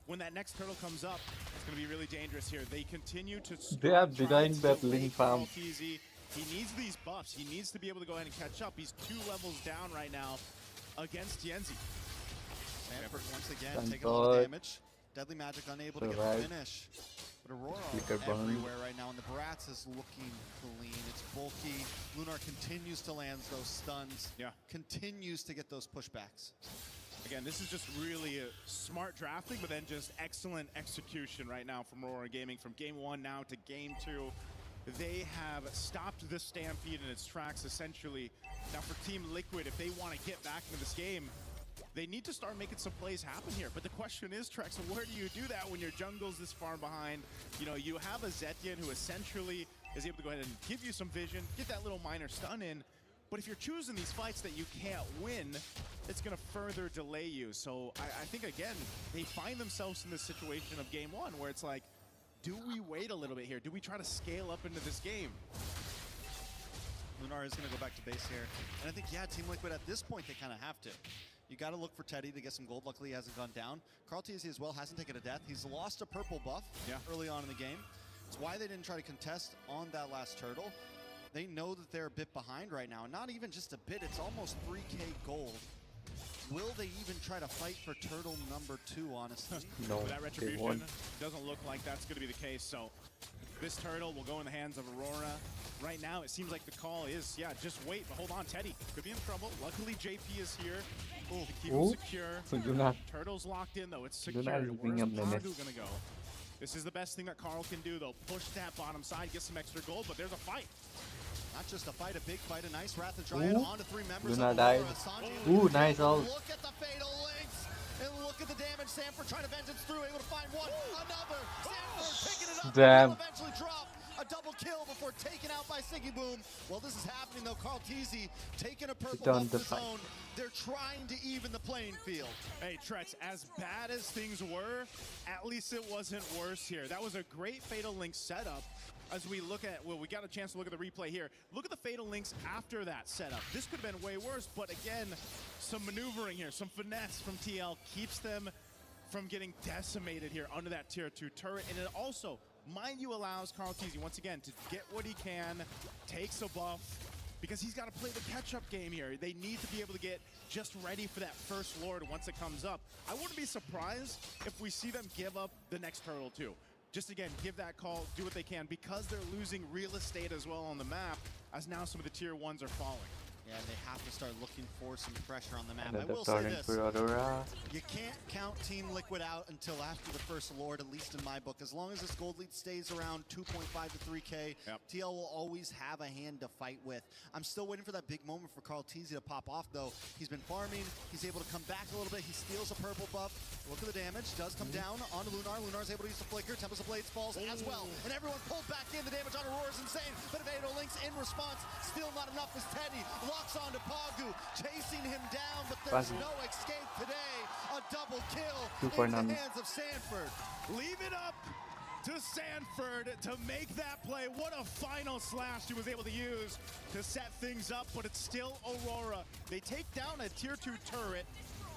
when that next turtle comes up, it's going to be really dangerous here. They continue to They are denying that Ling farm. He needs these buffs. He needs to be able to go ahead and catch up. He's 2 levels down right now against TNZ. Sanford once again taking a lot of damage. Deadly Magic unable to get a finish. But Aurora everywhere right now, and the Barats is looking clean. It's bulky. Lunar continues to land those stuns. Yeah. Continues to get those pushbacks. Again, this is just really smart drafting, but then just excellent execution right now from Aurora Gaming. From game 1 now to game 2. They have stopped the Stampede in its tracks, essentially. Now for Team Liquid, if they want to get back into this game, they need to start making some plays happen here. But the question is, Trex, where do you do that when your jungle's this far behind? You know, you have a Zetian who essentially is able to go ahead and give you some vision, get that little minor stun in. But if you're choosing these fights that you can't win, it's going to further delay you. So I think, again, they find themselves in this situation of game 1 where it's like, do we wait a little bit here? Do we try to scale up into this game? Lunar is going to go back to base here. And I think, yeah, Team Liquid at this point, they kind of have to. You got to look for Teddy to get some gold. Luckily, he hasn't gone down. Carl TZ as well hasn't taken a death. He's lost a purple buff early on in the game. It's why they didn't try to contest on that last turtle. They know that they're a bit behind right now. Not even just a bit, it's almost 3K gold. Will they even try to fight for turtle number 2, honestly? No, that retribution doesn't look like that's going to be the case. So this turtle will go in the hands of Aurora. Right now, it seems like the call is, yeah, just wait, but hold on, Teddy could be in trouble. Luckily, JP is here to keep him secure. Turtle's locked in, though. It's secure. Where's Pagu gonna go? This is the best thing that Carl can do, though. Push that bottom side, get some extra gold, but there's a fight. Not just a fight, a big fight, a nice Wrath of Dryad onto 3 members Luna of died. Sanji. Ooh, nice ult. Look at the Fatal Links, and look at the damage. Sanford trying to vengeance through, able to find one, another. Sanford picking it up. Damn. Will eventually drop a double kill before taken out by Siggy Boom. Well, this is happening though. Carl Teasy taking a purple Done off the his fight. own. They're trying to even the playing field. Hey, Trex, as bad as things were, at least it wasn't worse here. That was a great Fatal Link setup. As we look at, well, we got a chance to look at the replay here. Look at the Fatal Links after that setup. This could have been way worse, but again, some maneuvering here, some finesse from TL keeps them from getting decimated here under that tier 2 turret. And it also, mind you, allows Carl Teasy once again to get what he can, takes a buff, because he's got to play the catch-up game here. They need to be able to get just ready for that first Lord once it comes up. I wouldn't be surprised if we see them give up the next turtle too. Just again, give that call, do what they can, because they're losing real estate as well on the map, as now some of the tier 1s are falling. Yeah, and they have to start looking for some pressure on the map. And I then will say turning this, for Aurora. you can't count Team Liquid out until after the first Lord, at least in my book. As long as this gold lead stays around 2.5 to 3K, TL will always have a hand to fight with. I'm still waiting for that big moment for Carl Teasy to pop off, though. He's been farming. He's able to come back a little bit. He steals a purple buff. Look at the damage. Does come down onto Lunar. Lunar's able to use the flicker. Tempest of Blades falls as well. And everyone pulled back in. The damage on Aurora is insane. But Fatal Links in response. Still not enough as Teddy locks onto Pagu, chasing him down, but there's no escape today. A double kill in the hands of Sanford. Leave it up to Sanford to make that play. What a final slash he was able to use to set things up, but it's still Aurora. They take down a tier 2 turret.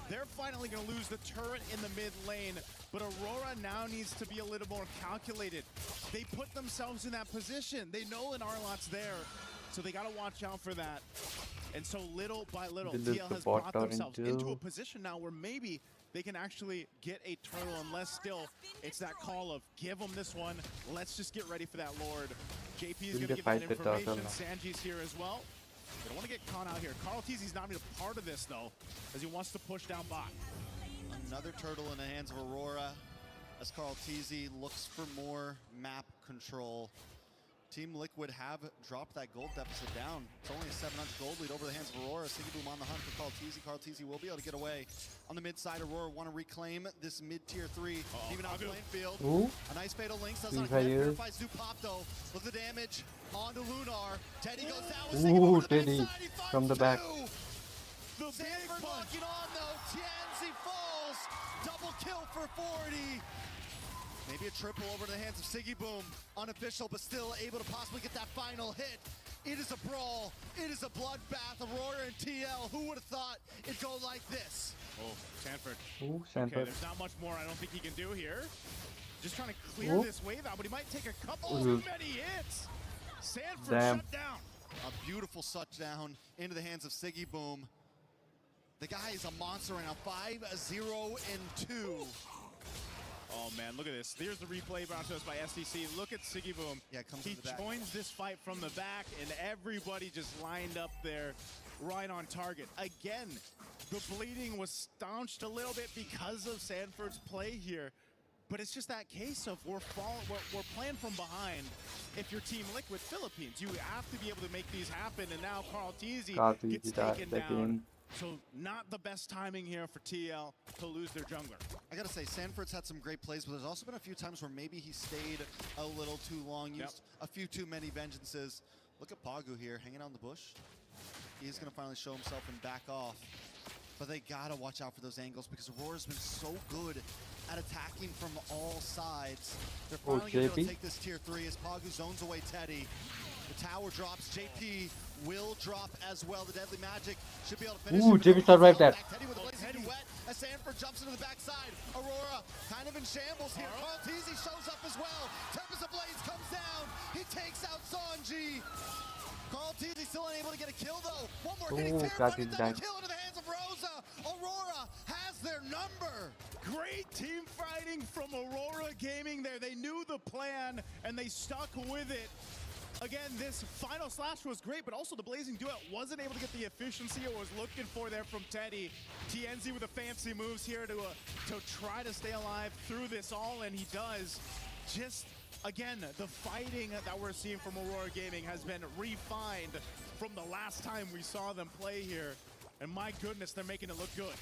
They're finally going to lose the turret in the mid lane, but Aurora now needs to be a little more calculated. They put themselves in that position. They know an Arlot's there, so they got to watch out for that. And so little by little, TL has brought themselves into a position now where maybe they can actually get a turtle, unless still it's that call of give them this one. Let's just get ready for that Lord. JP is going to give that information. Sanji's here as well. They don't want to get caught out here. Carl Teasy's not even a part of this though, as he wants to push down bot. Another turtle in the hands of Aurora as Carl Teasy looks for more map control. Team Liquid have dropped that gold deficit down. It's only a 700 gold lead over the hands of Aurora. Siggy Boom on the hunt for Carl Teasy. Carl Teasy will be able to get away. On the mid side, Aurora want to reclaim this mid tier 3. Even out the lane field. A nice Fatal Links does not purifies Zupop though. Look at the damage onto Lunar. Teddy goes down with Siggy Boom. Teddy from the back. The Sanford locking on though. Tianzi falls. Double kill for 40. Maybe a triple over to the hands of Siggy Boom. Unofficial, but still able to possibly get that final hit. It is a brawl. It is a bloodbath. Aurora and TL. Who would have thought it'd go like this? Oh, Sanford. Ooh, Sanford. Okay, there's not much more I don't think he can do here. Just trying to clear this wave out, but he might take a couple too many hits. Sanford shut down. A beautiful shut down into the hands of Siggy Boom. The guy is a monster right now. 5-0-2. Oh man, look at this. There's the replay brought to us by SDC. Look at Siggy Boom. Yeah, he joins this fight from the back, and everybody just lined up there right on target. Again, the bleeding was staunched a little bit because of Sanford's play here. But it's just that case of we're playing from behind. If you're Team Liquid Philippines, you have to be able to make these happen. And now Carl Teasy gets taken down. So not the best timing here for TL to lose their jungler. I gotta say, Sanford's had some great plays, but there's also been a few times where maybe he stayed a little too long, used a few too many vengeances. Look at Pagu here, hanging on the bush. He's gonna finally show himself and back off. But they gotta watch out for those angles because Aurora's been so good at attacking from all sides. They're finally gonna be able to take this tier 3 as Pagu zones away Teddy. The tower drops. JP will drop as well. The Deadly Magic should be able to finish. Ooh, JP survived that. Teddy with a blazing duet as Sanford jumps into the backside. Aurora kind of in shambles here. Carl Teasy shows up as well. Tempest of Blades comes down. He takes out Sanji. Carl Teasy still unable to get a kill though. One more getting terrified. Double kill into the hands of Rosa. Aurora has their number. Great team fighting from Aurora Gaming there. They knew the plan and they stuck with it. Again, this final slash was great, but also the Blazing Duet wasn't able to get the efficiency it was looking for there from Teddy. TNZ with the fancy moves here to try to stay alive through this all, and he does. just, again, the fighting that we're seeing from Aurora Gaming has been refined from the last time we saw them play here. And my goodness, they're making it look good.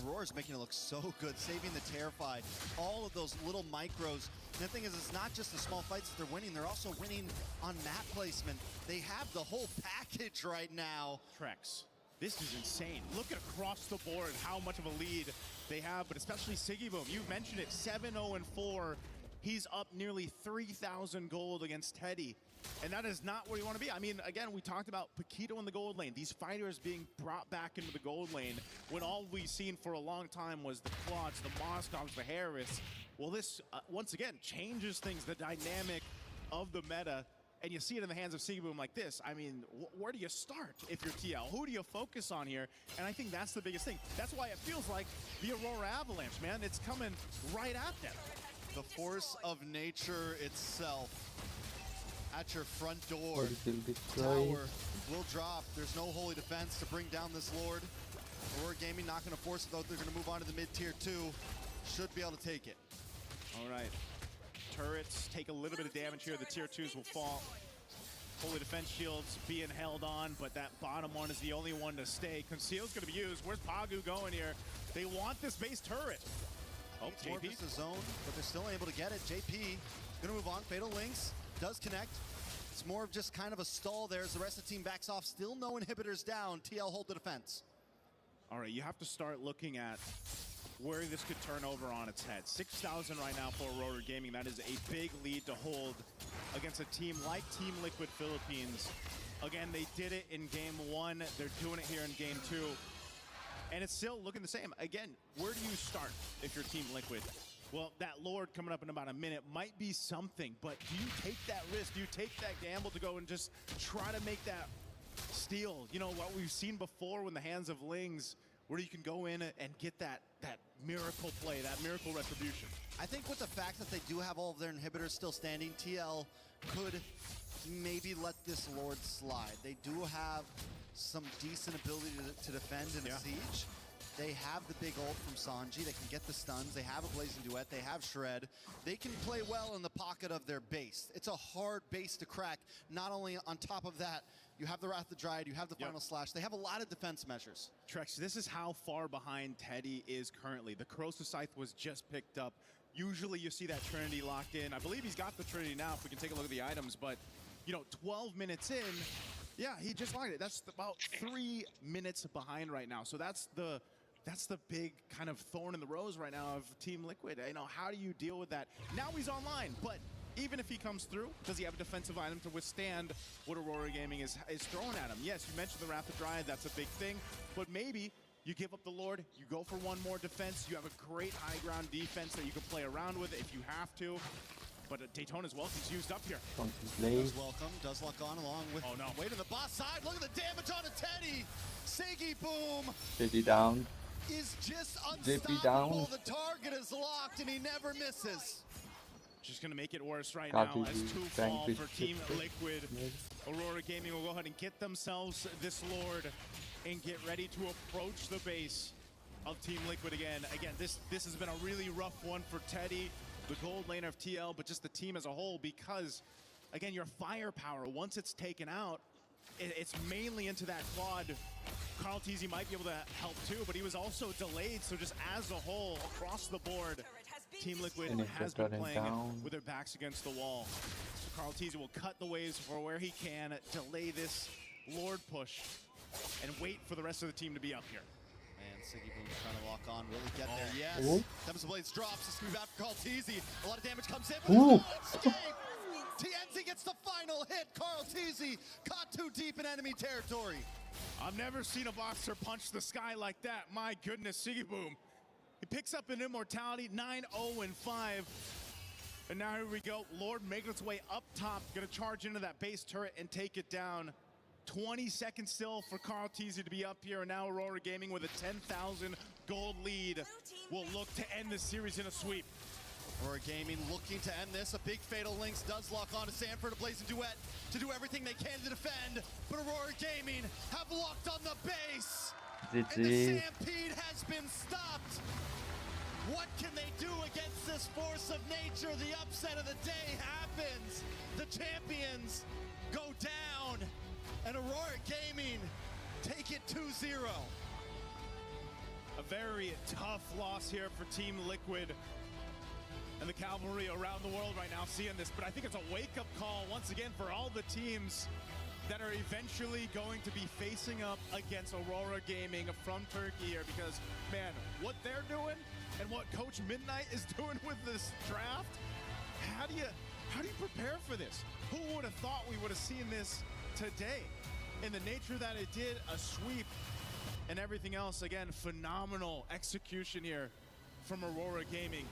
Aurora's making it look so good, saving the Terrified. All of those little micros. And the thing is, it's not just the small fights that they're winning, they're also winning on map placement. They have the whole package right now. Trex, this is insane. Look at across the board how much of a lead they have, but especially Siggy Boom. You mentioned it, 7-0-4. He's up nearly 3,000 gold against Teddy. And that is not where you want to be. I mean, again, we talked about Paquito in the gold lane. These fighters being brought back into the gold lane when all we've seen for a long time was the Quads, the Moscows, the Harris. Well, this, once again, changes things, the dynamic of the meta. And you see it in the hands of Sigboom like this. I mean, where do you start if you're TL? Who do you focus on here? And I think that's the biggest thing. That's why it feels like the Aurora Avalanche, man. It's coming right at them. The force of nature itself. At your front door, tower will drop. There's no holy defense to bring down this Lord. Aurora Gaming not going to force it though. They're going to move on to the mid-tier 2. Should be able to take it. All right. Turrets take a little bit of damage here. The tier 2s will fall. Holy defense shields being held on, but that bottom one is the only one to stay. Conceal's going to be used. Where's Pagu going here? They want this base turret. Oh, More JP. the zone, but they're still able to get it. JP going to move on. Fatal Links does connect. It's more of just kind of a stall there as the rest of the team backs off. Still no inhibitors down. TL hold the defense. All right, you have to start looking at where this could turn over on its head. 6,000 right now for Aurora Gaming. That is a big lead to hold against a team like Team Liquid Philippines. Again, they did it in game 1. They're doing it here in game 2. And it's still looking the same. Again, where do you start if you're Team Liquid? Well, that Lord coming up in about a minute might be something, but do you take that risk? Do you take that gamble to go and just try to make that steal? You know, what we've seen before in the hands of Lings, where you can go in and get that miracle play, that miracle retribution. I think with the fact that they do have all of their inhibitors still standing, TL could maybe let this Lord slide. They do have some decent ability to defend in a siege. They have the big ult from Sanji. They can get the stuns. They have a Blazing Duet. They have Shred. They can play well in the pocket of their base. It's a hard base to crack. Not only on top of that, you have the Wrath of the Dryad, you have the Final Slash. They have a lot of defense measures. Trex, this is how far behind Teddy is currently. The Corrosive Scythe was just picked up. Usually you see that Trinity locked in. I believe he's got the Trinity now if we can take a look at the items, but you know, 12 minutes in, yeah, he just locked it. That's about 3 minutes behind right now. So that's the big kind of thorn in the rose right now of Team Liquid. You know, how do you deal with that? Now he's online, but even if he comes through, does he have a defensive item to withstand what Aurora Gaming is throwing at him? Yes, you mentioned the Wrath of Dryad, that's a big thing, but maybe you give up the Lord, you go for one more defense, you have a great high ground defense that you can play around with if you have to. But Daytona's welcome's used up here. Does welcome, does lock on along with way to the boss side. Look at the damage on a Teddy. Siggy Boom Teddy down. is just JP down. unstoppable. The target is locked and he never misses. Just gonna make it worse right Got now to as do 2 tank fall with for Team shit. Liquid. Aurora Gaming will go ahead and get themselves this Lord and get ready to approach the base of Team Liquid again. Again, this has been a really rough one for Teddy, the gold laner of TL, but just the team as a whole, because again, your firepower, once it's taken out, it's mainly into that quad. Carl Teasy might be able to help too, but he was also delayed, so just as a whole, across the board, Team Liquid has been playing with their backs against the wall. So Carl Teasy will cut the waves for where he can, delay this Lord push, and wait for the rest of the team to be up here. And Siggy Boom's trying to lock on. Will he get there? Yes. Tempest Blades drops. It's going to be bad for Carl Teasy. A lot of damage comes in, but there's no escape. TNZ gets the final hit. Carl Teasy caught too deep in enemy territory. I've never seen a boxer punch the sky like that. My goodness, Siggy Boom. He picks up an immortality, 9-0-5. And now here we go. Lord making its way up top. Gonna charge into that base turret and take it down. 20 seconds still for Carl Teasy to be up here. And now Aurora Gaming with a 10,000 gold lead will look to end this series in a sweep. Aurora Gaming looking to end this. A big Fatal Links does lock on to Sanford, a Blazing Duet to do everything they can to defend. But Aurora Gaming have locked on the base. And the Stampede has been stopped. What can they do against this force of nature? The upset of the day happens. The champions go down, and Aurora Gaming take it 2-0. A very tough loss here for Team Liquid and the Cavalry around the world right now seeing this, but I think it's a wake-up call once again for all the teams that are eventually going to be facing up against Aurora Gaming from Turkey here, because, man, what they're doing and what Coach Midnight is doing with this draft, how do you prepare for this? Who would have thought we would have seen this today? In the nature that it did, a sweep and everything else. Again, phenomenal execution here from Aurora Gaming.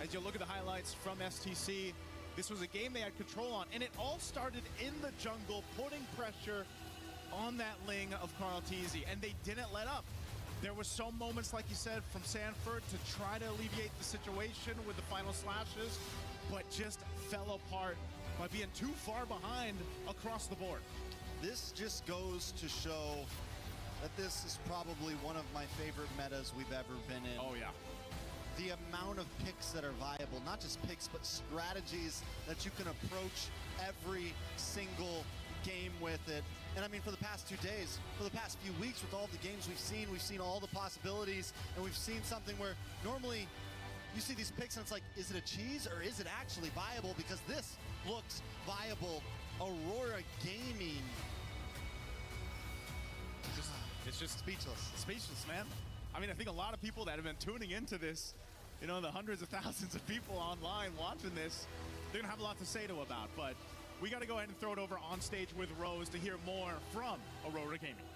As you look at the highlights from STC, this was a game they had control on, and it all started in the jungle, putting pressure on that Ling of Carl Teasy, and they didn't let up. There were some moments, like you said, from Sanford to try to alleviate the situation with the final slashes, but just fell apart by being too far behind across the board. This just goes to show that this is probably one of my favorite metas we've ever been in. Oh, yeah. The amount of picks that are viable, not just picks, but strategies that you can approach every single game with it. And I mean, for the past 2 days, for the past few weeks, with all the games we've seen all the possibilities, and we've seen something where normally you see these picks and it's like, is it a cheese or is it actually viable? Because this looks viable. Aurora Gaming. It's just speechless. Speechless, man. I mean, I think a lot of people that have been tuning into this, you know, the hundreds of thousands of people online watching this, they're gonna have a lot to say to about. But we got to go ahead and throw it over on stage with Rose to hear more from Aurora Gaming.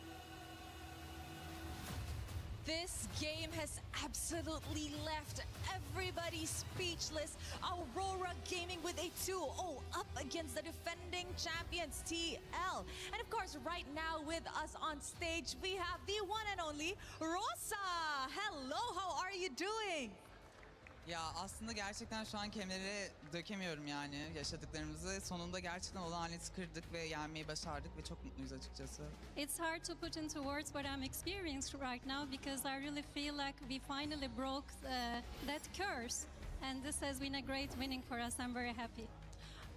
This game has absolutely left everybody speechless. Aurora Gaming with a 2-0 up against the defending champions TL. And of course, right now with us on stage, we have the one and only Rosa. Hello, how are you doing? Ya aslında gerçekten şu an kelimelere dökemiyorum yani yaşadıklarımızı. Sonunda gerçekten olan aleti kırdık ve yenmeyi başardık ve çok mutluyuz açıkçası. It's hard to put into words what I'm experiencing right now because I really feel like we finally broke that curse. And this has been a great winning for us. I'm very happy.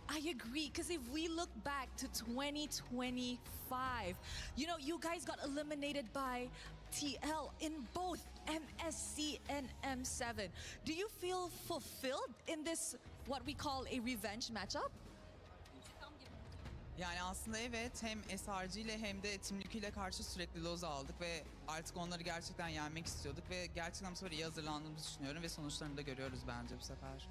I agree, because if we look back to 2025, you know, you guys got eliminated by TL in both MSC and M7. Do you feel fulfilled in this, what we call a revenge matchup? Yani aslında evet, hem SRG ile hem de Team Liquid ile karşı sürekli loz aldık ve artık onları gerçekten yenmek istiyorduk ve gerçekten bu sefer iyi hazırlandığımızı düşünüyorum ve sonuçlarını da görüyoruz bence bu sefer.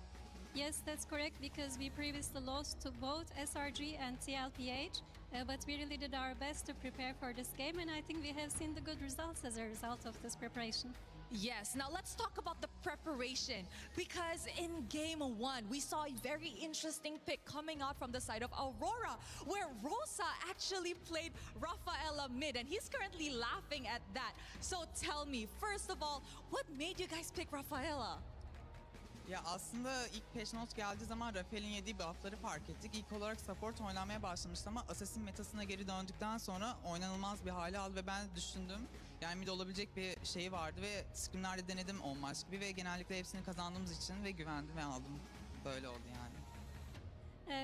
Yes, that's correct because we previously lost to both SRG and TLPH, but we really did our best to prepare for this game, and I think we have seen the good results as a result of this preparation. Yes, now let's talk about the preparation, because in game 1, we saw a very interesting pick coming out from the side of Aurora, where Rosa actually played Rafaela mid, and he's currently laughing at that. So tell me, first of all, what made you guys pick Rafaela? Ya aslında ilk patch note geldiği zaman Rafael'in yediği buff'ları fark ettik. İlk olarak support oynanmaya başlamıştı ama Assassin metasına geri döndükten sonra oynanılmaz bir hale aldı ve ben düşündüm. Yani mid olabilecek bir şey vardı ve scrimlerde denedim 10 maç gibi ve genellikle hepsini kazandığımız için ve güvendim ve aldım. Böyle oldu yani.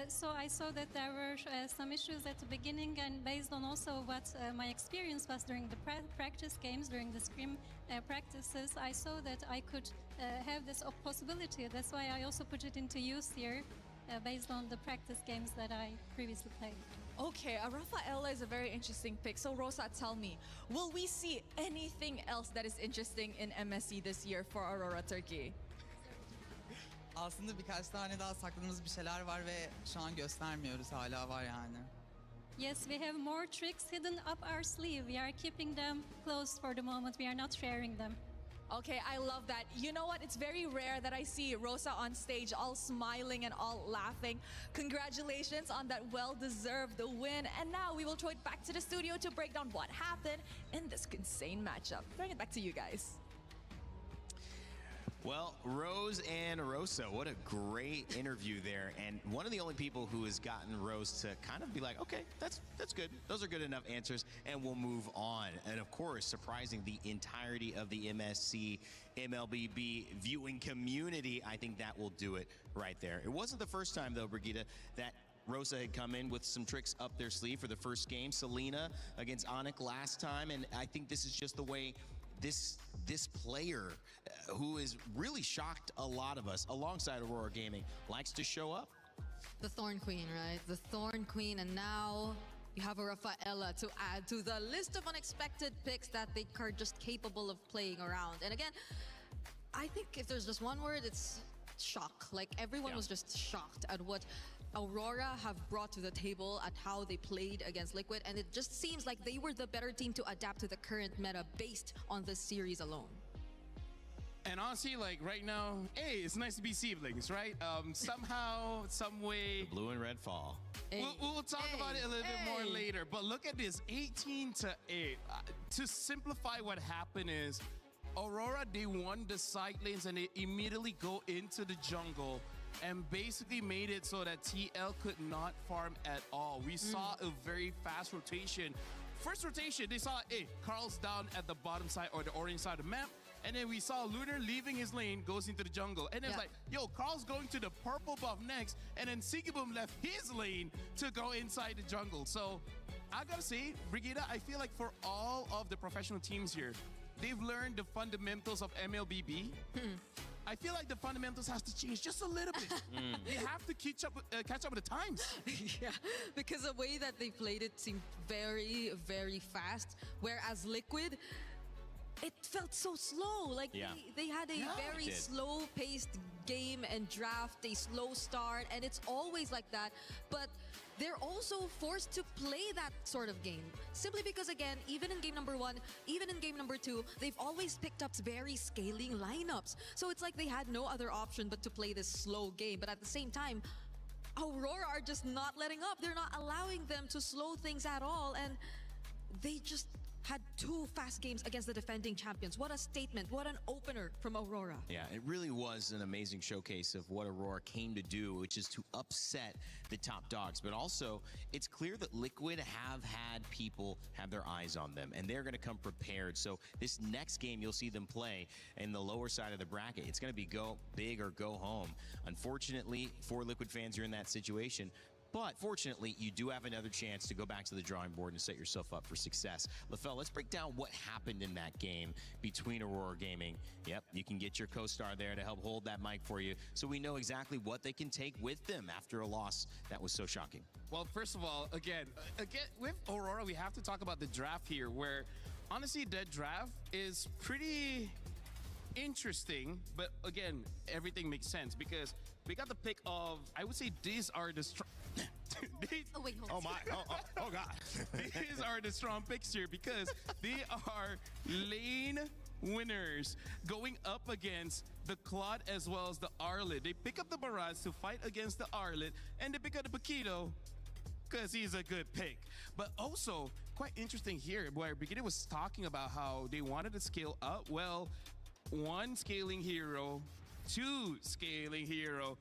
So I saw that there were some issues at the beginning, and based on also what my experience was during the practice games, during the scrim practices, I saw that I could have this possibility. That's why I also put it into use here, based on the practice games that I previously played. Okay, Rafaela is a very interesting pick. So Rosa, tell me, will we see anything else that is interesting in MSC this year for Aurora Turkey? Aslında birkaç tane daha sakladığımız bir şeyler var ve şu an göstermiyoruz, hala var yani. Yes, we have more tricks hidden up our sleeve. We are keeping them closed for the moment. We are not sharing them. Okay, I love that. You know what? It's very rare that I see Rosa on stage all smiling and all laughing. Congratulations on that well-deserved win. And now we will throw it back to the studio to break down what happened in this insane matchup. Throwing it back to you guys. Well, Rose and Rosa, what a great interview there. And one of the only people who has gotten Rose to kind of be like, okay, that's good. Those are good enough answers, and we'll move on. And of course, surprising the entirety of the MSC MLBB viewing community, I think that will do it right there. It wasn't the first time, though, Brigitte, that Rosa had come in with some tricks up their sleeve for the first game. Selena against Onyx last time, and I think this is just the way this player, who has really shocked a lot of us alongside Aurora Gaming, likes to show up. The Thorn Queen, right? The Thorn Queen, and now you have a Rafaela to add to the list of unexpected picks that they are just capable of playing around. And again, I think if there's just one word, it's shock. Like, everyone was just shocked at what Aurora have brought to the table, at how they played against Liquid, and it just seems like they were the better team to adapt to the current meta based on this series alone. And honestly, like right now, hey, it's nice to be siblings, right? Somehow, some way. The blue and red fall. We'll talk about it a little bit more later. But look at this, 18-8. To simplify what happened is, Aurora, they won the side lanes and they immediately go into the jungle and basically made it so that TL could not farm at all. We saw a very fast rotation. First rotation, they saw, hey, Carl's down at the bottom side or the orange side of the map. And then we saw Lunar leaving his lane, goes into the jungle. And it's like, yo, Carl's going to the purple buff next. And then Sigiboom left his lane to go inside the jungle. So I gotta say, Brigitte, I feel like for all of the professional teams here, they've learned the fundamentals of MLBB. I feel like the fundamentals has to change just a little bit. They have to catch up with the times. Yeah, because the way that they played it seemed very, very fast. Whereas Liquid, it felt so slow. Like they had a very slow-paced game and draft, a slow start, and it's always like that. But they're also forced to play that sort of game. Simply because, again, even in game number 1, even in game number 2, they've always picked up very scaling lineups. So it's like they had no other option but to play this slow game. But at the same time, Aurora are just not letting up. They're not allowing them to slow things at all. And they just had 2 fast games against the defending champions. What a statement. What an opener from Aurora. Yeah, it really was an amazing showcase of what Aurora came to do, which is to upset the top dogs. But also, it's clear that Liquid have had people have their eyes on them, and they're going to come prepared. So this next game you'll see them play in the lower side of the bracket, it's going to be go big or go home. Unfortunately, for Liquid fans, you're in that situation. But fortunately, you do have another chance to go back to the drawing board and set yourself up for success. LaFell, let's break down what happened in that game between Aurora Gaming. Yep, you can get your co-star there to help hold that mic for you so we know exactly what they can take with them after a loss that was so shocking. Well, first of all, again, with Aurora, we have to talk about the draft here, where honestly, that draft is pretty interesting. But again, everything makes sense because we got the pick of, I would say these are the Oh my, oh God. These are the strong picks here because they are lane winners going up against the Claude as well as the Arlet. They pick up the Barrage to fight against the Arlet, and they pick up the Paquito because he's a good pick. But also, quite interesting here, where Brigitte was talking about how they wanted to scale up. Well, 1 scaling hero, 2 scaling hero,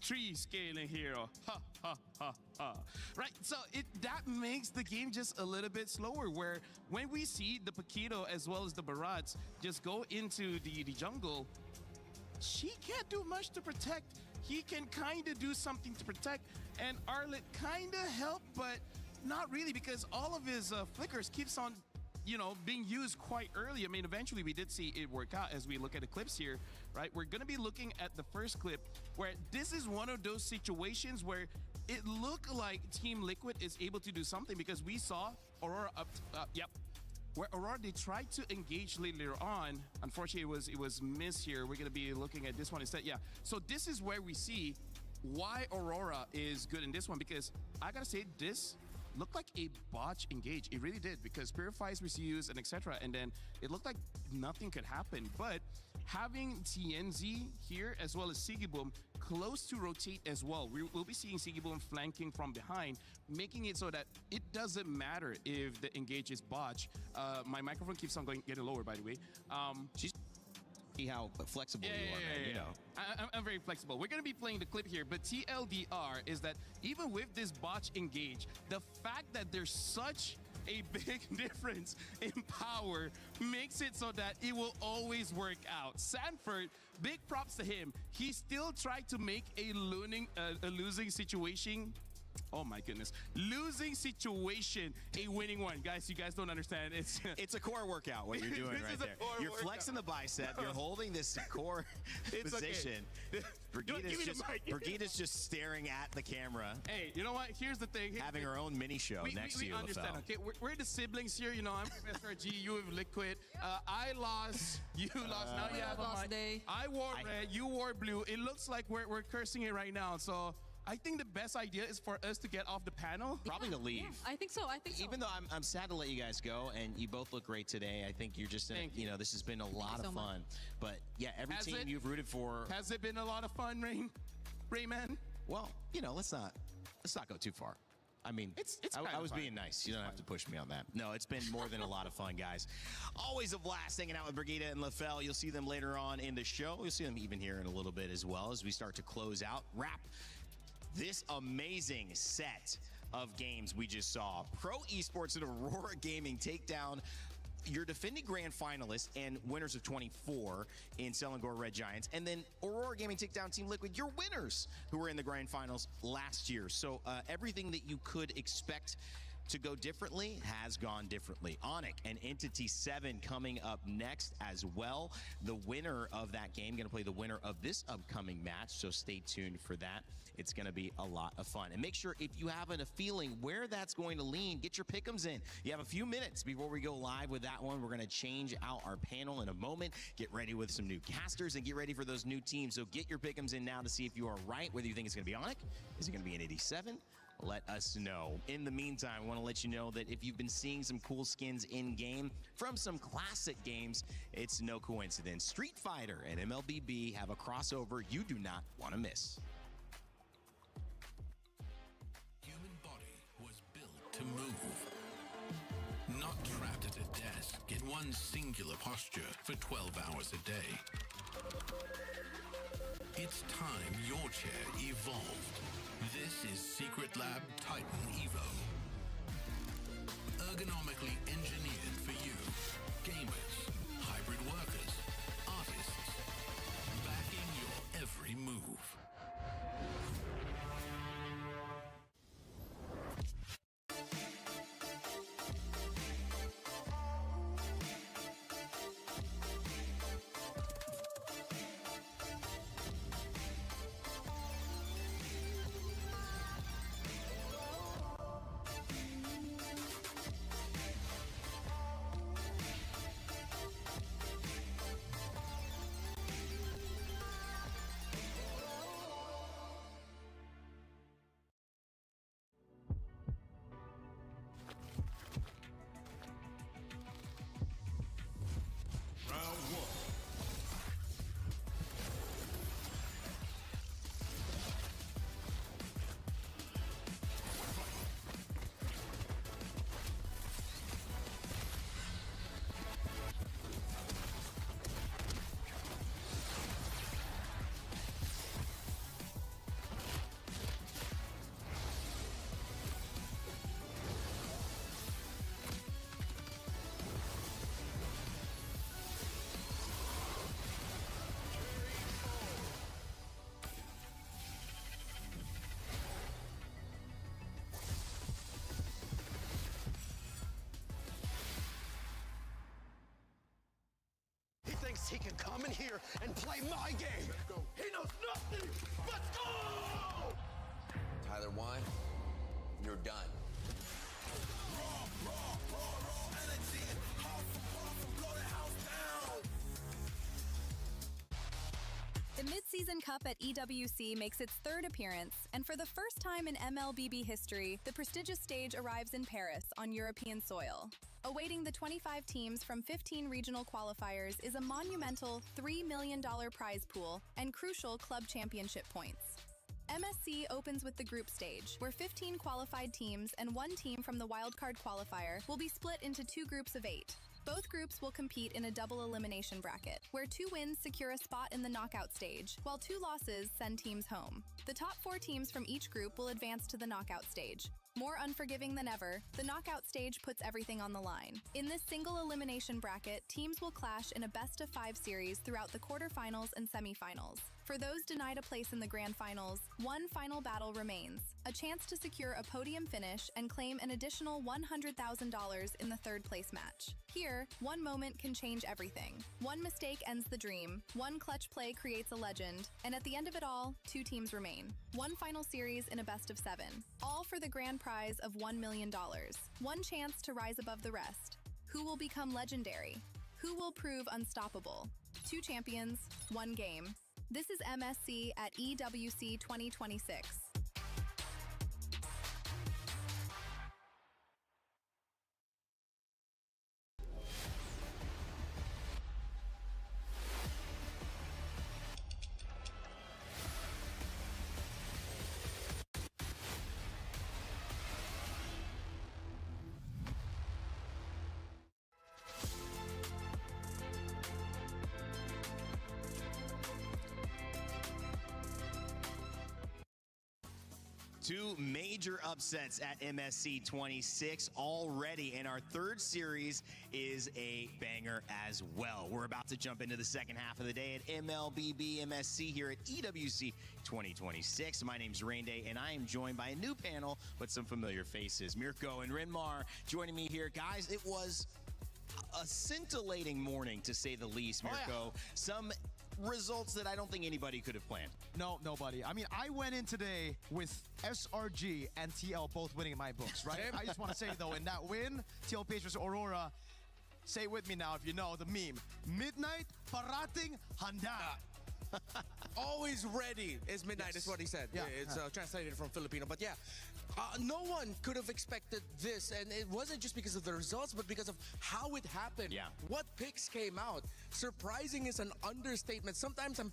3 scaling hero. Ha, ha, ha, ha. Right, so that makes the game just a little bit slower, where when we see the Paquito as well as the Barats just go into the jungle, she can't do much to protect. He can kind of do something to protect, and Arlet kind of help, but not really, because all of his flickers keeps on being used quite early. I mean, eventually we did see it work out as we look at the clips here, right? We're going to be looking at the first clip where this is one of those situations where it looked like Team Liquid is able to do something, because we saw Aurora where Aurora, they tried to engage later on. Unfortunately, it was missed here. We're going to be looking at this one instead. Yeah, so this is where we see why Aurora is good in this one, because I got to say, this looked like a botch engage. It really did, because Purifies was used and etc. And then it looked like nothing could happen. But having TNZ here as well as Sigiboom close to rotate as well, we'll be seeing Sigiboom flanking from behind, making it so that it doesn't matter if the engage is botch. My microphone keeps on getting lower, by the way. see how flexible you are, man. You know. I'm very flexible. We're going to be playing the clip here, but TLDR is that even with this botch engage, the fact that there's such a big difference in power makes it so that it will always work out. Sanford, big props to him. He still tried to make a losing situation. Oh my goodness. Losing situation, a winning one. Guys, you guys don't understand. It's a core workout, what you're doing right there. You're flexing the bicep. You're holding this core position. Okay. Brigida's just staring at the camera. Hey, you know what? Here's the thing. Having her own mini show next to you, We understand. LaFell. Okay, we're the siblings here. You know, I'm SRG, you have Liquid. I lost, you lost. Now you have a lost day. I wore red, you wore blue. It looks like we're cursing it right now. So I think the best idea is for us to get off the panel. Probably to leave. I think so. Even though I'm sad to let you guys go, and you both look great today. I think you're just, you know, this has been a lot of fun. But yeah, every team you've rooted for. Has it been a lot of fun, Rayman? Well, you know, let's not go too far. I mean, I was being nice. You don't have to push me on that. No, it's been more than a lot of fun, guys. Always a blast hanging out with Brigida and LaFell. You'll see them later on in the show. You'll see them even here in a little bit as well as we start to close out, wrap this amazing set of games we just saw. Pro Esports and Aurora Gaming take down your defending grand finalists and winners of 24 in Selangor Red Giants, and then Aurora Gaming take down Team Liquid, your winners who were in the grand finals last year. So everything that you could expect to go differently has gone differently. Onyx and Entity 7 coming up next as well. The winner of that game going to play the winner of this upcoming match, so stay tuned for that. It's going to be a lot of fun. And make sure if you have a feeling where that's going to lean, get your pick'ems in. You have a few minutes before we go live with that one. We're going to change out our panel in a moment, get ready with some new casters, and get ready for those new teams. So get your pick'ems in now to see if you are right, whether you think it's going to be Onyx, is it going to be an 87? Let us know. In the meantime, I want to let you know that if you've been seeing some cool skins in-game from some classic games, it's no coincidence. Street Fighter and MLBB have a crossover you do not want to miss. Human body was built to move, not trapped at a desk in one singular posture for 12 hours a day. It's time your chair evolved. This is Secret Lab Titan Evo. Ergonomically engineered for you, gamers, hybrid workers, artists, backing your every move. He can come in here and play my game. He knows nothing. Let's go! Tyler 1, you're done. The Mid-Season Cup at EWC makes its third appearance, and for the first time in MLBB history, the prestigious stage arrives in Paris on European soil. Awaiting the 25 teams from 15 regional qualifiers is a monumental $3 million prize pool and crucial club championship points. MSC opens with the group stage, where 15 qualified teams and one team from the wildcard qualifier will be split into 2 groups of 8. Both groups will compete in a double elimination bracket, where 2 wins secure a spot in the knockout stage, while 2 losses send teams home. The top 4 teams from each group will advance to the knockout stage. More unforgiving than ever, the knockout stage puts everything on the line. In this single elimination bracket, teams will clash in a best-of-5 series throughout the quarterfinals and semifinals. For those denied a place in the grand finals, one final battle remains, a chance to secure a podium finish and claim an additional $100,000 in the third-place match. Here, one moment can change everything. One mistake ends the dream, one clutch play creates a legend, and at the end of it all, 2 teams remain. One final series in a best-of-7, all for the grand prize of $1 million. One chance to rise above the rest. Who will become legendary? Who will prove unstoppable? 2 champions, 1 game. This is MSC at EWC 2026. Two major upsets at MSC 26 already, and our third series is a banger as well. We're about to jump into the second half of the day at MLBB MSC here at EWC 2026. My name's Rain Day, and I am joined by a new panel with some familiar faces. Mirko and Rinmar joining me here. Guys, it was a scintillating morning, to say the least, Mirko. Some results that I don't think anybody could have planned. No, nobody. I mean, I went in today with SRG and TL both winning in my books, right? I just want to say, though, in that win, TL Page versus Aurora, say it with me now if you know the meme. Midnight, parating, handa. Always ready is midnight, is what he said. Yeah. It's translated from Filipino. But yeah, no one could have expected this. And it wasn't just because of the results, but because of how it happened. Yeah. What picks came out. Surprising is an understatement. Sometimes I'm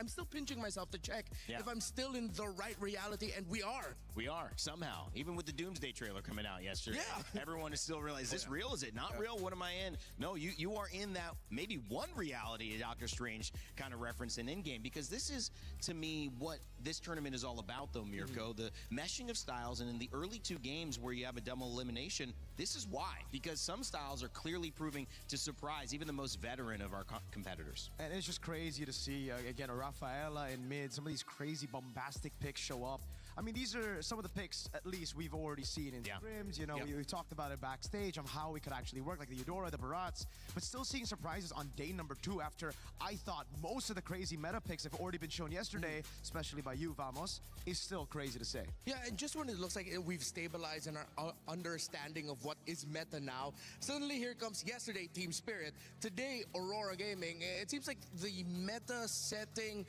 still pinching myself to check if I'm still in the right reality. And we are. We are, somehow. Even with the Doomsday trailer coming out yesterday. Everyone is still realizing, is this real? Is it not real? What am I in? No, you are in that maybe one reality, Doctor Strange kind of reference in in-game, because this is, to me, what this tournament is all about, though, Mirko. The meshing of styles, and in the early 2 games where you have a double elimination, this is why. Because some styles are clearly proving to surprise even the most veteran of our competitors. And it's just crazy to see, again, a Rafaela in mid, some of these crazy bombastic picks show up. I mean, these are some of the picks, at least, we've already seen in scrims. You know, we talked about it backstage on how it could actually work, like the Eudora, the Barats, but still seeing surprises on day number 2 after I thought most of the crazy meta picks have already been shown yesterday, especially by you, Vamos, is still crazy to say. Yeah, and just when it looks like we've stabilized in our understanding of what is meta now, suddenly here comes yesterday Team Spirit, today Aurora Gaming. It seems like the meta setting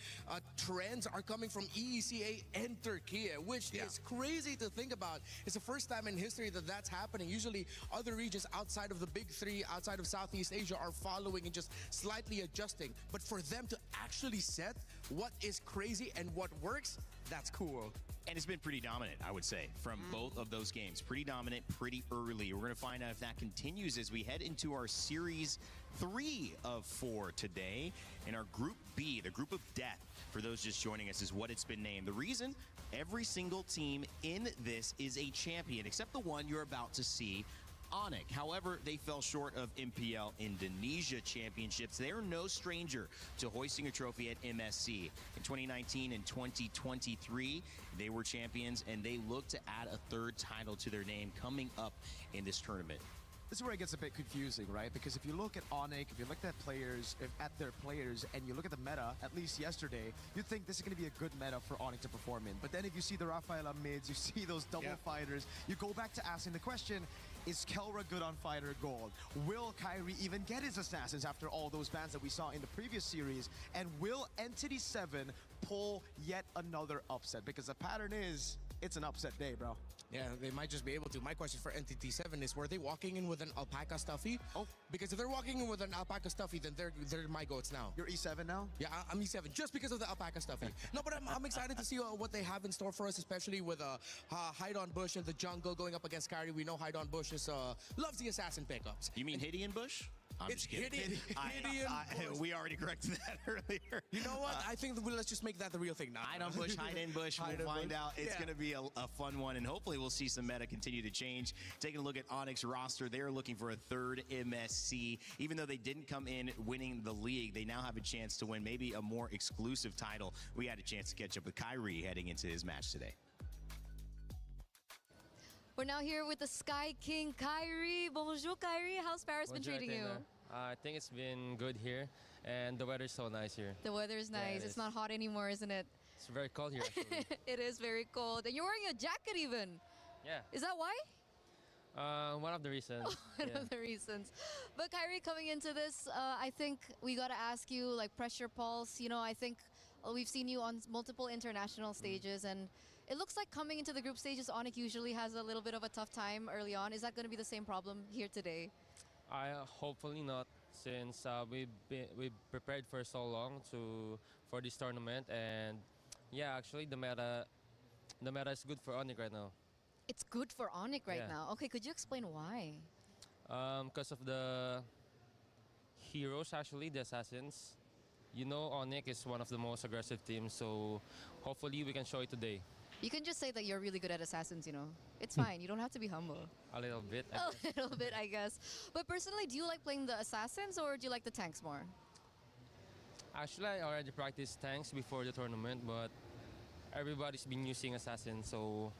trends are coming from EECA and Turkey, which is crazy to think about. It's the first time in history that that's happening. Usually other regions outside of the big 3, outside of Southeast Asia, are following and just slightly adjusting. But for them to actually set what is crazy and what works, that's cool. And it's been pretty dominant, I would say, from both of those games. Pretty dominant, pretty early. We're going to find out if that continues as we head into our Series 3 of 4 today. In our Group B, the Group of Death, for those just joining us, is what it's been named. The reason, every single team in this is a champion, except the one you're about to see, Onyx. However, they fell short of MPL Indonesia Championships. They're no stranger to hoisting a trophy at MSC. In 2019 and 2023, they were champions, and they look to add a 3rd title to their name coming up in this tournament. This is where it gets a bit confusing, right? Because if you look at Onyx, if you look at their players, and you look at the meta, at least yesterday, you'd think this is going to be a good meta for Onyx to perform in. But then if you see the Rafaela mids, you see those double fighters, you go back to asking the question, is Kelra good on Fighter Gold? Will Kyrie even get his assassins after all those bans that we saw in the previous series? And will Entity 7 pull yet another upset? Because the pattern is it's an upset day, bro. Yeah, they might just be able to. My question for NTT7 is, were they walking in with an alpaca stuffy? Oh. Because if they're walking in with an alpaca stuffy, then they're my goats now. You're E7 now? Yeah, I'm E7 just because of the alpaca stuffy. No, but I'm excited to see what they have in store for us, especially with Hydon Bush in the jungle going up against Kyrie. We know Hydon Bush loves the assassin pickups. You mean Hideon Bush? I'm It's just kidding. Hideon We already corrected that earlier. You know what? I think let's just make that the real thing now. Hydon Bush, Hydon Bush. We'll find out. It's Yeah. going to be a fun one, and hopefully we'll see some meta continue to change. Taking a look at Onyx roster, they're looking for a third MSC. Even though they didn't come in winning the league, they now have a chance to win maybe a more exclusive title. We had a chance to catch up with Kyrie heading into his match today. We're now here with the Sky King, Kyrie. Bonjour, Kyrie. How's Paris been treating you? I think it's been good here, and the weather's so nice here. The weather's nice. it It's not hot anymore, isn't it? It's very cold here, actually. It is very cold. And you're wearing a jacket even. Yeah. Is that why? One of the reasons. One of the reasons. But Kyrie, coming into this, I think we got to ask you, like, pressure pulse. You know, I think we've seen you on multiple international stages, and it looks like coming into the group stages, Onyx usually has a little bit of a tough time early on. Is that going to be the same problem here today? Hopefully not, since we've prepared for so long for this tournament, and yeah, actually the meta is good for Onyx right now. It's good for Onyx right Yeah. now. Okay, could you explain why? Because of the heroes, actually, the assassins. You know, Onyx is one of the most aggressive teams, so hopefully we can show it today. You can just say that you're really good at assassins, you know. It's fine. You don't have to be humble. A little bit. I A guess. little bit, I guess. But personally, do you like playing the assassins or do you like the tanks more? Actually, I already practiced tanks before the tournament, but everybody's been using assassins, so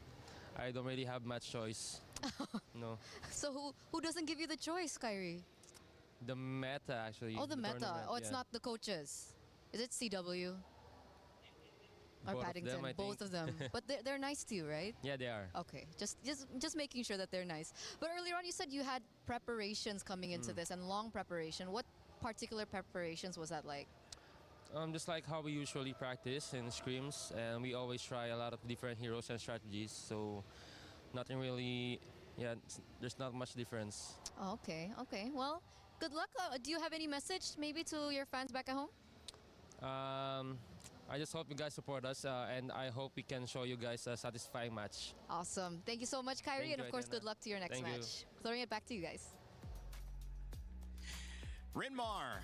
I don't really have much choice. No. So who doesn't give you the choice, Kyrie? The meta, actually. Oh, the meta. tournament, Oh, it's yeah. not the coaches. Is it CW? Or Both of Paddington? them, I Both think. of them. But they're nice to you, right? Yeah, they are. Okay, just making sure that they're nice. But earlier on, you said you had preparations coming into this and long preparation. What particular preparations was that like? Just like how we usually practice in scrims, and we always try a lot of different heroes and strategies, so nothing really, there's not much difference. Oh, okay. Well, good luck. Do you have any message maybe to your fans back at home? I just hope you guys support us, and I hope we can show you guys a satisfying match. Awesome. Thank you so much, Kyrie, Thank and you, of course, Adriana. good luck to your next Thank you. match. Throwing it back to you guys. Rinmar,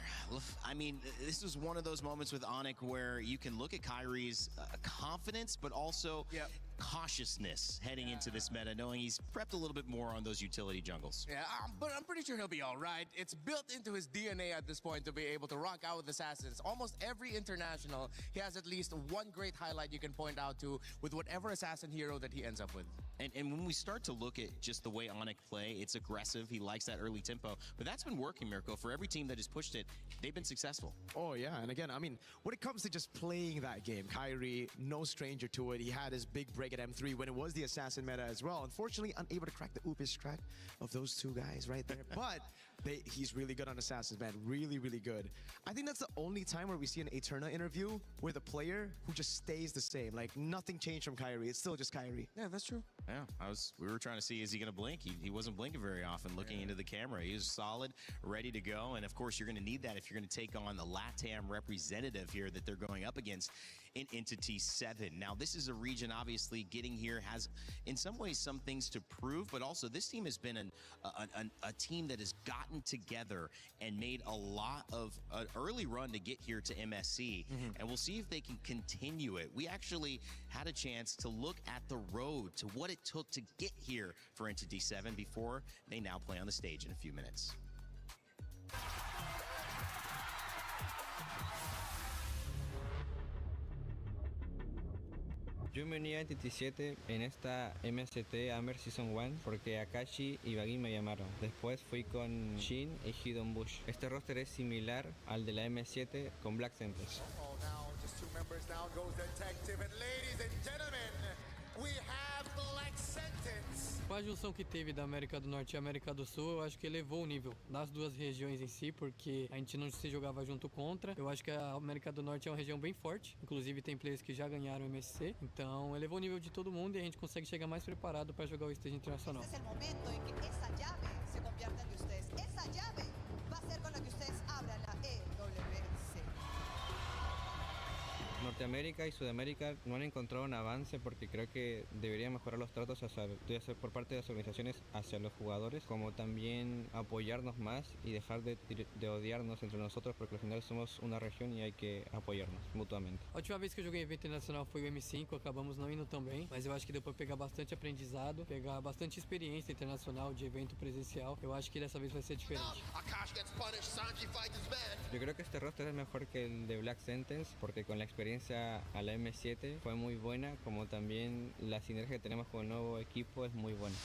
I mean, this was one of those moments with Onyx where you can look at Kyrie's confidence, but also cautiousness heading into this meta, knowing he's prepped a little bit more on those utility jungles. Yeah, but I'm pretty sure he'll be all right. It's built into his DNA at this point to be able to rock out with assassins. Almost every international, he has at least one great highlight you can point out to with whatever assassin hero that he ends up with. And when we start to look at just the way Onyx play, it's aggressive. He likes that early tempo. But that's been working, Mirko. For every team that has pushed it, they've been successful. Oh, yeah. And again, I mean, when it comes to just playing that game, Kyrie, no stranger to it. He had his big break at M3 when it was the assassin meta as well. Unfortunately, unable to crack the Oopish crack of those two guys right there. But he's really good on assassins, man. Really, really good. I think that's the only time where we see an Eterna interview with a player who just stays the same. Like, nothing changed from Kyrie. It's still just Kyrie. Yeah, that's true. Yeah, we were trying to see, is he going to blink? He wasn't blinking very often, looking into the camera. He was solid, ready to go. And of course, you're going to need that if you're going to take on the LATAM representative here that they're going up against in Entity 7. Now, this is a region, obviously, getting here has, in some ways, some things to prove, but also this team has been a team that has gotten together and made a lot of an early run to get here to MSC, and we'll see if they can continue it. We actually had a chance to look at the road to what it took to get here for Entity 7 before they now play on the stage in a few minutes. Yo me uní a Entity 7 en esta MST Amber Season 1 porque Akashi y Baggy me llamaron. Después fui con Shin y Hidden Bush. Este roster es similar al de la M7 con Black Centers. Oh, now just two members down goes Detective. And ladies and gentlemen, we have the Lex Sentence. Com a junção que teve da América do Norte e América do Sul, eu acho que elevou o nível das duas regiões em si, porque a gente não se jogava junto contra. Eu acho que a América do Norte é uma região bem forte, inclusive tem players que já ganharam o MSC, então elevou o nível de todo mundo e a gente consegue chegar mais preparado para jogar o stage internacional. Este es el momento en que esa llave se convierta en de ustedes. Esa llave va a ser con la que ustedes abran la EWC. Norteamérica y Sudamérica no han encontrado un avance porque creo que deberían mejorar los tratos por parte de las organizaciones hacia los jugadores, como también apoyarnos más y dejar de odiarnos entre nosotros, porque al final somos una región y hay que apoyarnos mutuamente. A última vez que eu joguei evento internacional foi o M5, acabamos não indo tão bem, mas eu acho que deu para pegar bastante aprendizado, pegar bastante experiência internacional de evento presencial. Eu acho que dessa vez vai ser diferente. Yo creo que este roster es mejor que el de Black Sentence porque con la experiencia a la M7 fue muy buena, como también la sinergia que tenemos con el nuevo equipo es muy buena.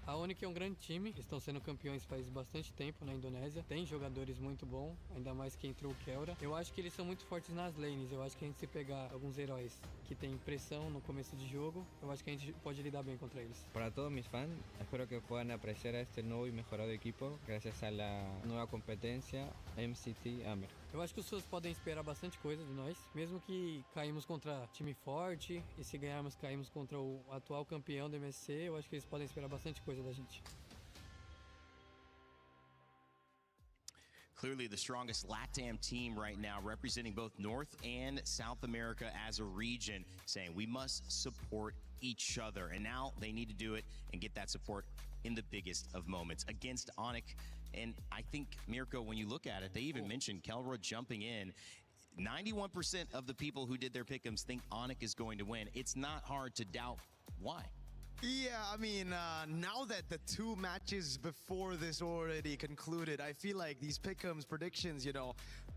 A Onyx é um grande time, estão sendo campeões faz bastante tempo na Indonésia, tem jogadores muito bons, ainda mais que entrou o Kelra. Eu acho que eles são muito fortes nas lanes, eu acho que a gente se pegar alguns heróis que tem pressão no começo de jogo, eu acho que a gente pode lidar bem contra eles. Para todos mis fans, espero que puedan apreciar a este nuevo y mejorado equipo gracias a la nueva competencia MCT Amer. Eu acho que os fãs podem esperar bastante coisa de nós, mesmo que caímos contra time forte e se ganharmos caímos contra o atual campeão do MSC, eu acho que eles podem esperar bastante coisa da gente. Clearly the strongest LATAM team right now, representing both North and South America as a region, saying we must support each other. And now they need to do it and get that support in the biggest of moments against Onyx. And I think, Mirko, when you look at it, they even mentioned Kelra jumping in. 91% of the people who did their pick'ems think Onyx is going to win. It's not hard to doubt why. Yeah, I mean, now that the two matches before this already concluded, I feel like these pick'ems predictions,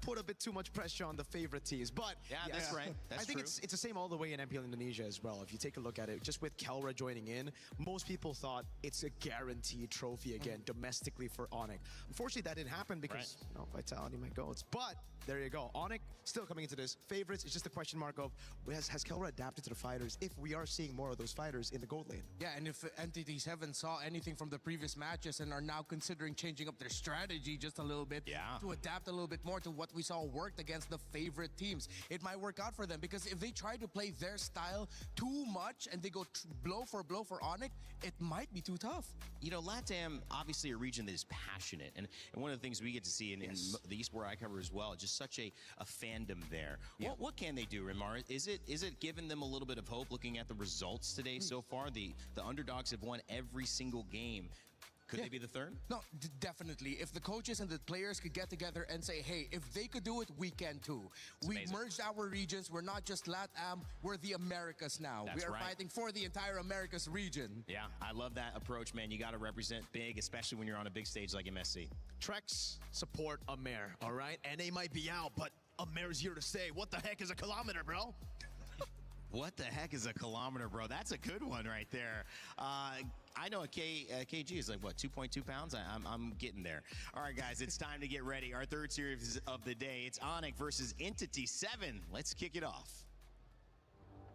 put a bit too much pressure on the favorite teams. But yeah, that's right. That's I think true. it's the same all the way in MPL Indonesia as well. If you take a look at it, just with Kelra joining in, most people thought it's a guaranteed trophy again domestically for Onyx. Unfortunately, that didn't happen because Vitality, my goats. But there you go. Onyx still coming into this. Favorites, it's just a question mark of has Kelra adapted to the fighters if we are seeing more of those fighters in the gold lane? Yeah, and if entities haven't saw anything from the previous matches and are now considering changing up their strategy just a little bit to adapt a little bit more to what we saw worked against the favorite teams, it might work out for them, because if they try to play their style too much and they go blow for Onyx, it might be too tough. LATAM, obviously a region that is passionate, and one of the things we get to see in the East where I cover as well, just such a fandom there. What can they do, Remar? Is it giving them a little bit of hope looking at the results today so far? The underdogs have won every single game. Could they be the third? No, definitely. If the coaches and the players could get together and say, hey, if they could do it, we can too. We merged our regions. We're not just LATAM. We're the Americas now. That's we are right. fighting for the entire Americas region. Yeah, I love that approach, man. You got to represent big, especially when you're on a big stage like MSC. Trex support Amer, all right? NA might be out, but Amer's here to say, what the heck is a kilometer, bro? What the heck is a kilometer, bro? That's a good one right there. I know a kg is like, what, 2.2 pounds? I'm getting there. All right, guys, it's time to get ready. Our third series of the day. It's Onyx versus Entity 7. Let's kick it off.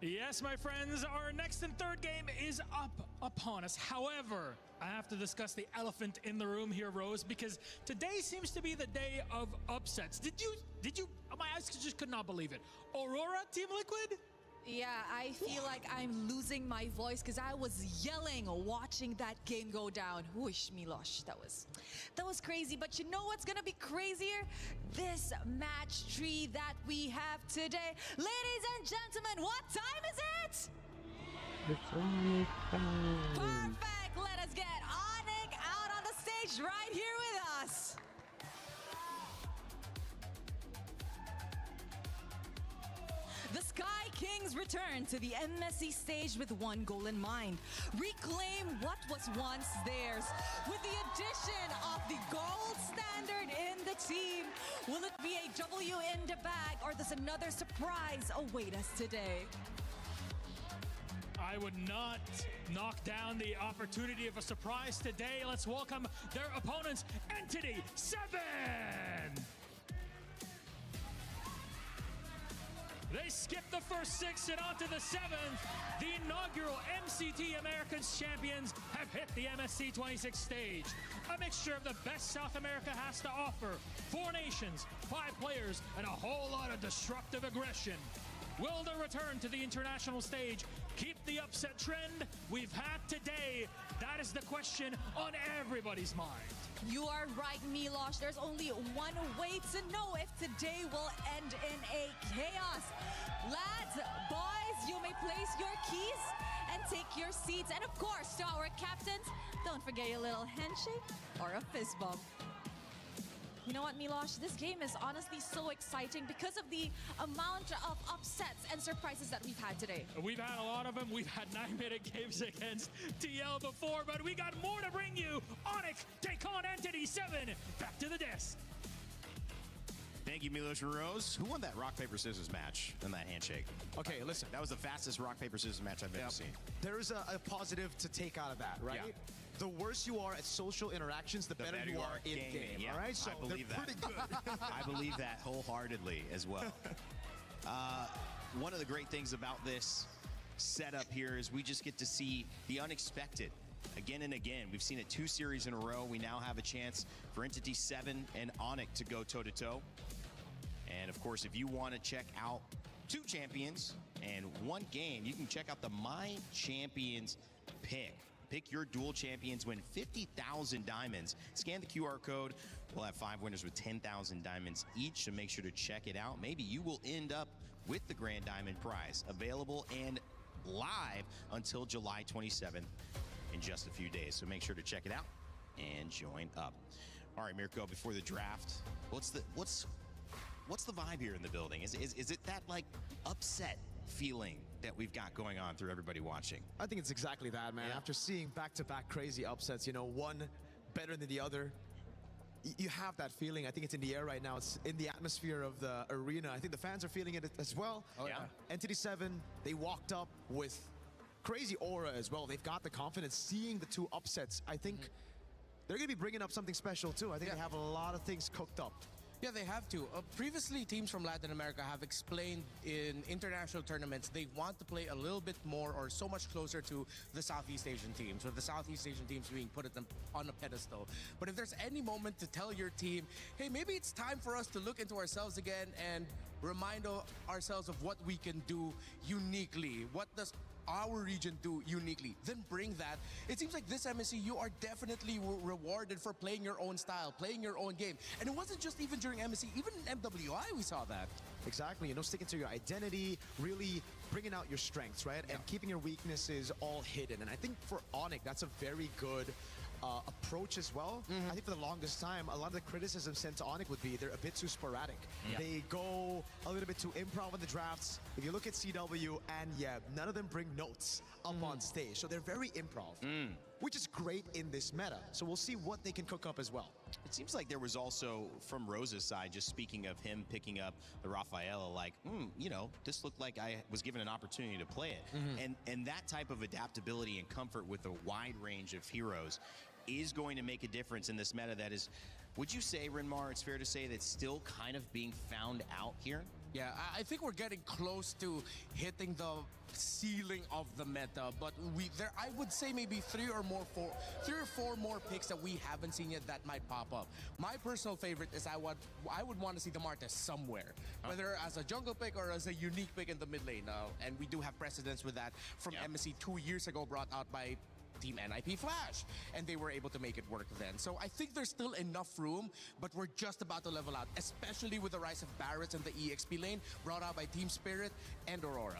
Yes, my friends, our next and third game is up upon us. However, I have to discuss the elephant in the room here, Rose, because today seems to be the day of upsets. Did you, my eyes just could not believe it. Aurora, Team Liquid? Yeah, I feel like I'm losing my voice because I was yelling watching that game go down. Whoosh, Milosh, that was crazy. But you know what's gonna be crazier? This match tree that we have today. Ladies and gentlemen, what time is it? It's only time. Perfect. Let us get Onyx out on the stage right here with us. The Sky Kings return to the MSC stage with one goal in mind: reclaim what was once theirs. With the addition of the gold standard in the team, will it be a W in the bag, or does another surprise await us today? I would not knock down the opportunity of a surprise today. Let's welcome their opponents, Entity 7! They skipped the first 6 and onto the 7th. The inaugural MCT Americas champions have hit the MSC 26 stage. A mixture of the best South America has to offer. 4 nations, 5 players, and a whole lot of destructive aggression. Will the return to the international stage keep the upset trend we've had today? That is the question on everybody's mind. You are right, Milosh. There's only one way to know if today will end in a chaos. Lads, boys, you may place your keys and take your seats. And of course, to our captains, don't forget your little handshake or a fist bump. You know what, Milosh? This game is honestly so exciting because of the amount of upsets and surprises that we've had today. We've had a lot of them. We've had 9-minute games against TL before, but we got more to bring you. Onyx take on Entity 7. Back to the desk. Thank you, Milos Rose. Who won that rock, paper, scissors match and that handshake? Okay, listen. That was the fastest rock, paper, scissors match I've ever seen. There is a positive to take out of that, right? Yeah. The worse you are at social interactions, the better you are in game. Yeah, all right, so I believe they're that. pretty good. I believe that wholeheartedly as well. One of the great things about this setup here is we just get to see the unexpected again and again. We've seen it 2 series in a row. We now have a chance for Entity 7 and Onyx to go toe-to-toe. And of course, if you want to check out 2 champions and 1 game, you can check out the My Champions pick. Pick your dual champions, win 50,000 diamonds. Scan the QR code. We'll have 5 winners with 10,000 diamonds each, so make sure to check it out. Maybe you will end up with the Grand Diamond Prize, available and live until July 27th in just a few days. So make sure to check it out and join up. All right, Mirko, before the draft, what's the vibe here in the building? Is it that like upset feeling that we've got going on through everybody watching? I think it's exactly that, man. Yeah. After seeing back-to-back crazy upsets, you know, one better than the other, you have that feeling. I think it's in the air right now. It's in the atmosphere of the arena. I think the fans are feeling it as well. Oh, yeah. Entity 7, they walked up with crazy aura as well. They've got the confidence. Seeing the 2 upsets, I think they're going to be bringing up something special too. I think they have a lot of things cooked up. Yeah, they have to. Previously, teams from Latin America have explained in international tournaments they want to play a little bit more or so much closer to the Southeast Asian teams, or the Southeast Asian teams being put on a pedestal. But if there's any moment to tell your team, hey, maybe it's time for us to look into ourselves again and remind ourselves of what we can do uniquely. What does our region do uniquely? Then bring that. It seems like this MSC, you are definitely rewarded for playing your own style, playing your own game. And it wasn't just even during MSC, even in MWI we saw that. Exactly, you know, sticking to your identity, really bringing out your strengths, right? And keeping your weaknesses all hidden. And I think for Onyx, that's a very good approach as well. I think for the longest time, a lot of the criticism sent to Onyx would be they're a bit too sporadic. They go a little bit too improv in the drafts. If you look at CW and Yeb, none of them bring notes up on stage. So they're very improv, which is great in this meta. So we'll see what they can cook up as well. It seems like there was also, from Rose's side, just speaking of him picking up the Rafaela, like, you know, this looked like I was given an opportunity to play it. And that type of adaptability and comfort with a wide range of heroes is going to make a difference in this meta that is, would you say, Renmar, it's fair to say that's still kind of being found out here? Yeah, I think we're getting close to hitting the ceiling of the meta, but I would say maybe 3 or 4 more picks that we haven't seen yet that might pop up. My personal favorite is I would want to see the Martes somewhere, whether as a jungle pick or as a unique pick in the mid lane. And we do have precedence with that from MSC 2 years ago, brought out by Team NIP Flash, and they were able to make it work then. So I think there's still enough room, but we're just about to level out, especially with the rise of Barretts in the EXP lane, brought out by Team Spirit and Aurora.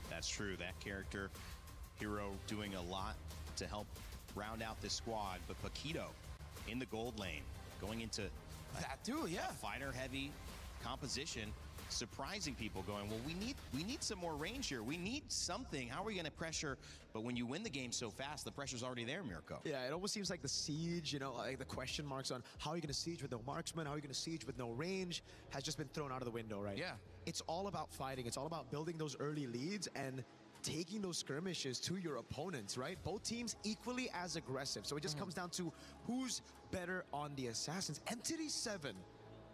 That's true. That character, hero, doing a lot to help round out this squad. But Paquito in the gold lane, going into that too, fighter-heavy composition, surprising people, going, well, we need some more range here. We need something. How are we going to pressure? But when you win the game so fast, the pressure's already there, Mirko. Yeah, it almost seems like the siege, you know, like the question marks on how are you going to siege with no marksman, how are you going to siege with no range, has just been thrown out of the window, right? Yeah. It's all about fighting. It's all about building those early leads and taking those skirmishes to your opponents, right? Both teams equally as aggressive. So it just comes down to who's better on the assassins. Entity 7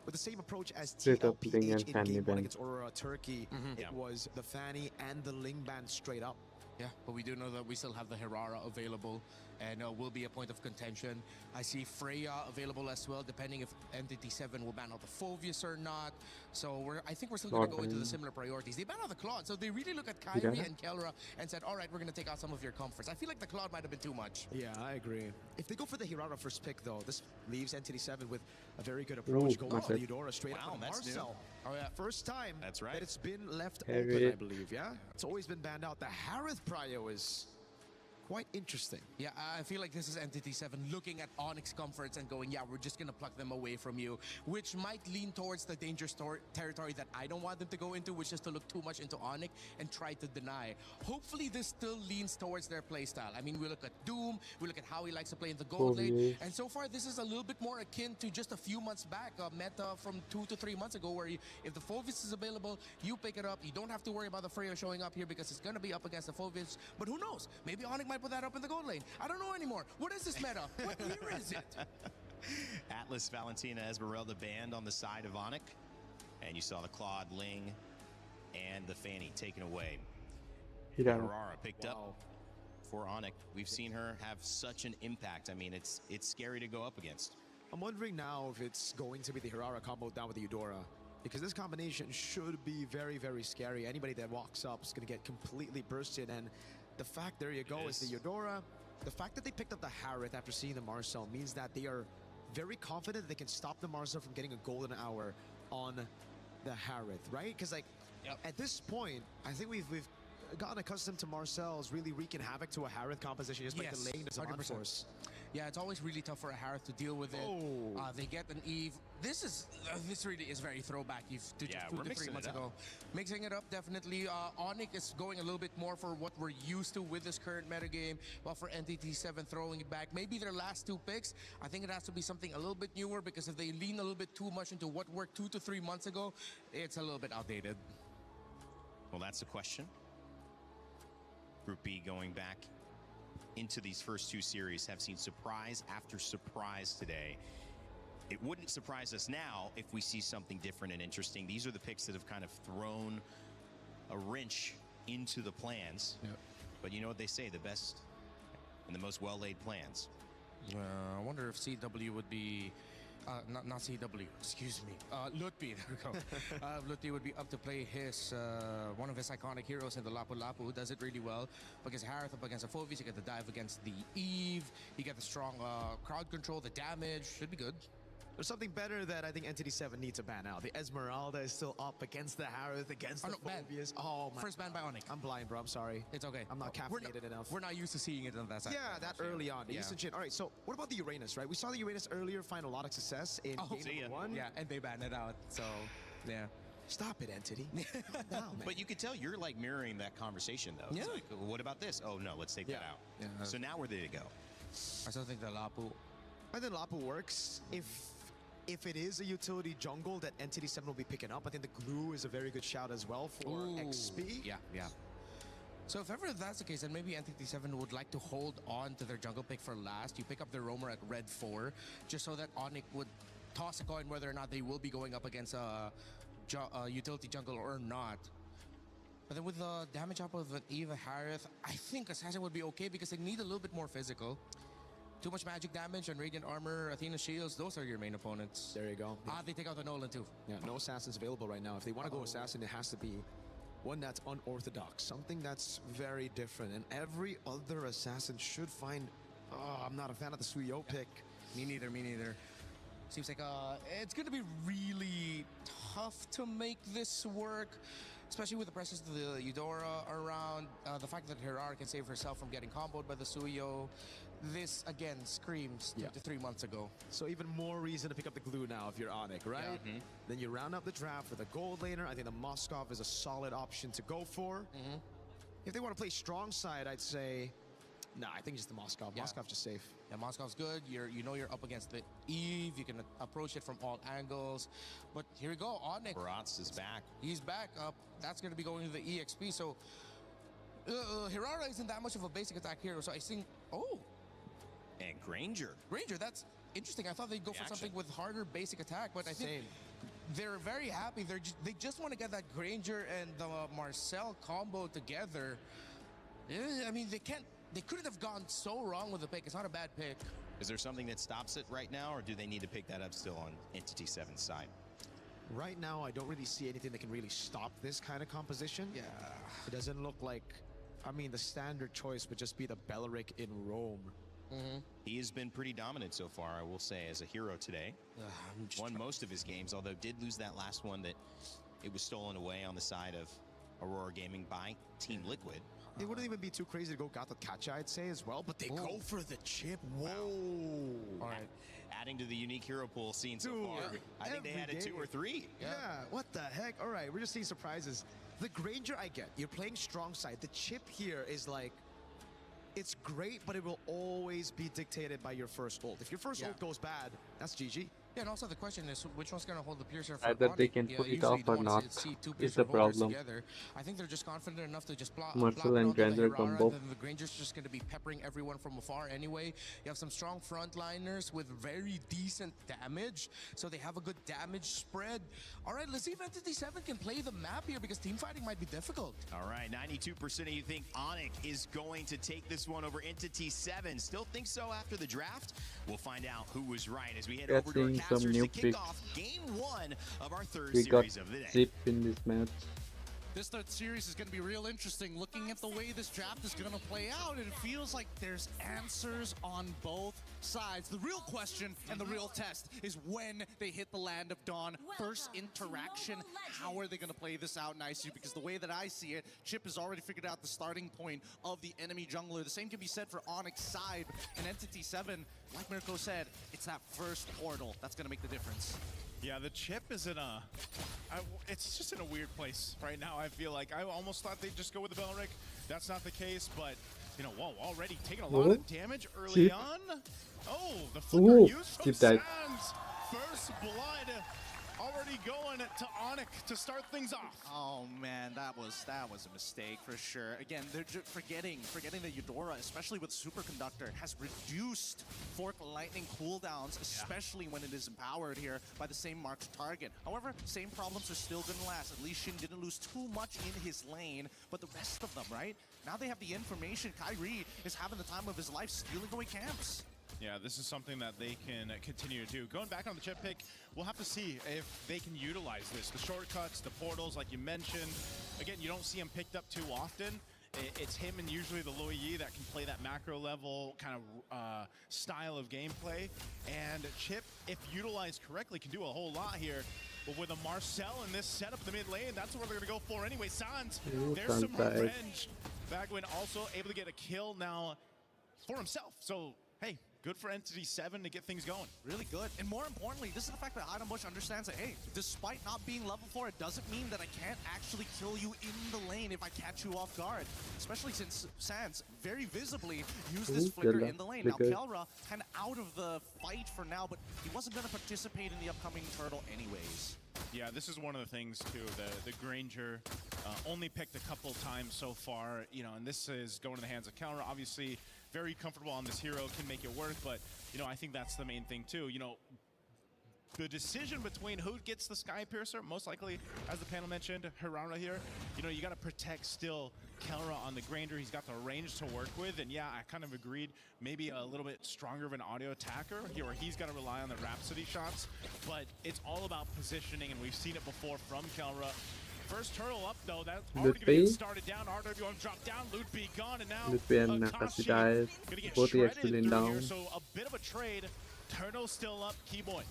with the same approach as Straight up Ling TLPH and in Fanny game 1 ban. against Aurora Turkey. It Yeah. was the Fanny and the Ling ban straight up. Yeah, but we do know that we still have the Hirara available and will be a point of contention. I see Freya available as well, depending if Entity 7 will ban out the Phoveus or not. So I think we're still going to go into the similar priorities. They ban out the Claude, so they really look at Kyrie Yeah. and Kelra and said, all right, we're going to take out some of your comforts. I feel like the Claude might have been too much. Yeah, I agree. If they go for the Hirara first pick, though, this leaves Entity 7 with a very good approach. Going my for the bad. Eudora straight Wow, up on that's new. Marcel. Oh, yeah. First time That's right. that it's been left Harry. open, I believe, yeah? It's always been banned out. The Harith prio is quite interesting. Yeah, I feel like this is Entity 7 looking at Onyx comforts and going, yeah, we're just going to pluck them away from you, which might lean towards the dangerous territory that I don't want them to go into, which is to look too much into Onyx and try to deny. Hopefully, this still leans towards their playstyle. I mean, we look at Doom, we look at how he likes to play in the gold lane, yes. and so far, this is a little bit more akin to just a few months back, a meta from 2 to 3 months ago, where if the Phoveus is available, you pick it up. You don't have to worry about the Freya showing up here because it's going to be up against the Phoveus. But who knows? Maybe Onyx might put that up in the gold lane. I don't know anymore. What is this meta? What year is it? Atlas, Valentina, Esmeralda banned on the side of Onyx. And you saw the Claude, Ling, and the Fanny taken away. Hirara. Aurora picked up for Onyx. We've seen her have such an impact. I mean, it's scary to go up against. I'm wondering now if it's going to be the Hirara combo down with the Eudora. Because this combination should be very, very scary. Anybody that walks up is going to get completely bursted. And the fact, there you go, is the Eudora. The fact that they picked up the Harith after seeing the Marcel means that they are very confident they can stop the Marcel from getting a golden hour on the Harith, right? Because like at this point, I think we've gotten accustomed to Marcel's really wreaking havok to a Harith composition just by delaying the Zaman 100%. Force. Yeah, it's always really tough for a Harith to deal with it. They get an Eve. This really is very throwback Eve to just 2 to 3 months ago. Mixing it up, definitely. Onyx is going a little bit more for what we're used to with this current metagame, while for Entity 7 throwing it back. Maybe their last 2 picks, I think it has to be something a little bit newer, because if they lean a little bit too much into what worked 2 to 3 months ago, it's a little bit outdated. Well, that's the question. Group B going back into these first 2 series have seen surprise after surprise today. It wouldn't surprise us now if we see something different and interesting. These are the picks that have kind of thrown a wrench into the plans. But you know what they say, the best and the most well-laid plans. I wonder if CW would be... not CW, excuse me. Lutfi, there we go. Lutfi would be up to play his one of his iconic heroes in the Lapu Lapu, who does it really well. Against Harith, up against the Phoveus, you get the dive against the Eve. You get the strong crowd control, the damage. Should be good. There's something better that I think Entity 7 needs to ban out. The Esmeralda is still up against the Harith, against the Phoveus. Oh my. First ban by Onyx. I'm blind, bro. I'm sorry. It's okay. I'm not caffeinated enough. We're not used to seeing it on that side. Yeah, that early on. The Eastern Chin. All right, so what about the Uranus, right? We saw the Uranus earlier find a lot of success in game number 1. Yeah, and they banned it out. So, yeah. Stop it, Entity. But you could tell you're like mirroring that conversation, though. Yeah. It's like, well, what about this? Oh, no, let's take that out. Yeah. So now we're there to go. I still think the Lapu... I think Lapu works if it is a utility jungle that Entity 7 will be picking up. I think the glue is a very good shout as well for XP. Yeah. So if ever that's the case, then maybe Entity 7 would like to hold on to their jungle pick for last. You pick up their roamer at red 4, just so that Onyx would toss a coin whether or not they will be going up against a utility jungle or not. But then with the damage up of an Eva Harith, I think Assassin would be okay because they need a little bit more physical. Too much magic damage and Radiant Armor, Athena Shields, those are your main opponents. There you go. They take out the Nolan too. Yeah, no Assassins available right now. If they want to go Assassin, it has to be one that's unorthodox, something that's very different. And every other Assassin should find... Oh, I'm not a fan of the Suyo pick. Me neither. Seems like it's going to be really tough to make this work, especially with the presence of the Eudora around. The fact that Hirara can save herself from getting comboed by the Suyo. This, again, screams 2 to 3 months ago. So even more reason to pick up the glue now if you're Onyx, right? Yeah. Then you round up the draft with a gold laner. I think the Moskov is a solid option to go for. If they want to play strong side, I'd say... Nah, I think just the Moskov. Yeah. Moskov's just safe. Yeah, Moskov's good. You know you're up against the Eve. You can approach it from all angles. But here we go, Onyx. Baratz is back. He's back up. That's going to be going to the EXP. So Hirara isn't that much of a basic attack hero. So I think, And Granger. That's interesting. I thought they'd go for something with harder basic attack, but I think they're very happy. They just want to get that Granger and the Marcel combo together. I mean, they couldn't have gone so wrong with the pick. It's not a bad pick. Is there something that stops it right now, or do they need to pick that up still on Entity 7's side? Right now, I don't really see anything that can really stop this kind of composition. Yeah. It doesn't look like, I mean, the standard choice would just be the Belleric in Rome. He has been pretty dominant so far, I will say, as a hero today. Won most of his games, although did lose that last one that it was stolen away on the side of Aurora Gaming by Team Liquid. It wouldn't even be too crazy to go Gato Kacha, I'd say, as well, but they go for the chip. Whoa. All right. Adding to the unique hero pool seen so far. I think they added 2 or 3. Yeah, what the heck? All right, we're just seeing surprises. The Granger, I get. You're playing strong side. The chip here is like, it's great, but it will always be dictated by your first ult. If your first ult goes bad, that's GG. Yeah, and also the question is, which one's going to hold the Piercer for Either they Onyx? can put it Usually off you or don't not see two is Piercer the holders problem. together. I think they're just confident enough to just plop Marcel it and onto the Granger Hirara, combo. and then the Granger's just going to be peppering everyone from afar anyway. You have some strong frontliners with very decent damage, so they have a good damage spread. All right, let's see if Entity 7 can play the map here, because team fighting might be difficult. All right, 92% of you think Onyx is going to take this one over Entity 7. Still think so after the draft? We'll find out who was right as we head over to our Getting some casters new to kick picks. off Game 1 of our third We got series of the day. Zip in this match. This third series is going to be real interesting. Looking at the way this draft is going to play out, it feels like there's answers on both sides. The real question and the real test is when they hit the Land of Dawn. First interaction, how are they going to play this out nicely? Because the way that I see it, Chip has already figured out the starting point of the enemy jungler. The same can be said for Onyx side and Entity 7. Like Mirko said, it's that first portal that's going to make the difference. Yeah, the chip is in a... it's just in a weird place right now, I feel like. I almost thought they'd just go with the Belleric. That's not the case, but, you know, whoa, already taking a lot of damage early Chip. on. Oh, the flicker used from Chip died. Sands. First blood already going to Onyx to start things off. Oh man, that was a mistake for sure. Again, they're just forgetting that Eudora, especially with Superconductor, has reduced Fork Lightning cooldowns, especially when it is empowered here by the same marked target. However, same problems are still gonna last. At least Shin didn't lose too much in his lane, but the rest of them, right? Now they have the information. Kyrie is having the time of his life stealing away camps. Yeah, this is something that they can continue to do. Going back on the chip pick, we'll have to see if they can utilize this. The shortcuts, the portals, like you mentioned. Again, you don't see him picked up too often. It's him and usually the Luo Yi that can play that macro level kind of style of gameplay. And Chip, if utilized correctly, can do a whole lot here. But with a Marcel in this setup in the mid lane, that's what they're going to go for anyway. Sans, there's some revenge. Bagwin also able to get a kill now for himself. So, hey, good for Entity 7 to get things going. Really good. And more importantly, this is the fact that Hide Bush understands that, hey, despite not being level 4, it doesn't mean that I can't actually kill you in the lane if I catch you off guard. Especially since Sans very visibly used this flicker in the lane. Now, Kelra kind of out of the fight for now, but he wasn't going to participate in the upcoming turtle anyways. Yeah, this is one of the things, too. The Granger only picked a couple times so far, you know, and this is going to the hands of Kelra. Obviously, very comfortable on this hero, can make it work, but, you know, I think that's the main thing, too. You know, the decision between who gets the Sky Piercer, most likely, as the panel mentioned, Hirara here, you know, you got to protect still Kelra on the Granger. He's got the range to work with, and yeah, I kind of agreed, maybe a little bit stronger of an audio attacker here, where he's got to rely on the Rhapsody shots, but it's all about positioning, and we've seen it before from Kelra. First turtle up though, that's already going to get started down. RWM dropped down, Loot B gone, and now Akashi dies. Both the actually down. Here, so a bit of a trade. Turtle still up, Keyboy.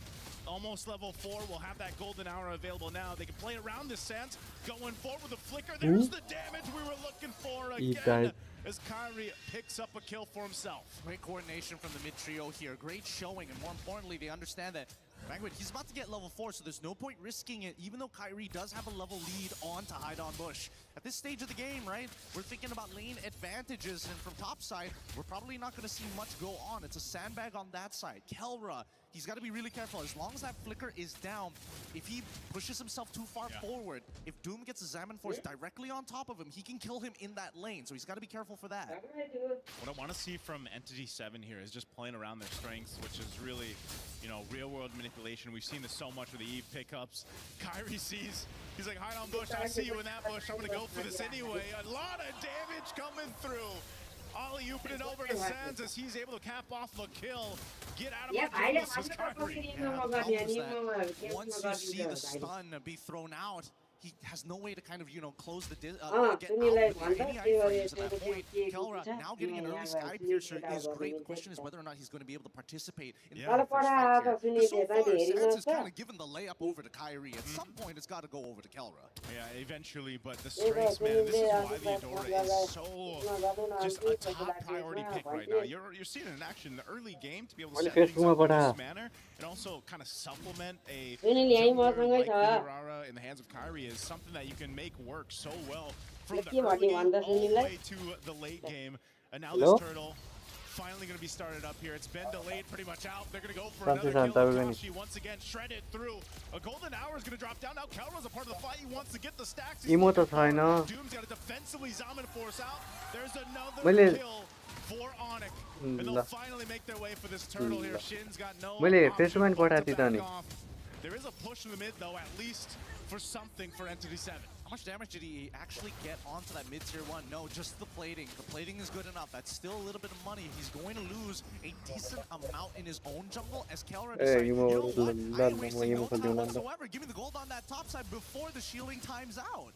Almost level 4, will have that golden hour available now. They can play around this Sans, going forward with a flicker. There's the damage we were looking for again, as Kyrie picks up a kill for himself. Great coordination from the mid trio here, great showing, and more importantly, they understand that Bagwin, he's about to get level 4, so there's no point risking it, even though Kyrie does have a level lead on to Hide on Bush. at this stage of the game, right, we're thinking about lane advantages, and from top side, we're probably not going to see much go on. It's a sandbag on that side. Kelra, he's got to be really careful. As long as that flicker is down, if he pushes himself too far forward, if Doom gets a Zaman Force directly on top of him, he can kill him in that lane, so he's got to be careful for that. What I want to see from Entity 7 here is just playing around their strengths, which is really, you know, real-world manipulation. We've seen this so much with the Eve pickups. Kyrie sees, he's like, hide on bush, I see you in that bush, I'm going to go for this anyway. A lot of damage coming through. Ollie-ooping it over to Sands as he's able to cap off the kill. Get out of my face, says Kyrie. Once you see the stun be thrown out, he has no way to kind of, you know, close the get out with any iframes at that point. Kelra now getting an early Sky Piercer is great. The question is whether or not he's going to be able to participate in the first fight here. Because so far, Sands has kind of given the layup over to Kyrie. At some point, it's got to go over to Kelra. Yeah, eventually, but the strengths, man, this is why the Adora is so just a top priority pick right now. You're seeing it in action in the early game to be able to set things up in this manner and also kind of supplement a jungler like the Aurora in the hands of Kyrie is something that you can make work so well from the early game all the way to the late game. And now this turtle finally going to be started up here. It's been delayed pretty much out. They're going to go for another kill. Akashi once again shredded through. A golden hour is going to drop down. Now Kelra's a part of the fight. He wants to get the stacks. Doom's got to defensively Zaman Force out. There's another kill for Onyx. And they'll finally make their way for this turtle here. Shin's got no option but to back off. There is a push in the mid though, at least for something for Entity 7. How much damage did he actually get onto that mid-tier 1? No, just the plating. The plating is good enough. That's still a little bit of money. He's going to lose a decent amount in his own jungle as Kelra decides, you know what? I ain't wasting no time whatsoever. Give me the gold on that top side before the shielding times out.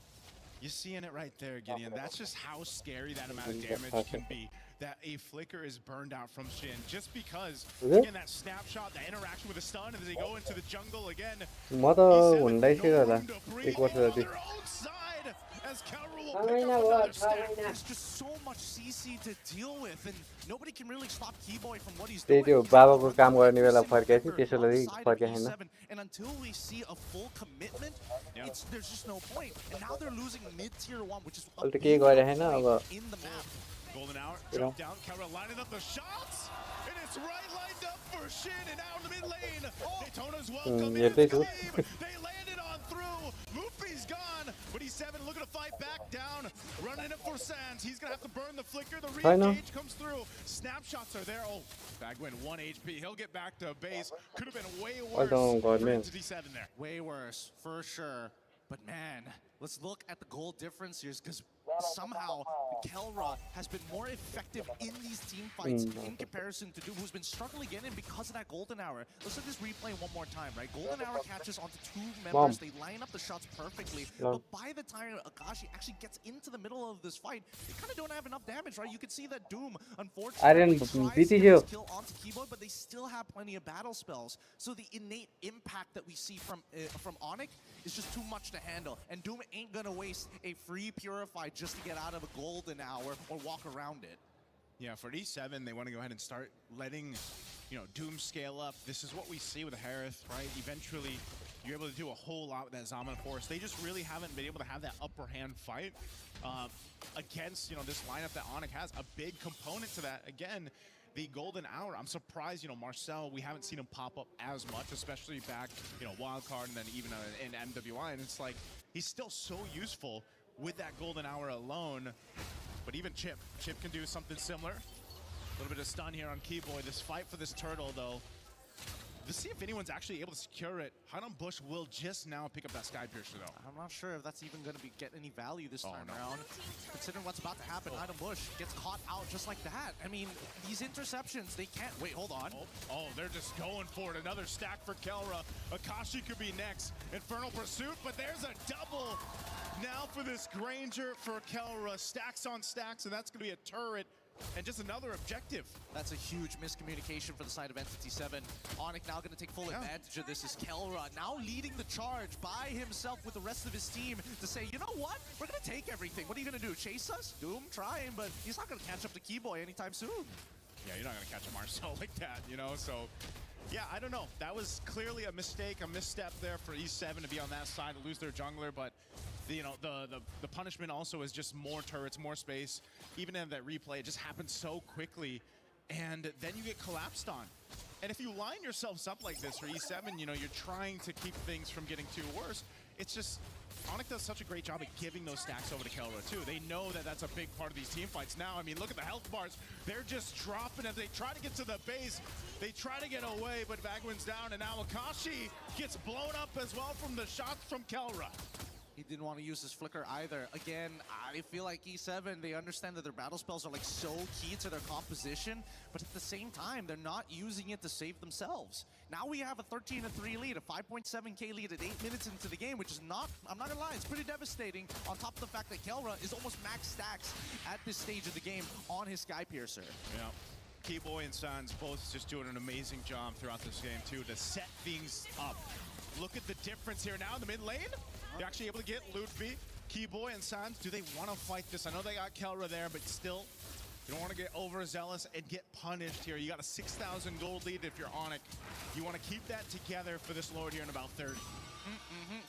You're seeing it right there, Gideon. That's just how scary that amount of damage can be. That a flicker is burned out from Shin just because, again, that snapshot, that interaction with the stun, and as they go into the jungle again, as Kelra will pick up another stack. There's just so much CC to deal with, and nobody can really stop Keyboy from what he's doing. And until we see a full commitment, there's just no point. And now they're losing mid-tier 1, which is a big in the map. Golden hour, jump down, Kelra lining up the shots, and it's right lined up for Shin, and now in the mid lane, Daytona's welcome in, they landed on through, Luffy's gone, but he's 7 looking to fight back down, running it for Sands, he's gonna have to burn the flicker, the re-engage comes through, snapshots are there, Bagwin 1 HP, he'll get back to base, could have been way worse for Entity 7 there. Way worse, for sure, but man, let's look at the goal difference here, because somehow Kelra has been more effective in these team fights in comparison to Doom, who's been struggling again, and because of that golden hour. Let's look at this replay one more time, right? Golden hour catches onto 2 members, they line up the shots perfectly, but by the time Akashi actually gets into the middle of this fight, they kind of don't have enough damage, right? You can see that Doom, unfortunately, tries to get his kill onto Keyboard, but they still have plenty of battle spells. So the innate impact that we see from Onyx is just too much to handle, and Doom ain't gonna waste a free Purify just to get out of a golden hour or walk around it. Yeah, for E7, they want to go ahead and start letting, you know, Doom scale up. This is what we see with Harith, right? Eventually, you're able to do a whole lot with that Zaman Force. They just really haven't been able to have that upper hand fight against, you know, this lineup that Onyx has. A big component to that, again, the golden hour. I'm surprised, you know, Marcel, we haven't seen him pop up as much, especially back, you know, wildcard and then even in MWI. And it's like, he's still so useful with that golden hour alone. But even Chip can do something similar. A little bit of stun here on Keyboy. This fight for this turtle, though. Let's see if anyone's actually able to secure it. Hidon Bush will just now pick up that Sky Piercer, though. I'm not sure if that's even going to get any value this time around. Considering what's about to happen, Hidon Bush gets caught out just like that. I mean, these interceptions, they can't... Wait, hold on. Oh, they're just going for it. Another stack for Kelra. Akashi could be next. Infernal Pursuit, but there's a double now for this Granger for Kelra. Stacks on stacks, and that's going to be a turret. And just another objective. That's a huge miscommunication for the side of Entity 7. Onyx now going to take full advantage of this is Kelra now leading the charge by himself with the rest of his team to say, you know what? We're going to take everything. What are you going to do? Chase us? Doom trying, but he's not going to catch up to Keyboy anytime soon. Yeah, you're not going to catch a Marcel like that, you know? So, yeah, I don't know. That was clearly a mistake, a misstep there for E7 to be on that side, to lose their jungler, but the punishment also is just more turrets, more space. Even in that replay, it just happens so quickly, and then you get collapsed on. And if you line yourselves up like this for E7, you know, you're trying to keep things from getting too worse. It's just, Onyx does such a great job at giving those stacks over to Kelra too. They know that that's a big part of these team fights now. I mean, look at the health bars. They're just dropping as they try to get to the base. They try to get away, but Bagwin's down, and now Akashi gets blown up as well from the shots from Kelra. He didn't want to use his flicker either. Again, I feel like E7, they understand that their battle spells are like so key to their composition, but at the same time, they're not using it to save themselves. Now we have a 13-3 lead, a 5.7k lead at 8 minutes into the game, which is not, I'm not gonna lie, it's pretty devastating, on top of the fact that Kelra is almost max stacks at this stage of the game on his Sky Piercer. Yeah. Keyboy and Sans both just doing an amazing job throughout this game too to set things up. Look at the difference here now in the mid lane. They're actually able to get Ludwig, Keyboy, and Sans. Do they want to fight this? I know they got Kelra there, but still, you don't want to get overzealous and get punished here. You got a 6,000 gold lead if you're Onyx. You want to keep that together for this Lord here in about 30.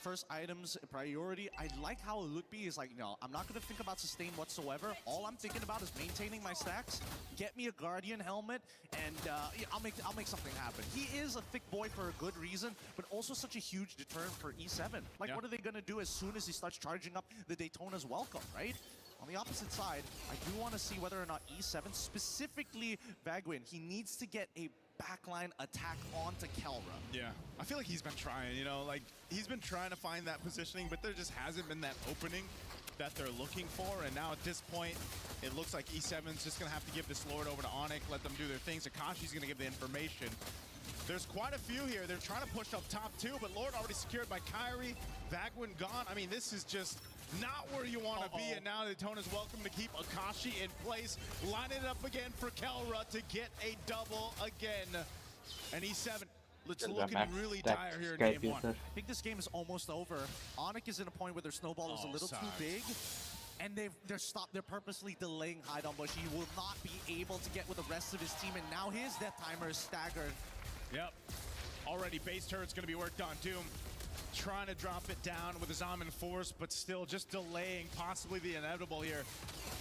First items priority. I like how Ludwig is like, no, I'm not going to think about sustain whatsoever. All I'm thinking about is maintaining my stacks, get me a Guardian helmet, and yeah, I'll make something happen. He is a thick boy for a good reason, but also such a huge deterrent for E7. Like, what are they going to do as soon as he starts charging up the Daytona's welcome, right? On the opposite side, I do want to see whether or not E7, specifically Bagwin, he needs to get a backline attack onto Kelra. Yeah, I feel like he's been trying, you know, like he's been trying to find that positioning, but there just hasn't been that opening that they're looking for. And now at this point, it looks like E7's just gonna have to give this Lord over to Onyx, let them do their things. Akashi's gonna give the information. There's quite a few here. They're trying to push up top too, but Lord already secured by Kyrie. Bagwin gone. I mean, this is just not where you want to be, and now Daytona's welcome to keep Akashi in place. Line it up again for Kelra to get a double again. And E7, it's looking really dire here in game one. I think this game is almost over. Onyx is in a point where their snowball is a little too big, and they're purposely delaying Hide on Bush. He will not be able to get with the rest of his team, and now his death timer is staggered. Yep. Already base turret's going to be worked on. Doom trying to drop it down with his Amin Force, but still just delaying possibly the inevitable here.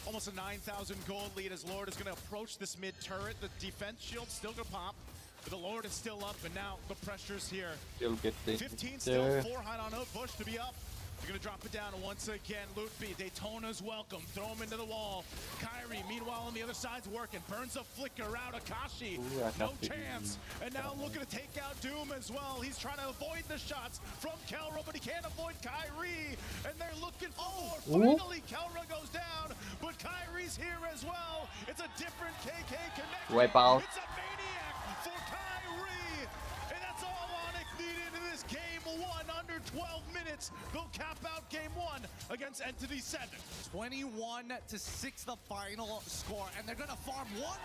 Almost a 9,000 gold lead as Lord is going to approach this mid turret. The defense shield still going to pop, but the Lord is still up, and now the pressure's here. 15 still, 4 hide on Hook, Bush to be up. They're going to drop it down once again. Ludwig, Daytona's welcome. Throw him into the wall. Kyrie, meanwhile, on the other side's working. Burns a flicker out. Akashi, no chance. And now looking to take out Doom as well. He's trying to avoid the shots from Kelra, but he can't avoid Kyrie. And they're looking for more. Finally, Kelra goes down, but Kyrie's here as well. It's a different KK connection. Wipe out. It's a maniac for Kyrie. And that's all Onyx needed in this game one. Under 12 minutes, they'll cap out game one against Entity 7. 21-6 the final score, and they're gonna farm one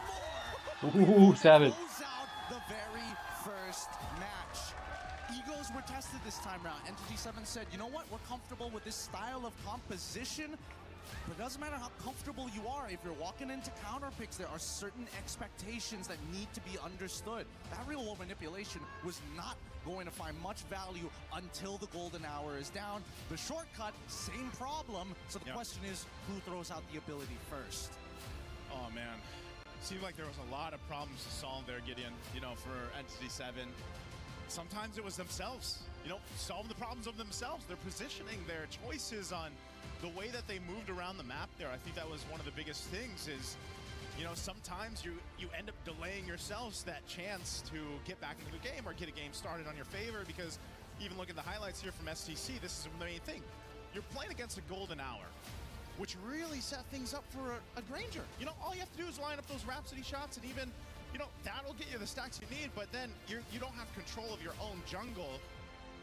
more. Ooh, savage. Close out the very first match. Egos were tested this time around. Entity 7 said, you know what, we're comfortable with this style of composition. But it doesn't matter how comfortable you are, if you're walking into counter picks, there are certain expectations that need to be understood. That real world manipulation was not going to find much value until the golden hour is down. The shortcut, same problem. So the question is, who throws out the ability first? Oh man, seemed like there was a lot of problems to solve there, Gideon, you know, for Entity 7. Sometimes it was themselves, you know, solve the problems of themselves, their positioning, their choices on the way that they moved around the map there. I think that was one of the biggest things is, you know, sometimes you end up delaying yourselves that chance to get back into the game or get a game started on your favor, because even look at the highlights here from STC, this is the main thing. You're playing against a golden hour, which really set things up for a Granger. You know, all you have to do is line up those Rhapsody shots, and even, you know, that'll get you the stacks you need, but then you don't have control of your own jungle,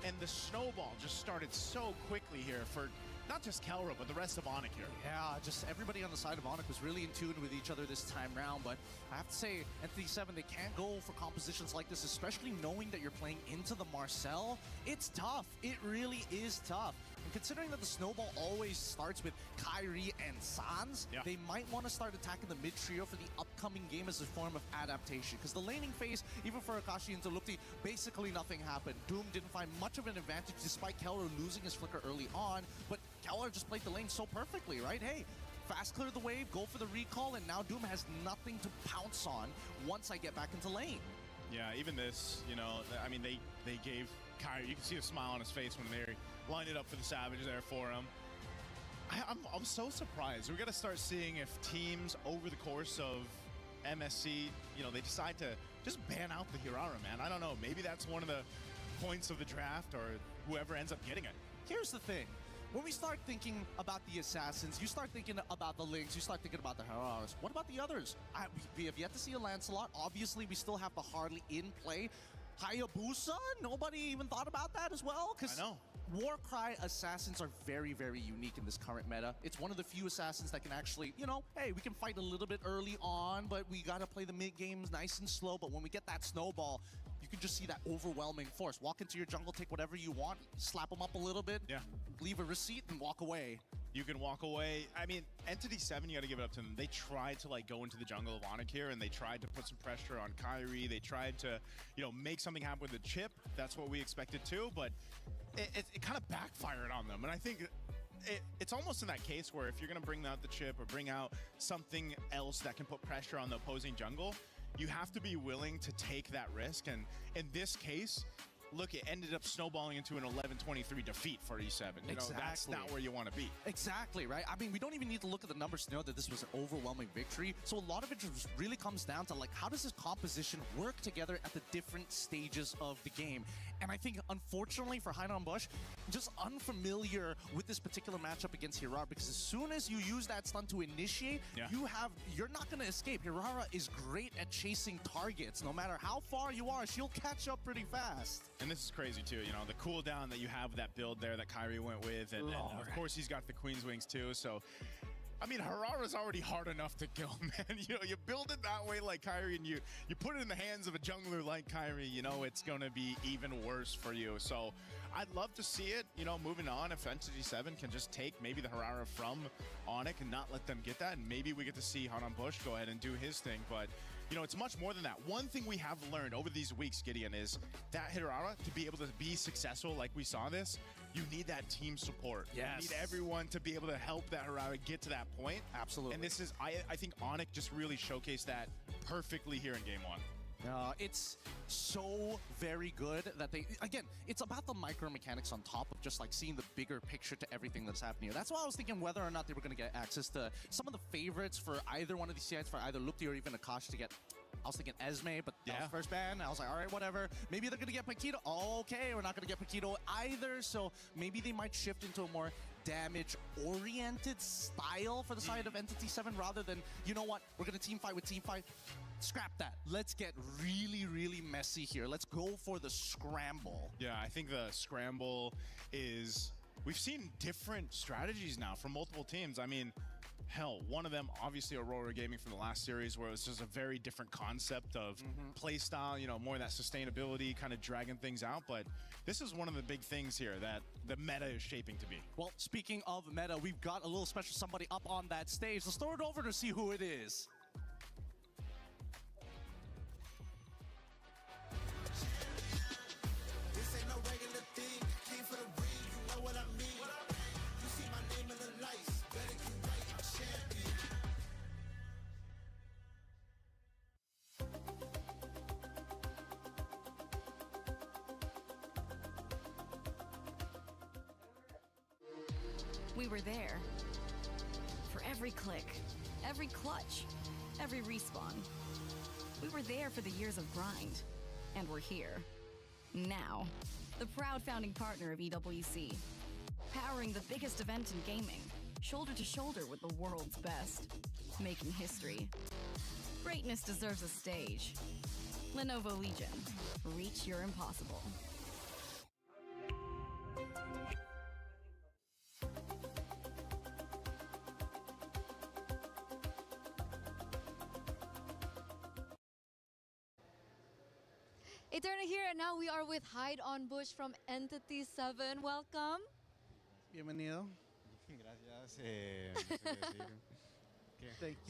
and the snowball just started so quickly here for not just Kelra, but the rest of Onyx here. Yeah, just everybody on the side of Onyx was really in tune with each other this time round, but I have to say, Entity 7, they can't go for compositions like this, especially knowing that you're playing into the Marcel. It's tough. It really is tough. And considering that the snowball always starts with Kyrie and Sans, they might want to start attacking the mid trio for the upcoming game as a form of adaptation. Because the laning phase, even for Akashi and Zalupti, basically nothing happened. Doom didn't find much of an advantage despite Kelra losing his flicker early on, but Keller just played the lane so perfectly, right? Hey, fast clear the wave, go for the recall, and now Doom has nothing to pounce on once I get back into lane. Yeah, even this, you know, I mean, they gave Kyrie, you can see a smile on his face when they lined it up for the Savage there for him. I'm so surprised. We're going to start seeing if teams over the course of MSC, you know, they decide to just ban out the Hirara, man. I don't know. Maybe that's one of the points of the draft or whoever ends up getting it. Here's the thing. When we start thinking about the Assassins, you start thinking about the Lynx, you start thinking about the Heraras. What about the others? We have yet to see a Lancelot. Obviously, we still have the Harley in play. Hayabusa? Nobody even thought about that as well? I know. Warcry Assassins are very, very unique in this current meta. It's one of the few Assassins that can actually, you know, hey, we can fight a little bit early on, but we gotta play the mid-games nice and slow. But when we get that snowball, you can just see that overwhelming force. Walk into your jungle, take whatever you want, slap them up a little bit, leave a receipt, and walk away. You can walk away. I mean, Entity 7, you got to give it up to them. They tried to, like, go into the jungle of Onyx here, and they tried to put some pressure on Kyrie. They tried to, you know, make something happen with the chip. That's what we expected too, but it kind of backfired on them. And I think it's almost in that case where if you're going to bring out the chip or bring out something else that can put pressure on the opposing jungle, you have to be willing to take that risk. And in this case, look, it ended up snowballing into an 11-23 defeat for E7. You know, that's not where you want to be. Exactly, right? I mean, we don't even need to look at the numbers to know that this was an overwhelming victory. So a lot of it just really comes down to, like, how does this composition work together at the different stages of the game? And I think, unfortunately for Hainan Bush, just unfamiliar with this particular matchup against Hirara, because as soon as you use that stun to initiate, you're not going to escape. Hirara is great at chasing targets. No matter how far you are, she'll catch up pretty fast. And this is crazy too, you know, the cooldown that you have with that build there that Kyrie went with, and of course he's got the Queen's Wings too, so I mean, Harara's already hard enough to kill, man. You know, you build it that way like Kyrie, and you put it in the hands of a jungler like Kyrie, you know, it's going to be even worse for you. So I'd love to see it, you know, moving on. If Entity 7 can just take maybe the Harara from Onyx and not let them get that, and maybe we get to see Hainan Bush go ahead and do his thing. But, you know, it's much more than that. One thing we have learned over these weeks, Gideon, is that Hirara, to be able to be successful like we saw this, you need that team support. Yes. You need everyone to be able to help that Hirara get to that point. Absolutely. And this is, I think Onyx just really showcased that perfectly here in Game 1. It's so very good that they, again, it's about the micro mechanics on top of just like seeing the bigger picture to everything that's happening here. That's why I was thinking whether or not they were going to get access to some of the favorites for either one of these sides, for either Lupti or even Akash to get. I was thinking Esme, but that was first ban. I was like, all right, whatever. Maybe they're going to get Paquito. Okay, we're not going to get Paquito either. So maybe they might shift into a more damage-oriented style for the side of Entity 7 rather than, you know what, we're going to team fight with team fight. Scrap that. Let's get really, really messy here. Let's go for the scramble. Yeah, I think the scramble is... We've seen different strategies now from multiple teams. I mean, hell, one of them, obviously Aurora Gaming from the last series, where it was just a very different concept of play style, you know, more of that sustainability, kind of dragging things out. But this is one of the big things here that the meta is shaping to be. Well, speaking of meta, we've got a little special somebody up on that stage. Let's throw it over to see who it is. We were there. For every click, every clutch, every respawn. We were there for the years of grind. And we're here. Now. The proud founding partner of EWC. Powering the biggest event in gaming. Shoulder to shoulder with the world's best. Making history. Greatness deserves a stage. Lenovo Legion. Reach your impossible. Eterna here, and now we are with Hainan Bush from Entity 7. Welcome. Bienvenido. Gracias. No sé qué decir.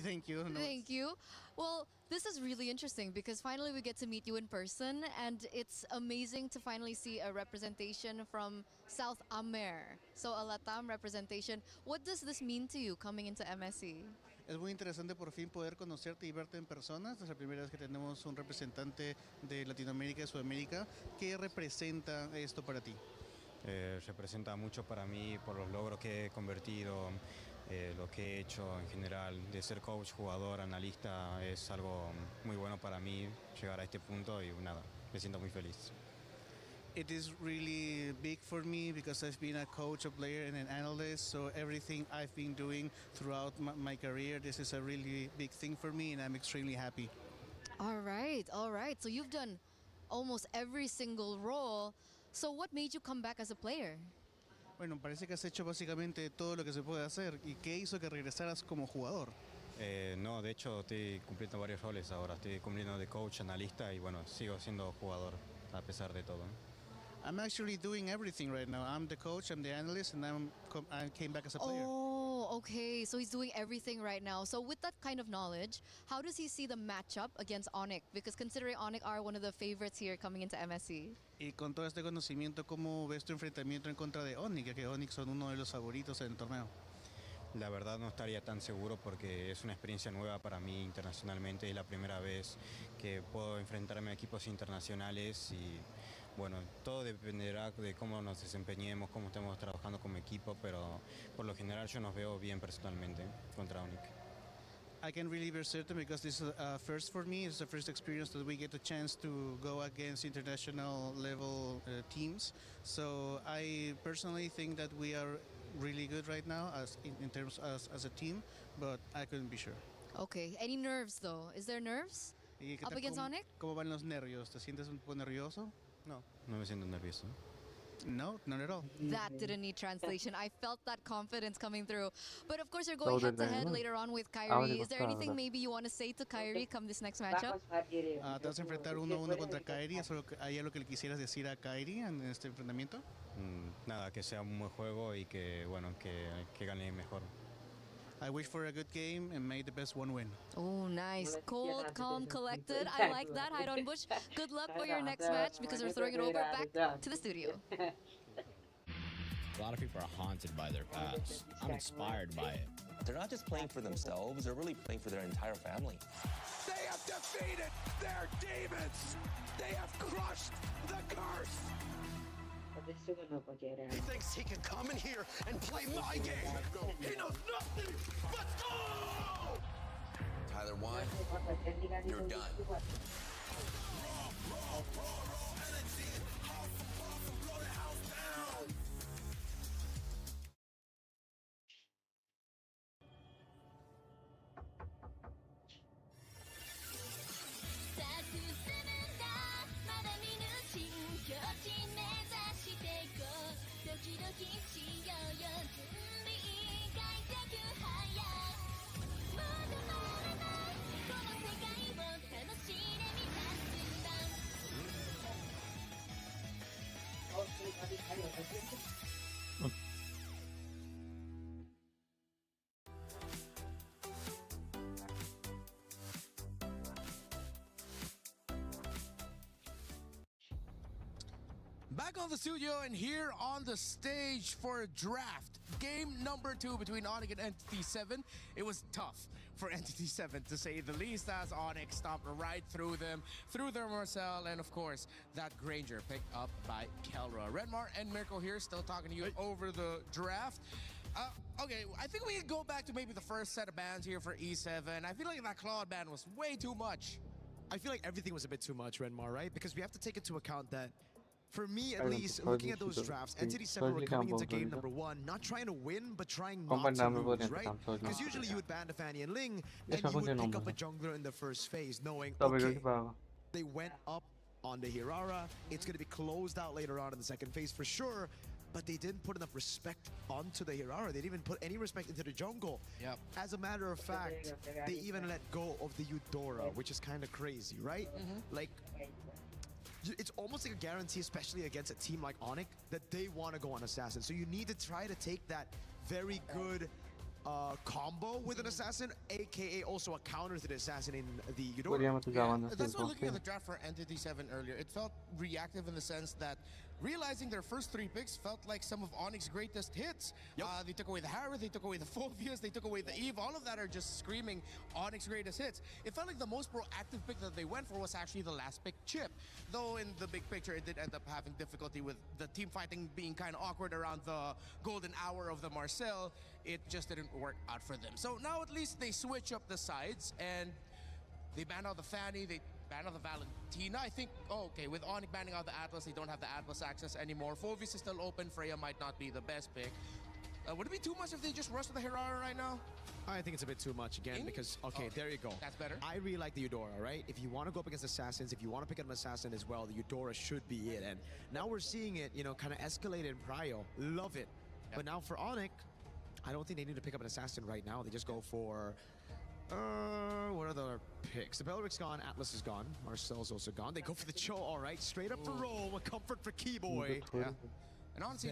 Thank you. No, Thank you. Well, this is really interesting because finally we get to meet you in person, and it's amazing to finally see a representation from South Amer. So a LATAM representation. What does this mean to you coming into MSC? Es muy interesante por fin poder conocerte y verte en persona. Esta es la primera vez que tenemos un representante de Latinoamérica y Sudamérica. ¿Qué representa esto para ti? Representa mucho para mí por los logros que he convertido, lo que he hecho en general. De ser coach, jugador, analista, es algo muy bueno para mí llegar a este punto y nada, me siento muy feliz. It is really big for me because I've been a coach, a player, and an analyst. So everything I've been doing throughout my career, this is a really big thing for me, and I'm extremely happy. All right, all right. So you've done almost every single role. So what made you come back as a player? Bueno, parece que has hecho básicamente todo lo que se puede hacer. ¿Y qué hizo que regresaras como jugador? No, de hecho estoy cumpliendo varios roles ahora. Estoy cumpliendo de coach, analista y bueno, sigo siendo jugador a pesar de todo. I'm actually doing everything right now. I'm the coach, I'm the analyst, and I came back as a player. Oh, okay. So he's doing everything right now. So with that kind of knowledge, how does he see the matchup against Onyx? Because considering Onyx are one of the favorites here coming into MSC. Y con todo este conocimiento, ¿cómo ves tu enfrentamiento en contra de Onyx? Ya que Onyx son uno de los favoritos en el torneo. La verdad no estaría tan seguro porque es una experiencia nueva para mí internacionalmente. Es la primera vez que puedo enfrentarme a equipos internacionales y bueno, todo dependerá de cómo nos desempeñemos, cómo estemos trabajando como equipo, pero por lo general yo nos veo bien personalmente contra Onyx. I can really be certain because this is first for me. It's the first experience that we get a chance to go against international level teams. So I personally think that we are really good right now in terms as a team, but I couldn't be sure. Okay. Any nerves though? Is there nerves up against Onyx? ¿Cómo van los nervios? ¿Te sientes un poco nervioso? No, no me siento nervioso. No, not at all. That didn't need translation. I felt that confidence coming through. But of course, you're going head to head later on with Kyrie. Is there anything maybe you want to say to Kyrie come this next matchup? Te vas a enfrentar 1-1 contra Kyrie. ¿Hay algo que le quisieras decir a Kyrie en este enfrentamiento? Nada, que sea un buen juego y que, bueno, que gane mejor. I wish for a good game and may the best one win. Oh, nice. Cold, calm, collected. I like that, Hyron Bush. Good luck for your next match because we're throwing it over back to the studio. A lot of people are haunted by their past. I'm inspired by it. They're not just playing for themselves, they're really playing for their entire family. They have defeated their demons. They have crushed the curse. He thinks he can come in here and play my game. He knows nothing but go! Tyler 1, you're done. Back on the studio and here on the stage for a draft. Game number 2 between Onyx and Entity 7. It was tough for Entity 7 to say the least, as Onyx stomped right through them, through their Marcel, and of course, that Granger picked up by Kelra. Redmar and Mirko here still talking to you over the draft. Okay, I think we can go back to maybe the first set of bans here for E7. I feel like that Claude ban was way too much. I feel like everything was a bit too much, Redmar, right? Because we have to take into account that for me, at least, looking at those drafts, Entity 7 were coming into game number 1, not trying to win, but trying not to lose, right? Because usually you would ban Fanny and Ling, and you would pick up a jungler in the first phase, knowing, okay, they went up on the Hirara, it's going to be closed out later on in the second phase for sure, but they didn't put enough respect onto the Hirara. They didn't even put any respect into the jungle. Yep. As a matter of fact, they even let go of the Eudora, which is kind of crazy, right? Like, it's almost like a guarantee, especially against a team like Onyx, that they want to go on Assassin. So you need to try to take that very good combo with an assassin, aka also a counter to the assassin in the Eudora. That's why looking at the draft for Entity 7 earlier, it felt reactive in the sense that realizing their first 3 picks felt like some of Onyx's greatest hits. They took away the Harith, they took away the Phobias, they took away the Eve. All of that are just screaming Onyx's greatest hits. It felt like the most proactive pick that they went for was actually the last pick, Chip. Though in the big picture, it did end up having difficulty with the team fighting being kind of awkward around the golden hour of the Marcel. It just didn't work out for them. So now at least they switch up the sides and they ban out the Fanny, they ban out the Valentina. I think, okay, with Onyx banning out the Atlas, they don't have the Atlas access anymore. Phovis is still open. Freya might not be the best pick. Would it be too much if they just rush to the Hirara right now? I think it's a bit too much again because, okay, there you go. That's better. I really like the Eudora, right? If you want to go up against Assassins, if you want to pick up an Assassin as well, the Eudora should be it. And now we're seeing it, you know, kind of escalate in Prio. Love it. But now for Onyx, I don't think they need to pick up an Assassin right now. They just go for... what are the other picks? The Belric's gone, Atlas is gone, Marcel's also gone. They go for the Cho, all right, straight up for Rome, a comfort for Keyboy. Yeah. And honestly,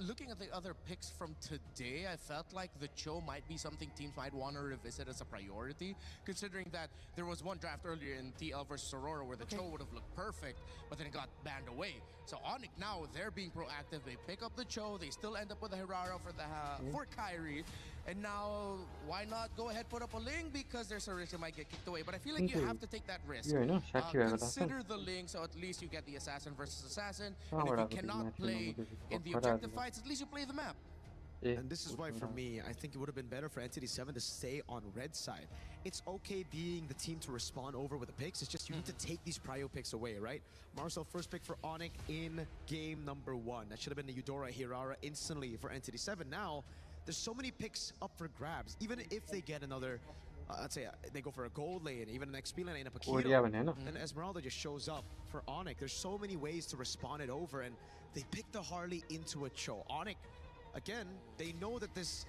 looking at the other picks from today, I felt like the Cho might be something teams might want to revisit as a priority, considering that there was one draft earlier in TL versus Aurora where the Cho would have looked perfect, but then it got banned away. So Onyx now, they're being proactive. They pick up the Cho, they still end up with a Hirara for Kyrie. And now, why not go ahead put up a Ling? Because there's a risk it might get kicked away. But I feel like you have to take that risk. Consider the Ling, so at least you get the Assassin versus Assassin. And if you cannot play in the objective fights, at least you play the map. And this is why, for me, I think it would have been better for Entity 7 to stay on red side. It's okay being the team to respond over with the picks. It's just you need to take these prio picks away, right? Marcel, first pick for Onyx in game number 1. That should have been the Eudora Hirara instantly for Entity 7. Now, there's so many picks up for grabs. Even if they get another, let's say they go for a gold lane, even an XP lane, and a Paquito, and Esmeralda just shows up for Onyx. There's so many ways to respond it over, and they pick the Harley into a Cho. Onyx, again, they know that this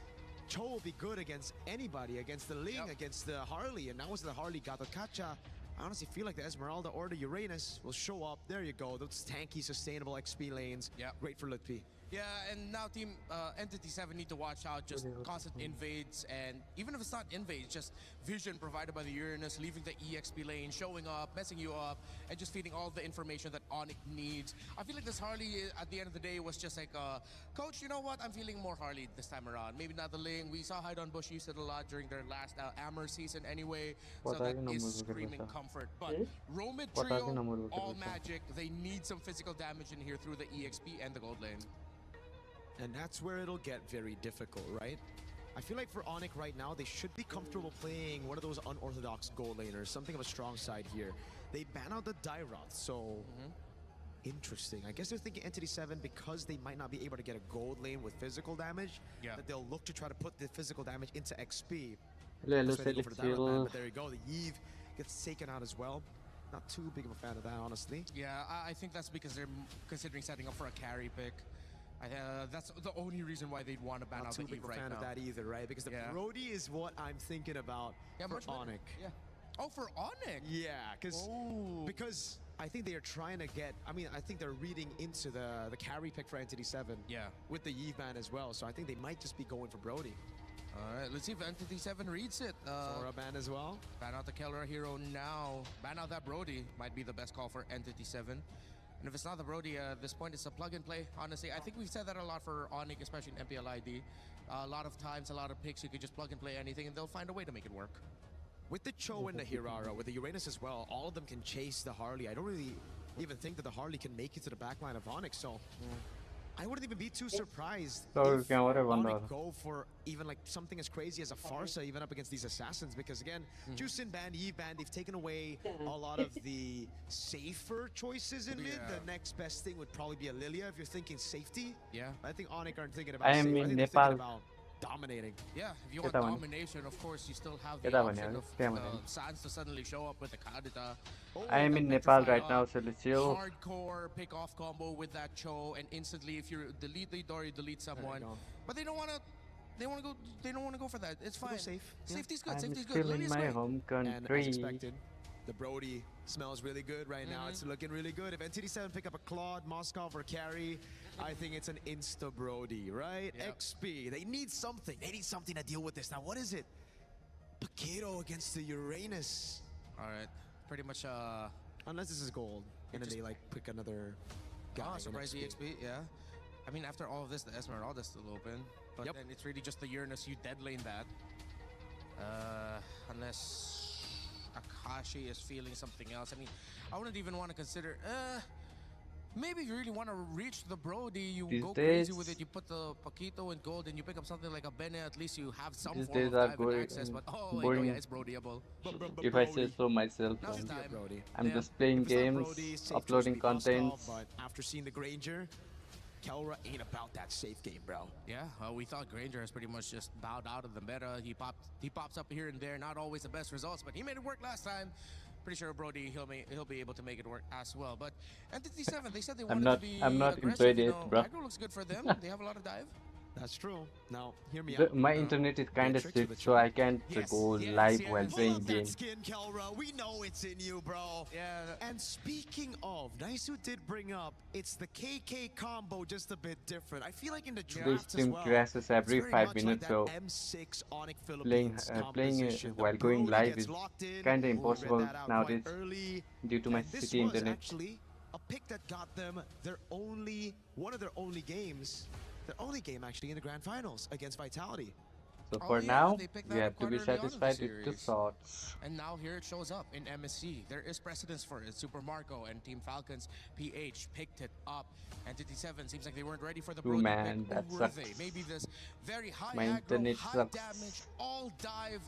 Cho will be good against anybody, against the Ling, against the Harley, and now as the Harley got the Kacha, I honestly feel like the Esmeralda or the Uranus will show up. There you go, those tanky, sustainable XP lanes. Great for Lutpi. Yeah, and now Team Entity 7 need to watch out, just constant invades, and even if it's not invades, just vision provided by the Uranus, leaving the EXP lane, showing up, messing you up, and just feeding all the information that Onyx needs. I feel like this Harley, at the end of the day, was just like, Coach, you know what, I'm feeling more Harley this time around. Maybe not the Ling. We saw Haidon Bush use it a lot during their last Amber season anyway, so that is screaming comfort. But Romid Trio, all magic, they need some physical damage in here through the EXP and the gold lane. And that's where it'll get very difficult, right? I feel like for Onyx right now, they should be comfortable playing one of those unorthodox gold laners, something of a strong side here. They ban out the Dairoth, so interesting. I guess they're thinking Entity 7, because they might not be able to get a gold lane with physical damage, that they'll look to try to put the physical damage into XP. But there you go, the Eve gets taken out as well. Not too big of a fan of that, honestly. Yeah, I think that's because they're considering setting up for a carry pick. That's the only reason why they'd want to ban out the Eve right now. Not too big of a fan of that either, right? Because the Brody is what I'm thinking about for Onyx. Oh, for Onyx? Yeah, because I think they are trying to get, I think they're reading into the carry pick for Entity 7 with the Eve ban as well. So I think they might just be going for Brody. All right, let's see if Entity 7 reads it. Sora ban as well. Ban out the Keller hero now. Ban out that Brody might be the best call for Entity 7. And if it's not the Brody, at this point, it's a plug and play. Honestly, I think we've said that a lot for Onyx, especially in MPLID. A lot of times, a lot of picks, you could just plug and play anything, and they'll find a way to make it work. With the Cho and the Hirara, with the Uranus as well, all of them can chase the Harley. I don't really even think that the Harley can make it to the backline of Onyx, so I wouldn't even be too surprised if Onyx go for even like something as crazy as a Farsa even up against these Assassins, because again, Jusin ban, Eve ban, they've taken away a lot of the safer choices in mid. The next best thing would probably be a Lilia if you're thinking safety. I think Onyx aren't thinking about safety. I think they're thinking about dominating. Yeah, if you want domination, of course, you still have the option of Sans to suddenly show up with the Kadita. I am in Nepal right now, so let's chill. Hardcore pick-off combo with that Cho, and instantly, if you delete the Dory, delete someone. But they don't want to. They want to go. They don't want to go for that. It's fine. Safe. Safety's good. I'm Safety's still good. in my home country. And as expected, the Brody Smells really good right now. It's looking really good. If NTD7 pick up a Claude, Moskov, or Carry, I think it's an insta-Brody, right? XP, they need something. They need something to deal with this. Now, what is it? Paquito against the Uranus. All right, pretty much. Unless this is gold, and then they like pick another guy. Oh, surprise in EXP, yeah. I mean, after all of this, the Esmeralda's still open. But then it's really just the Uranus. You dead lane that. Unless Akashi is feeling something else. I mean, I wouldn't even want to consider. Maybe if you really want to reach the Brody, you These go crazy days- with it. You put the Paquito in gold, and you pick up something like a Bene. At least you have some These form days of are dive and going access. But wait, boring. yeah, it's Brodyable. If I say so myself. Now's the time. I'm just playing games, uploading content. But after seeing the Granger, Kelra ain't about that safe game, bro. Yeah, we thought Granger has pretty much just bowed out of the meta. He pops up here and there, not always the best results, but he made it work last time. Pretty sure Brody he'll be able to make it work as well. But NTT7, they said they wanted to be I'm not aggressive. into You it, know, bro. aggro looks good for them. They have a lot of dive. That's true. Now, hear me The, out. my internet is kind of shit, so I can't go live while Pull playing up that games. skin, Kelra. We know it's in you, bro. Yeah. And speaking of, Naisu did bring up, it's the KK combo just a bit different. I feel like in the This drafts as stream well, crashes every it's very 5 much minutes, like so that M6 Onyx playing Philippines playing composition. The while going Brody live gets is locked in. kind of We read impossible that out nowadays quite early. due to my And this city was internet. actually a pick that got them one of their only games. Their only game actually in the grand finals against Vitality. So Oh, for yeah, now, they picked we that have up to be quite early on in the satisfied with the series. thoughts. And now here it shows up in MSC. There is precedence for it. Super Marco and Team Falcons PH picked it up. Entity 7 seems like they weren't ready for the Ooh, Brody man, pick. that Who were they? sucks. Maybe this very high My aggro, internet high sucks. damage, all dive,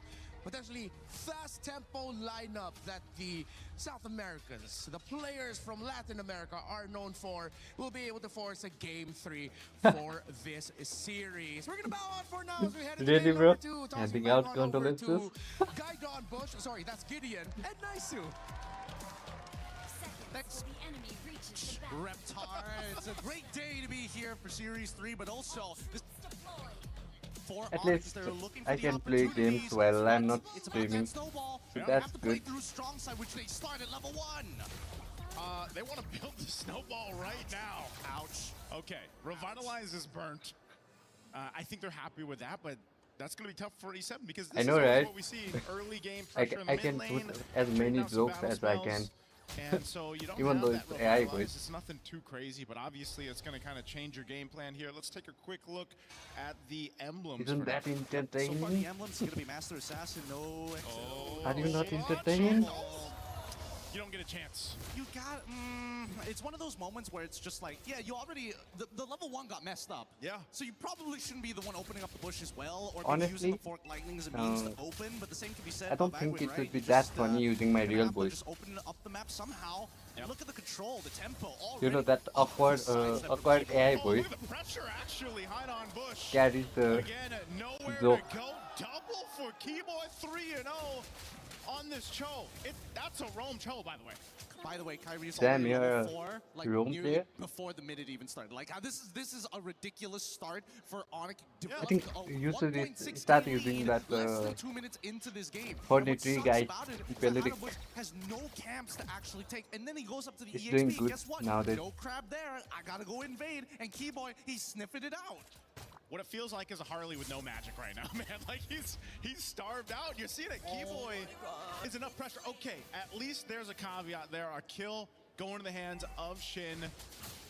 potentially fast tempo lineup that the South Americans, the players from Latin America are known for, will be able to force a game 3 for this series. We're gonna bow out for now as we head into Really, game bro? number 2. Tossing Handing back out on over condolences? to Guidon Bush, sorry, that's Gideon, and Naisu. Next. The enemy reaches the Reptar, it's a great day to be here for Series 3, but also this for At Onyx, least they're looking I for the can play games opportunities, while I'm but not it's about that streaming, snowball. so They that's have to play good. through strong side, which they start at level 1. They want to build the snowball right now. Ouch. Okay, Revitalize is burnt. I think they're happy with that, but that's going to be tough for E7 because this I know, is always right? what we see in early game I, pressure in I the can mid put lane. as trading many out some jokes battle as I spells. can. And so you don't Even have though that it's AI Revitalize. voice. It's nothing too crazy, but obviously it's going to kind of change your game plan here. Let's take a quick look at the emblems. Isn't for that now. So far, the entertaining? emblem's gonna be Master Assassin, no Exo. Are you not entertained? You don't get a chance. You got, it's one of those moments where it's just like, yeah, you already, the level 1 got messed up. Yeah. So you probably shouldn't be the one opening up the bush as well, or maybe using Honestly, the Fork Lightning as a means to open, but the same can be said I don't about think Bagwin, it right? would be You that just, funny using my you're gonna real have to voice. just open up the map somehow, and look at the control, the tempo, You know already. that awkward AI voice Look at the pressure actually hide on Bush. carries the Again, nowhere joke. to go. Double for Keyboy 3-0 on this Cho. That's a roam Cho, by the way. By the way, Kyrie's Damn, already you're level a 4, like roam nearly player? before the minute even started. Like this is a ridiculous start for Onyx. I think usually 1.6 start lead using that less than 2 minutes into this game. 43 And what guy sucks about it is that Peleric. Adam Bush has no camps to actually take, and then he goes up to the It's EXP. doing good Guess what? nowadays. No crab there. I gotta go invade, and Keyboy, he's sniffing it out. What it feels like is a Harley with no magic right now, man. Like he's starved out. You're seeing that Keyboy is enough pressure. Okay, at least there's a caveat there. Our kill going to the hands of Shin.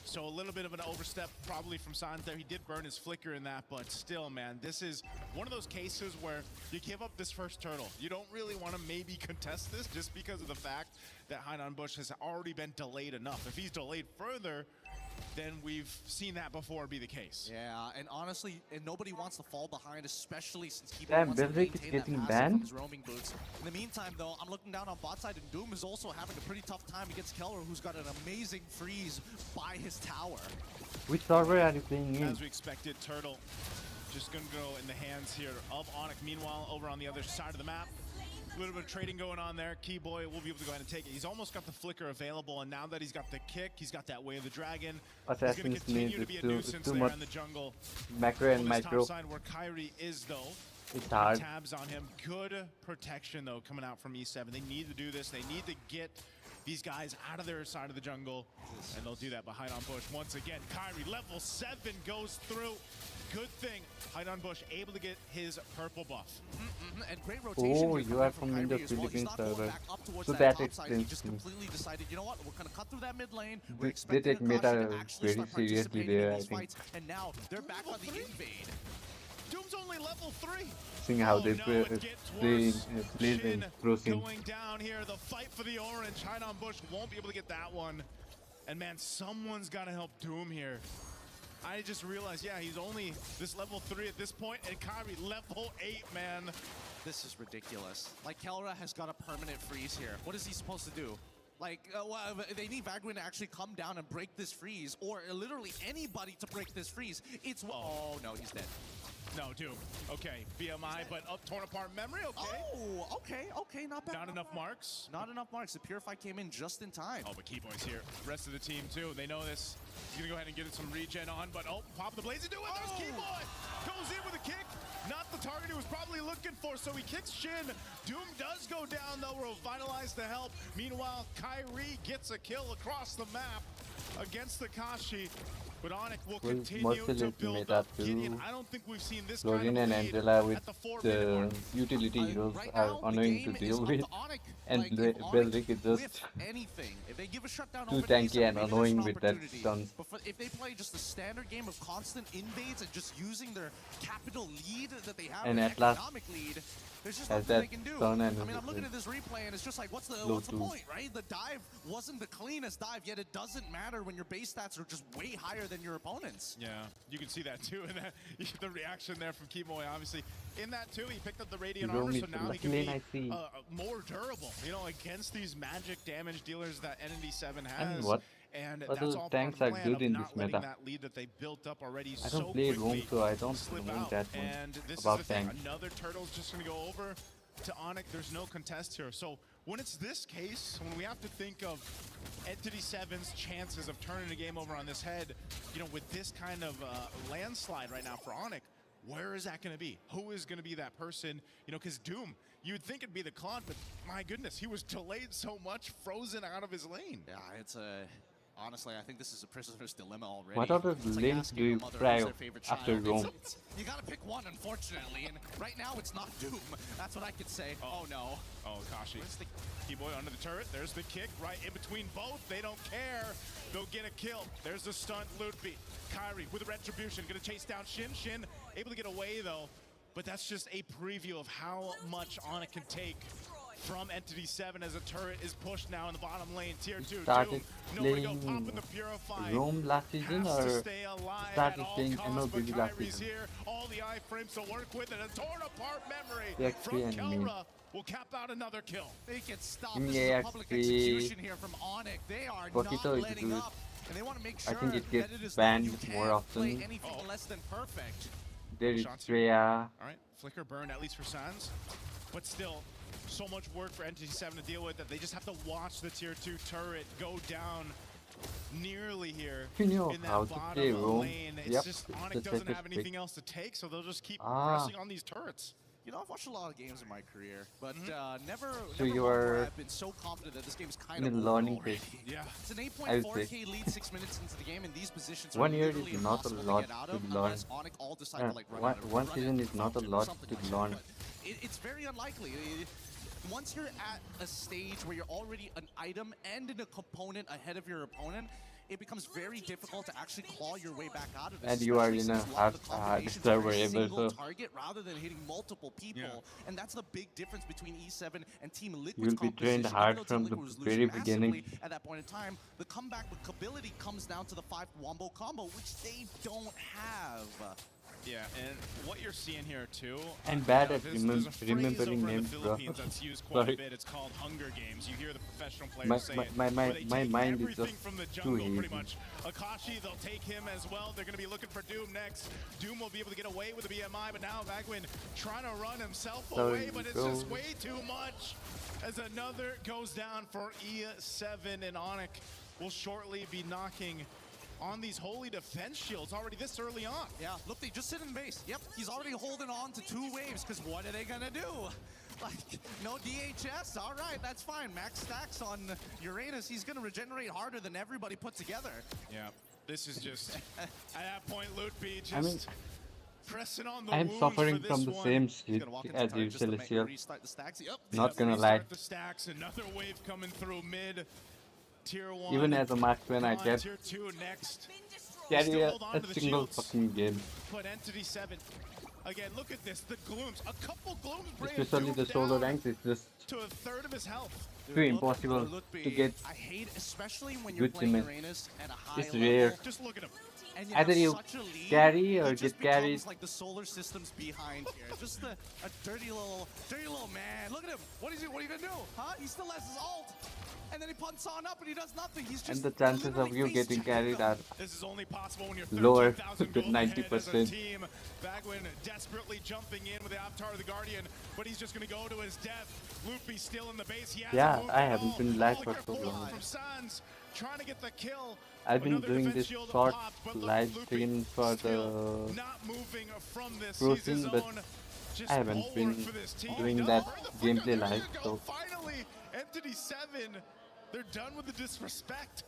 So a little bit of an overstep probably from Sans there. He did burn his flicker in that, but still, man, this is one of those cases where you give up this first turtle. You don't really want to maybe contest this just because of the fact that Hainan Bush has already been delayed enough. If he's delayed further, then we've seen that before be the case. Yeah, and honestly, and nobody wants to fall behind, especially since Keyboy Damn, wants to Belric is maintain getting that passive from banned? his roaming boots. In the meantime, though, I'm looking down on bot side, and Doom is also having a pretty tough time against Keller, who's got an amazing freeze by his tower. Which server are you playing in? As we expected, Turtle just gonna go in the hands here of Onyx. Meanwhile, over on the other side of the map, a little bit of trading going on there. Keyboy will be able to go ahead and take it. He's almost got the flicker available, and now that he's got the kick, he's got that way of the dragon. He's gonna Assassin's continue Need to is be a too nuisance there much in the jungle. macro and On this top micro. side where Kyrie is though. It's hard. Tabs on him. Good protection though coming out from E7. They need to do this. They need to get these guys out of their side of the jungle, and they'll do that behind on Bush. Once again, Kyrie, level 7 goes through. Good thing, Haidan Bush able to get his purple buff. And great rotation Oh, here you coming are from the Kyrie as well. He's Philippines not going server. back up towards So that that top side. He explains just things. completely decided, you know what, we're going to cut through that mid lane. We're They expecting take Akashi meta to actually very start seriously participating there, in I these think. fights. And now they're back on the invade. Doom's only level 3. Seeing how they no, play it gets worse. in Shin Frozen. going down here. The fight for the orange. Haidan Bush won't be able to get that one. And man, someone's got to help Doom here. I just realized, yeah, he's only this level 3 at this point, and Kyrie level 8, man. This is ridiculous. Like, Kelra has got a permanent freeze here. What is he supposed to do? Like, well, they need Vagwin to actually come down and break this freeze, or literally anybody to break this freeze. It's, oh no, he's dead. No, Doom. Okay, BMI, but up, torn apart memory, okay. Oh, okay, not bad. Not enough marks. Not enough marks. The Purify came in just in time. Oh, but Keyboy's here. Rest of the team, too. They know this. He's going to go ahead and get some regen on, but oh, pop the blaze and do it. There's Keyboy. Goes in with a kick. Not the target he was probably looking for, so he kicks Shin. Doom does go down, though. Revitalize to help. Meanwhile, Kyrie gets a kill across the map against the Kashi. But Onyx will continue to build up. Gideon, I don't think we've seen this Florian kind and of lead Angela with at the 4-minute the mark. utility heroes Right are now, the annoying to game deal is up with, to Onyx. and Like, if Onyx Belric is just whiff anything, if they give a shutdown too over to tanky Ace, and maybe there's annoying an with that opportunity. stuns. But if they play just a standard game of constant invades and just using their capital lead that they have, And an at last economic lead, there's just has nothing that they can do. stun and I mean, I'm looking at this replay and it's just like, what's the low two. point, right? The dive wasn't the cleanest dive, yet it doesn't matter when your base stats are just way higher than your opponents. Yeah, you can see that too, and you get the reaction there from Keyboy, obviously. In that too, he picked up the Radiant Roam Armor, so is now he the lane I can see. be more durable, you know, against these magic damage dealers that NND7 has. And what? And Other that's all part tanks of the are plan good of in not this letting meta. that lead that they built up already I so don't play Roam, quickly so I don't slip know out. that much And this about is the thing, tanks. another turtle's just gonna go over to Onyx. There's no contest here. So when it's this case, when we have to think of Entity 7's chances of turning the game over on this head, you know, with this kind of landslide right now for Onyx, where is that going to be? Who is going to be that person? You know, because Doom, you'd think it'd be the Claude, but my goodness, he was delayed so much, frozen out of his lane. Yeah, it's a... Honestly, I think this is a prisoner's dilemma already. What other It's like lanes asking do a you mother try who's their favorite after child. Roam? You gotta pick one, unfortunately, and right now it's not Doom. That's what I could say. Oh no. Oh, Kashi. Keyboy under the turret. There's the kick right in between both. They don't care. They'll get a kill. There's the stunt loot beat. Kyrie with a retribution. Gonna chase down Shin. Shin able to get away though. But that's just a preview of how much Onyx can take from Entity 7 as a turret is pushed now in the bottom lane. Tier 2, Started Doom. Nowhere to go. playing Popping the Purify. Roam last season Has to or stay alive started at all playing costs, but MLBB last Kyrie's season? here. All the iframes to work with, and a torn apart memory The from XP and me. Kelra will cap out another kill. They can stop. Give me This is a public XP. execution here from Onyx. They are Poquito not is letting good. up. And they want to make I sure think it gets that it is banned you more can't often. play anything less than perfect. There is Shots here. Freya. All right, flicker burn at least for Sans, but still so much work for Entity 7 to deal with that they just have to watch the tier 2 turret go down nearly here You know in how that to play bottom Roam. lane. It's Yep, just it's Onyx the doesn't have safest anything pick. else to take, so they'll just keep Ah. pressing on these turrets. You know, I've watched a lot of games in my career, but never So never you one where are I've been so confident that this game is kind in of the over learning already. phase. Yeah. It's an I would 8.4k lead 6 minutes into the game, and these positions 1 are year literally is not a impossible lot to get out to of learn. unless Onyx all decide to like run One out of one run season it, is not a fountain or lot something to like that, learn. but it's very unlikely. Once you're at a stage where you're already an item and a component ahead of your opponent, it becomes very difficult to actually claw your way back out of this. And you are especially in a since lot of the hard combinations server are a able single to- target rather than hitting multiple people. Yeah. And that's the big difference between E7 and Team Liquid's You'll be trained composition. hard Even though from Team the Liquid was very losing beginning. massively at that point in time, the comeback with ability comes down to the 5 wombo combo, which they don't have. Yeah, and what you're seeing here too. I'm bad yeah, at there's a phrase remembering over in names, the bro. Philippines that's used quite Sorry. a bit. It's called Hunger Games. You hear the professional players My- say my- it. my- where my- they my take mind is everything just from the too jungle, pretty easy. much. Akashi, they'll take him as well. They're going to be looking for Doom next. Doom will be able to get away with the BMI, but now Vagwin trying to run himself Sorry, away, but it's go. just way too much. As another goes down for E7, and Onyx will shortly be knocking on these holy defense shields already this early on. Yeah, look, they just sit in base. Yep, he's already holding on to 2 waves, because what are they gonna do? Like, no DHS? All right, that's fine. Max stacks on Uranus. He's going to regenerate harder than everybody put together. Yeah, this is just, at that point, Lutfi just I mean, pressing on the I'm wounds suffering for from this the one. same shit as you, Celestial. Not gonna lie. Restart the stacks, another wave coming through mid. Tier 1. Even as a marksman, I can't Tier 2 next. carry Still a hold on to the single shields. fucking game. But Entity 7, again, look at this. The glooms, a couple glooms bring Especially the solo ranks, it's just to a third of his health. too impossible to get I hate, especially when you're good playing damage. Uranus at a high It's level. rare. Just look at him. And Either you have such a lead, carry or he just get carried. becomes like the solar system's behind here. Just a dirty little man. Look at him. What is he? What are you gonna do? Huh? He still has his ult. And then he punts on up and he does nothing. He's just and the chances of you getting carried are This is only possible when you're lower 13,000 than gold ahead as a 90%. team. Bagwin desperately jumping in with the Avatar of the Guardian, but he's just going to go to his death. Luffy still in the base. He hasn't Yeah, moved I at haven't all. been live Oh, for look at so pull long. from Sans, trying to get the kill. I've been Another doing defense this shield up short popped, but look, live Luffy stream for still the not moving from this. He's cruising, his but own just I haven't bulwark been for this team. doing No, that where the fuck gameplay are they live, gonna go? so Finally, Entity 7, they're done with the disrespect.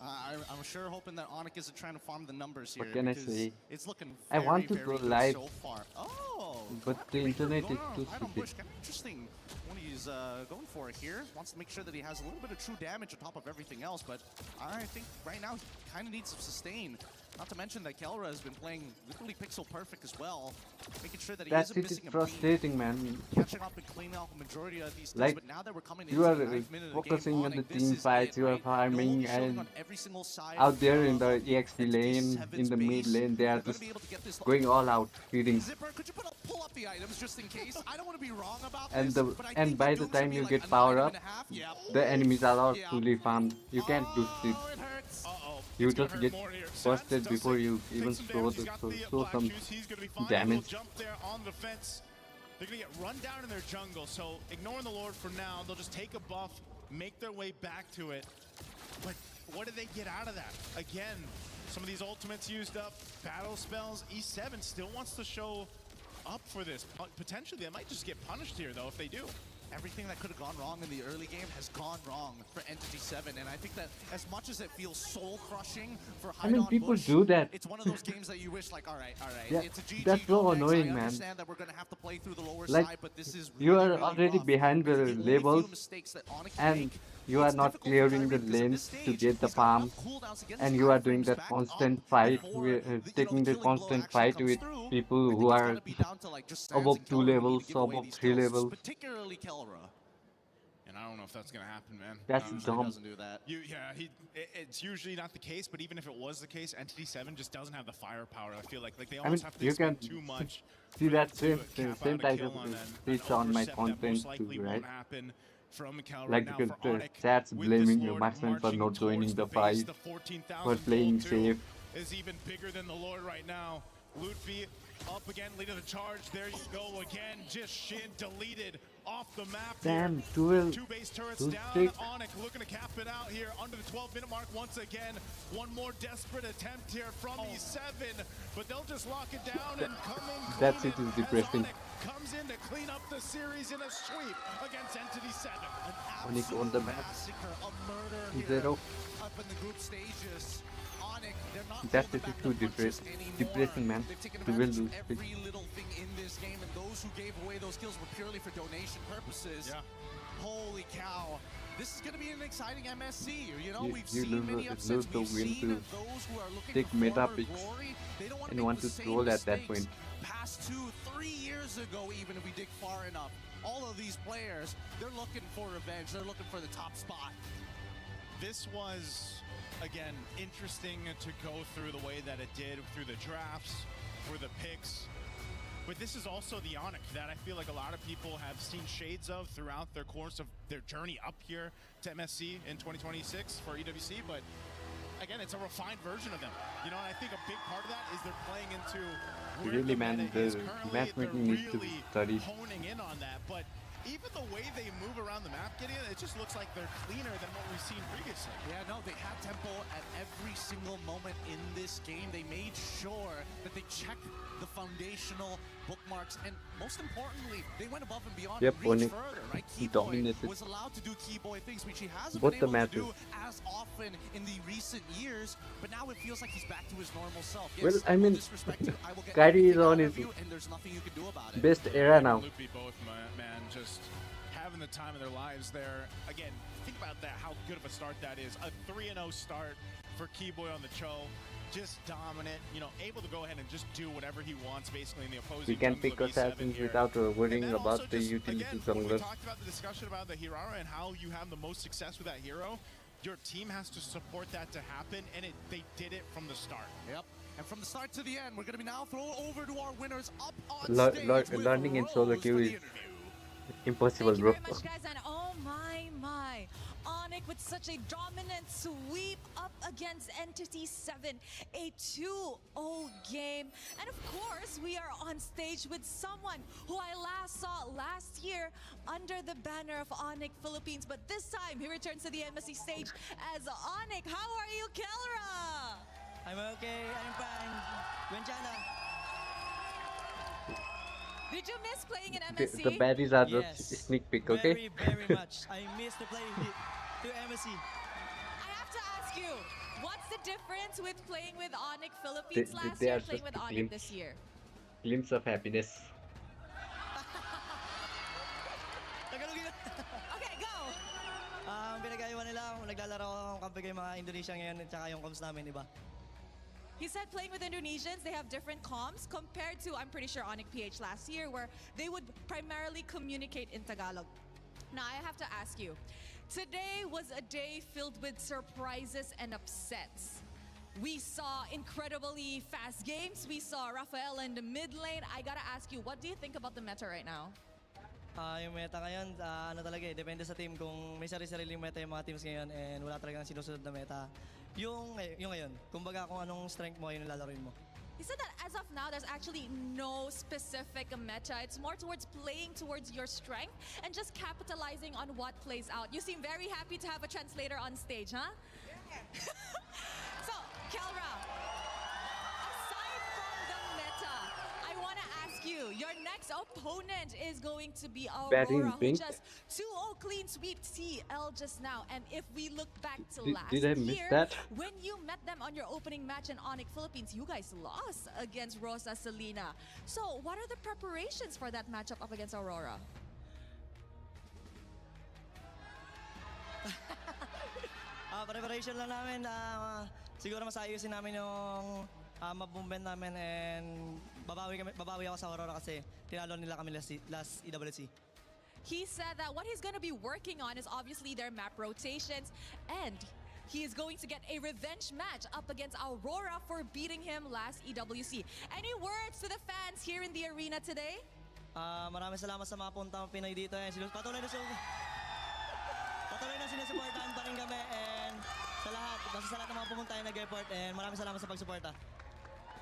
I'm sure hoping that Onyx isn't trying to farm the numbers here. what can I because say? It's looking I very, want to very go good live, so far. Oh, but the internet is going on too right on stupid. Bush. Kind of interesting what he's going for here. Wants to make sure that he has a little bit of true damage on top of everything else, but I think right now he kind of needs some sustain. Not to mention that Kelra has been playing literally pixel perfect as well, making sure that he That isn't shit is missing a beat, frustrating, man. catching up and cleaning out the majority of these things. Like, But now that we're coming you into are the 9th minute of the game, focusing on the Onyx, this team is fights, it, you are right? farming, Gold showing and on every single side out there in of the EXP lane, in the mid base. lane, they are They're gonna just be able to get this going all out, feeding. Zipper, could you pull up the items just in case? I don't want to be wrong about And this, the but I and think by the the Dooms time would be you like get an power item up, and a half. Yeah. the enemies are all fully farmed. You can't do shit. You just get busted before you even throw some damage. Jump there on the fence. They're gonna get run down in their jungle, so ignoring the Lord for now. They'll just take a buff, make their way back to it. But what do they get out of that? Again, some of these ultimates used up, battle spells. E7 still wants to show up for this. Potentially, they might just get punished here, though, if they do. Everything that could have gone wrong in the early game has gone wrong for Entity 7, and I think that as much as it feels soul-crushing for I mean, Hydon people Bush, do that. it's one of those games that you wish, like, all right, Yeah, it's a GG. that's go so next. annoying, I man. understand that we're gonna have to play through the lower Like, side, but this is you really, are really already rough. behind the Because the only few labels, mistakes that Onyx and make, you are it's not difficult for clearing the Kyrie because at lanes this to stage, get the he's got farm, enough cooldowns to get and his you are iframes doing that back constant up fight, before with, the taking the killing blow constant actually fight comes with through. people I who think it's are gonna be down to, like, just Sans above and 2 Kelra really levels, to give away above these 3 kills, levels. particularly Kelra. And I don't know if that's gonna happen, man. That's Usually dumb. doesn't do that. It's usually not the case, but even if it was the case, Entity 7 just doesn't have the firepower. I feel like they I mean, almost have to you expend can too much. see that same cap same out a type kill of on an speech on my overstep that content most too, likely right? won't happen from Kelra. Like Now you for can Onyx, chats with blaming this your Lord marksman for marching not joining towards the base, fight, the 14,000 for playing gold too safe. is even bigger than the Lord right now. Lutfi up again, leading the charge. There you go again. Just Shin deleted off the map. Damn, here. duel. 2 base turrets Duel down. streak. Onyx looking to cap it out here under the 12-minute mark once again. One more desperate attempt here from E7, but they'll just lock it down and come in. That shit is depressing. Comes in to clean up the series in a sweep against Entity 7. Onyx on the map. Massacre, a murder 0. up in the group stages. Onyx, they're not That holding shit is back too the punches depressing, man. They've taken You will advantage lose. of every little thing in this game, and those who gave away those kills were purely for donation purposes. Yeah. Holy cow. This is going to be an exciting MSC. You know, You- we've you seen lose many the- upsets. lose the We've win seen to those who are looking take for meta former picks glory. They don't want and to want make the to same troll at that mistakes. point. Past 2-3 years ago, even if we dig far enough, all of these players, they're looking for revenge. They're looking for the top spot. This was, again, interesting to go through the way that it did through the drafts, through the picks. But this is also the Onyx that I feel like a lot of people have seen shades of throughout their course of their journey up here to MSC in 2026 for EWC. But again, it's a refined version of them. You know, and I think a big part of that is they're playing into where Really, the man, meta is the currently. matchmaking They're needs to be really studied. honing in on that. But even the way they move around the map, Gideon, it just looks like they're cleaner than what we've seen previously. Yeah, no, they had tempo at every single moment in this game. They made sure that they checked the foundational bookmarks, and most importantly, they went above and beyond Yep, and reached Onyx further, right? Keyboy dominated was allowed to do Keyboy things, which he hasn't both been the able to matches. do as often in the recent years, but now it feels like he's back to his normal self. Well, Yes, I will mean, disrespect you, I will get Kyrie is everything on out his of you, and there's nothing you can do about it. best era now. Absolutely both, man. Just having the time of their lives there. Again, think about that, how good of a start that is. A 3-0 start for Keyboy on the Cho. Just dominant, able to go ahead and just do whatever he wants basically in the opposing We can jungle pick of E7 assassins here. without worrying And then about also the just, utility again, when we junglers. talked about the discussion about the Hirara and how you have the most success with that hero, your team has to support that to happen, and they did it from the start. Yep. And from the start to the end, we're going to be now throw over to our winners up on stage with Learning in solo Rose queue for the is interview. impossible, Thank you bro. very much, guys, and oh my. Onyx with such a dominant sweep up against Entity 7, a 2-0 game. And of course, we are on stage with someone who I last saw last year under the banner of Onyx Philippines, but this time he returns to the MSC stage as Onyx. How are you, Kelra? I'm okay, I'm fine. Gwenchana. Did you miss playing in The MSC? baddies are Yes, just sneak peek, okay? Very much. I miss to play to MSC. I have to ask you, what's the difference with playing with Onyx Philippines last They year are and playing just with a Onyx glimpse. this year? Glimpse of happiness. Okay, go! Ang pinagkaiba nila, naglalaro akong kampi kay mga Indonesia ngayon at saka yung comms namin, iba. He said playing with Indonesians, they have different comms compared to, I'm pretty sure, Onyx PH last year, where they would primarily communicate in Tagalog. Now, I have to ask you, today was a day filled with surprises and upsets. We saw incredibly fast games. We saw Rafael in the mid lane. I gotta ask you, what do you think about the meta right now? Yung meta ngayon, ano talaga eh, depende sa team kung may sarili-sariling meta yung mga teams ngayon and wala talagang sinusunod na meta. Yung ngayon, kumbaga kung anong strength mo, yun yung lalaroin mo. He said that as of now, there's actually no specific meta. It's more towards playing towards your strength and just capitalizing on what plays out. You seem very happy to have a translator on stage, huh? Yeah. So, Kelra, aside from the meta, I want to ask you, your next opponent is going to be Batting Aurora, who pink. just 2-0 clean sweep TL just now. And if we look back to last Did I miss year, that? when you met them on your opening match in Onyx Philippines, you guys lost against Rosa Salina. So, what are the preparations for that matchup up against Aurora? Preparation lang namin, siguro mas ayusin namin yung mabumben namin and babawi ako sa Aurora kasi tinalo nila kami last EWC. He said that what he's going to be working on is obviously their map rotations, and he is going to get a revenge match up against Aurora for beating him last EWC. Any words to the fans here in the arena today? Maraming salamat sa mga puntang Pinoy dito. Patuloy na sinusuportahan pa rin kami and sa lahat ng mga pumunta yung nag-report and maraming salamat sa pagsuporta.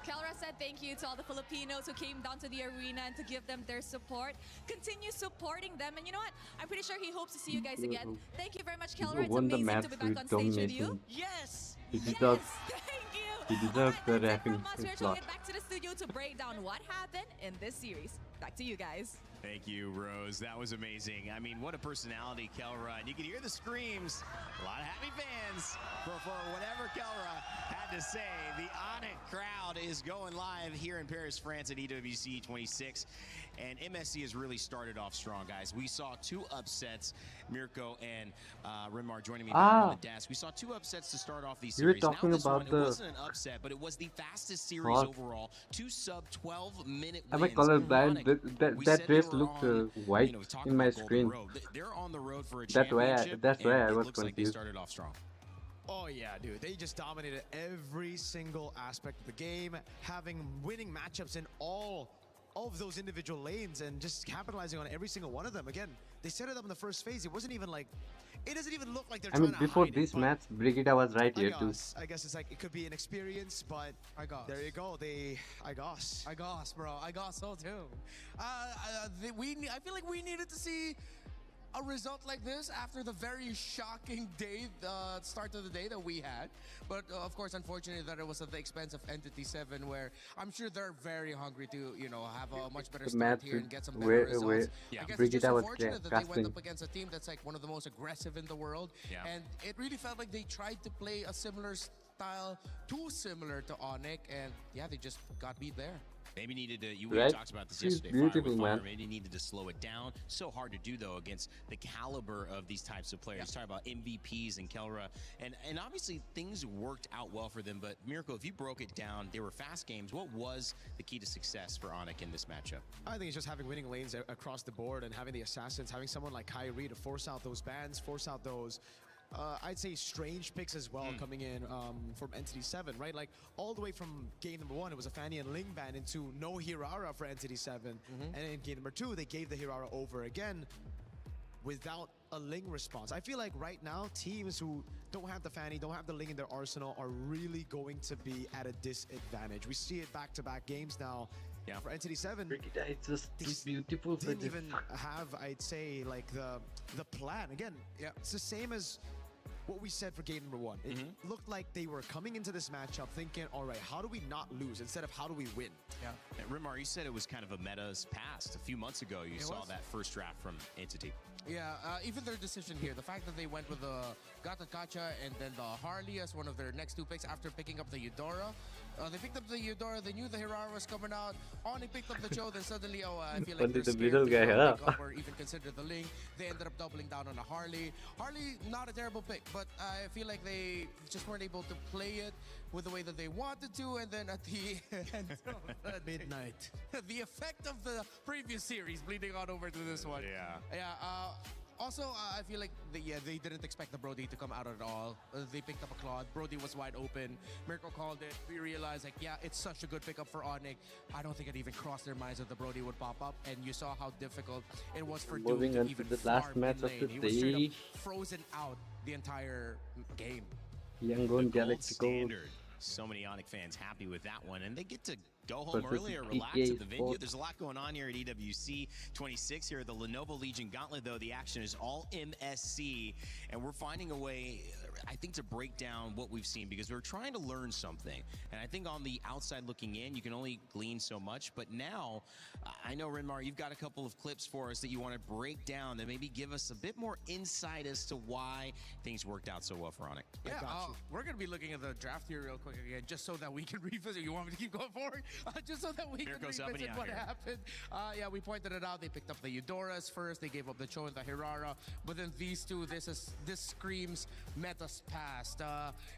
Kelra said thank you to all the Filipinos who came down to the arena and to give them their support. Continue supporting them, and you know what? I'm pretty sure he hopes to see you guys again. Thank you very much, Kelra. It's Won the amazing match to be back with on stage with you. domination. Yes! He deserves. Thank you. He deserves the rapping From us, we're slot. going back to the studio to break down what happened in this series. Back to you guys. Thank you, Rose. That was amazing. I mean, what a personality, Kelra. And you can hear the screams. A lot of happy fans for whatever Kelra had to say. The Onyx crowd is going live here in Paris, France at EWC 26. And MSC has really started off strong, guys. We saw two upsets. Mirko and Renmar joining me back on the desk. We saw two upsets to start off these You were series. talking now this about one, the- it wasn't an upset, but it was the fastest series What? overall. Two sub 12-minute Am I wins. colorblind? We That said dress they were looked on, white you know, talk in my about Golden screen. Road. They're on the road for a That's why championship. I and was it looks like they confused. started off strong. Oh yeah, dude. They just dominated every single aspect of the game, winning matchups in all of those individual lanes and just capitalizing on every single one of them. Again, they set it up in the first phase. It doesn't even look like they're I trying mean, to before hide this it, but match, Brigitte was right here too. I guess it's like it could be an experience, but there you go. I guess, bro. I guess so too. I feel like we needed to see a result like this after the very shocking day, the start of the day that we had. But of course, unfortunately, that it was at the expense of Entity 7, where I'm sure they're very hungry to, have a much better The start match here and with get some better results. I guess it's just Brigitte was unfortunate that they went casting. up against a team that's like one of the most aggressive in the world. And it really felt like they tried to play a similar style, too similar to Onyx, and yeah, they just got beat there. Maybe needed to, we Right? talked about this She's yesterday, Fire beautiful, with Fire, man. maybe needed to slow it down. So hard to do, though, against the caliber of these types of players. Talking about MVPs and Kelra, and obviously things worked out well for them, but Miracle, if you broke it down, they were fast games. What was the key to success for Onyx in this matchup? I think it's just having winning lanes across the board and having the assassins, having someone like Kyrie to force out those bans, force out those I'd say strange picks as well coming in from Entity 7, right? Like all the way from game number 1, it was a Fanny and Ling ban into no Hirara for Entity 7. And in game number 2, they gave the Hirara over again without a Ling response. I feel like right now, teams who don't have the Fanny, don't have the Ling in their arsenal are really going to be at a disadvantage. We see it back-to-back games now. Yeah, for Entity 7, it's just too beautiful for didn't this. even have, I'd say, like the plan. Again, it's the same as what we said for game number 1. It looked like they were coming into this matchup thinking, all right, how do we not lose instead of how do we win? Yeah. And Rimar, you said it was kind of a meta's past. A few months ago, you saw that first draft from Entity. Yeah, even their decision here, the fact that they went with the Gata Kacha and then the Harley as one of their next 2 picks after picking up the Eudora. They picked up the Eudora, they knew the Hirara was coming out. Oni picked up the Cho, then suddenly, I feel like Only they're the scared middle to guy, huh? pick up or even consider the Ling. They ended up doubling down on a Harley. Harley, not a terrible pick, but I feel like they just weren't able to play it with the way that they wanted to, and then at the end of the midnight, the effect of the previous series bleeding on over to this one. Yeah. Also, I feel like they didn't expect the Brody to come out at all. They picked up a Claude. Brody was wide open. Miracle called it. We realized, like, yeah, it's such a good pickup for Onyx. I don't think it even crossed their minds that the Brody would pop up. And you saw how difficult it was for Doom Moving to on to even the last farm match in of lane. the He was straight day. up frozen out the entire game. Yangon Gold Galaxy Gold. standard. So many Onyx fans happy with that one, and they get to go home Versus early or the relax PK at the venue. Sports. There's a lot going on here at EWC 26 here at the Lenovo Legion Gauntlet, though. The action is all MSC, and we're finding a way, I think, to break down what we've seen because we're trying to learn something. And I think on the outside looking in, you can only glean so much. But now, I know, Renmar, you've got a couple of clips for us that you want to break down that maybe give us a bit more insight as to why things worked out so well for Onyx. Yeah, we're going to be looking at the draft here real quick again, just so that we can revisit. You want me to keep going forward? Just so that we Here can goes up and revisit out what here. happened. Yeah, we pointed it out. They picked up the Eudoras first. They gave up the Cho and the Hirara. But then these two, this screams Meta's past.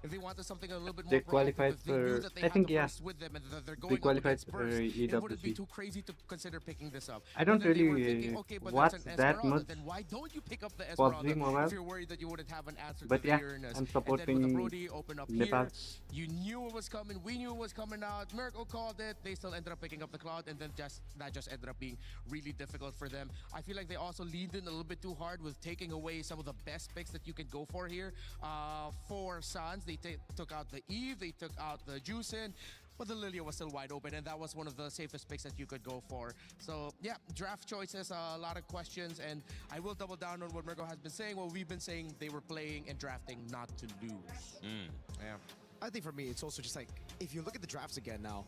If they wanted something a little bit more They qualified proactive, if they knew for, that they I had think, the yeah. burst with them and that they're They going up qualified against for burst, it wouldn't be EWC. too crazy to consider picking this up. I don't But then they were really thinking, okay, but watch that's an that Esmeralda. much Then why don't you pick up the PUBG Esmeralda Mobile, if you're worried that you wouldn't have an answer but to yeah, the Uranus? I'm And then with the supporting Brody open up Nepal. here, you knew it was coming. We knew it was coming out. Miracle called it. They still ended up picking up the Cloud, and then that just ended up being really difficult for them. I feel like they also leaned in a little bit too hard with taking away some of the best picks that you could go for here. For Suns, they took out the Eve, they took out the Juicin, but the Lilia was still wide open, and that was one of the safest picks that you could go for. So, yeah, draft choices, a lot of questions, and I will double down on what Mirko has been saying. What we've been saying, they were playing and drafting not to lose. Yeah. I think for me, it's also just like, if you look at the drafts again now,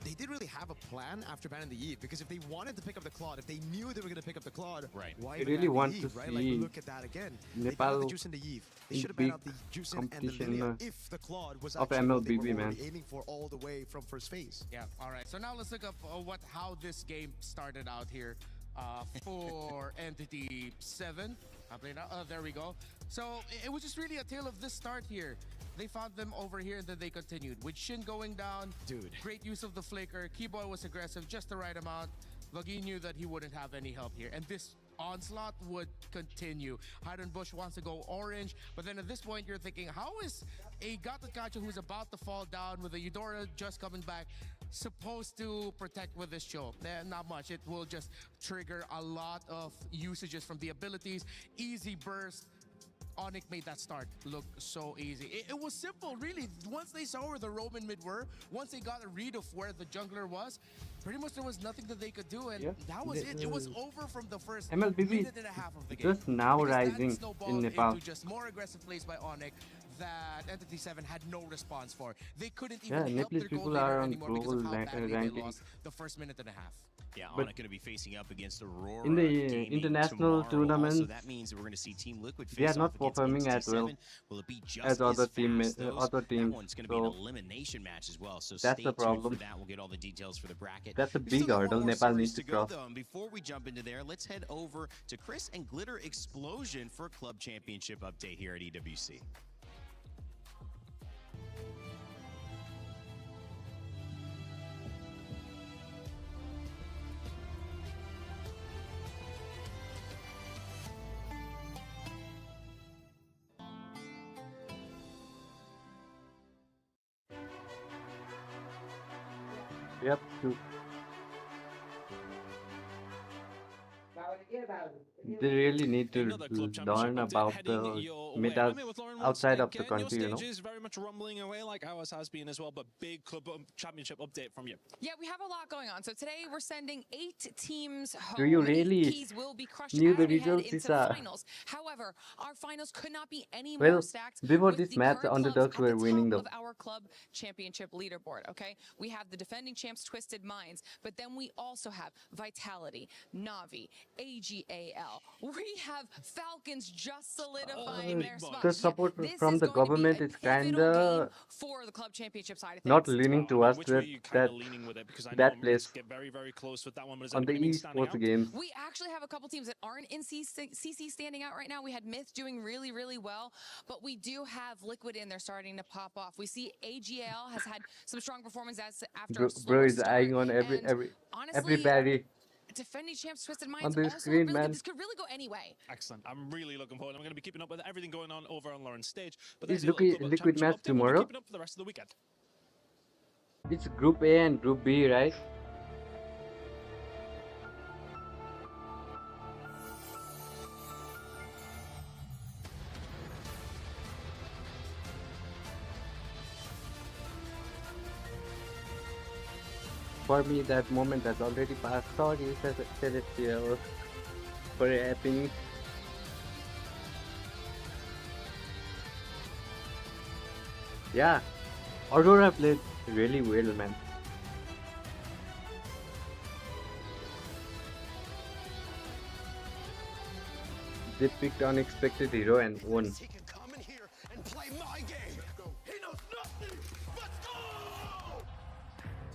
they didn't really have a plan after banning the Eve, because if they wanted to pick up the Claude, if they knew they were going to pick up the Claude, why I even really ban want the to Eve, right? see Like, look at that again. They banned Nepal out the Juice and the Eve. They in should have banned big out the Juice and the competition, Lilia if the Claude was of actually what they MLBB, were man. already aiming for all the way from first phase. Yeah, all right. So now let's look up how this game started out here for Entity 7. There we go. So it was just really a tale of this start here. They found them over here, and then they continued. With Shin going down, dude, great use of the flicker. Keyboy was aggressive, just the right amount. Vagi knew that he wouldn't have any help here, and this onslaught would continue. Hyden Bush wants to go orange, but then at this point you're thinking, how is a Gatakacha who's about to fall down with a Eudora just coming back supposed to protect with this Cho? Not much. It will just trigger a lot of usages from the abilities. Easy burst. Onyx made that start look so easy. It was simple, really. Once they saw where the Roman mid were, once they got a read of where the jungler was, pretty much there was nothing that they could do, and that was it. It was over from the first minute and a half of the game. Just now Because rising that snowballed in Nepal. into just more aggressive plays by Onyx that Entity 7 had no response for. They couldn't Yeah, even help Nepalese their goal people leader are on anymore because global of how badly they ranking. lost the first minute and a half. Yeah, But Onyx going to be facing up against Aurora in the Gaming international tomorrow. tournaments, Also, that means that we're going to see Team Liquid they are face not off against performing as NCT7. well Will it be just as other as team fast, those? other That teams. one's going to be an So elimination match as well. So that's stay the tuned problem. for that. We'll get all the details for the bracket. That's a We've still big got one hurdle more Nepal series needs to to go, cross. though. And before we jump into there, let's head over to Chris and Glitter Explosion for a club championship update here at EWC. Yep. They really need to learn about the metas outside of the country, you know. Very much rumbling away like ours has been as well, but big club championship update from you. Yeah, we have a lot going on. So today we're sending 8 teams home. Do you really Keys will be crushed knew as the we head results? into finals. However, our finals could not be any Well, more stacked. before with this the match, current underdogs clubs at were the winning top though. of our club championship leaderboard. Okay, we have the defending champs, Twisted Minds, but then we also have Vitality, Navi, AGAL. We have Falcons just solidifying their spot. The support This from is the going to be government a is pivotal kinda game for the club championship side of not things. leaning towards Which way are you kind that of leaning with it? Because I know that I'm place get very, very close with that one. But is on the anything standing esports out? games. We actually have a couple teams that aren't in CC standing out right now. We had Myth doing really, really well, but we do have Liquid in there starting to pop off. We see AGL has had some strong performance after a slower Bro is start, eyeing on and honestly, everybody defending champs Twisted Minds on the also screen, really man. good. This could really go any way. Excellent. I'm really looking forward. I'm going to be keeping up with everything going on over on Lauren's stage. But Is there's a little Liquid championship match update. We'll be tomorrow? keeping up for the rest of the weekend. It's Group A and Group B, right? For me, that moment has already passed. Sorry, Celestial, for happening. Yeah, Aurora played really well, man. They picked unexpected hero and won.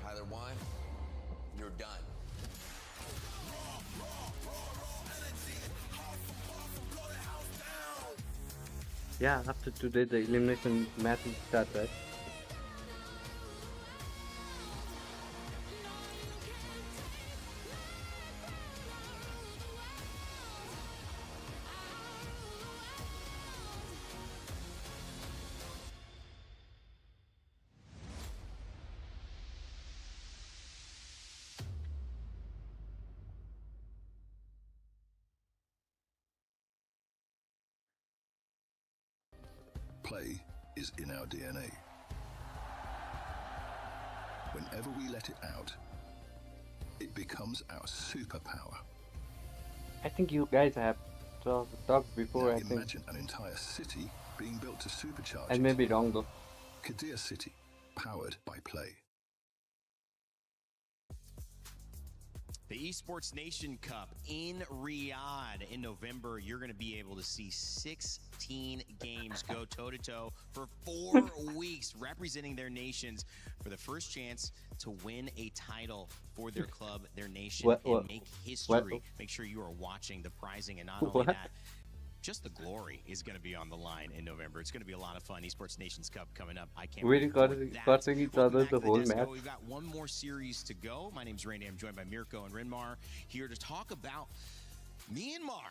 Tyler 1, you're done. Yeah, after today the elimination match will start, right? Play is in our DNA. Whenever we let it out, it becomes our superpower. I think you guys have talked before, Now I think. imagine an entire city being built to supercharge I it. may be wrong though. Kadir City, powered by Play. The Esports Nation Cup in Riyadh in November. You're going to be able to see 16 games go toe-to-toe for 4 weeks, representing their nations for the first chance to win a title for their club, their nation, and make history. Make sure you are watching the prizing, and not only that, just the glory is going to be on the line in November. It's going to be a lot of fun. Esports Nations Cup coming up. I can't wait for that. Cutting each other the whole match. We've got one more series to go. My name's Randy. I'm joined by Mirko and Rinmar here to talk about Myanmar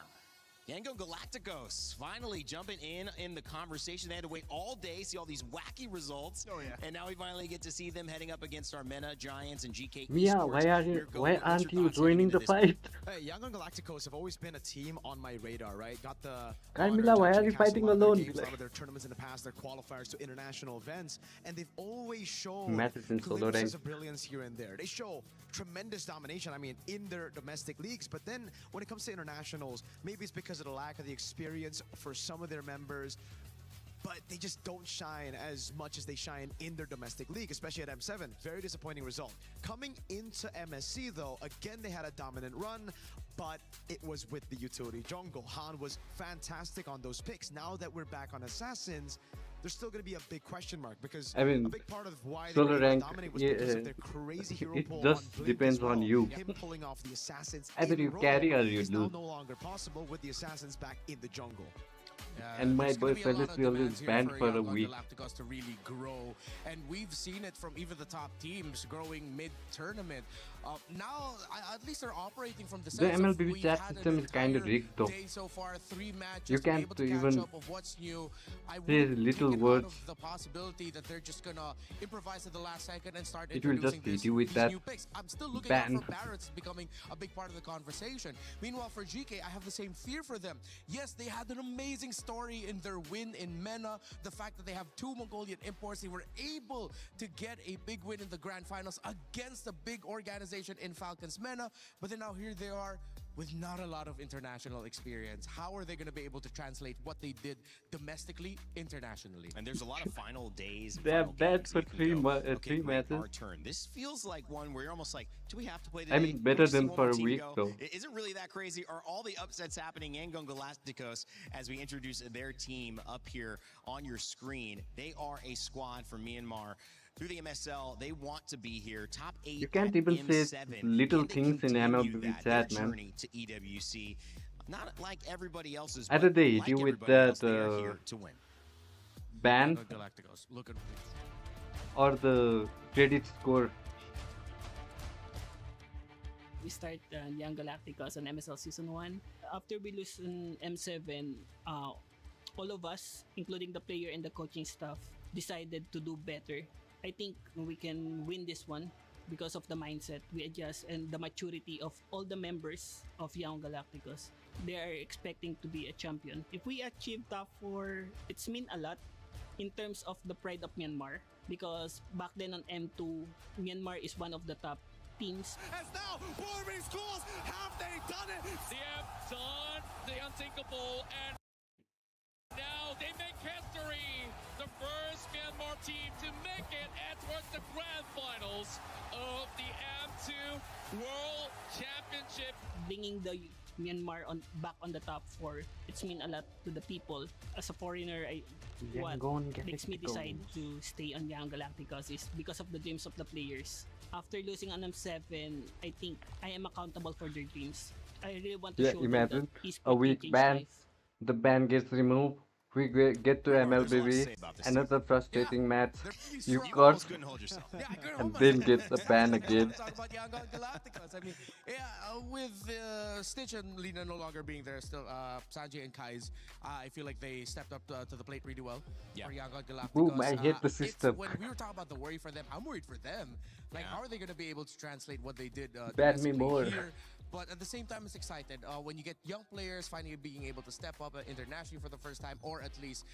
Yangon Galacticos finally jumping in the conversation. They had to wait all day, see all these wacky results. Oh, yeah. And now we finally get to see them heading up against Armena Giants and GK Mia, Esports. why aren't you joining the fight? Hey, Yangon Galacticos have always been a team on my radar, right? Got the Carmilla, why are you fighting alone? A lot of their tournaments in the past, their qualifiers to international events, and they've always shown Matches in solo rank. glimpses of brilliance here and there. They show tremendous domination, I mean, in their domestic leagues, but then when it comes to internationals, maybe it's because of the lack of the experience for some of their members, but they just don't shine as much as they shine in their domestic league, especially at M7. Very disappointing result. Coming into MSC, though, again, they had a dominant run, but it was with the utility jungle. Han was fantastic on those picks. Now that we're back on Assassins, there's still going to be a big question mark, because I mean, a big part of why they solo were able rank, to dominate was because of their crazy hero it pool just on Blink depends as well. on you. Him pulling off the Assassins Either in you row carry or you is now lose. no longer possible with the Assassins back in the jungle. And my there's gonna boy be a lot of Celestial is demands here banned for a Yangon week. Galacticos to really grow, and we've seen it from even the top teams growing mid-tournament. Now, at least they're operating from the The sense of MLBB we've chat had an system is kind of entire rigged though. day so far, 3 matches, You to be can't able to catch even up of what's new. I say wouldn't little take it words. out of the possibility that they're just gonna improvise at the last second and start It will introducing just hit you with these that new picks. I'm still looking ban. out for Barrett's becoming a big part of the conversation. Meanwhile, for GK, I have the same fear for them. Yes, they had an amazing story in their win in MENA. The fact that they have 2 Mongolian imports, they were able to get a big win in the grand finals against a big organization in Falcons MENA. But then now here they are with not a lot of international experience. How are they going to be able to translate what they did domestically, internationally? And there's a lot of final days. And They are final bad games for you can go, okay, three great, matches. our turn. This feels like one where you're almost like, do we have to play today? I mean, Can better we see than one for more a team week go? though. It isn't really that crazy. Are all the upsets happening? Yangon Galacticos, as we introduce their team up here on your screen, they are a squad from Myanmar. Through the MSL, they want to be here. Top 8 You can't at even say M7. little Can they things in continue MLBB that, chat, their man. journey to EWC? Not like everybody else's, Either but they like hit you with everybody else, that they are here to win. ban Yangon Galacticos, look at or the credit score. We start Young Galacticos on MSL Season 1. After we lose in M7, all of us, including the player and the coaching staff, decided to do better. I think we can win this one because of the mindset we adjust and the maturity of all the members of Young Galacticos. They are expecting to be a champion. If we achieve top 4, it's mean a lot in terms of the pride of Myanmar, because back then on M2, Myanmar is one of the top teams. As now, boarding schools, have they done it? They have done the unthinkable, and now they make history. The first Myanmar team to make it and towards the grand finals of the M2 World Championship. Bringing the Myanmar back on the top 4, it's mean a lot to the people. As a foreigner, what makes me decide to stay on Young Galacticos is because of the dreams of the players. After losing on M7, I think I am accountable for their dreams. I really want to Yeah, show them imagine that esports a week can change ban, life. the ban gets removed. We get to MLBB, another frustrating match. You got and then gets a ban again. Talk about Yangon Galacticos. I mean, with Stitch and Lina no longer being there, still Sanjay and Kai's, I feel like they stepped up to the plate really well for Yangon Galacticos. Boom, I hate the system. When we were talking about the worry for them, I'm worried for them. Like, how are they going to be able to translate what they did Ban me domestically more. here? But at the same time, it's excited when you get young players finally being able to step up internationally for the first time, or at least,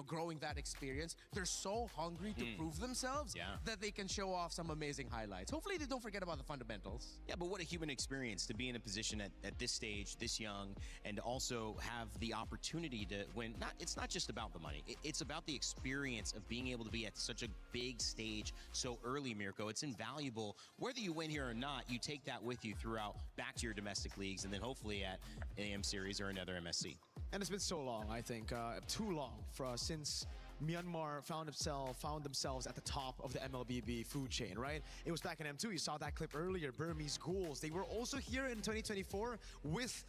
growing that experience. They're so hungry to prove themselves that they can show off some amazing highlights. Hopefully, they don't forget about the fundamentals. Yeah, but what a human experience to be in a position at this stage, this young, and also have the opportunity to win. It's not just about the money. It's about the experience of being able to be at such a big stage so early, Mirko. It's invaluable. Whether you win here or not, you take that with you throughout back to your domestic leagues, and then hopefully at AM Series or another MSC. And it's been so long, I think, too long since Myanmar found themselves at the top of the MLBB food chain, right? It was back in M2. You saw that clip earlier, Burmese Ghouls. They were also here in 2024 with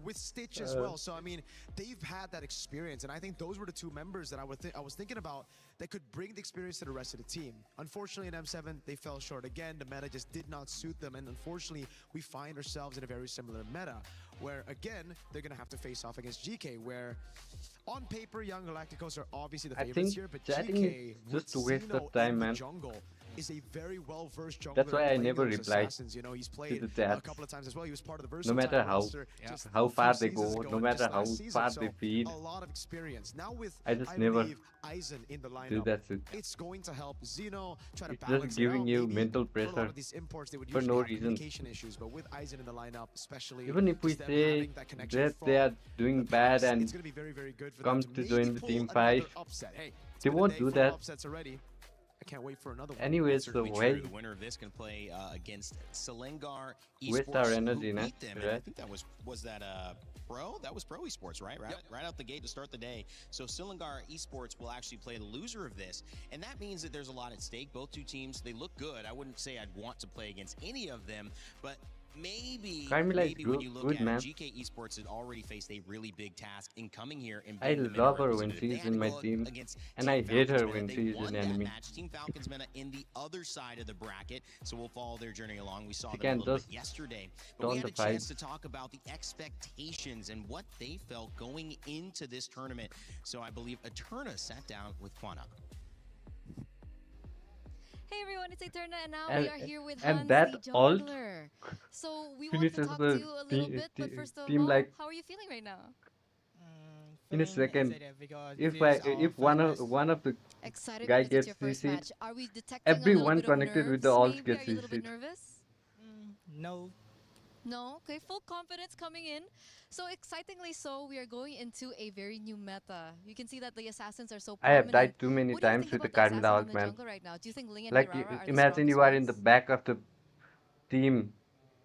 with Stitch as well. So, I mean, they've had that experience, and I think those were the 2 members that I was thinking about that could bring the experience to the rest of the team. Unfortunately, in M7, they fell short again. The meta just did not suit them, and unfortunately, we find ourselves in a very similar meta. where again they're gonna have to face off against GK, where on paper Young Galacticos are obviously the I favorites think here, but chatting GK is with just a waste Xeno of time, in the man. jungle is a very well-versed jungler. That's why I playing never those replied assassins. You know, he's to played the a chats. couple of times as well. He was part of the No versatile matter roster just how a far few they seasons go, ago no and matter just how last season. far So they feed, a lot of experience. Now with I just never believe Aizen in the do lineup, that shit. it's going to help Xeno try to It's balance just it giving out. you Maybe mental for a lot pressure of these imports, they would for usually no have reason. communication issues, but with Aizen in the lineup, especially Even if we just them say having that connection that from they are doing bad past, and it's going to be very good for them comes to to maybe join the pull team another 5, upset. Hey, it's they been a won't day do full of that. upsets already. I can't wait for another one. Anyways, so Certainly why true. The winner of this can play against Selengar waste our Esports, energy, who nah? beat them. And I Right? think that was that Pro? That was Pro Esports, right? Right out the gate to start the day. So Selengar Esports will actually play the loser of this, and that means that there's a lot at stake. Both two teams, they look good. I wouldn't say I'd want to play against any of them, but maybe Carmilla is when you look good, at man. it, GK Esports had already faced a really big task in coming here and I being the MENA love her when representative. They she's had in to my go team, against and Team I hate her Falcons when MENA. she's They won in that enemy. match. Team Falcons MENA in the other side of the bracket, so we'll follow their journey along. We saw She them a can little bit just yesterday, but we turn had the a chance fight. to talk about the expectations and what they felt going into this tournament. So I believe Eterna sat down with Kwana. Hey everyone, it's Eterna, and now And- we are here with and Hans that the ult jungler. So we want to finishes talk the to you a little bit, but first of team all, like how are you feeling right now? in a second. excited because If this I is our if first one of the Excited guy because it's gets your first CC'd, match. Are we detecting a little everyone bit of connected with the nerves? ult Maybe gets are you a little bit CC'd. nervous? No. No? Okay, full confidence coming in. So excitingly so, we are going into a very new meta. You can see that the assassins are so I have prominent. died too many What do you times think with the about the assassins Carmilla on ult, the man. jungle right now? Do you think Ling and Like Hirara are the imagine you strongest are in the ones? back of the team,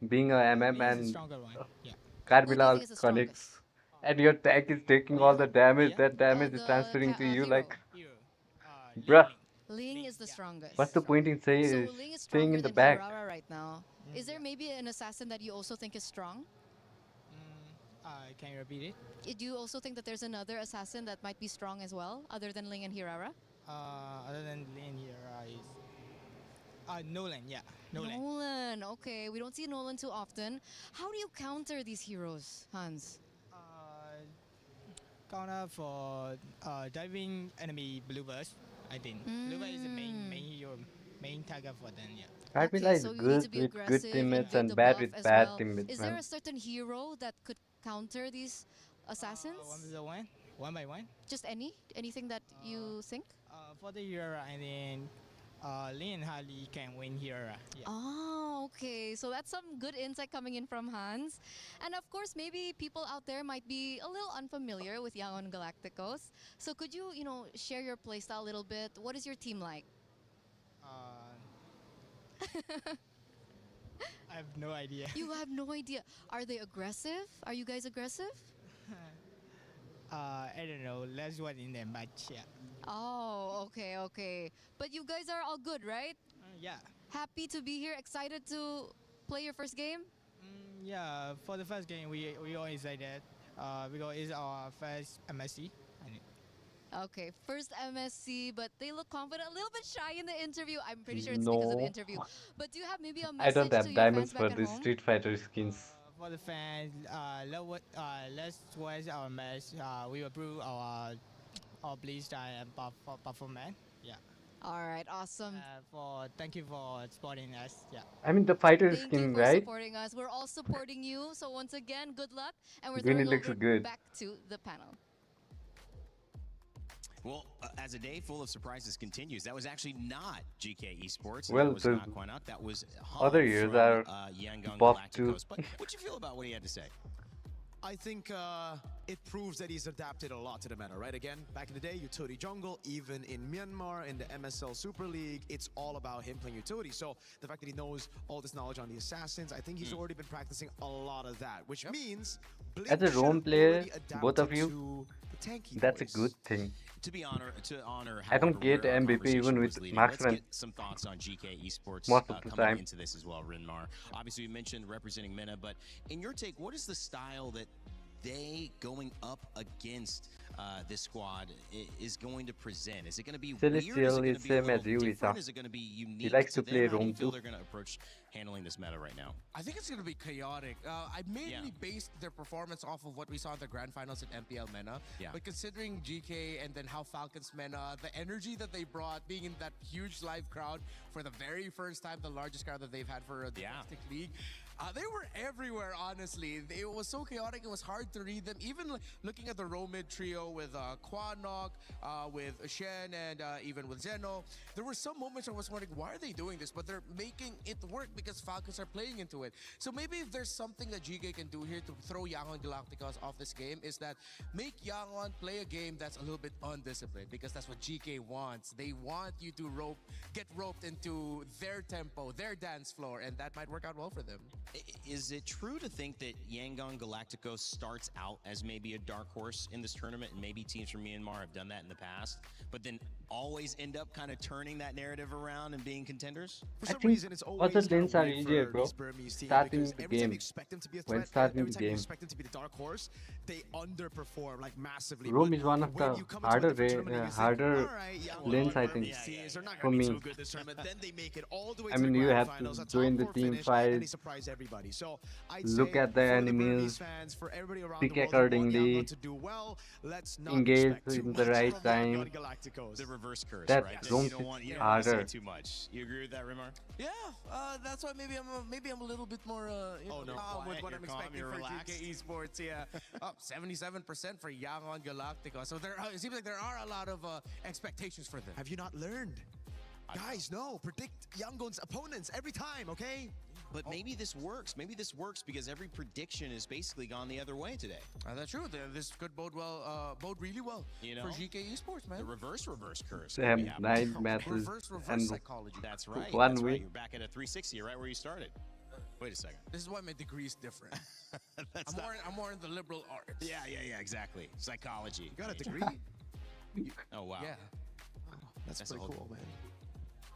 being a MM Lee is the and stronger one. Yeah. Who do you Carmilla think is the connects, strongest? and your tank is taking all the damage. That damage is The transferring to you. hero. Like, Hero. bruh, Ling is the strongest. what's the point in So saying Ling is staying stronger in the than back? Hirara right now. Is there maybe an assassin that you also think is strong? Can you repeat it? Do you also think that there's another assassin that might be strong as well, other than Ling and Hirara? Other than Lin here is Nolan. Yeah, Nolan. Nolan, okay. We don't see Nolan too often. How do you counter these heroes, Hans? Counter for diving enemy blue burst. I think blue burst is the main hero, main target for them. Yeah. Carmilla is so you need good to be with good aggressive teammates and and the bad buff with as bad well. teammates, Is there man. a certain hero that could counter these assassins? One by one. Just anything that you think? For the hero, and then Lin and Harley can win here. Yeah. Oh, okay. So that's some good insight coming in from Hans. And of course, maybe people out there might be a little unfamiliar with Young on Galacticos. So could you, share your playstyle a little bit? What is your team like? I have no idea. You have no idea. Are they aggressive? Are you guys aggressive? I don't know. Let's one in the match. Yeah. Oh, okay. But you guys are all good, right? Yeah. Happy to be here, excited to play your first game? Yeah. For the first game, we all excited. Because it's our first MSC. Okay, first MSC, but they look confident, a little bit shy in the interview. I'm pretty sure it's because of the No. interview. But do you have maybe a I message don't to have your diamonds fans for back at these home? Street Fighter skins. For the fans, let's watch our match. We will prove our play style and performance. Yeah. All right, awesome. Thank you for supporting us. Yeah. I mean the fighter Thank skin, you for right? supporting us. We're all supporting you. So once again, good luck. And we're Vinny throwing looks over good. back to the panel. Well, as a day full of surprises continues, that was actually not GK Esports. Well, that was the not Quinnock. That was other Hong years from, are Yangon buffed too. Galacticos. But what'd you feel about what he had to say? I think it proves that he's adapted a lot to the meta, right? Again, back in the day, utility jungle, even in Myanmar, in the MSL Super League, it's all about him playing utility. So the fact that he knows all this knowledge on the assassins, I think he's already been practicing a lot of that, which means Blink As a should roam have player, already both of adapted you, to the tanky that's a voice. good thing. To honor I don't however, get where our MVP conversation even was with leading, marksman let's get some thoughts on GK Esports most of the coming time. into this as well, Rinmar. Obviously, you mentioned representing MENA, but in your take, what is the style that they going up against this squad is going to present? Is it going to be Celestial weird? Is it going is to be a same as little you, different? Isa. Is it going to be He unique likes to to play them? How do you roam feel too. they're going to approach handling this meta right now? I think it's going to be chaotic. I mainly based their performance off of what we saw in the grand finals at MPL MENA. Yeah. But considering GK and then how Falcons MENA, the energy that they brought, being in that huge live crowd for the very first time, the largest crowd that they've had for a domestic league, they were everywhere, honestly. It was so chaotic, it was hard to read them. Even looking at the Romid trio with Quanok, with Shen, and even with Zeno, there were some moments I was wondering, why are they doing this? But they're making it work because Falcons are playing into it. So maybe if there's something that GK can do here to throw Yangon Galacticos off this game, is that make Yangon play a game that's a little bit undisciplined, because that's what GK wants. They want you to get roped into their tempo, their dance floor, and that might work out well for them. Is it true to think that Yangon Galacticos starts out as maybe a dark horse in this tournament, and maybe teams from Myanmar have done that in the past, but then always end up kind of turning that narrative around and being contenders? For I some think reason, it's always other lanes are weird easier, for bro. these Burmese teams, Starting because the every time game. you expect them to be a When threat, starting every the time you game. expect them to be the dark horse, they underperform like massively. Roam But is one of when the you come into a different tournament and you say, harder "All right, yeah, lanes, I Burmese think, teams are not for gonna be me. too good this tournament," then they make it all the way I to mean, the you grand have finals, to a top join the 4 team finish, and they fight, surprise everybody. So I'd look say at the for enemies, Burmese fans, for everybody around pick the world who want accordingly, Yangon to do well, let's not engage expect too in the much right from time. Yangon Galacticos. The reverse curse, That right? roam You don't is want to say harder. too much. You agree with that, Rimar? Yeah, that's why maybe I'm a little bit more calm with Quiet, what you're I'm calm, expecting you're for relaxed. GK Esports. Yeah, up 77% for Yangon Galactica. So it seems like there are a lot of expectations for them. Have you not learned? Guys, no, predict Yangon's opponents every time, okay? But maybe this works. Maybe this works because every prediction has basically gone the other way today. That's true. This could bode really well You know? for GK Esports, man. The reverse curse. They have could be happening. 9 matches Reverse and psychology. That's right. one that's win. right. You're back at a 360, right where you started. Wait a second. This is why my degree is different. That's I'm more in the liberal arts. Yeah, exactly. Psychology. You got a degree? Oh, wow. Yeah. That's a pretty whole- cool, man.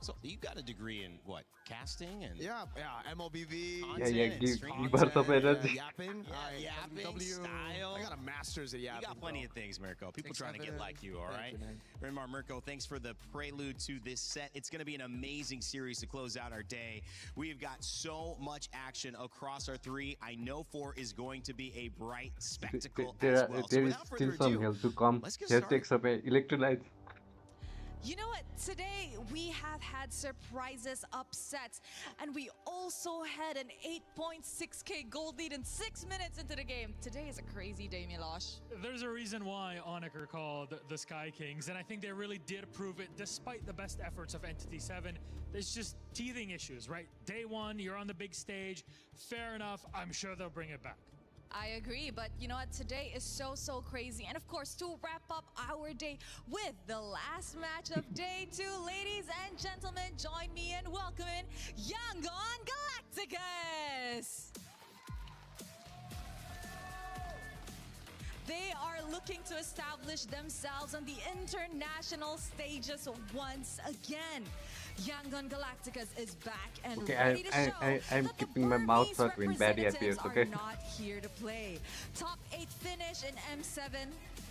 So you got a degree in what? Casting and Yeah, MLBV. content and give streaming? burst of energy. Yapping. Yapping, style. I got a master's at yapping. You got plenty of things, Mirko. People trying to get like you, all right? Rimar, Mirko, thanks for the prelude to this set. It's going to be an amazing series to close out our day. We've got so much action across our three. I know 4 is going to be a bright spectacle There, as well. So there is without further still some ado, hell to come. let's get Here started. takes away electrolytes. You know what? Today we have had surprises, upsets, and we also had an 8.6k gold lead in 6 minutes into the game. Today is a crazy day, Milosh. There's a reason why Onyx are called the Sky Kings, and I think they really did prove it despite the best efforts of Entity 7. There's just teething issues, right? Day 1, you're on the big stage. Fair enough. I'm sure they'll bring it back. I agree, but you know what? Today is so crazy. And of course, to wrap up our day with the last match of day 2, ladies and gentlemen, join me in welcoming Yangon Galacticus. They are looking to establish themselves on the international stages once again. Yangon Galacticus is back and Okay, ready to show I'm that the keeping my mouth Burmese shut when Barry appears, representatives okay? are not here to play. Top 8 finish in M7.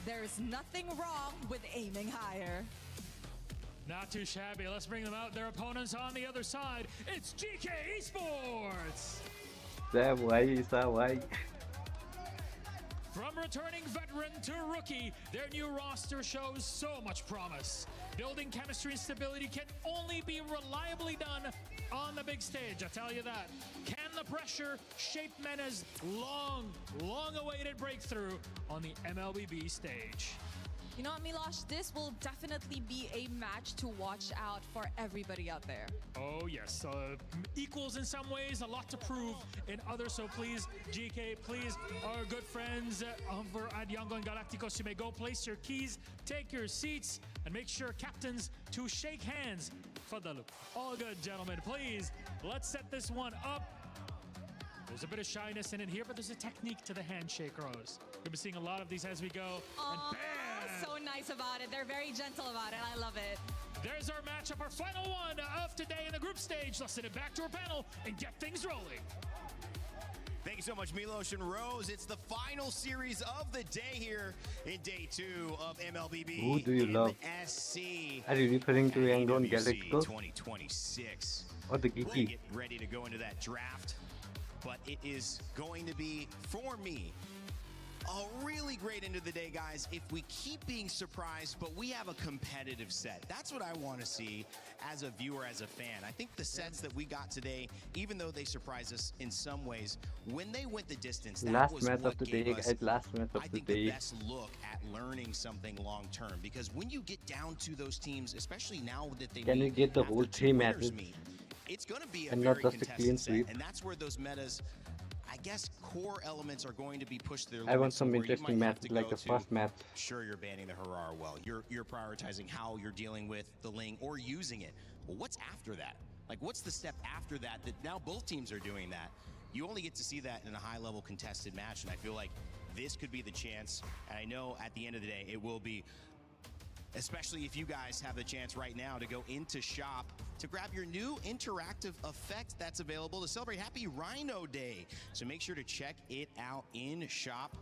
There's nothing wrong with aiming higher. Not too shabby. Let's bring them out. Their opponents on the other side. It's GK Esports. Damn, why is that why? From returning veteran to rookie, their new roster shows so much promise. Building chemistry and stability can only be reliably done on the big stage, I tell you that. Can the pressure shape MENA's long-awaited breakthrough on the MLBB stage? You know what, Milosh? This will definitely be a match to watch out for everybody out there. Oh yes, equals in some ways, a lot to prove in others. So please, GK, please, our good friends over at Yangon Galacticos, you may go place your keys, take your seats, and make sure, captains, to shake hands for the loop. All good, gentlemen. Please, let's set this one up. There's a bit of shyness in it here, but there's a technique to the handshake, Rose. We'll be seeing a lot of these as we go. And bam! So nice about it. They're very gentle about it. I love it. There's our matchup, our final one of today in the group stage. Let's send it back to our panel and get things rolling. Thank you so much, Milos and Rose. It's the final series of the day here in day 2 of MLBB. Who do you love? MSC. Are you referring to Yangon EWC Galacticos 2026. or the We'll Geeky? get ready to go into that draft, but it is going to be, for me, a really great end of the day, guys. If we keep being surprised, but we have a competitive set. That's what I want to see as a viewer, as a fan. I think the sets that we got today, even though they surprised us in some ways, when they went the distance, that Last was match what of the gave day, us, guys. Last match of I the think, the day. best look at learning something long term. Because when you get down to those teams, especially now that they Can we meet get the after whole 2 3 winners matches meet, it's going to be a and not very just a clean contested set, sweep? and that's where those metas, I guess, core elements are going to be pushed to their I want limits, some where you interesting might have matches to like go the to, first match. sure, you're banning the Harara well. You're prioritizing how you're dealing with the Ling or using it. Well, what's after that? Like, what's the step after that now both teams are doing that? You only get to see that in a high-level contested match, and I feel like this could be the chance. And I know at the end of the day, it will be, especially if you guys have the chance right now to go into shop to grab your new interactive effect that's available to celebrate Happy Rhino Day. So make sure to check it out in shop,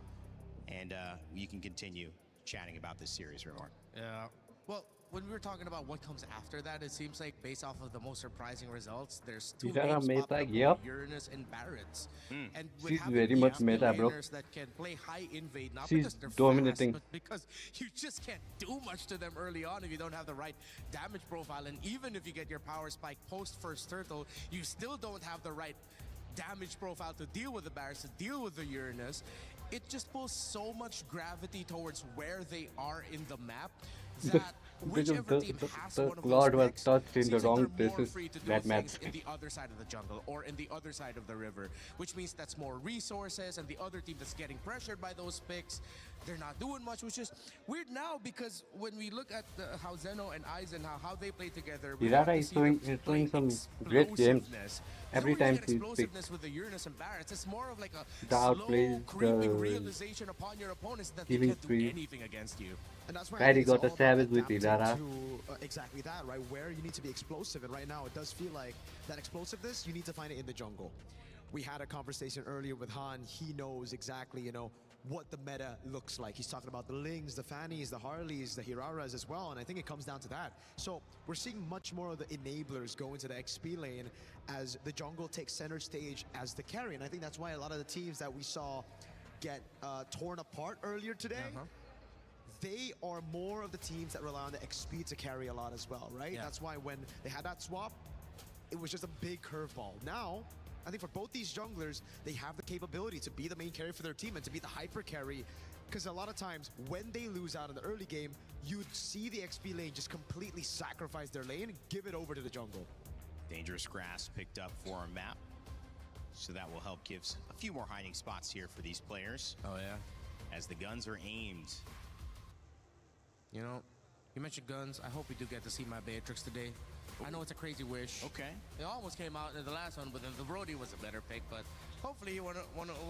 and you can continue chatting about this series, Ramon. Yeah. Well, when we were talking about what comes after that, it seems like based off of the most surprising results, there's 2 Irara names meta, popping up, yep. Uranus and Barretts. And with She's having very much the meta, bro. laners that can play high invade, not She's because they're dominating. fast, but because you just can't do much to them early on if you don't have the right damage profile. And even if you get your power spike post first turtle, you still don't have the right damage profile to deal with the Barretts, to deal with the Uranus. It just pulls so much gravity towards where they are in the map that whichever team has the one of Lord those was picks touched in the seems like wrong they're more places free to do that match. things in the other side of the jungle or in the other side of the river, which means that's more resources, and the other team that's getting pressured by those picks, they're not doing much, which is weird now because when we look at how Zeno and Aizen, how they play together, we want Irara to is see them showing play some great games. explosiveness. Every You don't really time get she's picked. explosiveness with the Uranus and Barretts. It's more of like a The slow, outplays, creeping the realization upon your opponents that they healing can't do spree. anything against you. And that's why I Kyrie think it's got a all about savage with adapting Irara. to, exactly that, right? Where you need to be explosive, and right now it does feel like that explosiveness, you need to find it in the jungle. We had a conversation earlier with Han. He knows exactly, you know, what the meta looks like. He's talking about the Lings, the Fannies, the Harleys, the Hiraras as well, and I think it comes down to that. So we're seeing much more of the enablers go into the XP lane as the jungle takes center stage as the carry, and I think that's why a lot of the teams that we saw get torn apart earlier today, they are more of the teams that rely on the XP to carry a lot as well, right? Yeah. That's why when they had that swap, it was just a big curveball. Now, I think for both these junglers, they have the capability to be the main carry for their team and to be the hyper carry. Because a lot of times, when they lose out in the early game, you'd see the XP lane just completely sacrifice their lane and give it over to the jungle. Dangerous grass picked up for our map. So that will help give a few more hiding spots here for these players. Oh, yeah. As the guns are aimed. You know, you mentioned guns. I hope we do get to see my Beatrix today. I know it's a crazy wish. Okay. It almost came out in the last one, but then the Brody was a better pick. But hopefully one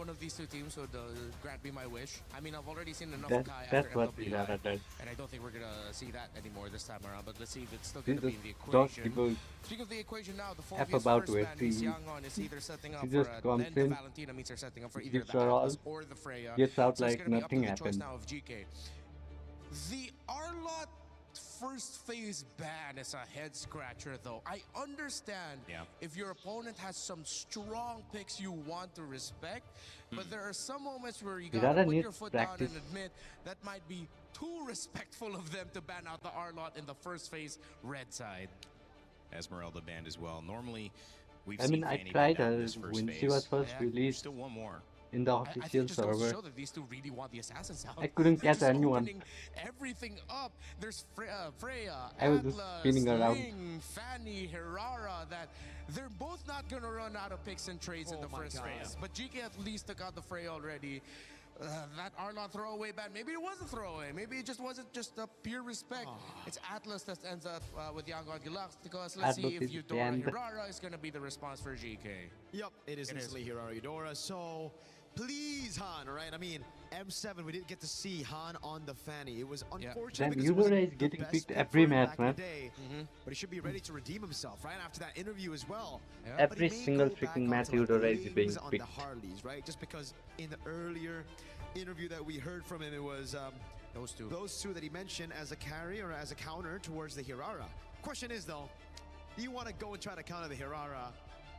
of these two teams would grant me my wish. I mean, I've already seen enough of Kai That's after what MWI, Irara does. and I don't think we're going to see that anymore this time around. But let's see if it's still She going to be in just the talks equation. people Speaking of the equation now, the F 4vs about first ban is SC. Yangon is either setting up She for just a comes then the in, Valentina means they're setting up for either gives the her all, Atlas or the Freya. gets out So it's like gonna be up to nothing the choice happened. now of GK. The Arlot first phase ban is a head scratcher though. I understand if your opponent has some strong picks you want to respect, but there are some moments where you gotta Irara put needs your foot practice. down and admit that might be too respectful of them to ban out the Arlot in the first phase red side. Esmeralda banned as well. Normally, we've I seen mean, I Fanny tried banned her this first when phase. she was first Yeah. released Still one more. in the I think official it just goes to server. show that these two really want the assassins out. I couldn't They're catch just anyone. opening everything up. There's Freya, I was just Atlas, spinning around. Ling, Fanny, Hirara, that they're both not going to run out of picks and trades in the first phase. But GK at least took out the Freya already. That Arlot throwaway ban, maybe it was a throwaway. Maybe it just wasn't just a pure respect. It's Atlas that ends up with Yangon Galacticos. Let's see Atlas if is Eudora banned. Hirara is going to be the response for GK. Yep, it is instantly Hirara Eudora. So please, Han, right? I mean, M7, we didn't get to see Han on the Fanny. It was unfortunate Damn, because it Eudora wasn't is the getting best picked pick every for him match, back in man. the day. But he should be ready to redeem himself right after that interview as well. But Every he may single go back freaking match onto, like, Eudora is being Lings on picked. the Harleys, right? Just because in the earlier interview that we heard from him, it was those two that he mentioned as a carry or as a counter towards the Hirara. Question is though, do you want to go and try to counter the Hirara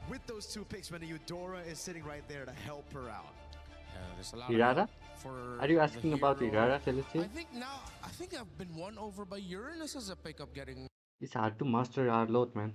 with those two picks when the Eudora is sitting right there to help her out? There's a lot Irara? for Are you asking the about hero. Irara, Celestial? I think I've been won over by Uranus as a pickup getting It's hard to master our load, man.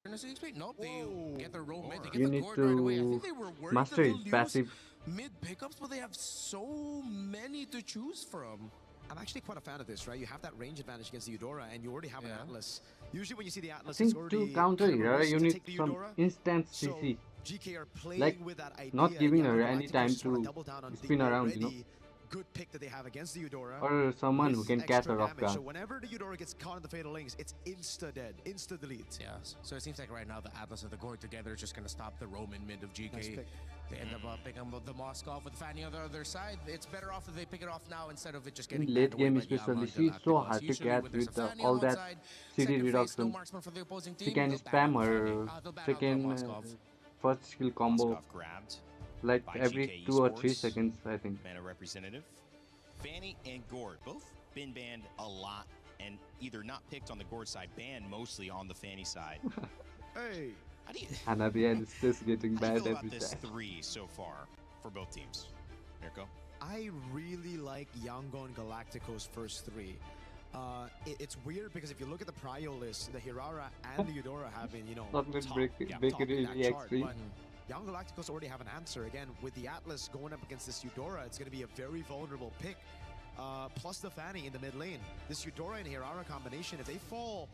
Uranus XP. Nope, they get the roam mid. They get You the need gourd right away. I to think they were worried master that his they'll use passive. mid pickups, but they have so many to choose from. I'm actually quite a fan of this, right? You have that range advantage against the Eudora, and you already have an Atlas. Usually when you see the I Atlas, think it's already to counter kind of a Irara, risk you to need take the some Eudora. instant So CC. GK are playing Like, with that idea. not giving Young her any Galacticos time trying to double down on the spin around, you know. already good pick that they have against the Eudora. Or someone who with can catch extra her off damage. guard. So whenever the Eudora gets caught in the Fatal Links, it's insta-dead, insta-delete. Yeah, so it seems like right now the Atlas and the Gourd together is just going to stop the Roman mid of GK. Nice pick. They end up picking up the Moskov with Fanny on the other side. It's better off if they pick it off now instead of it just getting In late banned away game by the especially, Young she's so Galacticos. hard to Usually catch when there's with a Fanny all on one that side, CD second phase, no reduction. marksman for the opposing She team, can they'll spam ban out the her Fanny. They'll ban out the second Moskov. first skill combo Moskov grabbed like by every GK 2 or 3 Esports. seconds, I think. Mana representative. Fanny and Gourd both been banned a lot and either not picked on the Gourd side, banned mostly on the Fanny side. Hey! How do you, Hanabian is just getting how do you bad feel about every this time. 3 so far for both teams? Mirko? I really like Yangon Galacticos' first 3. It's weird because if you look at the prio list, the Hirara and the Eudora have been, Not with top Bakery in that chart, EXP. but Young Galacticos already have an answer. Again, with the Atlas going up against this Eudora, it's going to be a very vulnerable pick. Plus the Fanny in the mid lane. This Eudora and Hirara combination, if they fall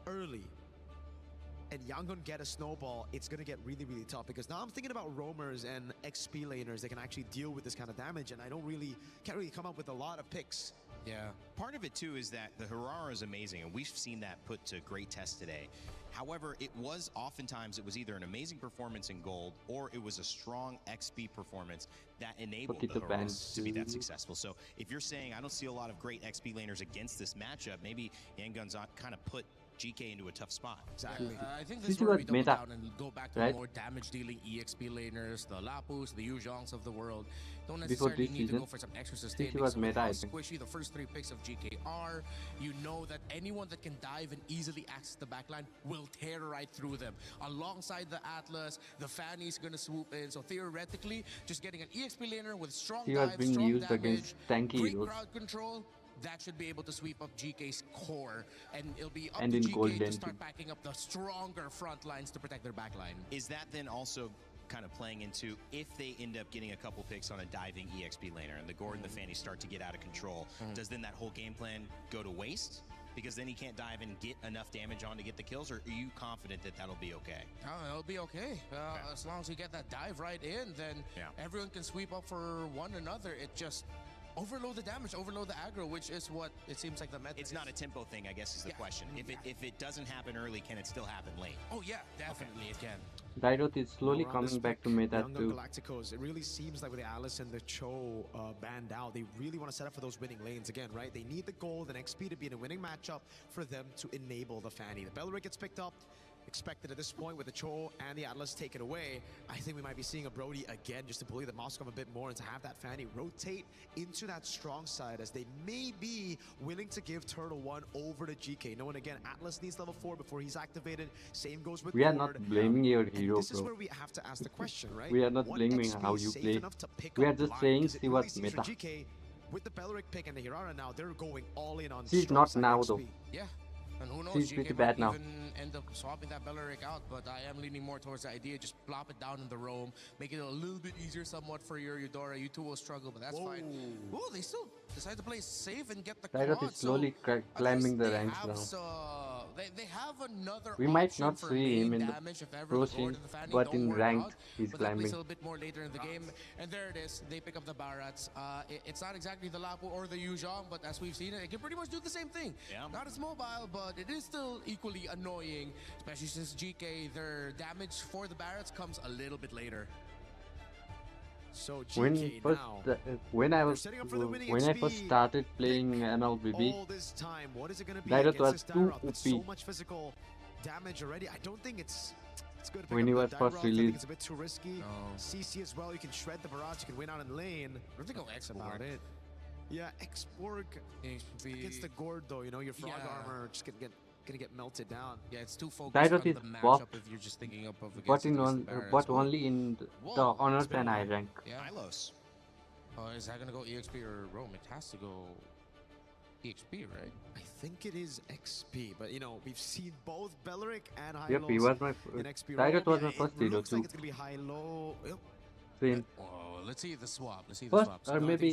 early and Yangon get a snowball, it's going to get really, really tough. Because now I'm thinking about roamers and XP laners that can actually deal with this kind of damage, and I can't really come up with a lot of picks. Yeah. Part of it too is that the Hirara is amazing, and we've seen that put to great test today. However, it was either an amazing performance in gold or it was a strong XP performance that enabled the Hirara to be that successful. So if you're saying I don't see a lot of great XP laners against this matchup, maybe Yangon's kind of put GK into a tough spot. Exactly. I think This this is is where what we double meta, down and go back to right? more damage-dealing EXP laners, the Lapus, the Yujongs of the world. Don't Before necessarily this need to season, go for some extra this sustain. was because of meta, how I think. squishy the first 3 picks of GK are. You know that anyone that can dive and easily access the backline will tear right through them. Alongside the Atlas, the Fanny's going to swoop in. So theoretically, just getting an EXP laner with strong He was dive, being strong used damage, against tanky great heroes. crowd control, that should be able to sweep up GK's core, and it'll be up And to in GK gold to lane start too. backing up the stronger front lines to protect their back line. Is that then also kind of playing into if they end up getting a couple picks on a diving EXP laner and the Gourd and the Fanny start to get out of control, does then that whole game plan go to waste? Because then he can't dive and get enough damage on to get the kills, or are you confident that that'll be okay? Oh, it'll be okay. As long as you get that dive right in, then everyone can sweep up for one another. It just overload the damage, overload the aggro, which is what it seems like the method It's not a tempo thing, I guess, is the question. If it doesn't happen early, can it still happen late? Oh yeah, definitely it can. Dairoth is slowly Around this coming back pick, to meta Young too. Galacticos, it really seems like with the Alice and the Cho banned out, they really want to set up for those winning lanes again, right? They need the gold and XP to be in a winning matchup for them to enable the Fanny. The Bellerin gets picked up. Expected at this point with the Cho and the Atlas taken away. I think we might be seeing a Brody again just to bully the Moskov a bit more and to have that Fanny rotate into that strong side as they may be willing to give Turtle 1 over to GK. Knowing again, Atlas needs level 4 before he's activated. Same goes with We are Lord. not blaming your And hero, this is bro. where we have to ask the question, right? We are not What blaming XP how is you safe play. enough to pick We up are just blind? saying 'Cause it see really what's seems for meta. GK, with the Bellerin pick and the Hirara now, they're going all in on She's strong not side now, XP. though. Yeah. And who knows, She's GK pretty might bad now. even end up swapping that Belleric out, but I am leaning more towards the idea, just plop it down in the roam, make it a little bit easier somewhat for your Eudora. You two will struggle, but that's fine. Oh, they still decide to play safe and get the Dairoth quad, is slowly so climbing the they ranks have now. they have another We might option not for see him main in the damage if ever pro the scene, Gourd and the Fanny but don't in work ranked, out, he's but that plays climbing. a little bit more later in the game. And there it is. They pick up the Barats. It's not exactly the Lapu or the Yuzhong, but as we've seen it can pretty much do the same thing. Yeah. Not as mobile, but it is still equally annoying, especially since GK, their damage for the Barats comes a little bit later. So When GK first now. when I They're was setting up for the winning when I XP. first started playing MLBB, All this time, what is it going to be Dairot against was this too Dairot with so OP much physical damage already? I don't think it's good to pick when he up was the first Dairot. I think released. it's a bit too risky. CC as well, you can shred the barrage, you can win out in lane. I don't think I'll That's about it. Yeah, X-Borg against the Gord though, you know, your frog armor just gonna get melted down. Yeah, it's too focused Dairot on is the matchup buffed, if you're just thinking of against but it against the Baron. but only in the honors it's been and a I while. rank. Yeah. Milos. Is that gonna go EXP or Rome? It has to go EXP, right? I think it is XP, but you know, we've seen both Belleric and Hylos Yep, he was my in XP. Dairot was my It first hero looks like too. it's gonna be high-low. Yep. Same. Oh, let's see the swap. Let's see the First swap. or maybe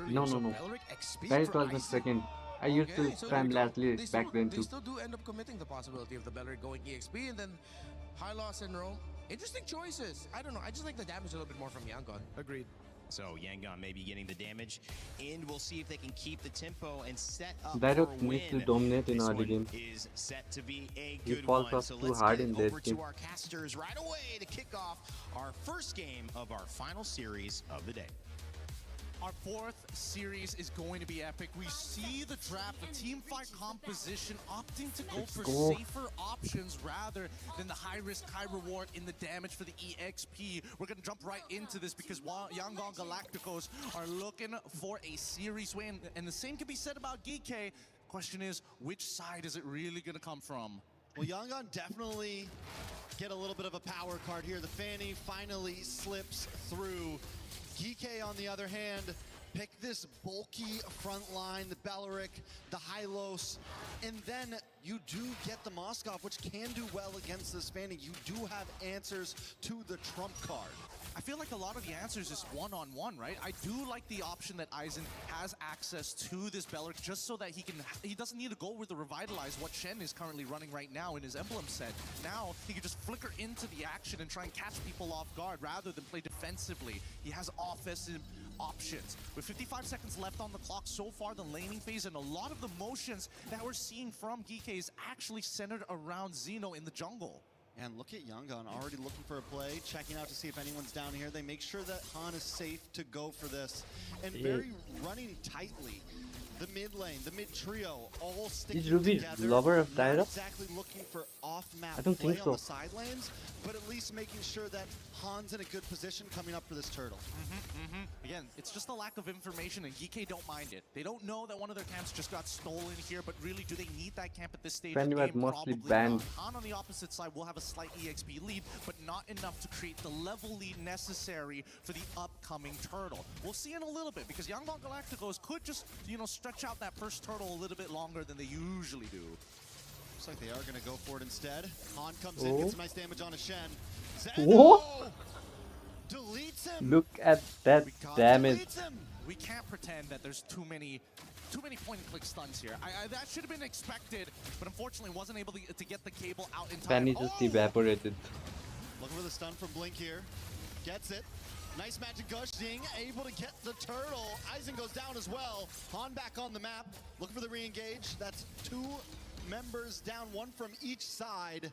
no. So No. Belleric XP Dairot for was my Aizen. second. I used to so spam there Leslie they back then they too. still do end up committing the possibility of the Belleric going EXP and then high loss in Rome. Interesting choices. I don't know. I just like the damage a little bit more from Yangon. Agreed. So Yangon may be getting the damage, and we'll see if they can keep the tempo and set up Dairot for a needs to win. dominate in This early one game. is set to be a He good falls one. off So too let's hard get in over late to game. our casters right away to kick off our first game of our final series of the day. Our fourth series is going to be epic. We see the draft, the team fight composition opting to go for go. safer options rather than the high risk, high reward in the damage for the EXP. We're going to jump right into this because Yangon Galacticos are looking for a series win. And the same can be said about Geekay. Question is, which side is it really going to come from? Well, Yangon definitely get a little bit of a power card here. The Fanny finally slips through. Geekay, on the other hand, pick this bulky front line, the Belleric, the Hylos, and then you do get the Moskov, which can do well against this Fanny. You do have answers to the trump card. I feel like a lot of the answers is one-on-one, right? I do like the option that Aizen has access to this Belleric just so that he doesn't need to go with the Revitalize, what Shen is currently running right now in his emblem set. Now, he can just flicker into the action and try and catch people off guard rather than play defensively. He has offensive options. With 55 seconds left on the clock so far, the laning phase, and a lot of the motions that we're seeing from Geekay is actually centered around Xeno in the jungle. And look at Yangon already looking for a play, checking out to see if anyone's down here. They make sure that Han is safe to go for this. And very running tightly. The mid lane, the mid trio, all sticking Is Ruby together. lover of Not Dairot? exactly looking for off-map I don't play think on so. the side lanes, but at least making sure that Han's in a good position coming up for this turtle. Again, it's just a lack of information, and Geekay don't mind it. They don't know that one of their camps just got stolen here, but really, do they need that camp at this stage of Fanny the was game? mostly Probably banned. not. Han on the opposite side will have a slight EXP lead, but not enough to create the level lead necessary for the upcoming turtle. We'll see in a little bit, because Yangon Galacticos could just, you know, stretch out that first turtle a little bit longer than they usually do. Looks like they are going to go for it instead. Han comes in, gets some nice damage on a Shen. What? Deletes him. Look at that damage. Deletes him. We can't pretend that there's too many point-and-click stunts here. That should have been expected, but unfortunately wasn't able to get the cable out in time. Fanny just evaporated. Looking for the stun from Blink here. Gets it. Nice magic gush, Zing able to get the turtle. Aizen goes down as well. Han back on the map. Looking for the re-engage. That's two members down, one from each side.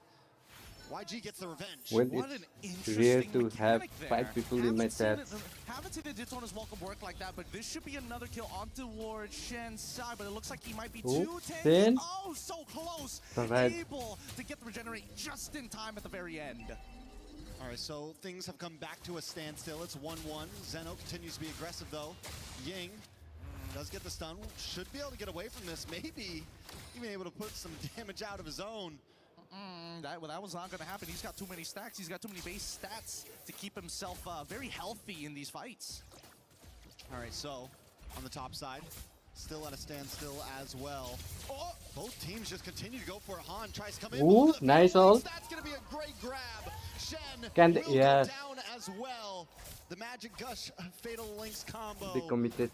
YG gets the revenge. Well, What it's an rare interesting to have mechanic there. 5 people in my chat. Haven't seen the Daytona's welcome work like that, but this should be another kill on towards Shen's side, but it looks like he might be too tanky. Shen? Oh, so close! Alright. Able to get the regenerate just in time at the very end. All right, so things have come back to a standstill. It's 1-1. Zeno continues to be aggressive, though. Ying does get the stun. Should be able to get away from this. Maybe even able to put some damage out of his own. That was not going to happen. He's got too many stacks. He's got too many base stats to keep himself very healthy in these fights. All right, so on the top side, still at a standstill as well. Oh, both teams just continue to go for it. Han tries to come in. Ooh, nice ult. That's going to be a great grab. Shen Can will they- yeah. go down as well. The Magic Gush Fatal Links combo. They committed.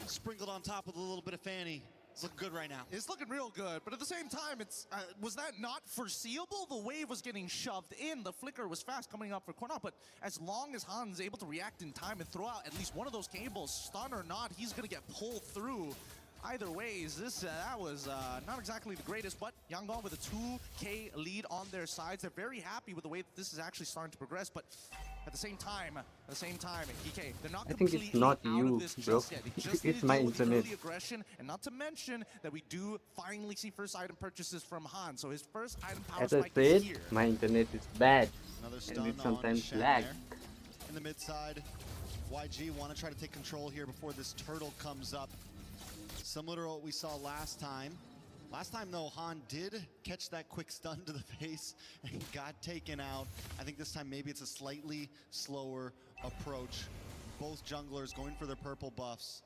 Sprinkled on top with a little bit of Fanny. It's looking good right now. It's looking real good, but at the same time, it's was that not foreseeable? The wave was getting shoved in. The flicker was fast coming up for Cornell, but as long as Han's able to react in time and throw out at least one of those cables, stun or not, he's going to get pulled through. Either ways, that was not exactly the greatest, but Yangon with a 2K lead on their sides. They're very happy with the way that this is actually starting to progress, but at the same time, EK, they're not I think completely it's not out you, of this bro. just yet. They just need It's to my deal with the internet. early aggression, and not to mention that we do finally see first item purchases from Han. So his first item power As I spike is said, here. my internet is bad. Another And stun it on sometimes Shen lag. there. In the mid side, YG want to try to take control here before this turtle comes up. Similar to what we saw last time. Last time, though, Han did catch that quick stun to the face and got taken out. I think this time maybe it's a slightly slower approach. Both junglers going for their purple buffs.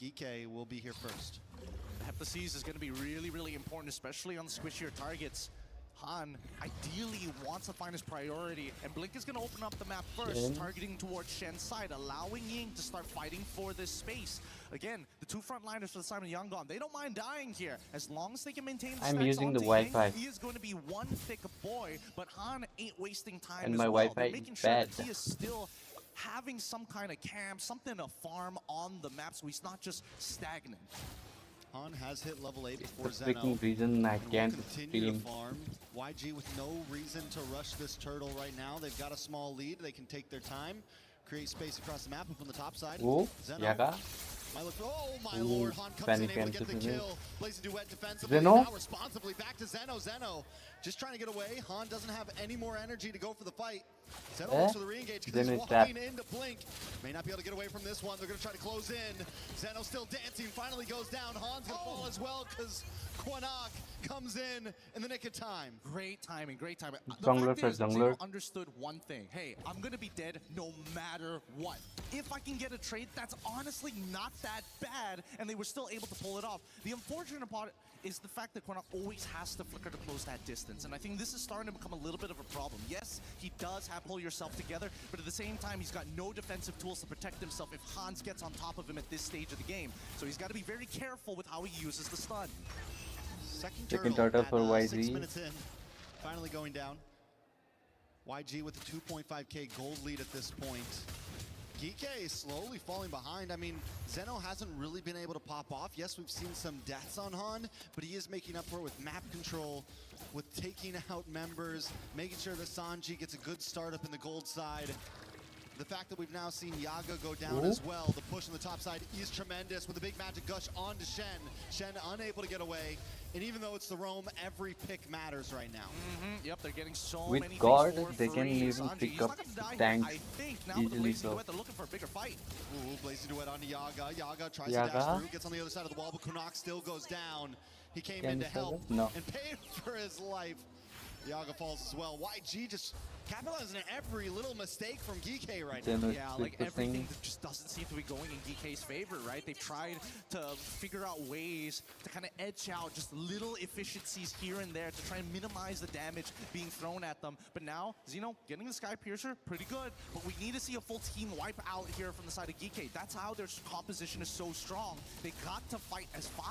Geeke will be here first. Heptases is going to be really, really important, especially on the squishier targets. Han ideally wants to find his priority, and Blink is going to open up the map first, Shen. targeting towards Shen's side, allowing Ying to start fighting for this space. Again, the two frontliners for the Simon Yangon, they don't mind dying here, as long as they can maintain the I'm stacks using the onto Ying. Wi-Fi. He is going to be one thick boy, but Han ain't wasting time And as my well. Wi-Fi They're is making sure bad. that he is still having some kind of camp, something to farm on the map, so he's not just stagnant. Han has hit level 8 It's before the freaking Zeno. reason I And will can't continue to stream. farm. YG with no reason to rush this turtle right now. They've got a small lead. They can take their time, create space across the map up on the top side. Oh, Zeno. Yaga. Might look, oh my Ooh, lord, Han comes in, panic able to get the anticipated. kill. Blazing Duet defensively, Zeno? now responsibly back to Zeno. Zeno just trying to get away. Han doesn't have any more energy to go for the fight. Zeno looks for the re-engage because Zeno he's is walking trapped. into Blink. May not be able to get away from this one. They're going to try to close in. Zeno still dancing, finally goes down. Han's going to fall as well because Quanak comes in the nick of time. Great timing, great timing. Jungler The fact for is, Zeno jungler. understood one thing. Hey, I'm gonna be dead no matter what. If I can get a trade, that's honestly not that bad, and they were still able to pull it off. The unfortunate part is the fact that Quanak always has to flicker to close that distance, and I think this is starting to become a little bit of a problem. Yes, he does have pull yourself together, but at the same time, he's got no defensive tools to protect himself if Hans gets on top of him at this stage of the game. So he's got to be very careful with how he uses the stun. Second Second turtle turtle at, for 6 YG. minutes in, finally going down. YG with a 2.5k gold lead at this point. Geeke is slowly falling behind. I mean, Zeno hasn't really been able to pop off. Yes, we've seen some deaths on Han, but he is making up for it with map control, with taking out members, making sure that Sanji gets a good start up in the gold side. The fact that we've now seen Yaga go down as well, the push on the top side is tremendous with a big magic gush onto Shen. Shen unable to get away, and even though it's the roam, every pick matters right now. Yep, they're getting so With many God, things for they can free. even Sanji, pick he's up not gonna die here, tanks I think. Now with the easily, Blazing though. Duet, they're looking for a bigger fight. Ooh, Blazing Duet onto Yaga. Yaga tries to Yaga? dash through, gets on the other side of the wall, but Kunak still goes down. He came Can in you to sell help it? No. and paid for his life. Yaga falls as well. YG just capitalizing on every little mistake from Geeke right now. Zeno Yeah, is like everything thing. that just doesn't seem to be going in DK's favor, right? They've tried to figure out ways to kind of edge out just little efficiencies here and there to try and minimize the damage being thrown at them. But now, Zeno getting the Sky Piercer, pretty good. But we need to see a full team wipe out here from the side of Geeke. That's how their composition is so strong. They got to fight as 5.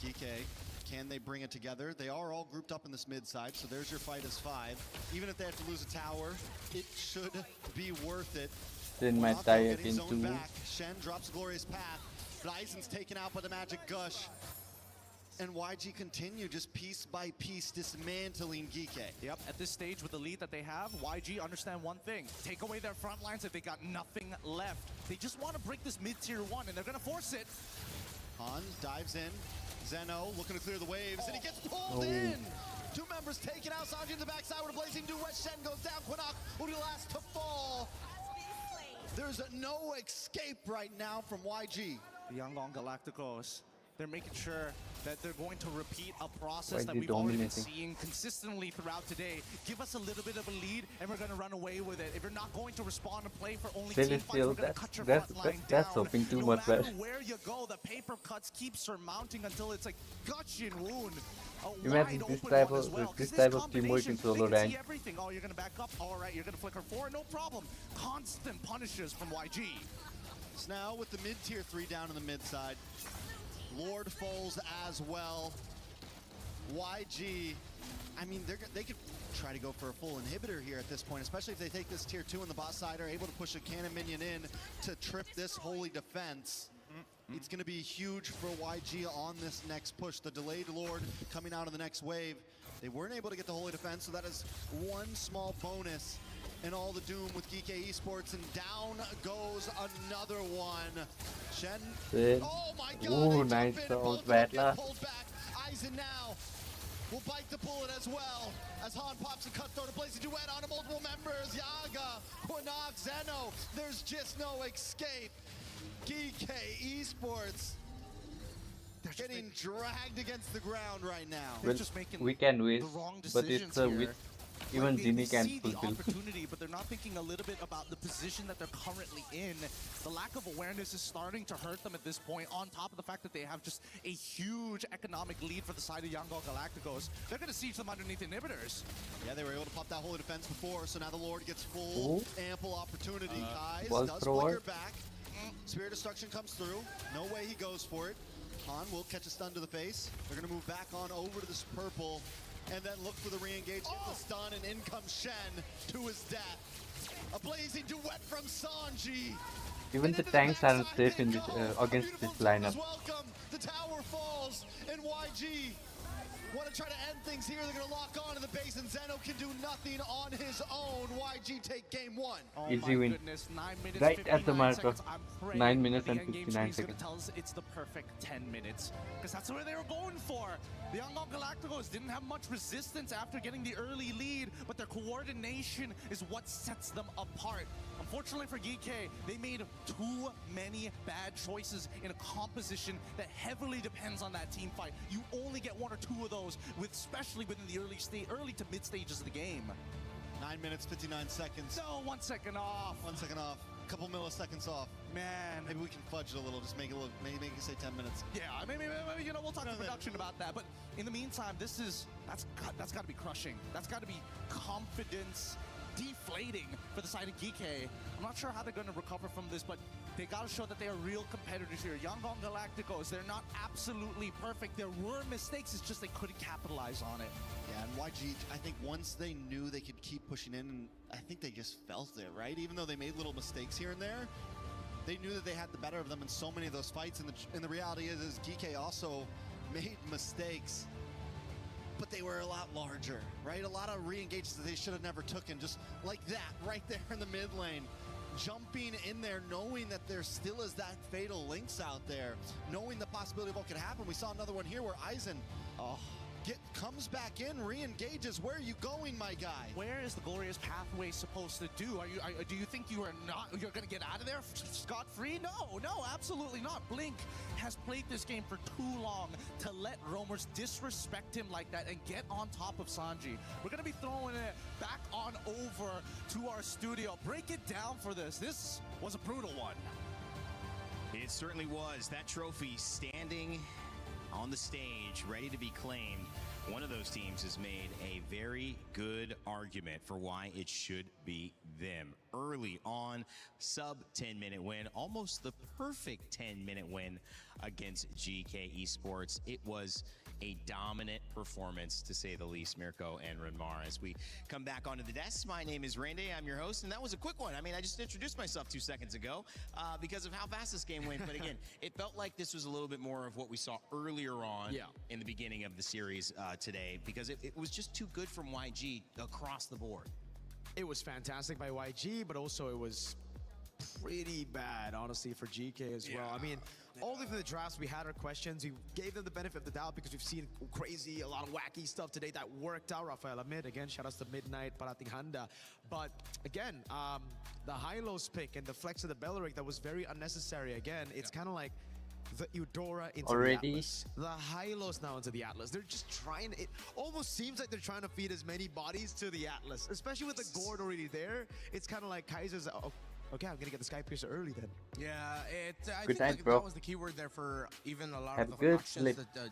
Geeke, can they bring it together? They are all grouped up in this mid side, so there's your fight as 5. Even if they have to lose a tower, it should be worth it. Then my Morocco tie getting his again own too. back. Shen drops a glorious path. Blysen's taken out by the magic gush. And YG continue just piece by piece dismantling Geeke. Yep, at this stage with the lead that they have, YG understand one thing. Take away their front lines if they got nothing left. They just want to break this mid-tier 1, and they're going to force it. Han dives in. Zeno looking to clear the waves, and he gets pulled in. 2 members taken out. Sanji in the backside with a blazing duet. Shen goes down. Quanak will be the last to fall. There's no escape right now from YG. The Yangon Galacticos, they're making sure that they're going to repeat a process YG that we've already been dominating. seeing consistently throughout today. Give us a little bit of a lead, and we're going to run away with it. If you're not going to respond and play for only team fights, Celestial, we're going to cut your that's front line down. that's hoping too No much, matter man. where you go, the paper cuts keep surmounting until it's a gushing wound. A Imagine wide this open type one as of well, 'cause this this type of teamwork in combination, solo they can rank. see everything. Oh, you're going to back up. All right, you're going to flicker 4. No problem. Constant punishes from YG. So now with the mid-tier 3 down in the mid side, Lord falls as well. YG, I mean, they could try to go for a full inhibitor here at this point, especially if they take this tier 2 on the bot side, are able to push a cannon minion in to trip this holy defense. It's going to be huge for YG on this next push. The delayed Lord coming out of the next wave. They weren't able to get the Holy Defense, so that is one small bonus in all the doom with GK Esports, and down goes another one. Shen, oh my God, Ooh, nice sound, Battler. pulled back. Aizen now will bite the bullet as well, as Han pops a cutthroat to place a duet on multiple members. Yaga, Quinnox, Zeno, there's just no escape. GK Esports getting dragged against the ground right now. Well, we can win, but it's a win. Even Ginny can see the fulfill. opportunity, but they're not thinking a little bit about the position that they're currently in. The lack of awareness is starting to hurt them at this point, on top of the fact that they have just a huge economic lead for the side of Yangon Galacticos. They're going to siege them underneath inhibitors. Yeah, they were able to pop that Holy Defense before, so now the Lord gets full, ample opportunity. Kais ball does thrower. flicker back. Spirit Destruction comes through. No way he goes for it. Han will catch a stun to the face. They're going to move back on over to this purple, and then look for the re-engage, get the stun, and in comes Shen to his death. A blazing duet from Sanji. Even the tanks aren't safe in this against this lineup. Welcome. The tower falls, and YG want to try to end things here. They're going to lock on to the base, and Zeno can do nothing on his own. YG take game one. Oh Easy win. Goodness, 9 minutes, Right at the mark of 9 minutes the and end game 59 is going to seconds. tell us it's the perfect 10 minutes, because that's where they were going for. The Yangon Galacticos didn't have much resistance after getting the early lead, but their coordination is what sets them apart. Unfortunately for GK, they made too many bad choices in a composition that heavily depends on that team fight. You only get one or two of those, especially within the early to mid stages of the game. 9 minutes, 59 seconds. No, 1 second off. 1 second off. A couple milliseconds off. Man. Maybe we can fudge it a little, just make it look, maybe make it say 10 minutes. Yeah, maybe we'll talk to production about that. But in the meantime, that's got to be crushing. That's got to be confidence deflating for the side of GK. I'm not sure how they're going to recover from this, but they got to show that they are real competitors here. Yangon Galacticos, they're not absolutely perfect. There were mistakes, it's just they couldn't capitalize on it. Yeah, and YG, I think once they knew they could keep pushing in, and I think they just felt it, right? Even though they made little mistakes here and there, they knew that they had the better of them in so many of those fights. And the reality is GK also made mistakes, but they were a lot larger, right? A lot of re-engages that they should have never taken, just like that, right there in the mid lane. Jumping in there, knowing that there still is that fatal Lynx out there, knowing the possibility of what could happen. We saw another one here where Aizen comes back in, re-engages. Where are you going, my guy? Where is the glorious pathway supposed to do? Do you think you're going to get out of there scot-free? No, absolutely not. Blink has played this game for too long to let roamers disrespect him like that and get on top of Sanji. We're going to be throwing it back on over to our studio. Break it down for this. This was a brutal one. It certainly was. That trophy standing on the stage, ready to be claimed. One of those teams has made a very good argument for why it should be them. Early on, sub 10-minute win, almost the perfect 10-minute win against GK Esports. It was a dominant performance, to say the least, Mirko and Renmar. As we come back onto the desk, my name is Randy. I'm your host, and that was a quick one. I mean, I just introduced myself 2 seconds ago because of how fast this game went. But again, it felt like this was a little bit more of what we saw earlier on in the beginning of the series today, because it was just too good from YG across the board. It was fantastic by YG, but also it was pretty bad, honestly, for GK as well. I mean, all of the drafts, we had our questions. We gave them the benefit of the doubt because we've seen a lot of wacky stuff today that worked out. Rafael Amid, again, shout outs to Midnight, Parating Handa. But again, the Hylos pick and the flex of the Belleric, that was very unnecessary. Again, it's kind of like the Eudora into the Atlas. The Hylos now into the Atlas. They're just trying, it almost seems like they're trying to feed as many bodies to the Atlas, especially with the Gord already there. It's kind of like Kaiser's, okay, I'm gonna get the Sky Piercer early then. Yeah, I Good think night, like, bro. that was the keyword there for even a lot Have of good the actions sleep. that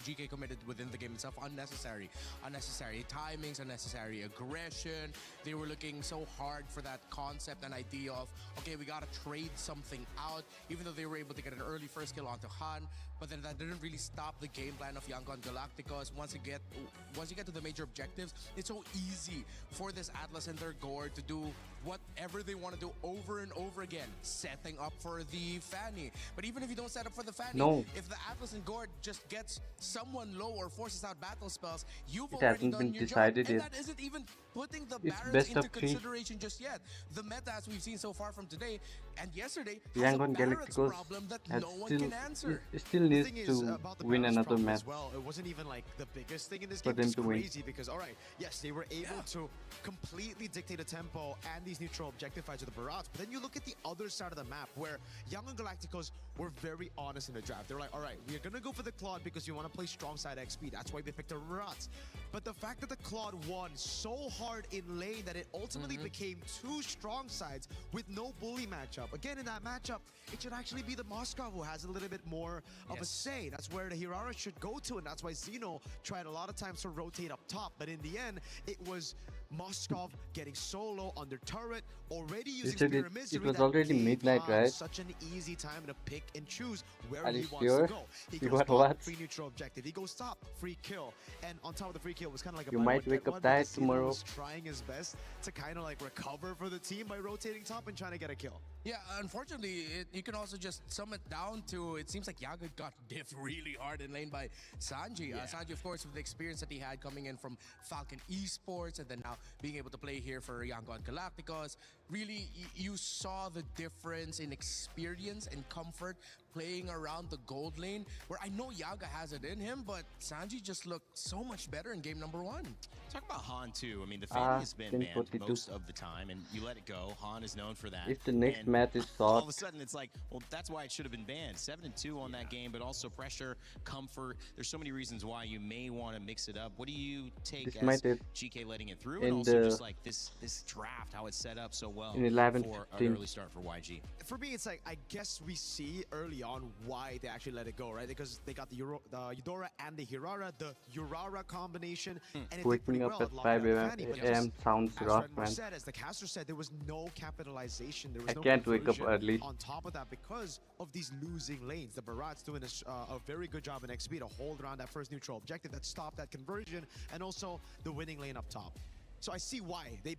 GK committed within the game itself. Unnecessary. Timings, unnecessary aggression. They were looking so hard for that concept and idea of, okay, we gotta trade something out, even though they were able to get an early first kill onto Han. But then that didn't really stop the game plan of Yangon Galacticos. Once you get to the major objectives, it's so easy for this Atlas and their Gord to do whatever they want want to do over and over again, setting up for the Fanny. But even if you don't set up for the Fanny, No. if the Atlas and Gord just gets someone low or forces out battle spells, you've It already hasn't done been your decided job. And yet. that isn't even putting the It's Barons best into of 3. consideration just yet. The meta, as we've seen so far from today and yesterday, has a Yangon Barons Galacticos problem that has no one still can answer. still The needs thing is, to about the win Barons another problem match as well, it wasn't even like the biggest thing in this for game. them It's to win. crazy because, all right, yes, they were able to completely dictate the tempo and these neutral objective fights with the Barats, but then you look at the other side of the map where Yangon Galacticos were very honest in the draft. They were like, all right, we're going to go for the Claude because you want to play strong side XP. That's why they picked the Barats. But the fact that the Claude won so hard in lane that it ultimately became 2 strong sides with no bully matchup. Again, in that matchup, it should actually be the Moscow who has a little bit more of a say. That's where the Hirara should go to, and that's why Xeno tried a lot of times to rotate up top. But in the end, it was Moskov getting solo under turret, already using said Spear it Misery. was that already gave midnight, Han right? such an easy time to pick and choose where Are he you wants sure? to go. He You goes got top, what? free neutral objective. He goes top, free kill. And on top of the free kill, it was kind of like a You buy might one, wake get up one, tired because Xeno tomorrow. was trying his best to kind of like recover for the team by rotating top and trying to get a kill. Yeah, unfortunately, you can also just sum it down to, it seems like Yaga got diffed really hard in lane by Sanji. Sanji, of course, with the experience that he had coming in from Falcon Esports and then now being able to play here for Yangon Galacticos. Really, you saw the difference in experience and comfort playing around the gold lane, where I know Yaga has it in him, but Sanji just looked so much better in game number 1. Talk about Han too. I mean, the Fanny has been banned 10:42. most of the time, and you let it go. Han is known for that. If the next And match is all short, of a sudden it's like, well, that's why it should have been banned. 7-2 on that game, but also pressure, comfort. There's so many reasons why you may want to mix it up. What do you take This as might have GK letting it through, in and also the- just like this draft, how it's set up so well in 11, for an 15. early start for YG? For me, it's like, I guess we see early on why they actually let it go, right? Because they got the Eudora and the Hirara, the Urara combination, and it did Waking pretty up well at locking 5 out the Fanny, but a.m. just sounds as rough, Redmar man. said, as the caster said, there was no capitalization. There was I no can't wake up conversion early. on top of that because of these losing lanes. The Barat's doing a very good job in XP to hold around that first neutral objective that stopped that conversion, and also the winning lane up top. So I see why they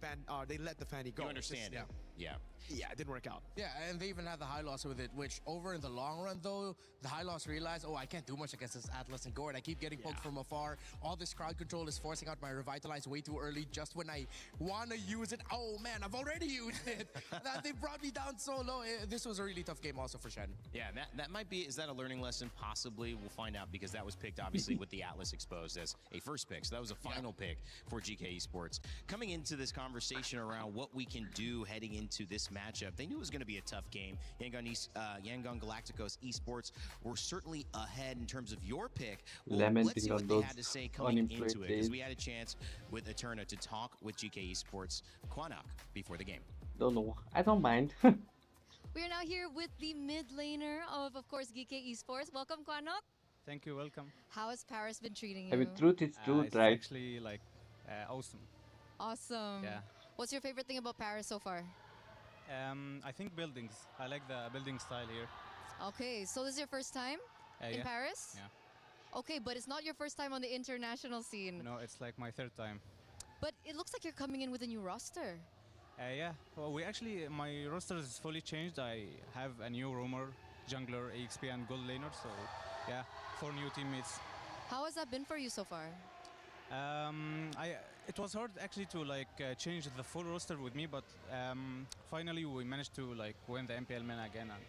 let the Fanny go. You understand it? Yeah. Yeah, it didn't work out. Yeah, and they even had the high loss with it, which over in the long run, though, the high loss realized, oh, I can't do much against this Atlas and Gord. I keep getting poked from afar. All this crowd control is forcing out my Revitalize way too early just when I want to use it. Oh, man, I've already used it. They brought me down so low. This was a really tough game also for Shen. Yeah, that might be, is that a learning lesson? Possibly. We'll find out, because that was picked, obviously, with the Atlas exposed as a first pick. So that was a final pick for GK Esports. Coming into this conversation around what we can do heading into this matchup, they knew it was going to be a tough game. Yangon Galacticos Esports were certainly ahead in terms of your pick. Well, let's Lamenting see on what they those had to say coming unemployed into it, because days. we had a chance with Eterna to talk with GK Esports Quanok before the game. Don't know. I don't mind. We are now here with the mid laner of course, GK Esports. Welcome, Kwanok. Thank you, welcome. How has Paris been treating you? I mean, truth is truth, It's right? actually like awesome. Awesome. Yeah. What's your favorite thing about Paris so far? I think buildings. I like the building style here. Okay, so this is your first time in Yeah. Paris? Yeah. Okay, but it's not your first time on the international scene. No, it's like my third time. But it looks like you're coming in with a new roster. Yeah. Well, my roster is fully changed. I have a new roamer, jungler, AXP, and gold laner. So, yeah, 4 new teammates. How has that been for you so far? It was hard actually to change the full roster with me, but finally we managed to win the MPL main again, and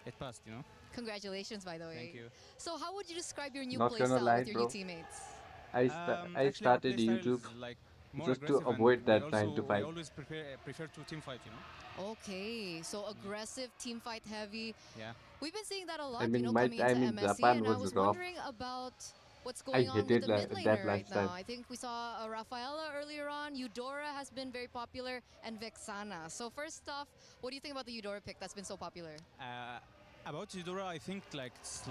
it passed, you know. Congratulations, by the way. Thank you. So how would you describe your new Not gonna playstyle lie, with your bro. new teammates? I Actually, our started playstyle YouTube is, more just to aggressive, and avoid we that also- 9 to 5. We always prefer to team fight, you know. Okay, so aggressive, team fight heavy. Yeah. We've been seeing that a lot, I mean, you know, my coming time into in MSC, Japan and I was was rough. wondering about what's going on with hated the mid that laner right lifestyle. now. I think we saw Rafaela earlier on. Eudora has been very popular, and Vexana. So first off, what do you think about the Eudora pick that's been so popular? About Eudora, I think it's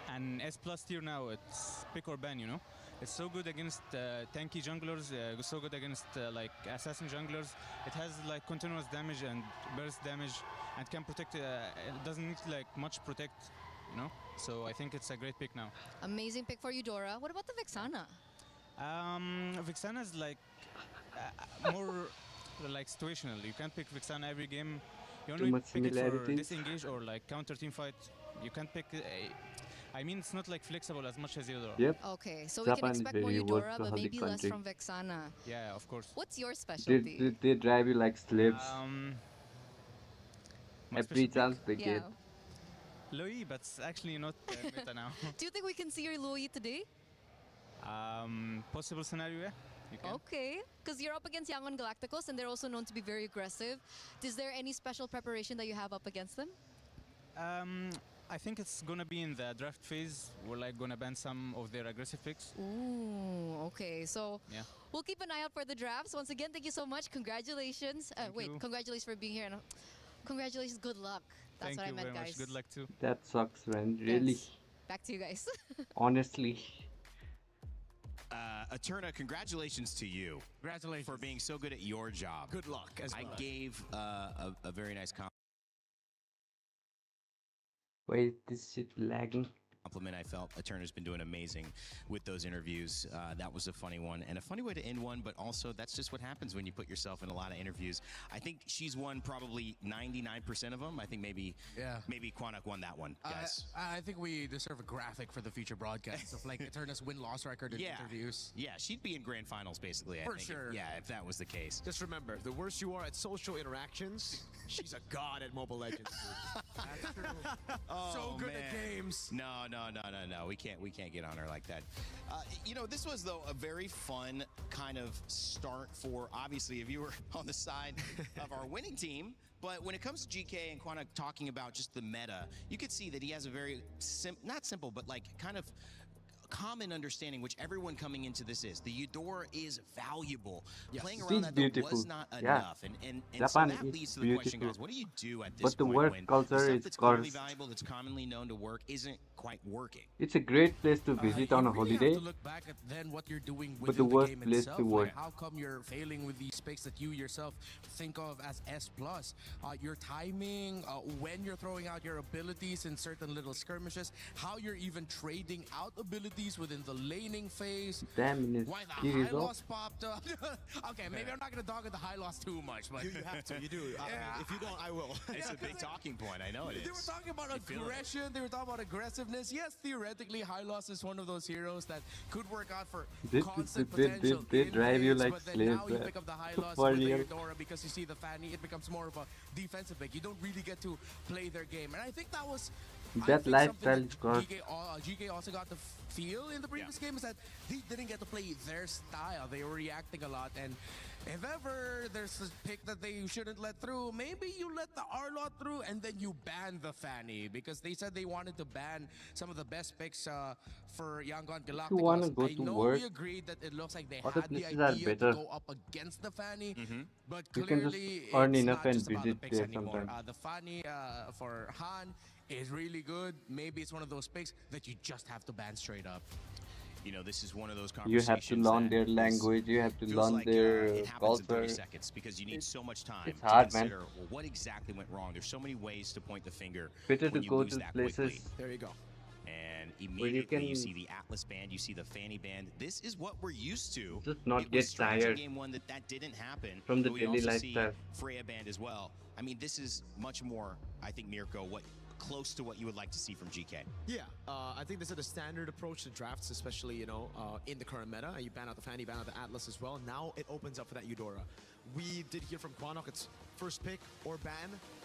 an S+ tier now. It's pick or ban, you know. It's so good against tanky junglers, so good against assassin junglers. It has continuous damage and burst damage, and can protect. It doesn't need much protect, you know. So I think it's a great pick now. Amazing pick for Eudora. What about the Vexana? Vixana is more like situational. You can't pick Vixana every game. You Too only much pick it for similarities. disengage or like counter team fight. You can't pick. I mean, it's not like flexible as much as Eudora. Yep. Okay, so we can Japan is expect more very Eudora, but workaholic maybe less country. from Vexana. Yeah, of course. What's your They, specialty? they drive you like slaves. My Every special chance they Yeah. get. Loi, but it's actually not meta now. Do you think we can see your Louis today? Possible scenario, yeah. You can. Okay, because you're up against Yangon Galacticos, and they're also known to be very aggressive. Is there any special preparation that you have up against them? I think it's gonna be in the draft phase. We're like gonna ban some of their aggressive picks. Ooh, okay. So Yeah. we'll keep an eye out for the drafts. Once again, thank you so much. Congratulations. Wait, you. congratulations for being here. And congratulations. Good luck. That's Thank what I you meant, very guys. much. Good luck too. That sucks, man. Really. Yes. Back to you guys. Honestly. Eterna, congratulations to you. Congratulations. For being so good at your job. Good luck as well. I gave a very nice Wait, this shit lagging. compliment. I felt Eterna's been doing amazing with those interviews. That was a funny one and a funny way to end one, but also that's just what happens when you put yourself in a lot of interviews. I think she's won probably 99% of them. I think maybe Quanok won that one, guys. I think we deserve a graphic for the future broadcast of like Eterna's win-loss record in interviews. Yeah, she'd be in grand finals basically. I For think, sure. Yeah, if that was the case. Just remember, the worse you are at social interactions, she's a god at Mobile Legends. That's true. Oh, So good at man. games. No. We can't get on her like that. This was though a very fun kind of start for obviously if you were on the side of our winning team. But when it comes to GK and Quanok talking about just the meta, you could see that he has a very not simple, but like kind of common understanding, which everyone coming into this is. The Eudora is valuable. Yes. Playing It around is that though beautiful. was not Yeah. enough. And so Japan that is leads to the question, beautiful. guys, what do you do at this But the point work when the culture stuff is that's clearly cursed. valuable, that's commonly known to work, isn't quite working? It's a great place to visit on a You really holiday. have to look back at then what you're doing But within the the worst game place itself. to Like, work. how come you're failing with these picks that you yourself think of as S+? Your timing, when you're throwing out your abilities in certain little skirmishes, how you're even trading out abilities within the laning phase. Damn, in his Why the key high is off. loss popped up? Okay, maybe I'm not gonna dog at the high loss too much, but You have to. You do. Yeah. If you don't, I will. It's a big talking point. I know it is. They were talking about You feel it. aggression. They were talking about aggressiveness. Yes, theoretically, High Loss is one of those heroes that could work out for constant potential. They in drive you phase, like but then slaves. now you pick up the High Loss For with the real. Eudora because you see the Fanny. It becomes more of a defensive pick. You don't really get to play their game, and I think that was. I That think lifestyle something is cursed. GK also got to feel in the previous game is that they didn't get to play their style. They were reacting a lot, and if ever there's a pick that they shouldn't let through, maybe you let the R-Lot through and then you ban the Fanny because they said they wanted to ban some of the best picks for Yangon you wanna Galacticos. go I to know work, we agreed that it looks like they other had the places are idea to better. go up against the Fanny, but You can just clearly earn it's enough not and just about the visit picks there anymore. sometimes. The Fanny for Han is really good. Maybe it's one of those picks that you just have to ban straight up. This is one of those You conversations. have to learn that their is- language, you have to feels learn like, their it happens in 30 culture. seconds because you need so much time it's to hard, man. consider well, what exactly went wrong. There's so many ways to point the finger Better when to you go lose to that places quickly. There you go. And you immediately you can see the Atlas band, you see the Fanny band. This is what we're used to. just not It get was strange in tired game one that didn't happen. from the but we daily also lifestyle. see Freya band as well. I mean, this is much more, I think, Mirko, close to what you would like to see from GK. Yeah, I think this is a standard approach to drafts, especially, in the current meta. You ban out the Fanny, ban out the Atlas as well. Now it opens up for that Eudora. We did hear from Quanok, it's first pick or ban.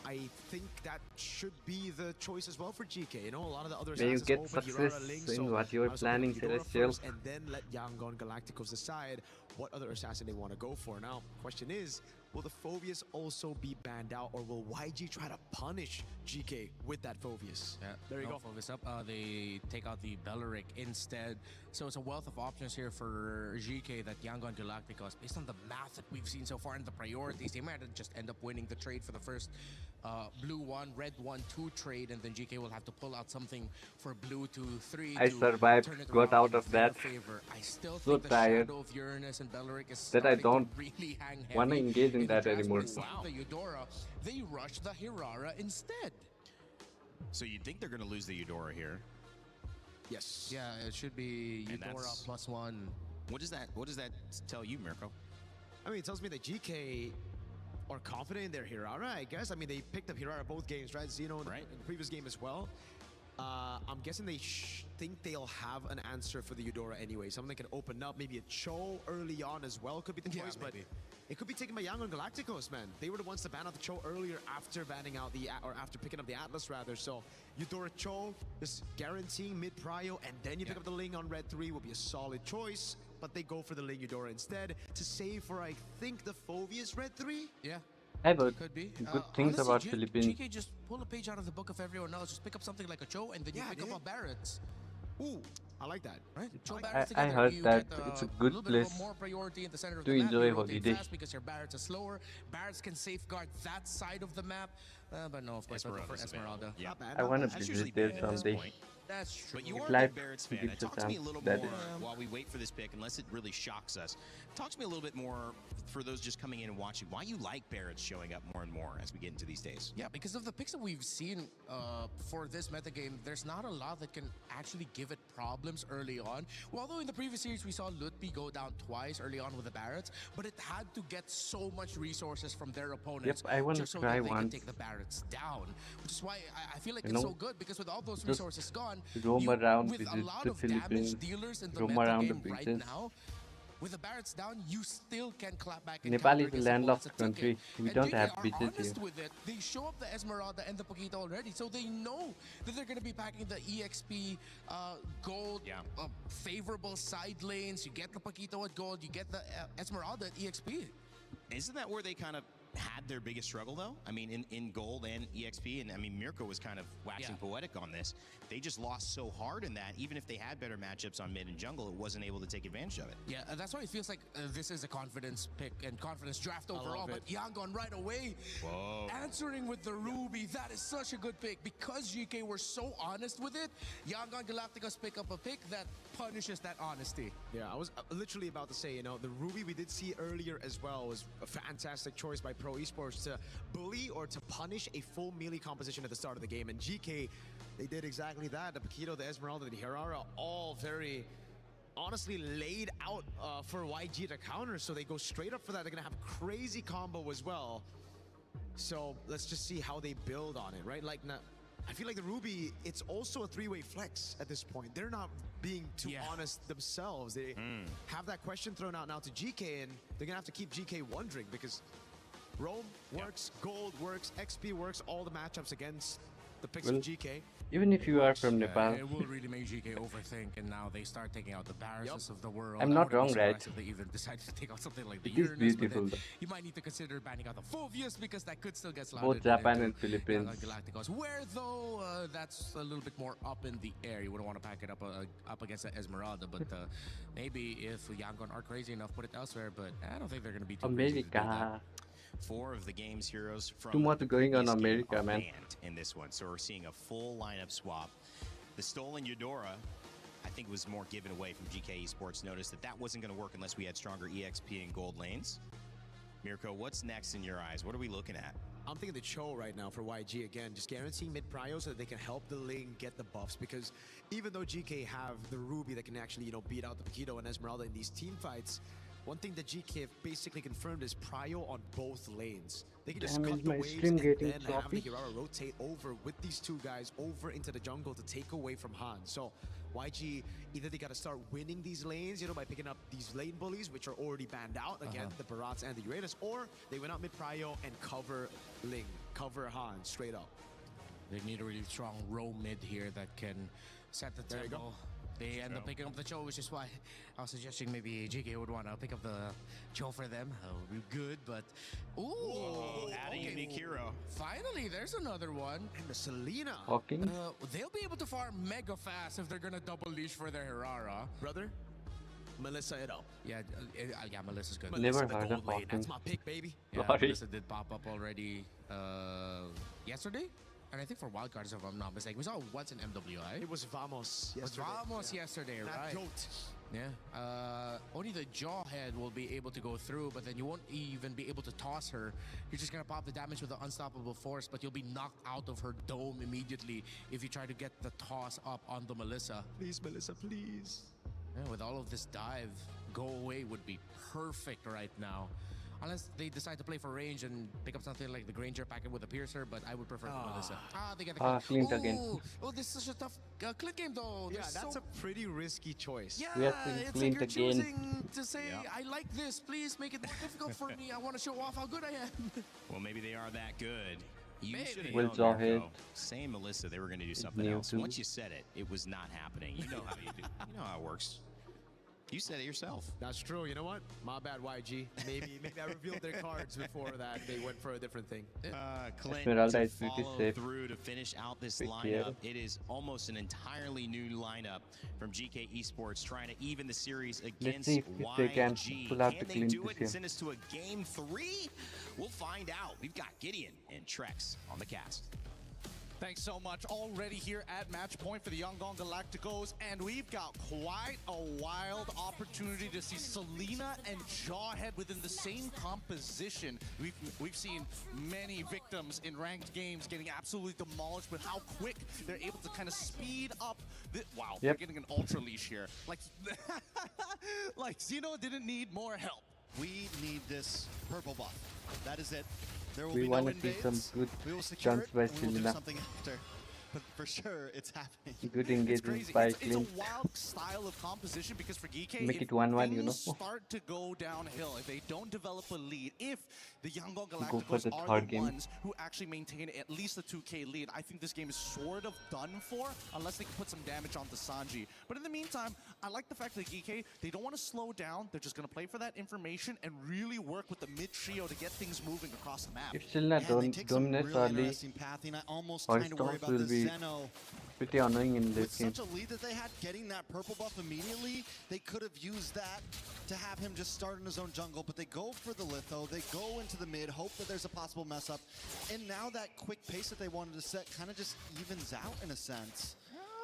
I think that should be the choice as well for GK. A lot of the other May you assassins get open Eudora success Link, in so what you are I was hoping planning, Eudora Celestial. first, and then let Yangon Galacticos decide what other assassin they want to go for. Now, question is, will the Phobius also be banned out, or will YG try to punish GK with that Phobius? Yeah, There you no go. Focus up. They take out the Belleric instead. So it's a wealth of options here for GK that Yangon Galacticos, based on the math that we've seen so far and the priorities, they might just end up winning the trade for the first blue 1, red 1, 2 trade, and then GK will have to pull out something for blue 2, 3 I to survived, turn it got around out in of their that. favor. I still So think the tired Shadow of Uranus and Belleric is that I starting don't to really hang wanna heavy engage in the that drafts, anymore. but instead of the Eudora, they rush the Hirara instead. So you'd think they're going to lose the Eudora here. Yes. Yeah, it should be And Eudora that's- +1. What does that tell you, Mirko? I mean, it tells me that GK or confident in their Hirara, I guess. I mean, they picked up Hirara both games, right? Xeno in the previous game as well. I'm guessing they think they'll have an answer for the Eudora anyway. Something that can open up. Maybe a Cho early on as well could be the choice, but it could be taken by Yangon Galacticos, man. They were the ones to ban out the Cho earlier after banning out after picking up the Atlas rather. So Eudora Cho, just guaranteeing mid prio, and then you pick up the Ling on red 3 will be a solid choice. But they go for the Ling Eudora instead to save for, I think, the Phoveus red 3. Yeah. I've heard Could be. good things about Philippines. GK, just pull a page out of the book of everyone else. Just pick up something like a Cho, and then you pick up a Barrett's. Ooh, I like that. Right? Cho I heard that it's a good place more priority in the center of to the map. enjoy You rotate holiday. fast because your Barrett's are slower. Barrett's can safeguard that side of the map. But no, of course, for Esmeralda. Yeah. I want to visit there someday. That's true. But you If are a life big Barrett's fan. gives a Talk to me a chance, little that more is. while we wait for this pick, unless it really shocks us. Talk to me a little bit more for those just coming in and watching. Why you like Barrett's showing up more and more as we get into these days? Yeah, because of the picks that we've seen for this metagame, there's not a lot that can actually give it problems early on. Well, although in the previous series we saw Lutpi go down twice early on with the Barretts, but it had to get so much resources from their opponents Yep, I wanna just so try that they can once. take the Barretts down. Which is why I feel like You it's know, so good, because with all those just resources gone, roam around, with a visit lot the of damage Philippines, dealers in the roam around the metagame right beaches. now, with the Barretts down, you still can clap back and Nepal counter is a against the landlocked opponents that took country. it. We And don't JK have are beaches honest here. with it. They show up the Esmeralda and the Paquito already, so they know that they're going to be packing the EXP gold, favorable side lanes. You get the Paquito at gold, you get the Esmeralda at EXP. Isn't that where they kind of had their biggest struggle, though? I mean, in gold and EXP, and I mean, Mirko was kind of waxing poetic on this. They just lost so hard in that, even if they had better matchups on mid and jungle, it wasn't able to take advantage of it. Yeah, that's why it feels like this is a confidence pick and confidence draft overall. love But Yangon right away, answering with the Ruby, that is such a good pick. Because GK were so honest with it, Yangon Galacticos pick up a pick that punishes that honesty. Yeah, I was literally about to say, you know, the Ruby we did see earlier as well was a fantastic choice by Pro Esports to bully or to punish a full melee composition at the start of the game. And GK, they did exactly that. The Paquito, the Esmeralda, the Hirara, all very honestly laid out for YG to counter. So they go straight up for that. They're going to have a crazy combo as well. So let's just see how they build on it, right? Like, now, I feel like the Ruby, it's also a three-way flex at this point. They're not being too honest themselves. They have that question thrown out now to GK, and they're going to have to keep GK wondering because Rome works, Gold works, XP works, all the matchups against the picks Well, of GK. Even if you are from Nepal, It will really make GK overthink, and now they start taking out the Barrises of the world. I'm I not wouldn't be wrong, surprised right? If they even decide to take out something like the It is Uranus, but beautiful, then though. you might need to consider banning out the Phoveus because that could still get Both slotted Japan into and Philippines. Galacticos. Where though, that's a little bit more up in the air. You wouldn't want to pack it up against the Esmeralda, but maybe if Yangon are crazy enough, put it elsewhere. But I don't think they're going to be too crazy to do that. America. 4 of the game's heroes from Too much going on this game America, are man. banned in this one. So we're seeing a full lineup swap. The stolen Eudora, I think, was more given away from GK Esports. Noticed that wasn't going to work unless we had stronger EXP and gold lanes. Mirko, what's next in your eyes? What are we looking at? I'm thinking the Cho right now for YG again, just guaranteeing mid-prio so that they can help the Ling get the buffs, because even though GK have the Ruby that can actually, you know, beat out the Paquito and Esmeralda in these team fights, one thing that GK have basically confirmed is prio on both lanes. They can just Damn, cut is the my waves stream and getting then have the choppy? Hirara rotate over with these two guys over into the jungle to take away from Han. So YG, either they got to start winning these lanes, you know, by picking up these lane bullies, which are already banned out, again, the Barats and the Uranus, or they went out mid-prio and cover Ling, cover Han straight up. They need a really strong row mid here that can set the There you go. tempo. They end up picking up the Cho, which is why I was suggesting maybe GK would want to pick up the Cho for them. That would be good, but... Ooh! Add a unique hero. Finally, there's another one. And the Selena. Hawking. They'll be able to farm mega fast if they're going to double leash for their Hirara. Brother, Melissa it up. Yeah, Melissa's good. Never Melissa, the heard of gold lane. Hawking. That's my pick, baby. Yeah, Sorry. Melissa did pop up already yesterday. And I think for wildcards, if I'm not mistaken, we saw it once in MWI. It was Vamos yesterday. Vamos yesterday, That right? goat. Yeah. Only the Jawhead will be able to go through, but then you won't even be able to toss her. You're just gonna pop the damage with the Unstoppable Force, but you'll be knocked out of her dome immediately if you try to get the toss up on the Melissa. Please, Melissa, please. Yeah, with all of this dive, go away would be perfect right now. Unless they decide to play for range and pick up something like the Granger packet with a Piercer, but I would prefer Melissa. They get the Clint again. Oh, this is such a tough click game though. Yeah, that's a pretty risky choice. Yeah, We have seen it's Clint like you're again. choosing to say, I like this, please make it more difficult for me. I want to show off how good I am. Well, maybe they are that good. You should have Will known, Jaw hit. Mirko. Saying Melissa, they were going to do something new else. too. Once you said it, it was not happening. You know how you do. You know how it works. You said it yourself. That's true. You know what? My bad, YG. Maybe I revealed their cards before that. They went for a different thing. Clint Esmeralda to is pretty follow safe. through to finish out this Quick lineup. here. It is almost an entirely new lineup from GK Esports, trying to even the series against see if they can YG. pull out Can the they Clint do this it and game. send us to a game 3? We'll find out. We've got Gideon and Trex on the cast. Thanks so much. Already here at match point for the Yangon Galacticos, and we've got quite a wild opportunity to see Selena and Jawhead within the same composition. We've seen many victims in ranked games getting absolutely demolished, but how quick they're able to kind of speed up. Wow, we're getting an ultra leash here. Like, like Xeno didn't need more help. We need this purple buff. That is it. There will We be no want to see some invades. good We will secure chunks it, by and we'll do Selena. something after. But for sure, it's happening. Good It's engagement crazy. by It's a Clint. wild style of composition because for GK, Make if it 1-1, you things know. start to go downhill, if they don't develop a lead, if the Yangon Go for Galacticos the are third the game. ones who actually maintain at least a 2K lead, I think this game is sort of done for unless they can put some damage onto Sanji. But in the meantime, I like the fact that GK, they don't want to slow down. They're just going to play for that information and really work with the mid trio to get things moving across the map. If Selena dominates Really early, interesting pathing. I almost our kind of worry storms about will the be Zeno. pretty annoying in With this game. such a lead that they had, getting that purple buff immediately, they could have used that to have him just start in his own jungle, but they go for the litho, they go into the mid, hope that there's a possible mess up, and now that quick pace that they wanted to set kind of just evens out in a sense.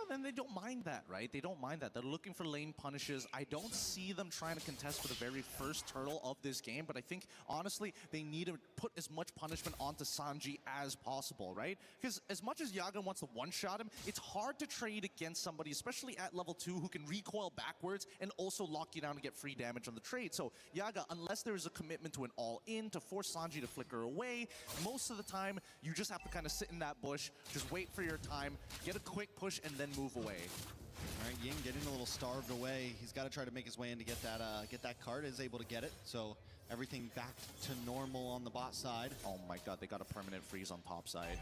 Then they don't mind that, right? They don't mind that. They're looking for lane punishes. I don't see them trying to contest for the very first turtle of this game, but I think, honestly, they need to put as much punishment onto Sanji as possible, right? Because as much as Yaga wants to one-shot him, it's hard to trade against somebody, especially at level 2, who can recoil backwards and also lock you down to get free damage on the trade. So, Yaga, unless there is a commitment to an all-in to force Sanji to flicker away, most of the time, you just have to kind of sit in that bush, just wait for your time, get a quick push, and then move away. All right, Ying getting a little starved away. He's got to try to make his way in to get that card. Is able to get it, so everything back to normal on the bot side. Oh my god, they got a permanent freeze on top side.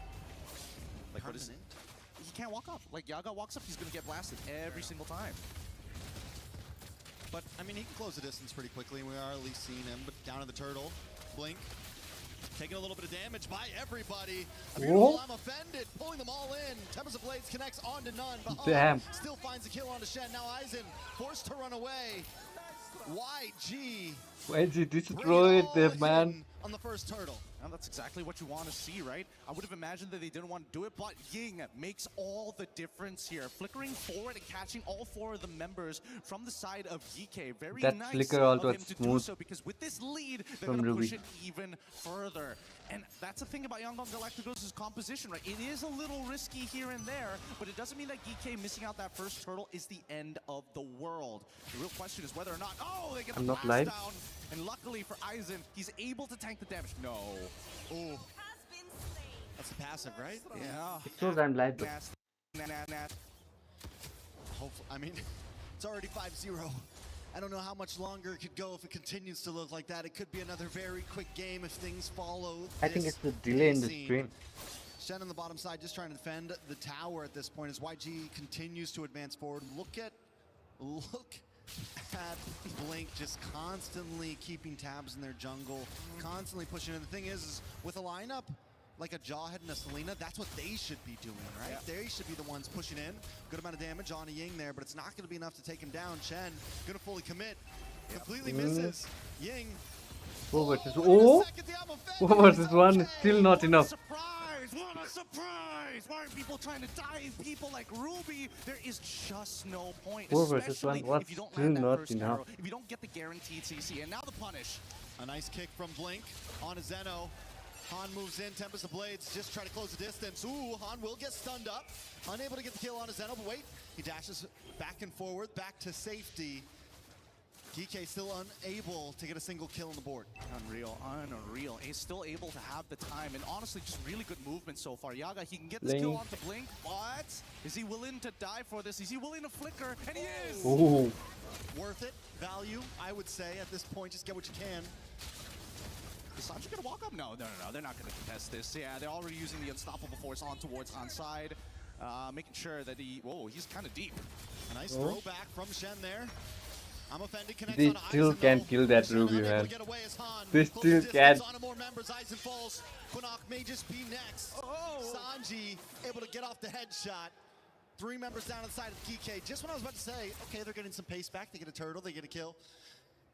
Like, what is it? He can't walk up. Like, Yaga walks up, he's gonna get blasted every single time. But, I mean, he can close the distance pretty quickly, and we are at least seeing him. But down to the turtle. Blink. Taking a little bit of damage by everybody. Whoa. I'm offended. Pulling them all in. Tempest of Blades connects onto none. But Damn. still finds a kill onto Shen. Now Aizen forced to run away. YG. Why did he destroy them, man? On the first turtle. And that's exactly what you want to see, right? I would have imagined that they didn't want to do it, but Ying makes all the difference here. Flickering forward and catching all 4 of the members from the side of GK. Very That nice flicker also of him to do smooth so, because with this lead, they're from going to Ruby. push it even further. And that's the thing about Yangon Galacticos' composition, right? It is a little risky here and there, but it doesn't mean that GK missing out that first turtle is the end of the world. The real question is whether or not, they get the I'm not blast live. down. And luckily for Aizen, he's able to tank the damage. No. Oh. That's a passive, right? Yeah. It shows I'm live though. Hopefully, I mean, it's already 5-0. I don't know how much longer it could go if it continues to look like that. It could be another very quick game if things follow. I think it's the delay in the scene. stream. Shen on the bottom side just trying to defend the tower at this point as YG continues to advance forward. Look at Blink just constantly keeping tabs in their jungle, constantly pushing in. The thing is with a lineup like a Jawhead and a Selena, that's what they should be doing, right? Yeah. They should be the ones pushing in. Good amount of damage on a Ying there, but it's not going to be enough to take him down. Chen gonna fully commit. Completely misses. Ying. 4 versus 4 versus 1, still not enough. What a surprise! Why are people trying to dive people like Ruby? There is just no point. 4 versus especially 1 was if you don't still land that not first enough. arrow, if you don't get the guaranteed CC. And now the punish. A nice kick from Blink on a Zeno. Han moves in, Tempest of Blades, just try to close the distance. Ooh, Han will get stunned up. Unable to get the kill on a Zeno, but wait, he dashes back and forward, back to safety. GK still unable to get a single kill on the board. Unreal, unreal. He's still able to have the time, and honestly, just really good movement so far. Yaga, he can get this kill onto Blink, but is he willing to die for this? Is he willing to flicker? And he is! Ooh. Worth it, value, I would say, at this point. Just get what you can. Is Sanji gonna walk up? No, they're not gonna contest this. Yeah, they're already using the unstoppable force on towards onside, making sure that he's kind of deep. A nice throwback from Shen there. I'm offended. They still can't kill that Ruby, man. They still can't. Quinnock may just be next. Sanji able to get off the headshot. 3 members down on the side of GK. Just when I was about to say, okay, they're getting some pace back. They get a turtle, they get a kill.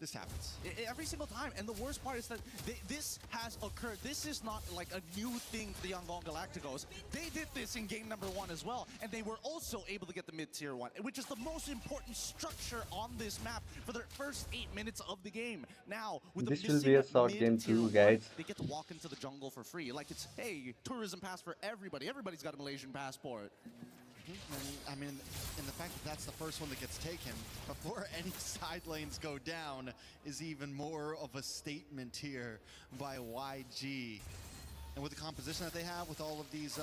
This happens. Every single time. And the worst part is that this has occurred. This is not like a new thing for the Yangon Galacticos. They did this in game number 1 as well. And they were also able to get the mid-tier 1, which is the most important structure on this map for the first 8 minutes of the game. Now, with this the will be a short game too, guys. They get to walk into the jungle for free. Like it's, hey, tourism pass for everybody. Everybody's got a Malaysian passport. And, I mean, and the fact that that's the first one that gets taken before any side lanes go down is even more of a statement here by YG. And with the composition that they have, with all of these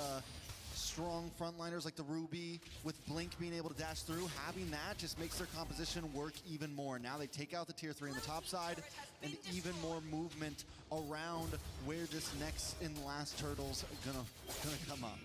strong frontliners like the Ruby, with Blink being able to dash through, having that just makes their composition work even more. Now they take out the tier 3 on the top side, and even more movement around where this next and last turtle's gonna come up.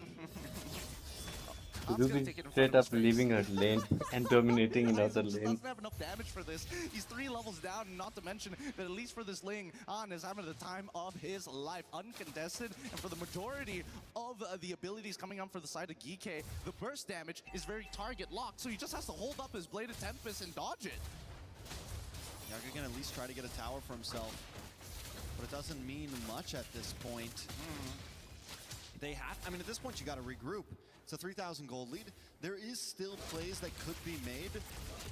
Ruby straight up leaving her lane and dominating another lane. Doesn't have enough damage for this. He's 3 levels down, not to mention that at least for this Ling, An is having the time of his life, uncontested. And for the majority of the abilities coming up for the side of GK, the burst damage is very target locked, so he just has to hold up his Bladed Tempest and dodge it. Yaga can at least try to get a tower for himself, but it doesn't mean much at this point. They have, I mean, at this point you got to regroup. It's a 3,000 gold lead. There is still plays that could be made,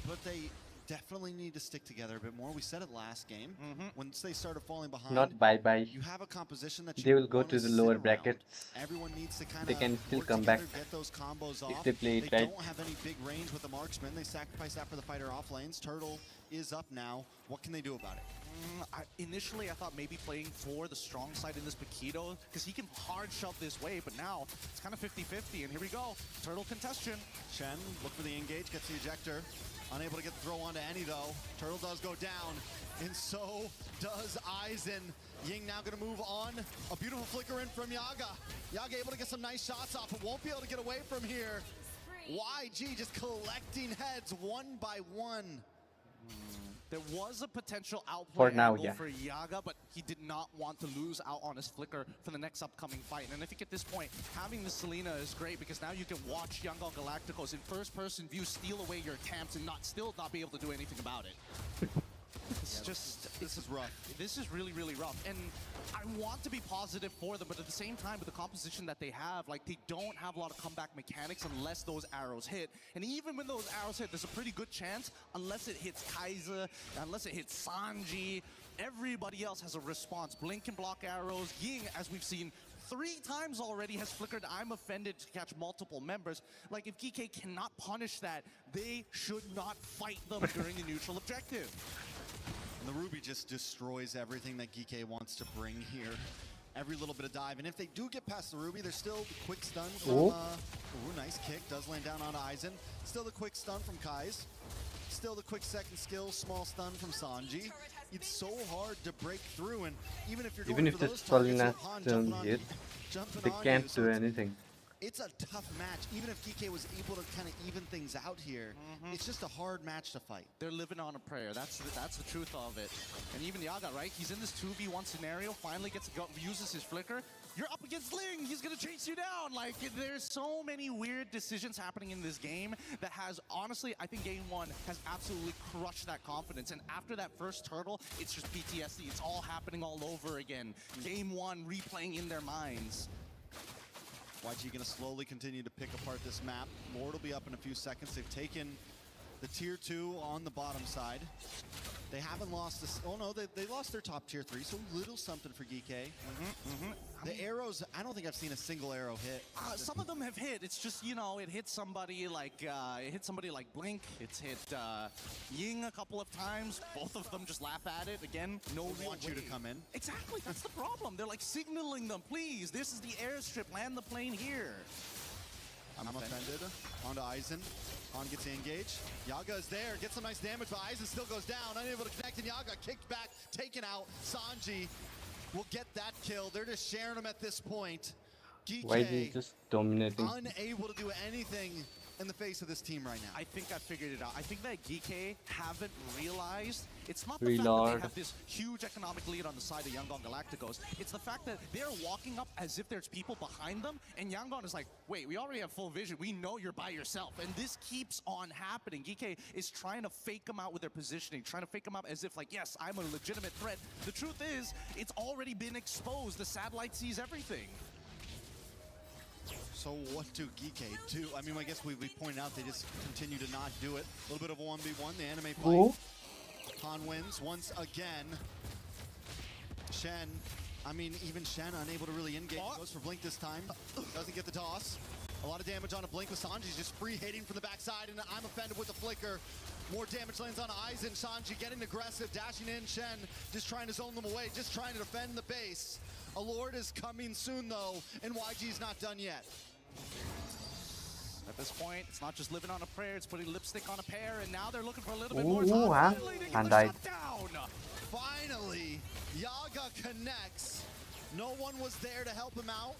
but they definitely need to stick together a bit more. We said it last game. Once they started falling behind, Not bye-bye. you have a composition that They will go to the lower brackets. Everyone needs to kind of They can still work come together, back get those combos if off. they play it They right. don't have any big range with the marksman. They sacrifice that for the fighter off lanes. Turtle is up now. What can they do about it? Initially, I thought maybe playing for the strong side in this Paquito, because he can hard shove this way, but now it's kind of 50-50, and here we go. Turtle contestation. Shen, look for the engage, gets the ejector. Unable to get the throw onto any, though. Turtle does go down, and so does Aizen. Ying now going to move on. A beautiful flicker in from Yaga. Yaga able to get some nice shots off, but won't be able to get away from here. YG just collecting heads one by one. There was a potential For outplay now, angle yeah. for Yaga, but he did not want to lose out on his flicker for the next upcoming fight. And I think at this point, having the Selena is great because now you can watch Yangon Galacticos in first-person view steal away your attempts and still not be able to do anything about it. It's this is rough. This is really, really rough. And I want to be positive for them, but at the same time, with the composition that they have, like, they don't have a lot of comeback mechanics unless those arrows hit. And even when those arrows hit, there's a pretty good chance, unless it hits Kaiser, unless it hits Sanji, everybody else has a response. Blink can block arrows. Ying, as we've seen 3 times already, has flickered I'm offended to catch multiple members. Like, if GK cannot punish that, they should not fight them during the neutral objective. And the Ruby just destroys everything that GK wants to bring here. Every little bit of dive. And if they do get past the Ruby, there's still the quick stun from... Ooh, nice kick. Does land down onto Aizen. Still the quick stun from Kais. Still the quick second skill, small stun from Sanji. It's so hard to break through, and even if you're going for those targets, don't hit, they can't do anything. It's a tough match. Even if GK was able to kind of even things out here, it's just a hard match to fight. They're living on a prayer. That's the truth of it. And even Yaga, right? He's in this 2v1 scenario, finally gets to go, uses his flicker. You're up against Ling. He's going to chase you down. Like, there's so many weird decisions happening in this game that has, honestly, I think game 1 has absolutely crushed that confidence. And after that first turtle, it's just PTSD. It's all happening all over again. Game 1 replaying in their minds. YG going to slowly continue to pick apart this map. Lord will be up in a few seconds. They've taken the tier 2 on the bottom side. They haven't lost this. Oh no, they lost their top tier 3, so little something for Geek. The arrows, I don't think I've seen a single arrow hit. Some of them have hit. It's just, you know, it hit somebody like Blink. It's hit Ying a couple of times. Both of them just laugh at it. Again, no real want you to come in. Exactly, that's the problem. They're like signaling them, please, this is the airstrip, land the plane here. I'm offended. On to Aizen. On gets engaged. Yaga is there, gets some nice damage, but Aizen still goes down, unable to connect, and Yaga kicked back, taken out. Sanji will get that kill. They're just sharing him at this point. YG just dominating. Unable to do anything in the face of this team right now. I think I figured it out. I think that Geek haven't realized it's not the fact that they have this huge economic lead on the side of Yangon Galacticos. It's the fact that they're walking up as if there's people behind them, and Yangon is like, wait, we already have full vision. We know you're by yourself. And this keeps on happening. Geek is trying to fake them out with their positioning, trying to fake them out as if like, yes, I'm a legitimate threat. The truth is, it's already been exposed. The satellite sees everything. So what do Geek do? I mean, I guess we pointed out they just continue to not do it. A little bit of a 1v1, the anime fight. Han wins once again. Shen, I mean, even Shen unable to really engage. Goes for Blink this time. Doesn't get the toss. A lot of damage on a Blink with Sanji's just free hitting from the backside, and I'm offended with the flicker. More damage lands on Aizen. Sanji getting aggressive, dashing in. Shen just trying to zone them away, just trying to defend the base. A Lord is coming soon, though, and YG's not done yet. At this point, it's not just living on a prayer, it's putting lipstick on a pear, and now they're looking for a little bit more time. And died. Finally, Yaga connects. No one was there to help him out.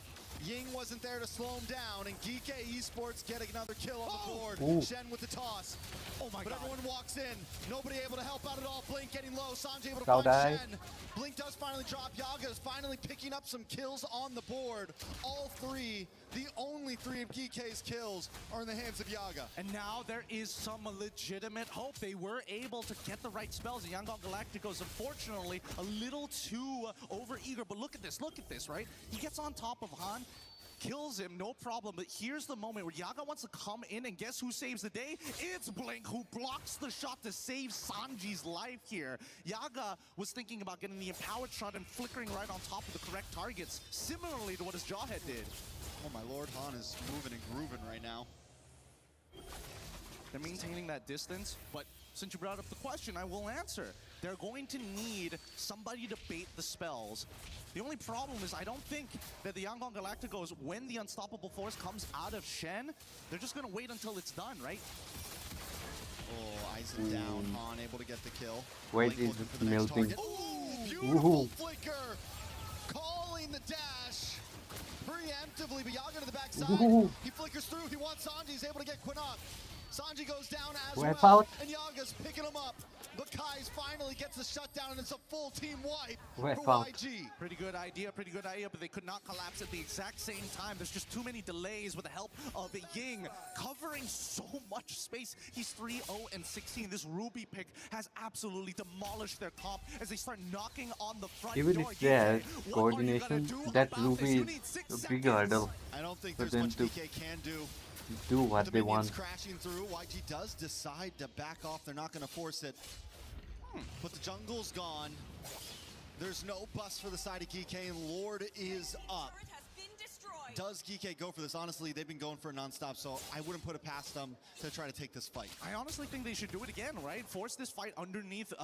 Ying wasn't there to slow him down, and Geek Esports getting another kill on the board. Shen with the toss. Oh my God. But everyone walks in. Nobody able to help out at all. Blink getting low. Sanji able to find Shen. Blink does finally drop. Yaga is finally picking up some kills on the board. All three, the only three of Geek's kills are in the hands of Yaga. And now there is some legitimate hope. They were able to get the right spells. And Yangon Galacticos, unfortunately, a little too over-eager. But look at this, right? He gets on top of Han, kills him, no problem. But here's the moment where Yaga wants to come in, and guess who saves the day? It's Blink, who blocks the shot to save Sanji's life here. Yaga was thinking about getting the empowered shot and flickering right on top of the correct targets, similarly to what his Jawhead did. Oh my lord, Han is moving and grooving right now. They're maintaining that distance, but since you brought up the question, I will answer. They're going to need somebody to bait the spells. The only problem is I don't think that the Yangon Galacticos, when the Unstoppable Force comes out of Shen, they're just going to wait until it's done, right? Oh, Aizen down, Han able to get the kill. Wait, is it melting? Oh, beautiful flicker! Calling the dash preemptively, but Yaga to the backside. He flickers through, he wants Sanji, he's able to get Quinok. Sanji goes down as Wipe well, out. and Yaga's picking him up. But Kai's finally gets the shutdown, and it's a full team wipe Wipe for out. YG. Pretty good idea, but they could not collapse at the exact same time. There's just too many delays with the help of Ying, covering so much space. He's 3-0-16. This Ruby pick has absolutely demolished their comp as they start knocking on the front Even door. if they have coordination, that Ruby is a big hurdle I don't think for there's them much to DK can do. do what The they minions want. crashing through. YG does decide to back off. They're not going to force it. But the jungle's gone. There's no bust for the side of Geek, and Lord is up. Does Geek go for this? Honestly, they've been going for it nonstop, so I wouldn't put it past them to try to take this fight. I honestly think they should do it again, right? Force this fight underneath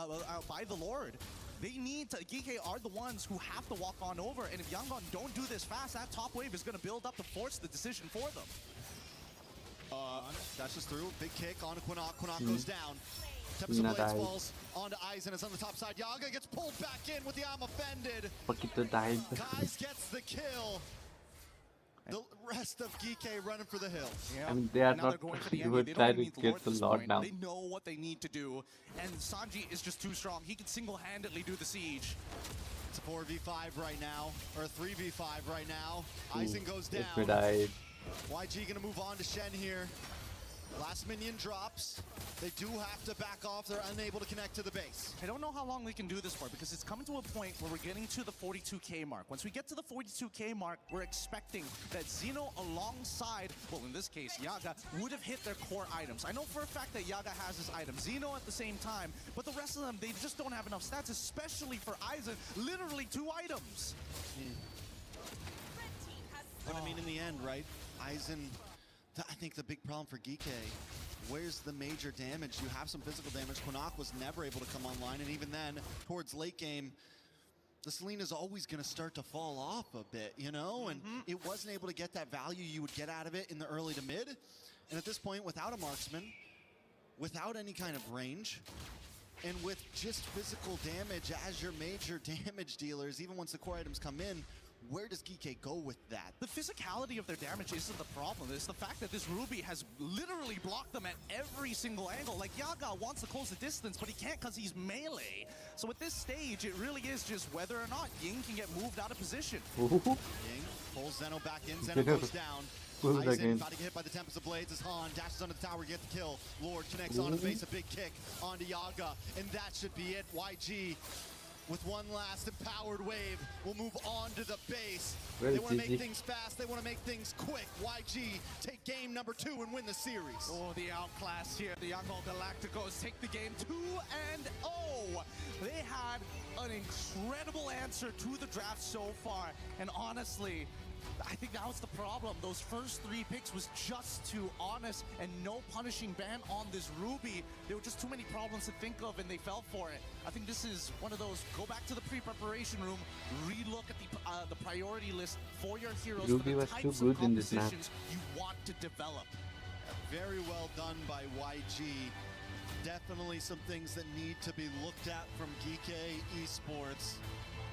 by the Lord. They need to, Geek are the ones who have to walk on over, and if Yangon don't do this fast, that top wave is going to build up to force the decision for them. Dashes through, big kick on Quinok. Quinok goes down. Tempest of Blades falls onto Aizen. It's on the top side. Yaga gets pulled back in with the I'm offended. Pakito died. Kais gets the kill. The rest of Geek running for the hill. Yeah. I mean, they are Now not they're going for the even enemy. They don't trying even to need get the at this Lord point. now. They know what they need to do, and Sanji is just too strong. He can single-handedly do the siege. It's a 4v5 right now, or a 3v5 right now. Aizen goes down. It died. YG gonna move on to Shen here. Last minion drops. They do have to back off. They're unable to connect to the base. I don't know how long they can do this for because it's coming to a point where we're getting to the 42K mark. Once we get to the 42K mark, we're expecting that Xeno alongside, well, in this case, Yaga, would have hit their core items. I know for a fact that Yaga has his item, Xeno at the same time, but the rest of them, they just don't have enough stats, especially for Aizen, literally 2 items. But I mean, in the end, right, Aizen, I think the big problem for Geeke, where's the major damage? You have some physical damage. Quinnock was never able to come online, and even then, towards late game, the Selena is always going to start to fall off a bit, you know? And it wasn't able to get that value you would get out of it in the early to mid. And at this point, without a marksman, without any kind of range, and with just physical damage as your major damage dealers, even once the core items come in, where does Geeke go with that? The physicality of their damage isn't the problem. It's the fact that this Ruby has literally blocked them at every single angle. Like, Yaga wants to close the distance, but he can't because he's melee. So at this stage, it really is just whether or not Ying can get moved out of position. Ying pulls Zeno back in. Zeno goes down. Aizen about to get hit by the Tempest of Blades as Han dashes under the tower, get the kill. Lord connects onto the base, a big kick onto Yaga, and that should be it. YG with one last empowered wave will move on to the base. They want to make things fast. They want to make things quick. YG take game number 2 and win the series. Oh, the outclass here. The Young Galacticos take the game 2-0. They had an incredible answer to the draft so far. And honestly, I think that was the problem. Those first 3 picks was just too honest and no punishing ban on this Ruby. There were just too many problems to think of and they fell for it. I think this is one of those, go back to the pre-preparation room, relook at the priority list for your heroes, Ruby for the was too types good of in this map. compositions you want to develop. Very well done by YG. Definitely some things that need to be looked at from Geeke Esports.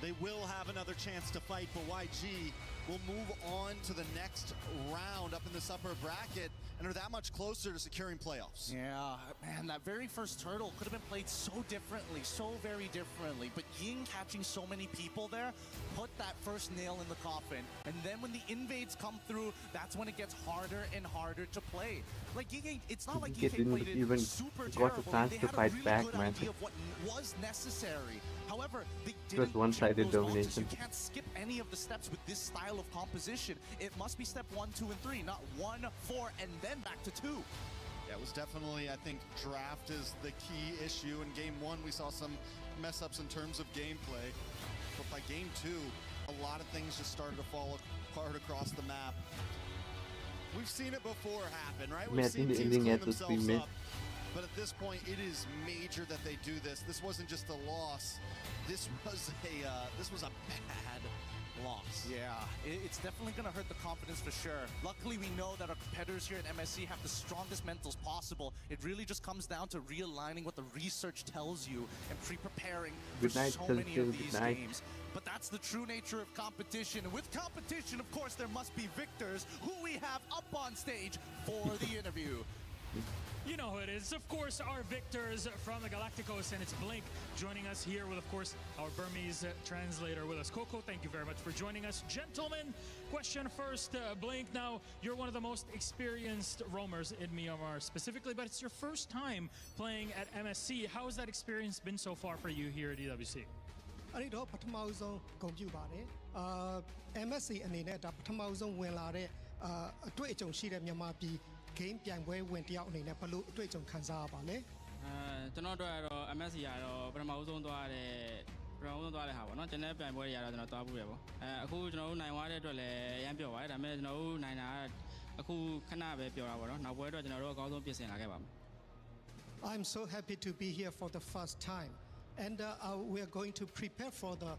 They will have another chance to fight, but YG will move on to the next round up in this upper bracket and are that much closer to securing playoffs. Yeah, man, that very first turtle could have been played so differently, so very differently. But Ying catching so many people there put that first nail in the coffin. And then when the invades come through, that's when it gets harder and harder to play. Like, it's not like Geeke Geeke didn't played it even super got a terrible. chance They to had a fight really back, good man. idea of what was necessary. However, they It was didn't one-sided check those boxes. domination. You can't skip any of the steps with this style of composition. It must be step 1, 2, and 3, not 1, 4, and then back to 2. Yeah, it was definitely, I think, draft is the key issue. In game 1, we saw some mess-ups in terms of gameplay. But by game 2, a lot of things just started to fall apart across the map. We've seen it before happen, right? We've seen teams clean themselves up. But at this point, it is major that they do this. This wasn't just a loss. This was a bad loss. Yeah, it's definitely going to hurt the confidence for sure. Luckily, we know that our competitors here at MSC have the strongest mentals possible. It really just comes down to realigning what the research tells you and pre-preparing for so many of these games. But that's the true nature of competition. And with competition, of course, there must be victors who we have up on stage for the interview. You know who it is. Of course, our victors from the Galacticos, and it's Blink joining us here with, of course, our Burmese translator with us. Coco, thank you very much for joining us. Gentlemen, question first, Blink. Now, you're one of the most experienced roamers in Myanmar specifically, but it's your first time playing at MSC. How has that experience been so far for you here at EWC? အဲ့တော့ပထမဆုံးဂုဏ်ပြုပါတယ် MSC အနေနဲ့ဒါပထမဆုံးဝင်လာတဲ့အတွေ့အကြုံရှိတဲ့မြန်မာပြည် game ပြိုင်ပွဲဝင်တယောက်အနေနဲ့ဘလို့အတွေ့အကြုံခံစားရပါလဲ ကျွန်တော်တို့ကတော့ MSC ကတော့ပထမဆုံးသွားတဲ့ဟာပေါ့နော်ကျွန်တော်ပြိုင်ပွဲတွေကတော့ကျွန်တော်သွားဖို့ရပေါ့အခုကျွန်တော်တို့နိုင်သွားတဲ့အတွက်လည်းအရင်ပြောပါတယ်ဒါပေမဲ့ကျွန်တော်တို့နိုင်တာအခုခဏပဲပြောတာပေါ့နော်နောက်ပွဲအတွက်ကျွန်တော်တို့အကောင်းဆုံးပြင်ဆင်လာခဲ့ပါမယ် I'm so happy to be here for the first time and we are going to prepare for the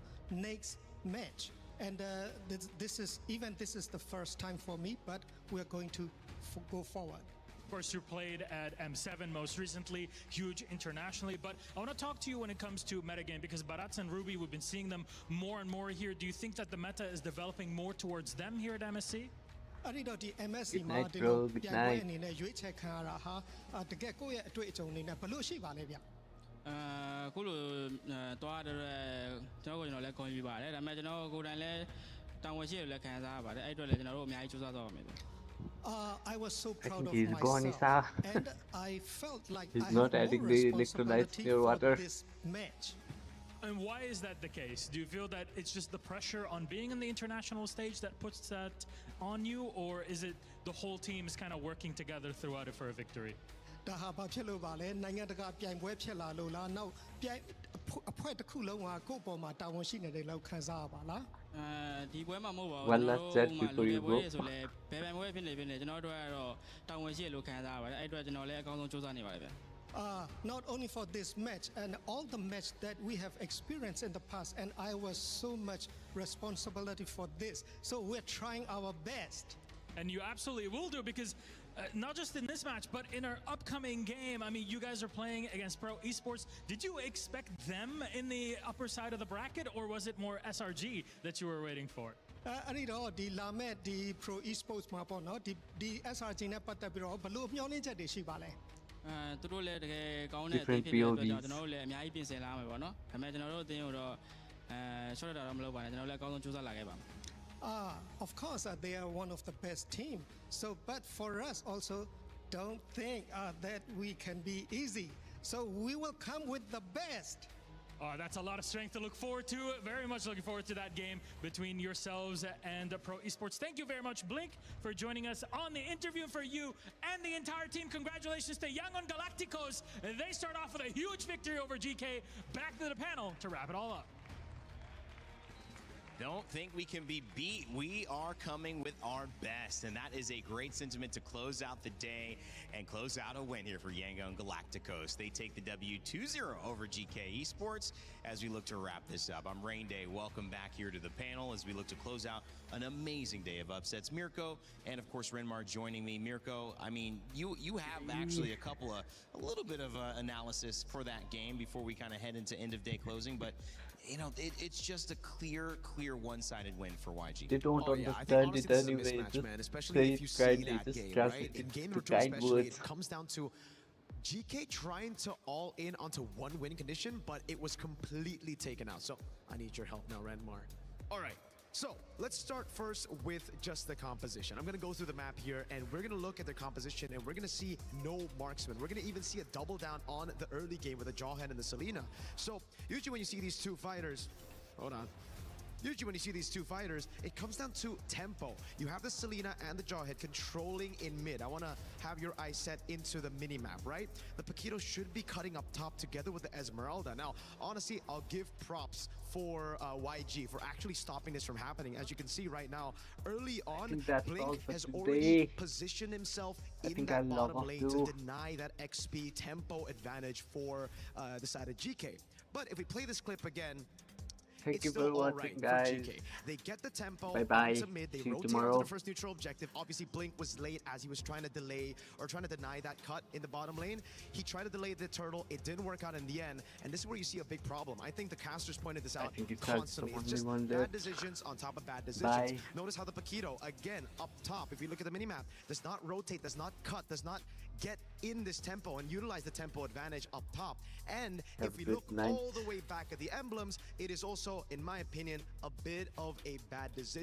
next match and this is the first time for me but we are going to go forward. Of course, you played at M7 most recently, huge internationally, but I want to talk to you when it comes to metagame because Barats and Ruby, we've been seeing them more and more here. Do you think that the meta is developing more towards them here at MSC? အဲ့ဒီတော့ဒီ MSC မှာဒီလိုပြန်ပွဲအနေနဲ့ရွေးချယ်ခံရတာဟာတကယ်ကိုယ့်ရဲ့အတွေ့အကြုံအနေနဲ့ဘလို့ရှိပါလဲဗျ အခုလိုသွားတဲ့ကျွန်တော်လည်းဂုဏ်ယူပါတယ်ဒါပေမဲ့ကျွန်တော်ကိုယ်တိုင်လည်းတောင်းဝန်ရှိရလည်းခံစားရပါတယ်အဲ့အတွက်လည်းကျွန်တော်တို့အများကြီးစူးစမ်းသွားပါမယ်ဗျ I was so I proud think of he's gone, myself, Isa. and I felt like He's I not have adding more the electrolytes responsibility to your for water. this match. And why is that the case? Do you feel that it's just the pressure on being in the international stage that puts that on you, or is it the whole team is kind of working together throughout it for a victory? ဒါဟာဘာဖြစ်လို့ပါလဲနိုင်ငံတကာပြိုင်ပွဲဖြစ်လာလို့လားနောက်ပြိုင်အဖွဲ့တစ်ခုလုံးကကိုယ့်ပေါ်မှာတာဝန်ရှိနေတယ်လို့ခံစားရပါလား ဒီပွဲမှာမဟုတ်ပါဘူး One last set ကျွန်တော် before တို့ you ပွဲ go. ဆိုလဲဘယ်ပွဲဖြစ်နေဖြစ်နေကျွန်တော်တို့ကတော့တာဝန်ရှိရလို့ခံစားရပါတယ်အဲ့အတွက်ကျွန်တော်လည်းအကောင်းဆုံးစူးစမ်းနေပါတယ်ဗျ Not only for this match and all the match that we have experienced in the past, and I was so much responsibility for this. So we're trying our best. And you absolutely will do, because not just in this match, but in our upcoming game, I mean, you guys are playing against Pro Esports. Did you expect them in the upper side of the bracket, or was it more SRG that you were waiting for? အဲ့ဒီတော့ဒီလာမဲ့ဒီ Pro Esports မှာပေါ့နော်ဒီ SRG နဲ့ပတ်သက်ပြီးတော့ဘလို့မျှော်လင့်ချက်တွေရှိပါလဲ သူတို့လည်းတကယ်ကောင်းတဲ့အသင်းဖြစ်တဲ့အတွက်ကြောင့်ကျွန်တော်တို့လည်းအများကြီးပြင်ဆင်လာမယ်ပေါ့နော်ဒါပေမဲ့ကျွန်တော်တို့အသင်းကိုတော့ရှော့တာတော့မလုပ်ပါနဲ့ကျွန်တော်လည်းအကောင်းဆုံးစူးစမ်းလာခဲ့ပါမယ် Of course, they are one of the best team. So, but for us also, don't think that we can be easy. So we will come with the best. That's a lot of strength to look forward to. Very much looking forward to that game between yourselves and Pro Esports. Thank you very much, Blink, for joining us on the interview. For you and the entire team, congratulations to Yangon Galacticos. They start off with a huge victory over GK. Back to the panel to wrap it all up. Don't think we can be beat. We are coming with our best, and that is a great sentiment to close out the day and close out a win here for Yangon Galacticos. They take the W 2-0 over GK Esports as we look to wrap this up. I'm Rain Day. Welcome back here to the panel as we look to close out an amazing day of upsets. Mirko and of course Renmar joining me. Mirko, I mean, you have actually a little bit of analysis for that game before we kind of head into end of day closing, but you know, it's just a clear one-sided win for YG. They don't understand it anyway. Man, especially if you see that game, right? In game number 2 especially, it comes down to GK trying to all in onto one win condition, but it was completely taken out. So I need your help now, Renmar. All right. So let's start first with just the composition. I'm going to go through the map here, and we're going to look at the composition, and we're going to see no marksman. We're going to even see a double down on the early game with the Jawhead and the Selena. So usually when you see these two fighters, hold on. Usually when you see these two fighters, it comes down to tempo. You have the Selena and the Jawhead controlling in mid. I want to have your eyes set into the mini-map, right? The Paquito should be cutting up top together with the Esmeralda. Now, honestly, I'll give props for YG for actually stopping this from happening. As you can see right now, early on, Blink has already positioned himself in that bottom lane to deny that XP tempo advantage for the side of GK. But if we play this clip again, Thank you still for all watching, right guys. for GK. They get the tempo Bye-bye. onto mid. They See you rotate tomorrow. onto the first neutral objective. Obviously, Blink was late as he was trying to delay or trying to deny that cut in the bottom lane. He tried to delay the turtle. It didn't work out in the end. And this is where you see a big problem. I think the casters pointed this out constantly. It's just bad decisions on top of bad decisions. Bye. Notice how the Paquito, again, up top, if you look at the minimap, does not rotate, does not cut, does not get in this tempo and utilize the tempo advantage up top. And if we look all the way back at the emblems, it is also, in my opinion, a bit of a bad decision.